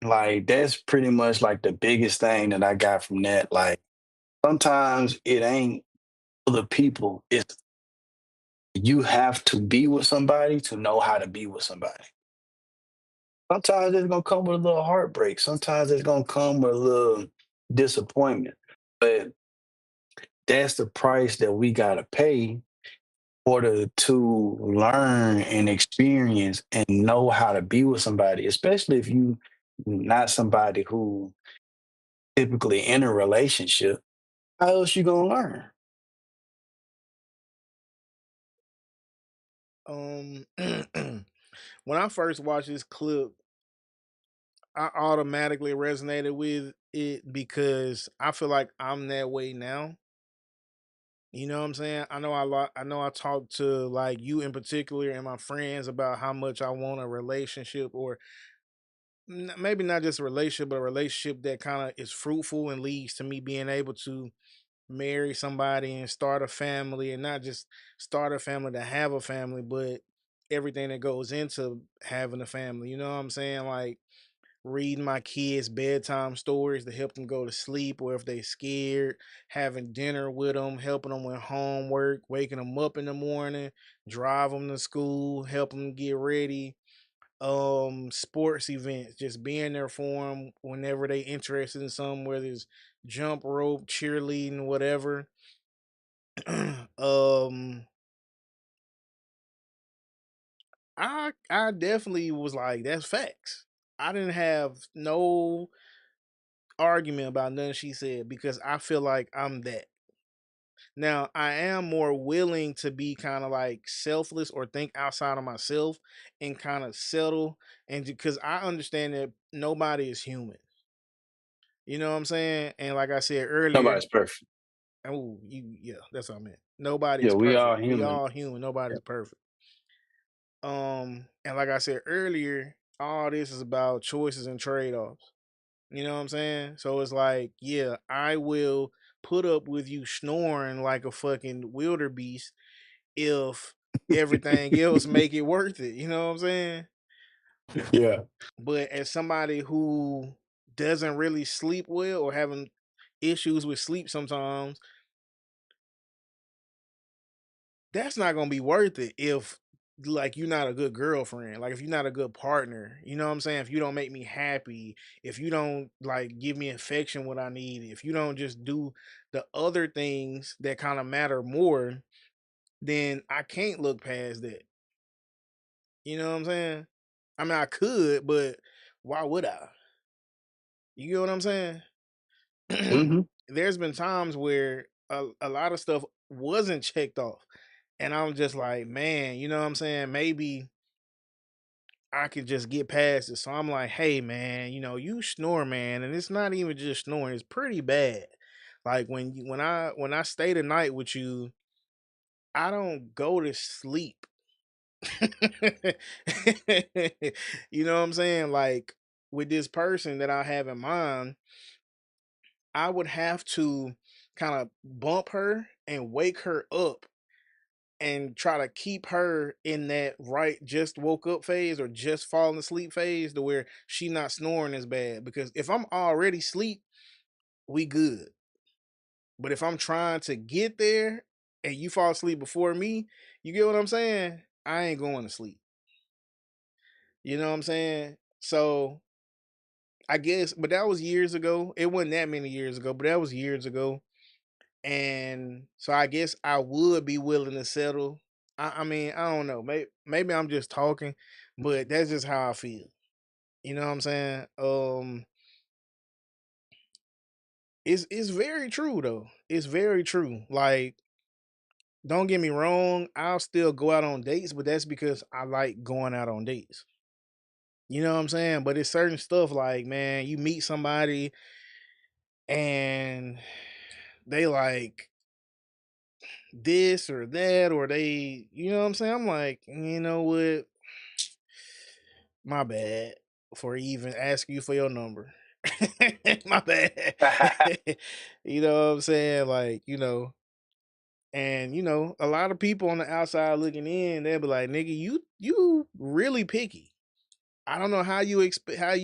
[SPEAKER 2] Like, that's pretty much like the biggest thing that I got from that. Like, sometimes it ain't other people, it's you have to be with somebody to know how to be with somebody. Sometimes it's gonna come with a little heartbreak. Sometimes it's gonna come with a little disappointment. But that's the price that we gotta pay in order to learn and experience and know how to be with somebody, especially if you not somebody who typically in a relationship. How else you gonna learn?
[SPEAKER 1] When I first watched this clip, I automatically resonated with it because I feel like I'm that way now. You know what I'm saying? I know I talked to like you in particular and my friends about how much I want a relationship or maybe not just a relationship, but a relationship that kind of is fruitful and leads to me being able to marry somebody and start a family and not just start a family to have a family, but everything that goes into having a family. You know what I'm saying? Like reading my kids bedtime stories to help them go to sleep or if they scared, having dinner with them, helping them with homework, waking them up in the morning, drive them to school, help them get ready, sports events, just being there for them whenever they interested in something, whether it's jump rope, cheerleading, whatever. um I definitely was like, that's facts. I didn't have no argument about nothing she said because I feel like I'm that. Now, I am more willing to be kind of like selfless or think outside of myself and kind of settle and because I understand that nobody is human. You know what I'm saying? And like I said earlier,
[SPEAKER 2] Nobody's perfect.
[SPEAKER 1] oh, yeah, that's what I meant. Nobody
[SPEAKER 2] Yeah,
[SPEAKER 1] is
[SPEAKER 2] we
[SPEAKER 1] perfect.
[SPEAKER 2] all
[SPEAKER 1] We
[SPEAKER 2] human.
[SPEAKER 1] all human. Nobody's perfect. And like I said earlier, all this is about choices and trade-offs. You know what I'm saying? So it's like, yeah, I will put up with you snoring like a fucking wildebeest if everything else make it worth it. You know what I'm saying?
[SPEAKER 2] Yeah.
[SPEAKER 1] But as somebody who doesn't really sleep well or having issues with sleep sometimes, that's not gonna be worth it if like you're not a good girlfriend, like if you're not a good partner, you know what I'm saying? If you don't make me happy, if you don't like give me affection what I need, if you don't just do the other things that kind of matter more, then I can't look past that. You know what I'm saying? I mean, I could, but why would I? You get what I'm saying?
[SPEAKER 2] Hmm.
[SPEAKER 1] There's been times where a lot of stuff wasn't checked off. And I'm just like, man, you know what I'm saying? Maybe I could just get past it. So I'm like, hey, man, you know, you snore, man. And it's not even just snoring, it's pretty bad. Like when I stay the night with you, I don't go to sleep. You know what I'm saying? Like with this person that I have in mind, I would have to kind of bump her and wake her up and try to keep her in that right just woke up phase or just falling asleep phase to where she not snoring as bad. Because if I'm already asleep, we good. But if I'm trying to get there and you fall asleep before me, you get what I'm saying? I ain't going to sleep. You know what I'm saying? So I guess, but that was years ago. It wasn't that many years ago, but that was years ago. And so I guess I would be willing to settle. I mean, I don't know. Maybe I'm just talking, but that's just how I feel. You know what I'm saying? It's very true though. It's very true. Like, don't get me wrong, I'll still go out on dates, but that's because I like going out on dates. You know what I'm saying? But it's certain stuff like, man, you meet somebody and they like this or that, or they, you know what I'm saying? I'm like, you know what? My bad for even asking you for your number. My bad. You know what I'm saying? Like, and a lot of people on the outside looking in, they'll be like, nigga, you really picky. I don't know how you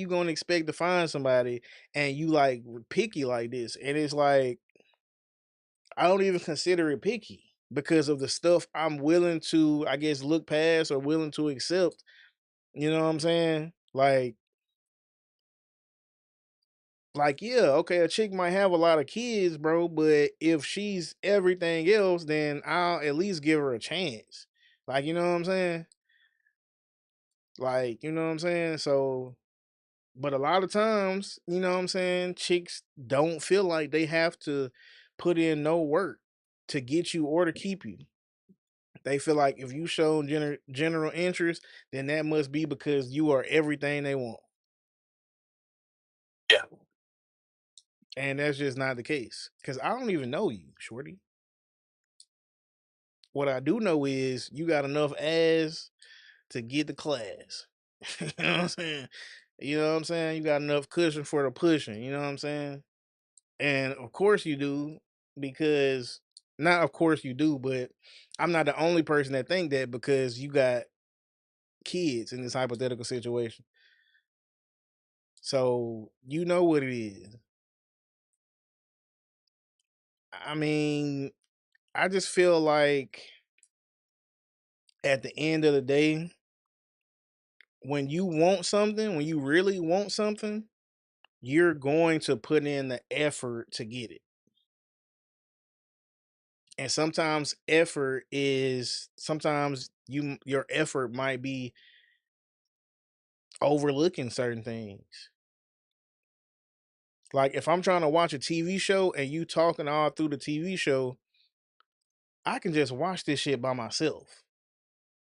[SPEAKER 1] gonna expect to find somebody and you like picky like this. And it's like I don't even consider it picky because of the stuff I'm willing to, I guess, look past or willing to accept. You know what I'm saying? Like, yeah, okay, a chick might have a lot of kids, bro, but if she's everything else, then I'll at least give her a chance. Like, you know what I'm saying? Like, you know what I'm saying? So, but a lot of times, you know what I'm saying, chicks don't feel like they have to put in no work to get you or to keep you. They feel like if you show general interest, then that must be because you are everything they want.
[SPEAKER 2] Yeah.
[SPEAKER 1] And that's just not the case. Because I don't even know you, Shorty. What I do know is you got enough ass to get the class. You know what I'm saying? You know what I'm saying? You got enough cushion for the pushing. You know what I'm saying? And of course you do, because not of course you do, but I'm not the only person that think that because you got kids in this hypothetical situation. So you know what it is. I mean, I just feel like at the end of the day, when you want something, when you really want something, you're going to put in the effort to get it. And sometimes your effort might be overlooking certain things. Like if I'm trying to watch a TV show and you talking all through the TV show, I can just watch this shit by myself.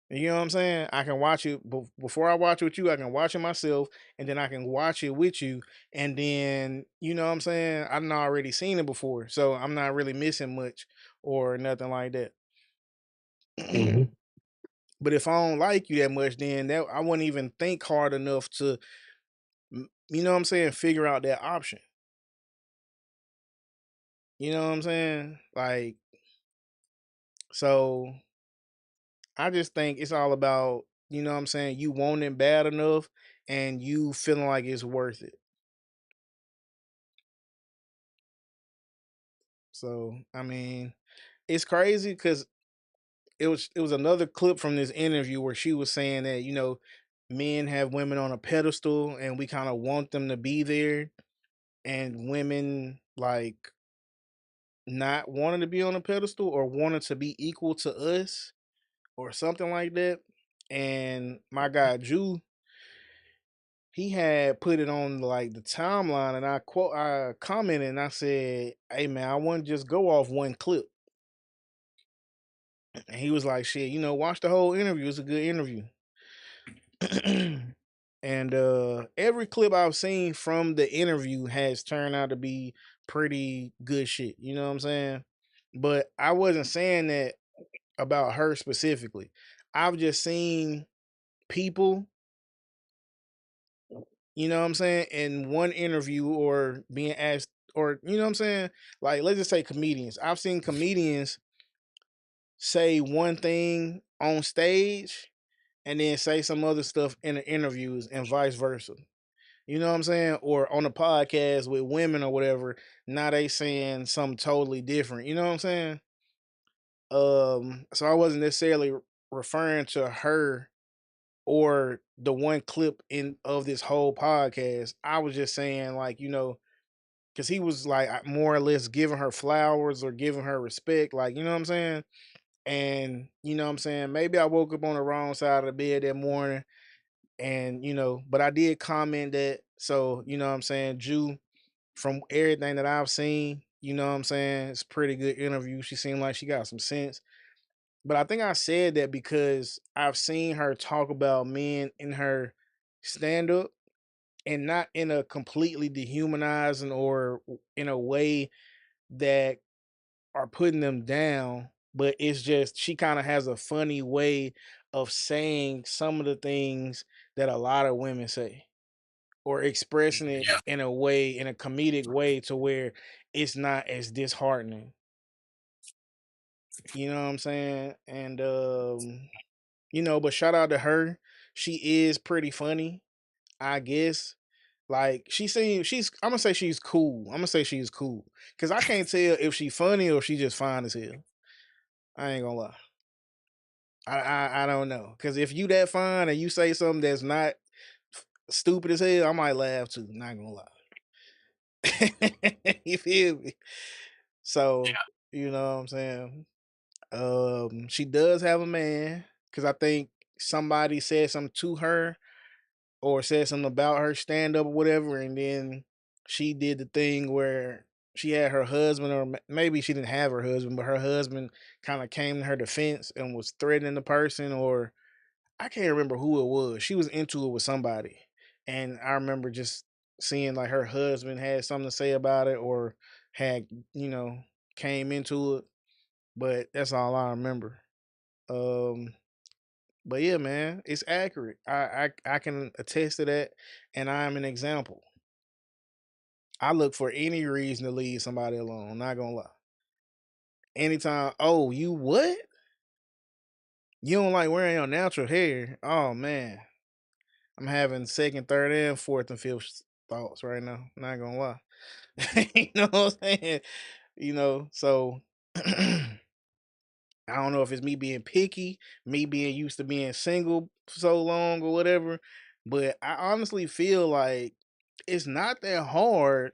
[SPEAKER 1] You know what I'm saying? I can watch it before I watch it with you. I can watch it myself, and then I can watch it with you. And then you know what I'm saying? I've already seen it before, so I'm not really missing much or nothing like that.
[SPEAKER 2] Hmm.
[SPEAKER 1] But if I don't like you that much, then that I wouldn't even think hard enough to, you know what I'm saying, figure out that option. You know what I'm saying? Like, so I just think it's all about, you know what I'm saying, you want it bad enough and you feeling like it's worth it. So, I mean, it's crazy because it was another clip from this interview where she was saying that men have women on a pedestal and we kind of want them to be there, and women like not wanting to be on a pedestal or wanting to be equal to us or something like that. And my guy Jew, he had put it on like the timeline, and I commented and I said, "Hey man, I wouldn't just go off one clip." And he was like, "Shit, watch the whole interview. It's a good interview." And every clip I've seen from the interview has turned out to be pretty good shit. You know what I'm saying? But I wasn't saying that about her specifically. I've just seen people, you know what I'm saying, in one interview or being asked, or you know what I'm saying? Like, let's just say comedians. I've seen comedians say one thing on stage and then say some other stuff in the interviews and vice versa. You know what I'm saying? Or on a podcast with women or whatever, now they saying something totally different. You know what I'm saying? So I wasn't necessarily referring to her or the one clip in of this whole podcast. I was just saying, like, because he was like more or less giving her flowers or giving her respect, like, you know what I'm saying? And you know what I'm saying? Maybe I woke up on the wrong side of the bed that morning, and but I did comment that. So, you know what I'm saying, Jew, from everything that I've seen, you know what I'm saying, it's a pretty good interview. She seemed like she got some sense. But I think I said that because I've seen her talk about men in her stand up, and not in a completely dehumanizing or in a way that are putting them down, but it's just she kind of has a funny way of saying some of the things that a lot of women say, or expressing it
[SPEAKER 2] Yeah.
[SPEAKER 1] in a way, in a comedic way, to where it's not as disheartening. You know what I'm saying? And but shout out to her. She is pretty funny, I guess. Like, I'm gonna say she's cool. I'm gonna say she's cool. Cause I can't tell if she funny or if she just fine as hell. I ain't gonna lie. I don't know. Cause if you that fine and you say something that's not stupid as hell, I might laugh too. Not gonna lie. You feel me? So, you know what I'm saying? She does have a man, because I think somebody said something to her or said something about her stand up or whatever, and then she did the thing where she had her husband, or maybe she didn't have her husband, but her husband kind of came to her defense and was threatening the person, or I can't remember who it was. She was into it with somebody, and I remember just seeing like her husband had something to say about it, or had you know came into it, but that's all I remember. Um, but yeah, man, it's accurate. I can attest to that, and I'm an example. I look for any reason to leave somebody alone. Not gonna lie. Anytime, oh, you what? You don't like wearing your natural hair? Oh man, I'm having second, third, and fourth and fifth thoughts right now. Not gonna lie. You know what I'm saying? So I don't know if it's me being picky, me being used to being single so long or whatever, but I honestly feel like it's not that hard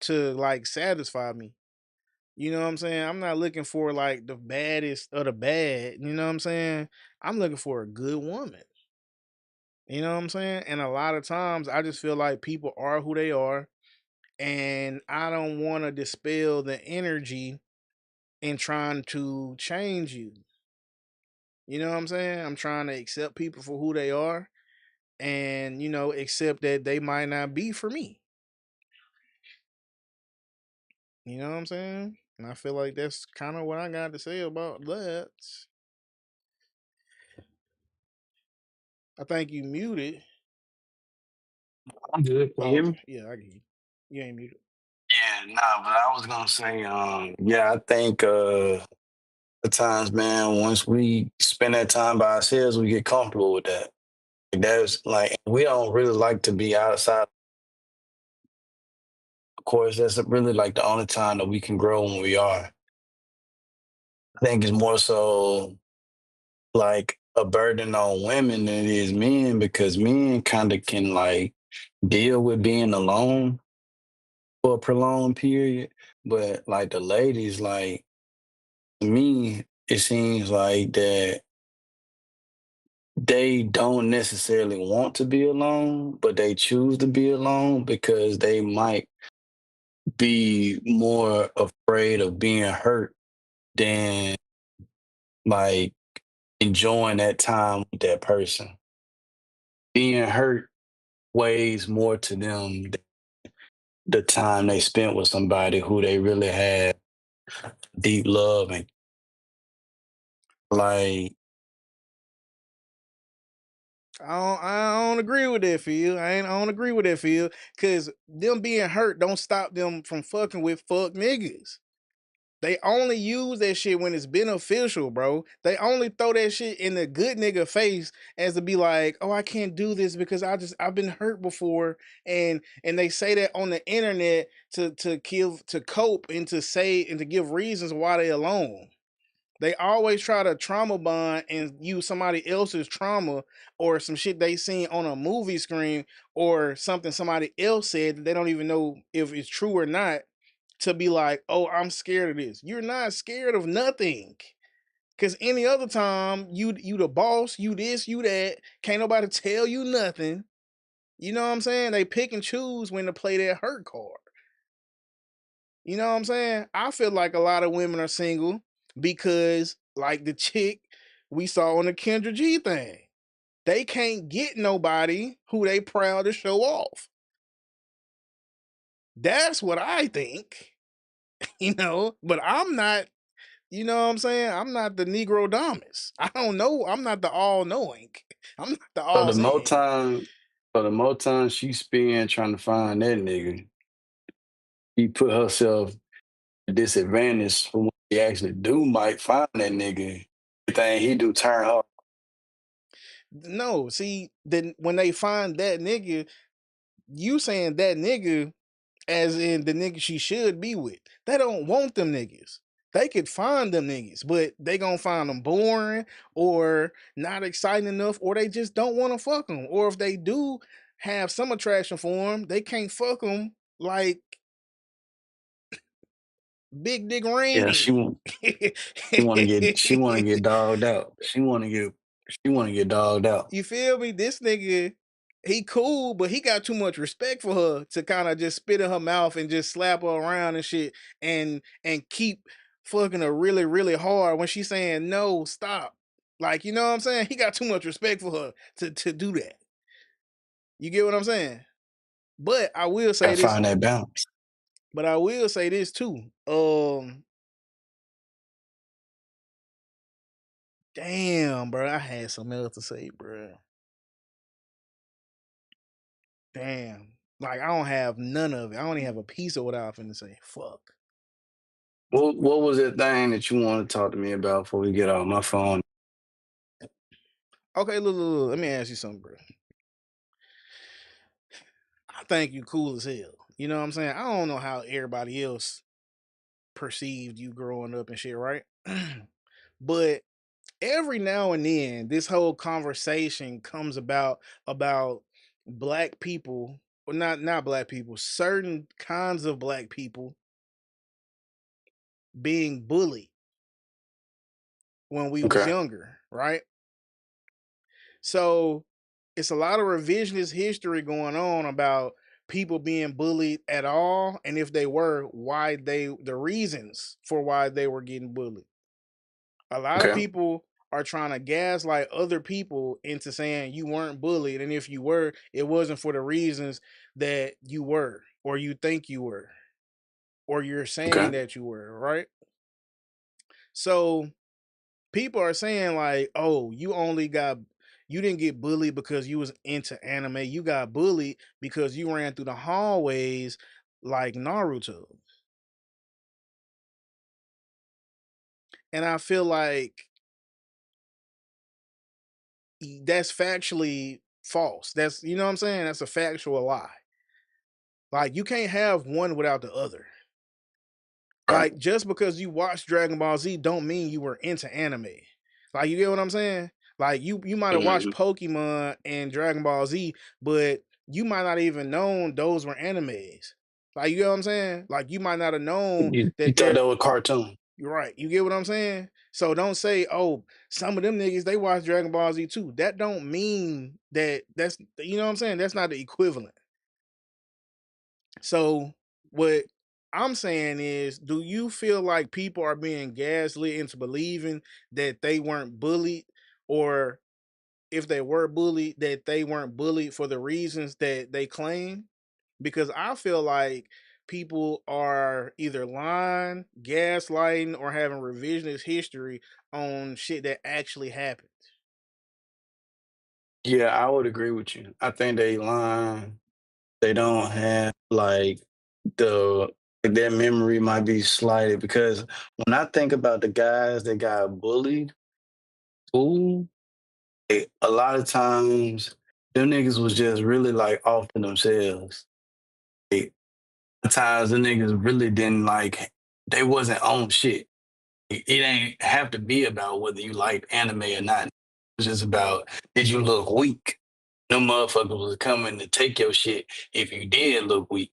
[SPEAKER 1] to like satisfy me. You know what I'm saying? I'm not looking for like the baddest of the bad. You know what I'm saying? I'm looking for a good woman. You know what I'm saying? And a lot of times I just feel like people are who they are, and I don't want to dispel the energy in trying to change you. You know what I'm saying? I'm trying to accept people for who they are, and, accept that they might not be for me. You know what I'm saying? And I feel like that's kind of what I got to say about that. I think you muted.
[SPEAKER 2] I'm good. Can you
[SPEAKER 1] Oh,
[SPEAKER 2] hear
[SPEAKER 1] okay.
[SPEAKER 2] me?
[SPEAKER 1] Yeah, I get you. You ain't muted.
[SPEAKER 2] Yeah, nah, but I was gonna say, yeah, I think at times, man, once we spend that time by ourselves, we get comfortable with that. Like, that's like we don't really like to be outside. Of course, that's really like the only time that we can grow when we are. I think it's more so. like a burden on women than it is men, because men kind of can like deal with being alone for a prolonged period. But like the ladies, like to me, it seems like that they don't necessarily want to be alone, but they choose to be alone because they might be more afraid of being hurt than like enjoying that time with that person. Being hurt weighs more to them than the time they spent with somebody who they really had deep love and like.
[SPEAKER 1] I don't agree with that, Phil. I don't agree with that, Phil. Cause them being hurt don't stop them from fucking with fuck niggas. They only use that shit when it's beneficial, bro. They only throw that shit in the good nigga face as to be like, oh, I can't do this because I've been hurt before. And they say that on the internet to cope and to say and to give reasons why they alone. They always try to trauma bond and use somebody else's trauma or some shit they seen on a movie screen or something somebody else said that they don't even know if it's true or not to be like, oh, I'm scared of this. You're not scared of nothing. Cause any other time, you the boss, you this, you that, can't nobody tell you nothing. You know what I'm saying? They pick and choose when to play that hurt card. You know what I'm saying? I feel like a lot of women are single because, like the chick we saw on the Kendra G thing, they can't get nobody who they proud to show off. That's what I think, but I'm not, you know what I'm saying? I'm not the Negro Domus. I don't know. I'm not the all knowing. I'm not the
[SPEAKER 2] So
[SPEAKER 1] all
[SPEAKER 2] the more
[SPEAKER 1] seeing.
[SPEAKER 2] time, so the more time she spend trying to find that nigga, she put herself at disadvantage for when she actually do might find that nigga. Everything he do turn her.
[SPEAKER 1] No, see, then when they find that nigga, you saying that nigga as in the nigga she should be with. They don't want them niggas. They could find them niggas, but they gonna find them boring or not exciting enough, or they just don't want to fuck them. Or if they do have some attraction for them, they can't fuck them like Big Dick
[SPEAKER 2] Yeah,
[SPEAKER 1] Randy.
[SPEAKER 2] she want to get dogged out. She want to get dogged out.
[SPEAKER 1] You feel me? This nigga, he cool, but he got too much respect for her to kind of just spit in her mouth and just slap her around and shit and keep fucking her really, really hard when she's saying no, stop. Like, you know what I'm saying? He got too much respect for her to do that. You get what I'm saying? But I will say
[SPEAKER 2] Gotta
[SPEAKER 1] this,
[SPEAKER 2] find that balance.
[SPEAKER 1] but I will say this too. Damn, bro. I had something else to say, bro. Damn. Like I don't have none of it. I only have a piece of what I was finna say. Fuck.
[SPEAKER 2] What was that thing that you want to talk to me about before we get off my phone?
[SPEAKER 1] Okay, look. Let me ask you something, bro. I think you cool as hell. You know what I'm saying? I don't know how everybody else perceived you growing up and shit, right? But every now and then, this whole conversation comes about black people, or not black people, certain kinds of black people being bullied when we was
[SPEAKER 2] Okay.
[SPEAKER 1] younger, right? So it's a lot of revisionist history going on about people being bullied at all, and if they were, the reasons for why they were getting bullied. A lot of
[SPEAKER 2] Okay.
[SPEAKER 1] people are trying to gaslight other people into saying you weren't bullied, and if you were, it wasn't for the reasons that you were, or you think you were, or you're saying
[SPEAKER 2] Okay.
[SPEAKER 1] that you were, right? So people are saying like, "Oh, you didn't get bullied because you was into anime. You got bullied because you ran through the hallways like Naruto." And I feel like that's factually false. That's, you know what I'm saying? That's a factual lie. Like you can't have one without the other.
[SPEAKER 2] Right.
[SPEAKER 1] Like just because you watched Dragon Ball Z don't mean you were into anime. Like, you get what I'm saying? Like, you might have watched Pokemon and Dragon Ball Z, but you might not even known those were animes. Like, you get what I'm saying? Like, you might not have known
[SPEAKER 2] You
[SPEAKER 1] that
[SPEAKER 2] thought
[SPEAKER 1] they're
[SPEAKER 2] that was cartoon.
[SPEAKER 1] You're right. You get what I'm saying? So don't say, oh, some of them niggas they watch Dragon Ball Z too. That don't mean that's you know what I'm saying? That's not the equivalent. So what I'm saying is, do you feel like people are being gaslit into believing that they weren't bullied, or if they were bullied, that they weren't bullied for the reasons that they claim? Because I feel like people are either lying, gaslighting, or having revisionist history on shit that actually happened.
[SPEAKER 2] Yeah, I would agree with you. I think they lying. They don't have like the their memory might be slighted because when I think about the guys that got bullied, ooh, a lot of times them niggas was just really like off to themselves. Like, times the niggas really didn't like they wasn't on shit. It ain't have to be about whether you like anime or not. It's just about did you look weak? Them motherfuckers was coming to take your shit if you did look weak.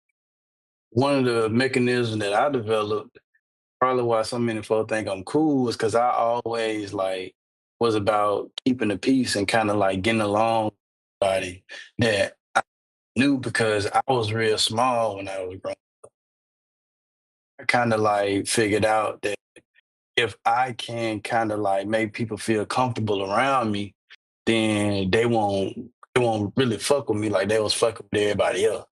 [SPEAKER 2] One of the mechanisms that I developed, probably why so many folks think I'm cool, was because I always like was about keeping the peace and kind of like getting along with everybody that I knew because I was real small when I was growing. I kind of like figured out that if I can kind of like make people feel comfortable around me, then they won't really fuck with me like they was fucking with everybody else.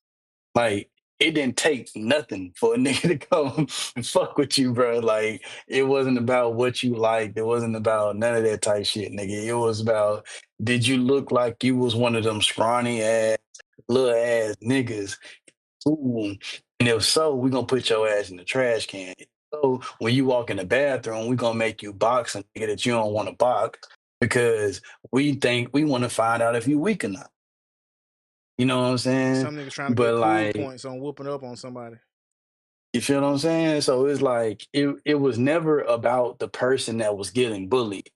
[SPEAKER 2] Like it didn't take nothing for a nigga to come and fuck with you, bro. Like it wasn't about what you liked. It wasn't about none of that type shit, nigga. It was about did you look like you was one of them scrawny ass little ass niggas. Ooh. And if so, we're gonna put your ass in the trash can. So when you walk in the bathroom, we're gonna make you box a nigga that you don't want to box because we think we want to find out if you weak or not. You know what I'm saying?
[SPEAKER 1] Some niggas trying to get
[SPEAKER 2] But
[SPEAKER 1] cool
[SPEAKER 2] like
[SPEAKER 1] points on whooping up on somebody.
[SPEAKER 2] you feel what I'm saying? So it's like it was never about the person that was getting bullied.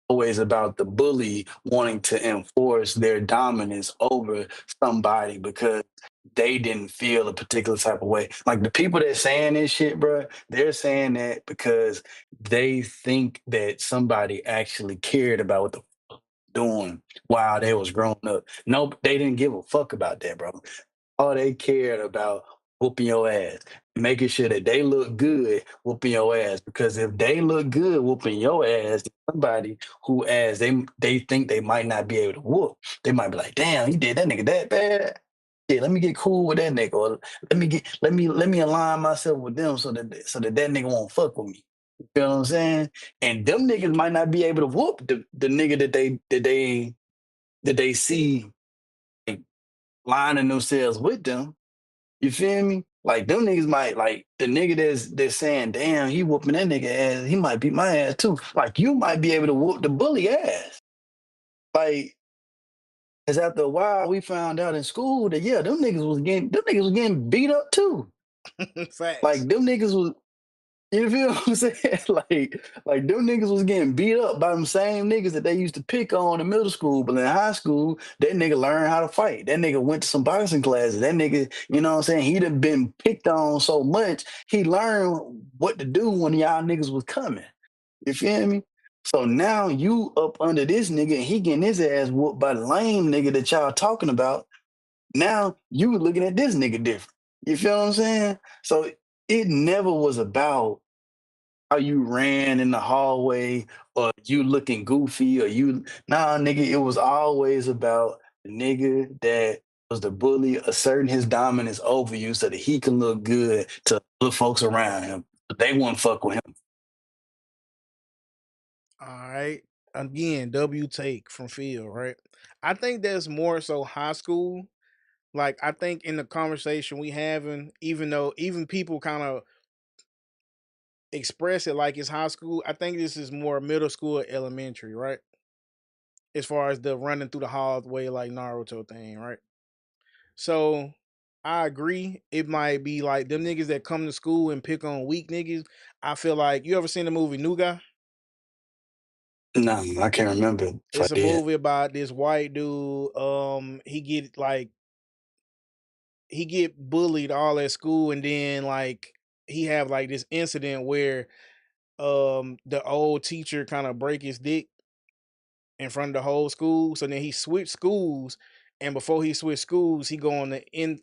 [SPEAKER 2] Always about the bully wanting to enforce their dominance over somebody because they didn't feel a particular type of way. Like the people that saying this shit, bro, they're saying that because they think that somebody actually cared about what the fuck doing while they was growing up. Nope, they didn't give a fuck about that, bro. All they cared about whooping your ass, making sure that they look good whooping your ass. Because if they look good whooping your ass, somebody who ass they think they might not be able to whoop, they might be like, damn, he did that nigga that bad. Yeah, let me get cool with that nigga, or let me align myself with them so that nigga won't fuck with me. You feel what I'm saying? And them niggas might not be able to whoop the nigga that they see like, lining themselves with them. You feel me? Like them niggas might like the nigga that's saying, damn, he whooping that nigga ass, he might beat my ass too. Like you might be able to whoop the bully ass. Like, cause after a while we found out in school that yeah, them niggas was getting beat up too.
[SPEAKER 1] Facts.
[SPEAKER 2] Like them niggas was you feel what I'm saying? like them niggas was getting beat up by them same niggas that they used to pick on in middle school, but in high school, that nigga learned how to fight. That nigga went to some boxing classes. That nigga, you know what I'm saying? He'd have been picked on so much, he learned what to do when y'all niggas was coming. You feel me? So now you up under this nigga and he getting his ass whooped by the lame nigga that y'all talking about. Now you looking at this nigga different. You feel what I'm saying? So it never was about how you ran in the hallway or you looking goofy or you nah nigga, it was always about the nigga that was the bully asserting his dominance over you so that he can look good to other folks around him. But they won't fuck with him.
[SPEAKER 1] All right. Again, W take from Phil, right? I think that's more so high school. Like, I think in the conversation we having, even though even people kind of express it like it's high school, I think this is more middle school or elementary, right? As far as the running through the hallway like Naruto thing, right? So I agree. It might be like them niggas that come to school and pick on weak niggas. I feel like you ever seen the movie New Guy?
[SPEAKER 2] No, I can't remember if
[SPEAKER 1] It's
[SPEAKER 2] I
[SPEAKER 1] a
[SPEAKER 2] did.
[SPEAKER 1] movie about this white dude. He get bullied all at school, and then like he have like this incident where the old teacher kind of break his dick in front of the whole school. So then he switched schools, and before he switched schools, he go on the in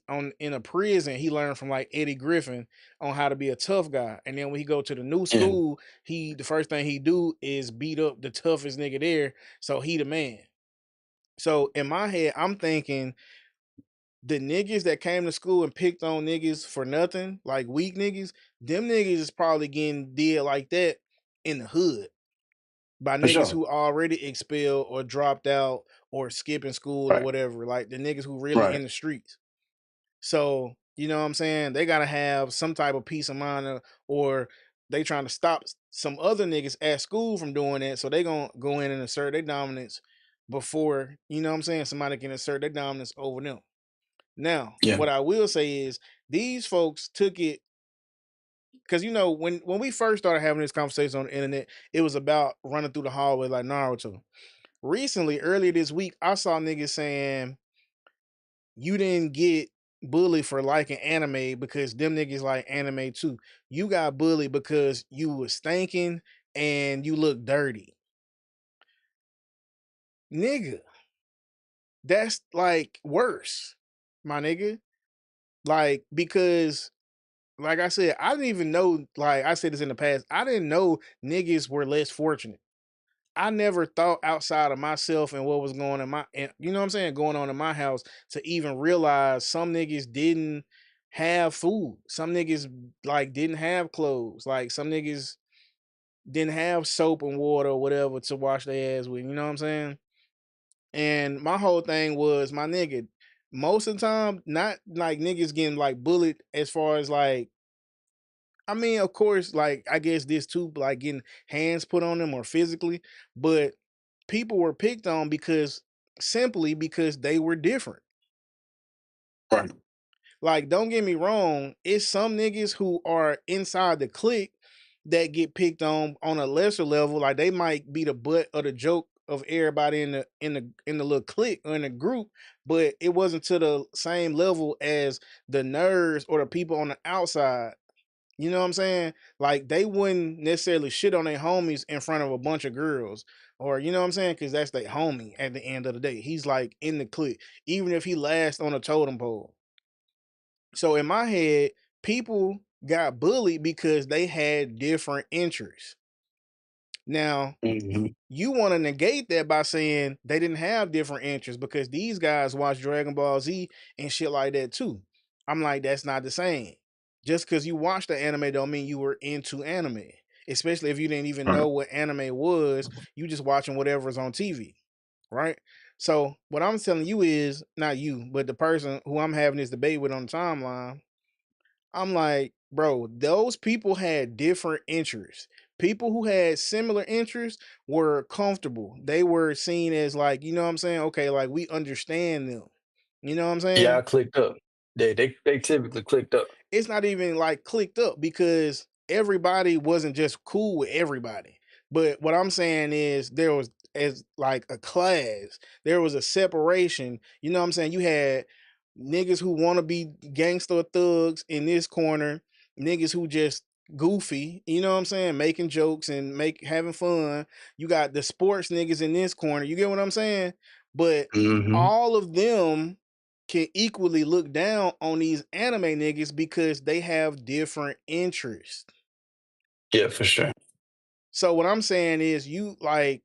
[SPEAKER 1] a prison. He learned from like Eddie Griffin on how to be a tough guy. And then when he go to the new
[SPEAKER 2] Yeah,
[SPEAKER 1] school, the first thing he do is beat up the toughest nigga there. So he the man. So in my head, I'm thinking the niggas that came to school and picked on niggas for nothing, like weak niggas, them niggas is probably getting did like that in the hood by
[SPEAKER 2] for
[SPEAKER 1] niggas
[SPEAKER 2] sure.
[SPEAKER 1] who already expelled or dropped out or skipping school or
[SPEAKER 2] Right,
[SPEAKER 1] whatever, like the niggas who really
[SPEAKER 2] right.
[SPEAKER 1] in the streets. So, you know what I'm saying? They gotta have some type of peace of mind, or they trying to stop some other niggas at school from doing that. So they gonna go in and assert their dominance before, you know what I'm saying, somebody can assert their dominance over them. Now,
[SPEAKER 2] Yeah,
[SPEAKER 1] what I will say is these folks took it because you know when we first started having this conversation on the internet, it was about running through the hallway like Naruto. Recently, earlier this week, I saw niggas saying you didn't get bullied for liking anime because them niggas like anime too. You got bullied because you was stinking and you look dirty. Nigga, that's like worse, my nigga. Like, because like I said, I didn't even know, like I said this in the past, I didn't know niggas were less fortunate. I never thought outside of myself and what was going on you know what I'm saying, going on in my house to even realize some niggas didn't have food. Some niggas like didn't have clothes. Like some niggas didn't have soap and water or whatever to wash their ass with. You know what I'm saying? And my whole thing was, my nigga, most of the time, not like niggas getting like bullied as far as like, I mean, of course, like I guess this too, like getting hands put on them or physically, but people were picked on because simply because they were different.
[SPEAKER 2] right.
[SPEAKER 1] Like, don't get me wrong, it's some niggas who are inside the clique that get picked on a lesser level. Like they might be the butt of the joke of everybody in the little clique or in the group, but it wasn't to the same level as the nerds or the people on the outside. You know what I'm saying? Like they wouldn't necessarily shit on their homies in front of a bunch of girls. Or you know what I'm saying? Because that's their homie at the end of the day. He's like in the clique, even if he last on a totem pole. So in my head, people got bullied because they had different interests. Now,
[SPEAKER 2] Hmm.
[SPEAKER 1] you want to negate that by saying they didn't have different interests because these guys watch Dragon Ball Z and shit like that too. I'm like, that's not the same. Just because you watched the anime don't mean you were into anime. Especially if you didn't even
[SPEAKER 2] Right.
[SPEAKER 1] know what anime was, you just watching whatever's on TV, right? So what I'm telling you is not you, but the person who I'm having this debate with on the timeline. I'm like, bro, those people had different interests. People who had similar interests were comfortable. They were seen as like, you know what I'm saying? Okay, like we understand them. You know what I'm
[SPEAKER 2] Yeah,
[SPEAKER 1] saying?
[SPEAKER 2] I clicked up. They typically clicked up.
[SPEAKER 1] It's not even like clicked up because everybody wasn't just cool with everybody. But what I'm saying is there was as like a class, there was a separation. You know what I'm saying? You had niggas who want to be gangster thugs in this corner, niggas who just goofy, you know what I'm saying, making jokes and having fun. You got the sports niggas in this corner. You get what I'm saying? But
[SPEAKER 2] Hmm.
[SPEAKER 1] all of them can equally look down on these anime niggas because they have different interests.
[SPEAKER 2] Yeah, for sure.
[SPEAKER 1] So what I'm saying is you like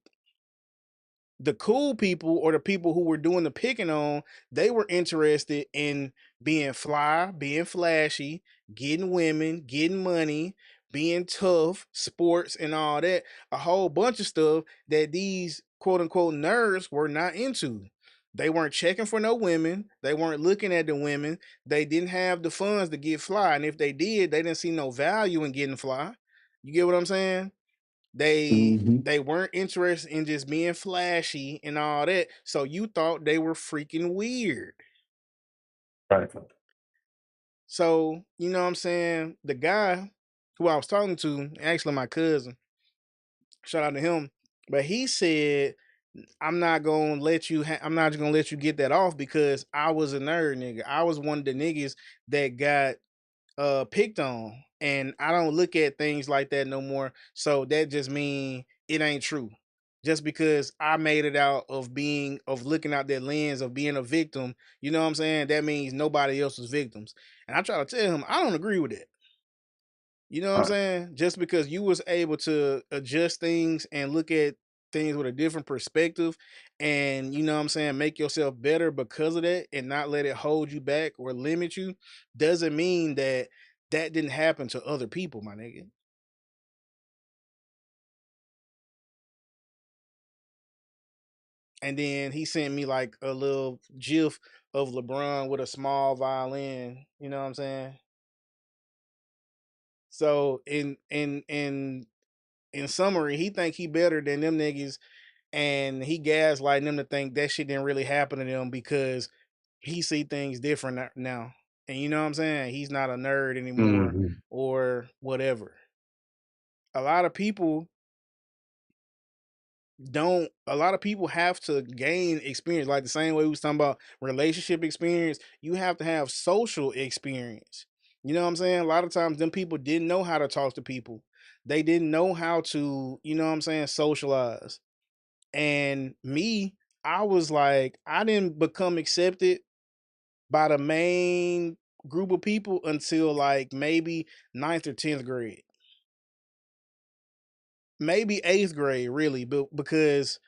[SPEAKER 1] the cool people or the people who were doing the picking on, they were interested in being fly, being flashy, getting women, getting money, being tough, sports, and all that. A whole bunch of stuff that these quote unquote nerds were not into. They weren't checking for no women. They weren't looking at the women. They didn't have the funds to get fly. And if they did, they didn't see no value in getting fly. You get what I'm saying? They
[SPEAKER 2] Hmm.
[SPEAKER 1] they weren't interested in just being flashy and all that. So you thought they were freaking weird.
[SPEAKER 2] Right.
[SPEAKER 1] So, you know what I'm saying? The guy who I was talking to, actually my cousin, shout out to him. But he said, I'm not gonna let you. I'm not gonna let you get that off because I was a nerd, nigga. I was one of the niggas that got picked on, and I don't look at things like that no more. So that just mean it ain't true. Just because I made it out of looking out that lens of being a victim, you know what I'm saying? That means nobody else was victims. And I try to tell him I don't agree with that. You know what I'm saying? Just because you was able to adjust things and look at things with a different perspective and you know what I'm saying, make yourself better because of that and not let it hold you back or limit you, doesn't mean that that didn't happen to other people, my nigga. And then he sent me like a little gif of LeBron with a small violin, you know what I'm saying? So in summary, he think he better than them niggas, and he gaslighting them to think that shit didn't really happen to them because he see things different now. And you know what I'm saying? He's not a nerd anymore or whatever. A lot of people a lot of people have to gain experience, like the same way we was talking about relationship experience. You have to have social experience. You know what I'm saying? A lot of times them people didn't know how to talk to people. They didn't know how to, you know what I'm saying, socialize. And me, I was like, I didn't become accepted by the main group of people until like maybe ninth or 10th grade. Maybe 8th grade, really, but because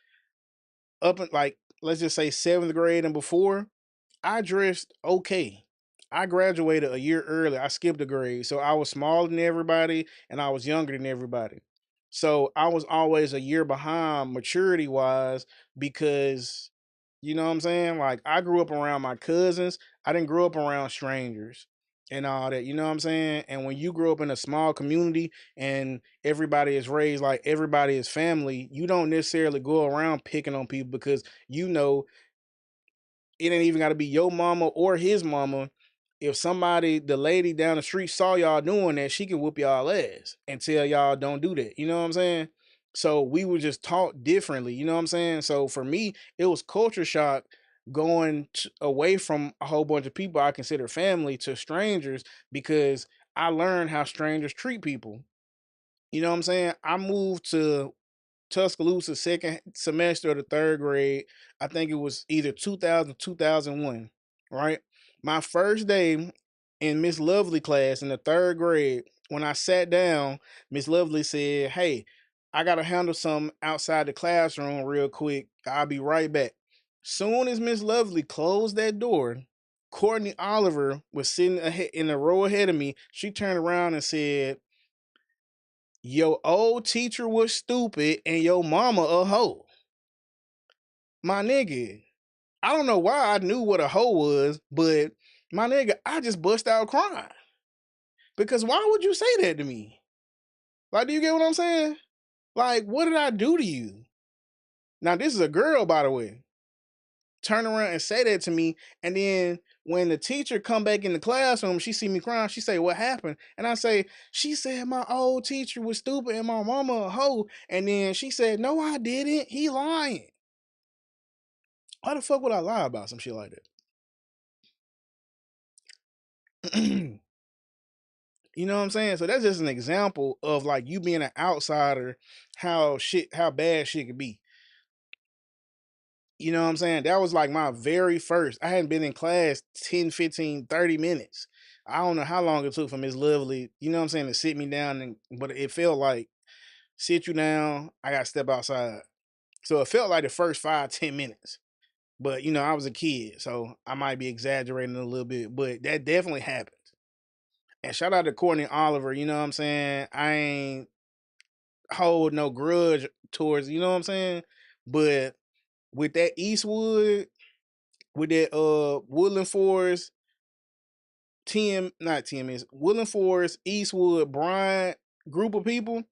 [SPEAKER 1] up in like, let's just say 7th grade and before, I dressed okay. I graduated a year early. I skipped a grade. So I was smaller than everybody and I was younger than everybody. So I was always a year behind maturity wise because you know what I'm saying? Like I grew up around my cousins. I didn't grow up around strangers and all that. You know what I'm saying? And when you grow up in a small community and everybody is raised like everybody is family, you don't necessarily go around picking on people because you know it ain't even got to be your mama or his mama. If somebody, the lady down the street saw y'all doing that, she can whoop y'all ass and tell y'all don't do that. You know what I'm saying? So we were just taught differently. You know what I'm saying? So for me, it was culture shock going away from a whole bunch of people I consider family to strangers because I learned how strangers treat people. You know what I'm saying? I moved to Tuscaloosa second semester of the 3rd grade. I think it was either 2000 2001, right? My first day in Miss Lovely class in the 3rd grade, when I sat down, Miss Lovely said, "Hey, I got to handle something outside the classroom real quick. I'll be right back." Soon as Miss Lovely closed that door, Courtney Oliver was sitting in the row ahead of me. She turned around and said, "Your old teacher was stupid and your mama a hoe." My nigga, I don't know why I knew what a hoe was, but my nigga, I just bust out crying. Because why would you say that to me? Like, do you get what I'm saying? Like, what did I do to you? Now, this is a girl, by the way. Turn around and say that to me, and then when the teacher come back in the classroom, she see me crying, she say, "What happened?" And I say, "She said my old teacher was stupid and my mama a hoe." And then she said, "No, I didn't. He lying." Why the fuck would I lie about some shit like that? You know what I'm saying? So that's just an example of like you being an outsider, how bad shit could be. You know what I'm saying? That was like my very first. I hadn't been in class 10, 15, 30 minutes. I don't know how long it took for Miss Lovely, you know what I'm saying, to sit me down but it felt like sit you down, I gotta step outside. So it felt like the first 5, 10 minutes. But you know, I was a kid, so I might be exaggerating a little bit, but that definitely happened. And shout out to Courtney Oliver, you know what I'm saying? I ain't hold no grudge towards, you know what I'm saying? But with that Eastwood, with that Woodland Forest, not TMS, Woodland Forest, Eastwood, Bryant group of people,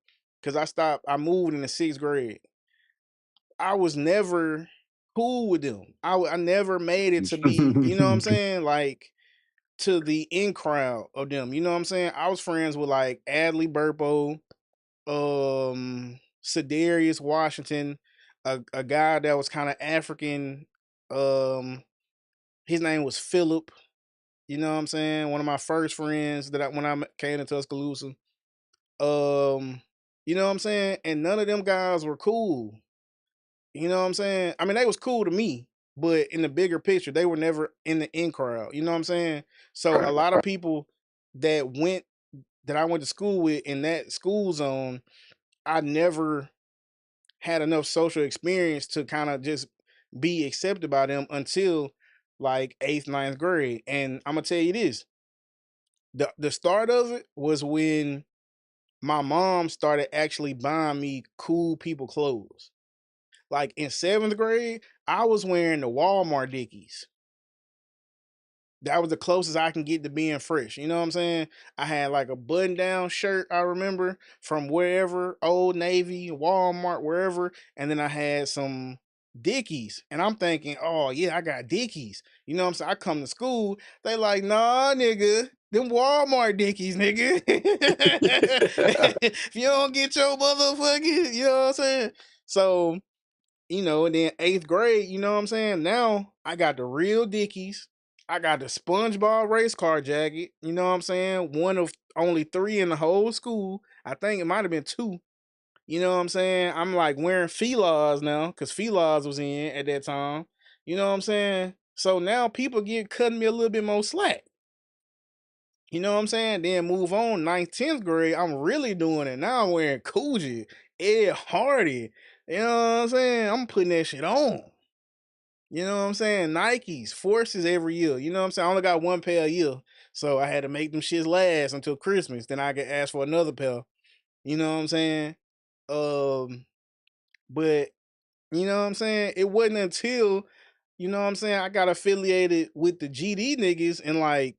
[SPEAKER 1] because I moved in the 6th grade. I was never cool with them. I never made it to be, you know what I'm saying? Like to the in crowd of them. You know what I'm saying? I was friends with like Adley Burpo, Sedarius Washington, a guy that was kind of African. His name was Philip. You know what I'm saying? One of my first friends when I came to Tuscaloosa. You know what I'm saying? And none of them guys were cool. You know what I'm saying? I mean, they was cool to me, but in the bigger picture, they were never in the in crowd. You know what I'm saying? So a lot of people that I went to school with in that school zone, I never had enough social experience to kind of just be accepted by them until like 8th, 9th grade. And I'm gonna tell you this. The start of it was when my mom started actually buying me cool people clothes. Like in 7th grade, I was wearing the Walmart Dickies. That was the closest I can get to being fresh. You know what I'm saying? I had like a button down shirt, I remember, from wherever, Old Navy, Walmart, wherever. And then I had some Dickies. And I'm thinking, oh yeah, I got Dickies. You know what I'm saying? I come to school, they like, nah, nigga. Them Walmart Dickies, nigga. If you don't get your motherfucking, you know what I'm saying? So, and then 8th grade, you know what I'm saying? Now I got the real Dickies. I got the SpongeBob race car jacket. You know what I'm saying? One of only 3 in the whole school. I think it might have been 2. You know what I'm saying? I'm like wearing Fila's now because Fila's was in at that time. You know what I'm saying? So now people cutting me a little bit more slack. You know what I'm saying? Then move on, 9th, 10th grade, I'm really doing it. Now I'm wearing Coogee, Ed Hardy. You know what I'm saying? I'm putting that shit on. You know what I'm saying? Nikes, Forces every year. You know what I'm saying? I only got one pair a year. So I had to make them shits last until Christmas. Then I could ask for another pair. You know what I'm saying? But you know what I'm saying? It wasn't until, you know what I'm saying, I got affiliated with the GD niggas in like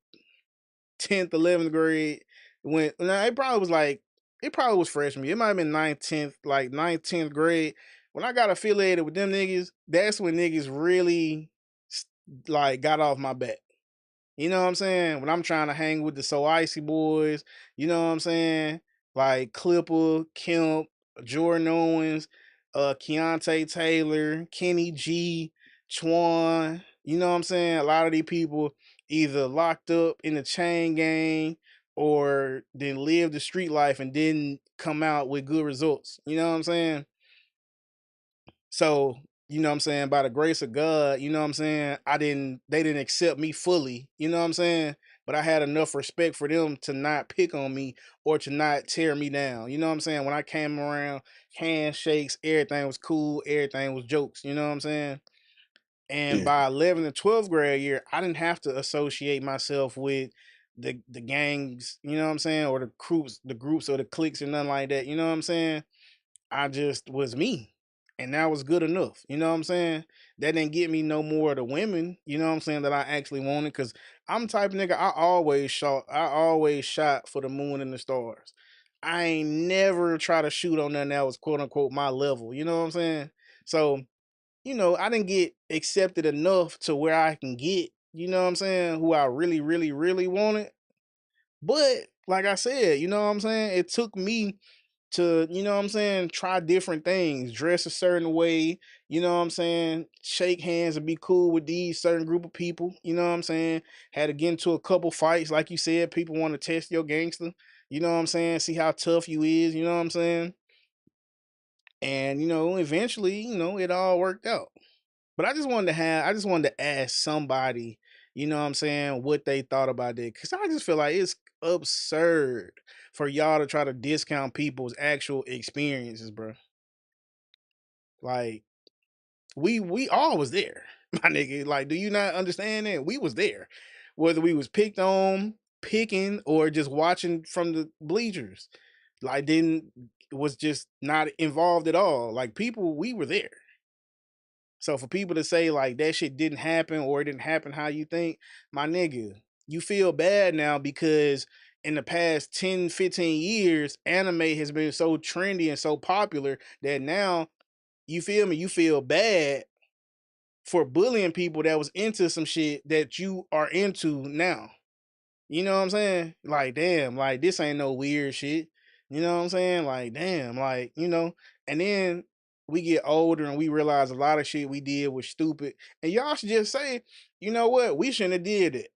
[SPEAKER 1] 10th, 11th grade. It probably was freshman year. It might have been 9th, 10th, like 9th, 10th grade. When I got affiliated with them niggas, that's when niggas really like got off my back. You know what I'm saying? When I'm trying to hang with the So Icy boys, you know what I'm saying? Like Clipper, Kemp, Jordan Owens, Keontae Taylor, Kenny G, Chwan. You know what I'm saying? A lot of these people either locked up in the chain gang or then lived the street life and didn't come out with good results. You know what I'm saying? So, you know what I'm saying, by the grace of God, you know what I'm saying, they didn't accept me fully, you know what I'm saying? But I had enough respect for them to not pick on me or to not tear me down. You know what I'm saying? When I came around, handshakes, everything was cool, everything was jokes, you know what I'm saying? And
[SPEAKER 2] Yeah.
[SPEAKER 1] by 11th and 12th grade year, I didn't have to associate myself with the gangs, you know what I'm saying, or the groups or the cliques or nothing like that. You know what I'm saying? I just was me. And that was good enough. You know what I'm saying? That didn't get me no more of the women, you know what I'm saying, that I actually wanted. Cause I'm the type of nigga, I always shot for the moon and the stars. I ain't never try to shoot on nothing that was quote unquote my level. You know what I'm saying? So, I didn't get accepted enough to where I can get, you know what I'm saying, who I really, really, really wanted. But like I said, you know what I'm saying? It took me to, you know what I'm saying, try different things, dress a certain way, you know what I'm saying, shake hands and be cool with these certain group of people, you know what I'm saying, had to get into a couple fights, like you said, people want to test your gangster, you know what I'm saying, see how tough you is, you know what I'm saying, and, eventually, it all worked out. But I just wanted to ask somebody, you know what I'm saying, what they thought about that. Cause I just feel like it's absurd for y'all to try to discount people's actual experiences, bro. Like, we all was there, my nigga. Like, do you not understand that? We was there. Whether we was picked on, picking, or just watching from the bleachers. Like, didn't was just not involved at all. Like, people, we were there. So for people to say like that shit didn't happen or it didn't happen how you think, my nigga, you feel bad now because in the past 10, 15 years, anime has been so trendy and so popular that now, you feel me, you feel bad for bullying people that was into some shit that you are into now. You know what I'm saying? Like, damn, like this ain't no weird shit. You know what I'm saying? Like, damn, like, and then we get older and we realize a lot of shit we did was stupid. And y'all should just say, you know what? We shouldn't have did it.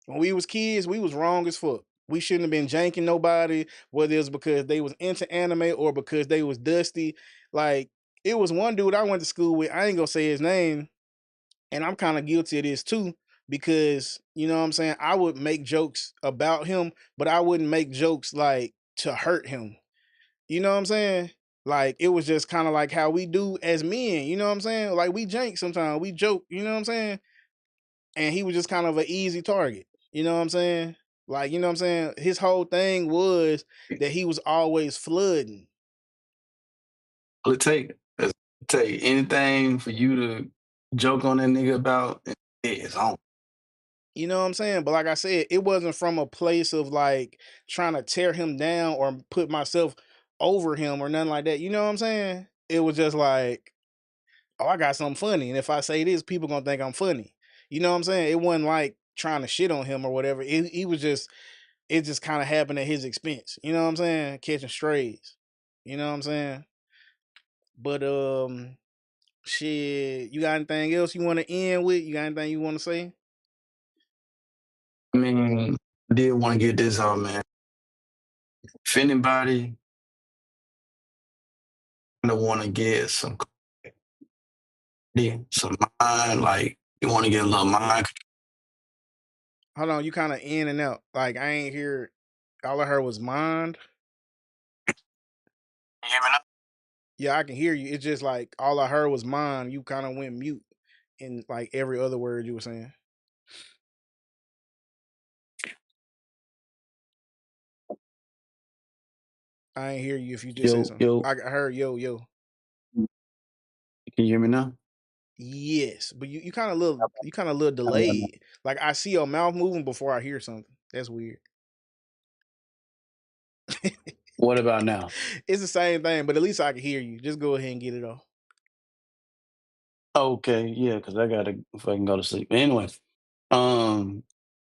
[SPEAKER 1] When we was kids, we was wrong as fuck. We shouldn't have been janking nobody, whether it was because they was into anime or because they was dusty. Like, it was one dude I went to school with, I ain't gonna say his name, and I'm kind of guilty of this too, because you know what I'm saying, I would make jokes about him, but I wouldn't make jokes like to hurt him. You know what I'm saying? Like, it was just kind of like how we do as men, you know what I'm saying? Like, we jank sometimes, we joke, you know what I'm saying? And he was just kind of an easy target. You know what I'm saying? Like, you know what I'm saying? His whole thing was that he was always flooding.
[SPEAKER 2] All it take anything for you to joke on that nigga about. It's on.
[SPEAKER 1] You know what I'm saying? But like I said, it wasn't from a place of like trying to tear him down or put myself over him or nothing like that. You know what I'm saying? It was just like, oh, I got something funny. And if I say this, people gonna think I'm funny. You know what I'm saying? It wasn't like trying to shit on him or whatever. It just kind of happened at his expense. You know what I'm saying? Catching strays. You know what I'm saying? But shit, you got anything else you want to end with? You got anything you want to say?
[SPEAKER 2] I mean, I did want to get this on, man. If anybody want to get some mind, like you want to get a little mind.
[SPEAKER 1] Hold on, you kind of in and out. Like, I ain't hear. All I heard was mind.
[SPEAKER 2] You hear me now?
[SPEAKER 1] Yeah, I can hear you. It's just like all I heard was mind. You kind of went mute in like every other word you were saying. I ain't hear you if you just said
[SPEAKER 2] Yo,
[SPEAKER 1] something.
[SPEAKER 2] yo,
[SPEAKER 1] I heard yo yo.
[SPEAKER 2] can you hear me now?
[SPEAKER 1] Yes, but you kind of little delayed. Like, I see your mouth moving before I hear something. That's weird.
[SPEAKER 2] What about now?
[SPEAKER 1] It's the same thing, but at least I can hear you. Just go ahead and get it off.
[SPEAKER 2] Okay, yeah, because I gotta fucking go to sleep. Anyway, um,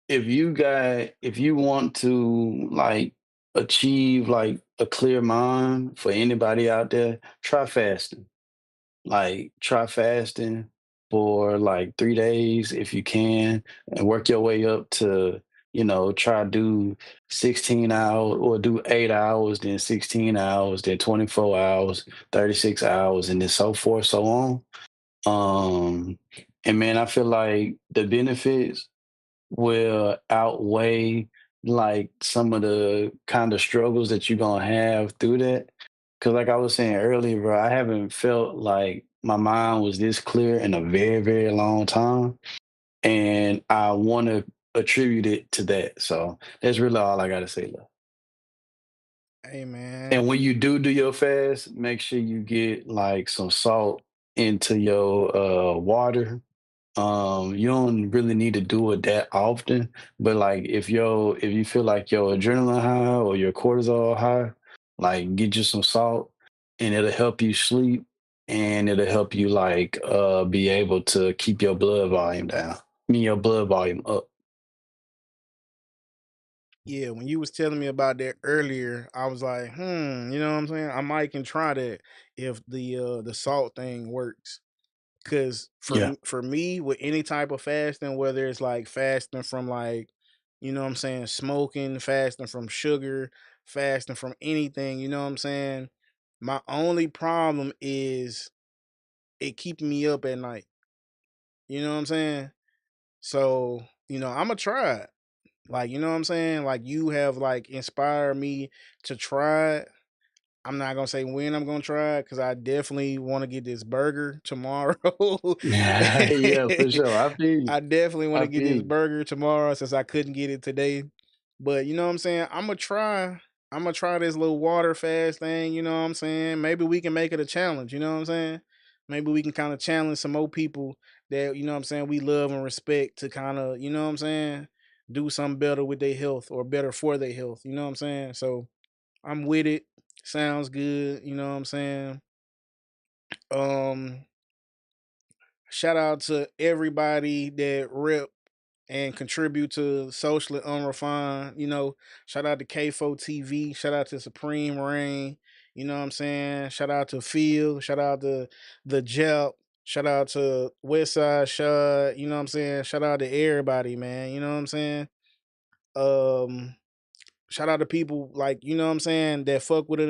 [SPEAKER 2] if you want to like achieve like a clear mind for anybody out there, try fasting. Like try fasting for like 3 days if you can, and work your way up to, try to do 16 hours or do 8 hours, then 16 hours, then 24 hours, 36 hours, and then so forth, so on. Um, and man, I feel like the benefits will outweigh like some of the kind of struggles that you're gonna have through that. Cause like I was saying earlier, bro, I haven't felt like my mind was this clear in a very, very long time. And I wanna attribute it to that. So that's really all I gotta say, love.
[SPEAKER 1] Hey man.
[SPEAKER 2] And when you do your fast, make sure you get like some salt into your water. You don't really need to do it that often, but like if you feel like your adrenaline high or your cortisol high, like get you some salt and it'll help you sleep, and it'll help you like be able to keep your blood volume down. I mean your blood volume up.
[SPEAKER 1] Yeah, when you was telling me about that earlier, I was like, you know what I'm saying? I might can try that if the salt thing works. Cause
[SPEAKER 2] Yeah.
[SPEAKER 1] for me, with any type of fasting, whether it's like fasting from like, you know what I'm saying, smoking, fasting from sugar, fasting from anything, you know what I'm saying? My only problem is it keeping me up at night. You know what I'm saying? So, I'ma try it. Like, you know what I'm saying? Like, you have like inspired me to try it. I'm not gonna say when I'm gonna try it because I definitely want to get this burger tomorrow.
[SPEAKER 2] Yeah, for sure. I feel you.
[SPEAKER 1] I definitely want
[SPEAKER 2] I
[SPEAKER 1] to get
[SPEAKER 2] feel
[SPEAKER 1] this
[SPEAKER 2] you.
[SPEAKER 1] burger tomorrow since I couldn't get it today. But you know what I'm saying? I'm gonna try. I'm gonna try this little water fast thing. You know what I'm saying? Maybe we can make it a challenge. You know what I'm saying? Maybe we can kind of challenge some more people that you know what I'm saying we love and respect to kind of you know what I'm saying do something better with their health or better for their health. You know what I'm saying? So I'm with it. Sounds good. You know what I'm saying? Um, Shout out to everybody that rep and contribute to socially unrefined. Shout out to K4 TV. Shout out to Supreme Rain. You know what I'm saying? Shout out to Phil. Shout out to the Jep. Shout out to Westside Shad. You know what I'm saying? Shout out to everybody, man. You know what I'm saying? Um, Shout out to people like, you know what I'm saying, that fuck with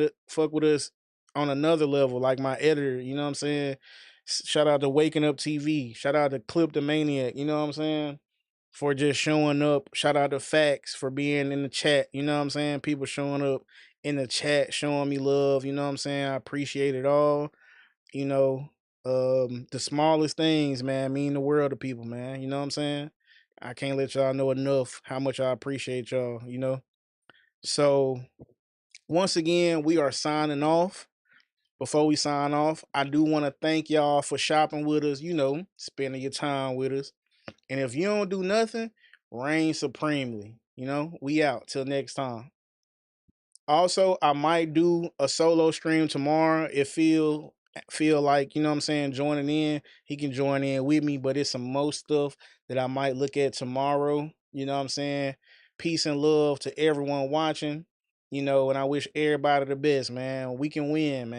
[SPEAKER 1] us on another level, like my editor, you know what I'm saying? Shout out to Waking Up TV. Shout out to Clip the Maniac, you know what I'm saying? For just showing up. Shout out to Facts for being in the chat, you know what I'm saying? People showing up in the chat, showing me love, you know what I'm saying? I appreciate it all. You know, the smallest things, man, mean the world to people, man. You know what I'm saying? I can't let y'all know enough how much I appreciate y'all. So once again, we are signing off. Before we sign off, I do want to thank y'all for shopping with us, spending your time with us. And if you don't do nothing, reign supremely. We out till next time. Also, I might do a solo stream tomorrow. If feel like, you know what I'm saying, joining in, he can join in with me, but it's some more stuff that I might look at tomorrow. You know what I'm saying? Peace and love to everyone watching. And I wish everybody the best, man. We can win, man.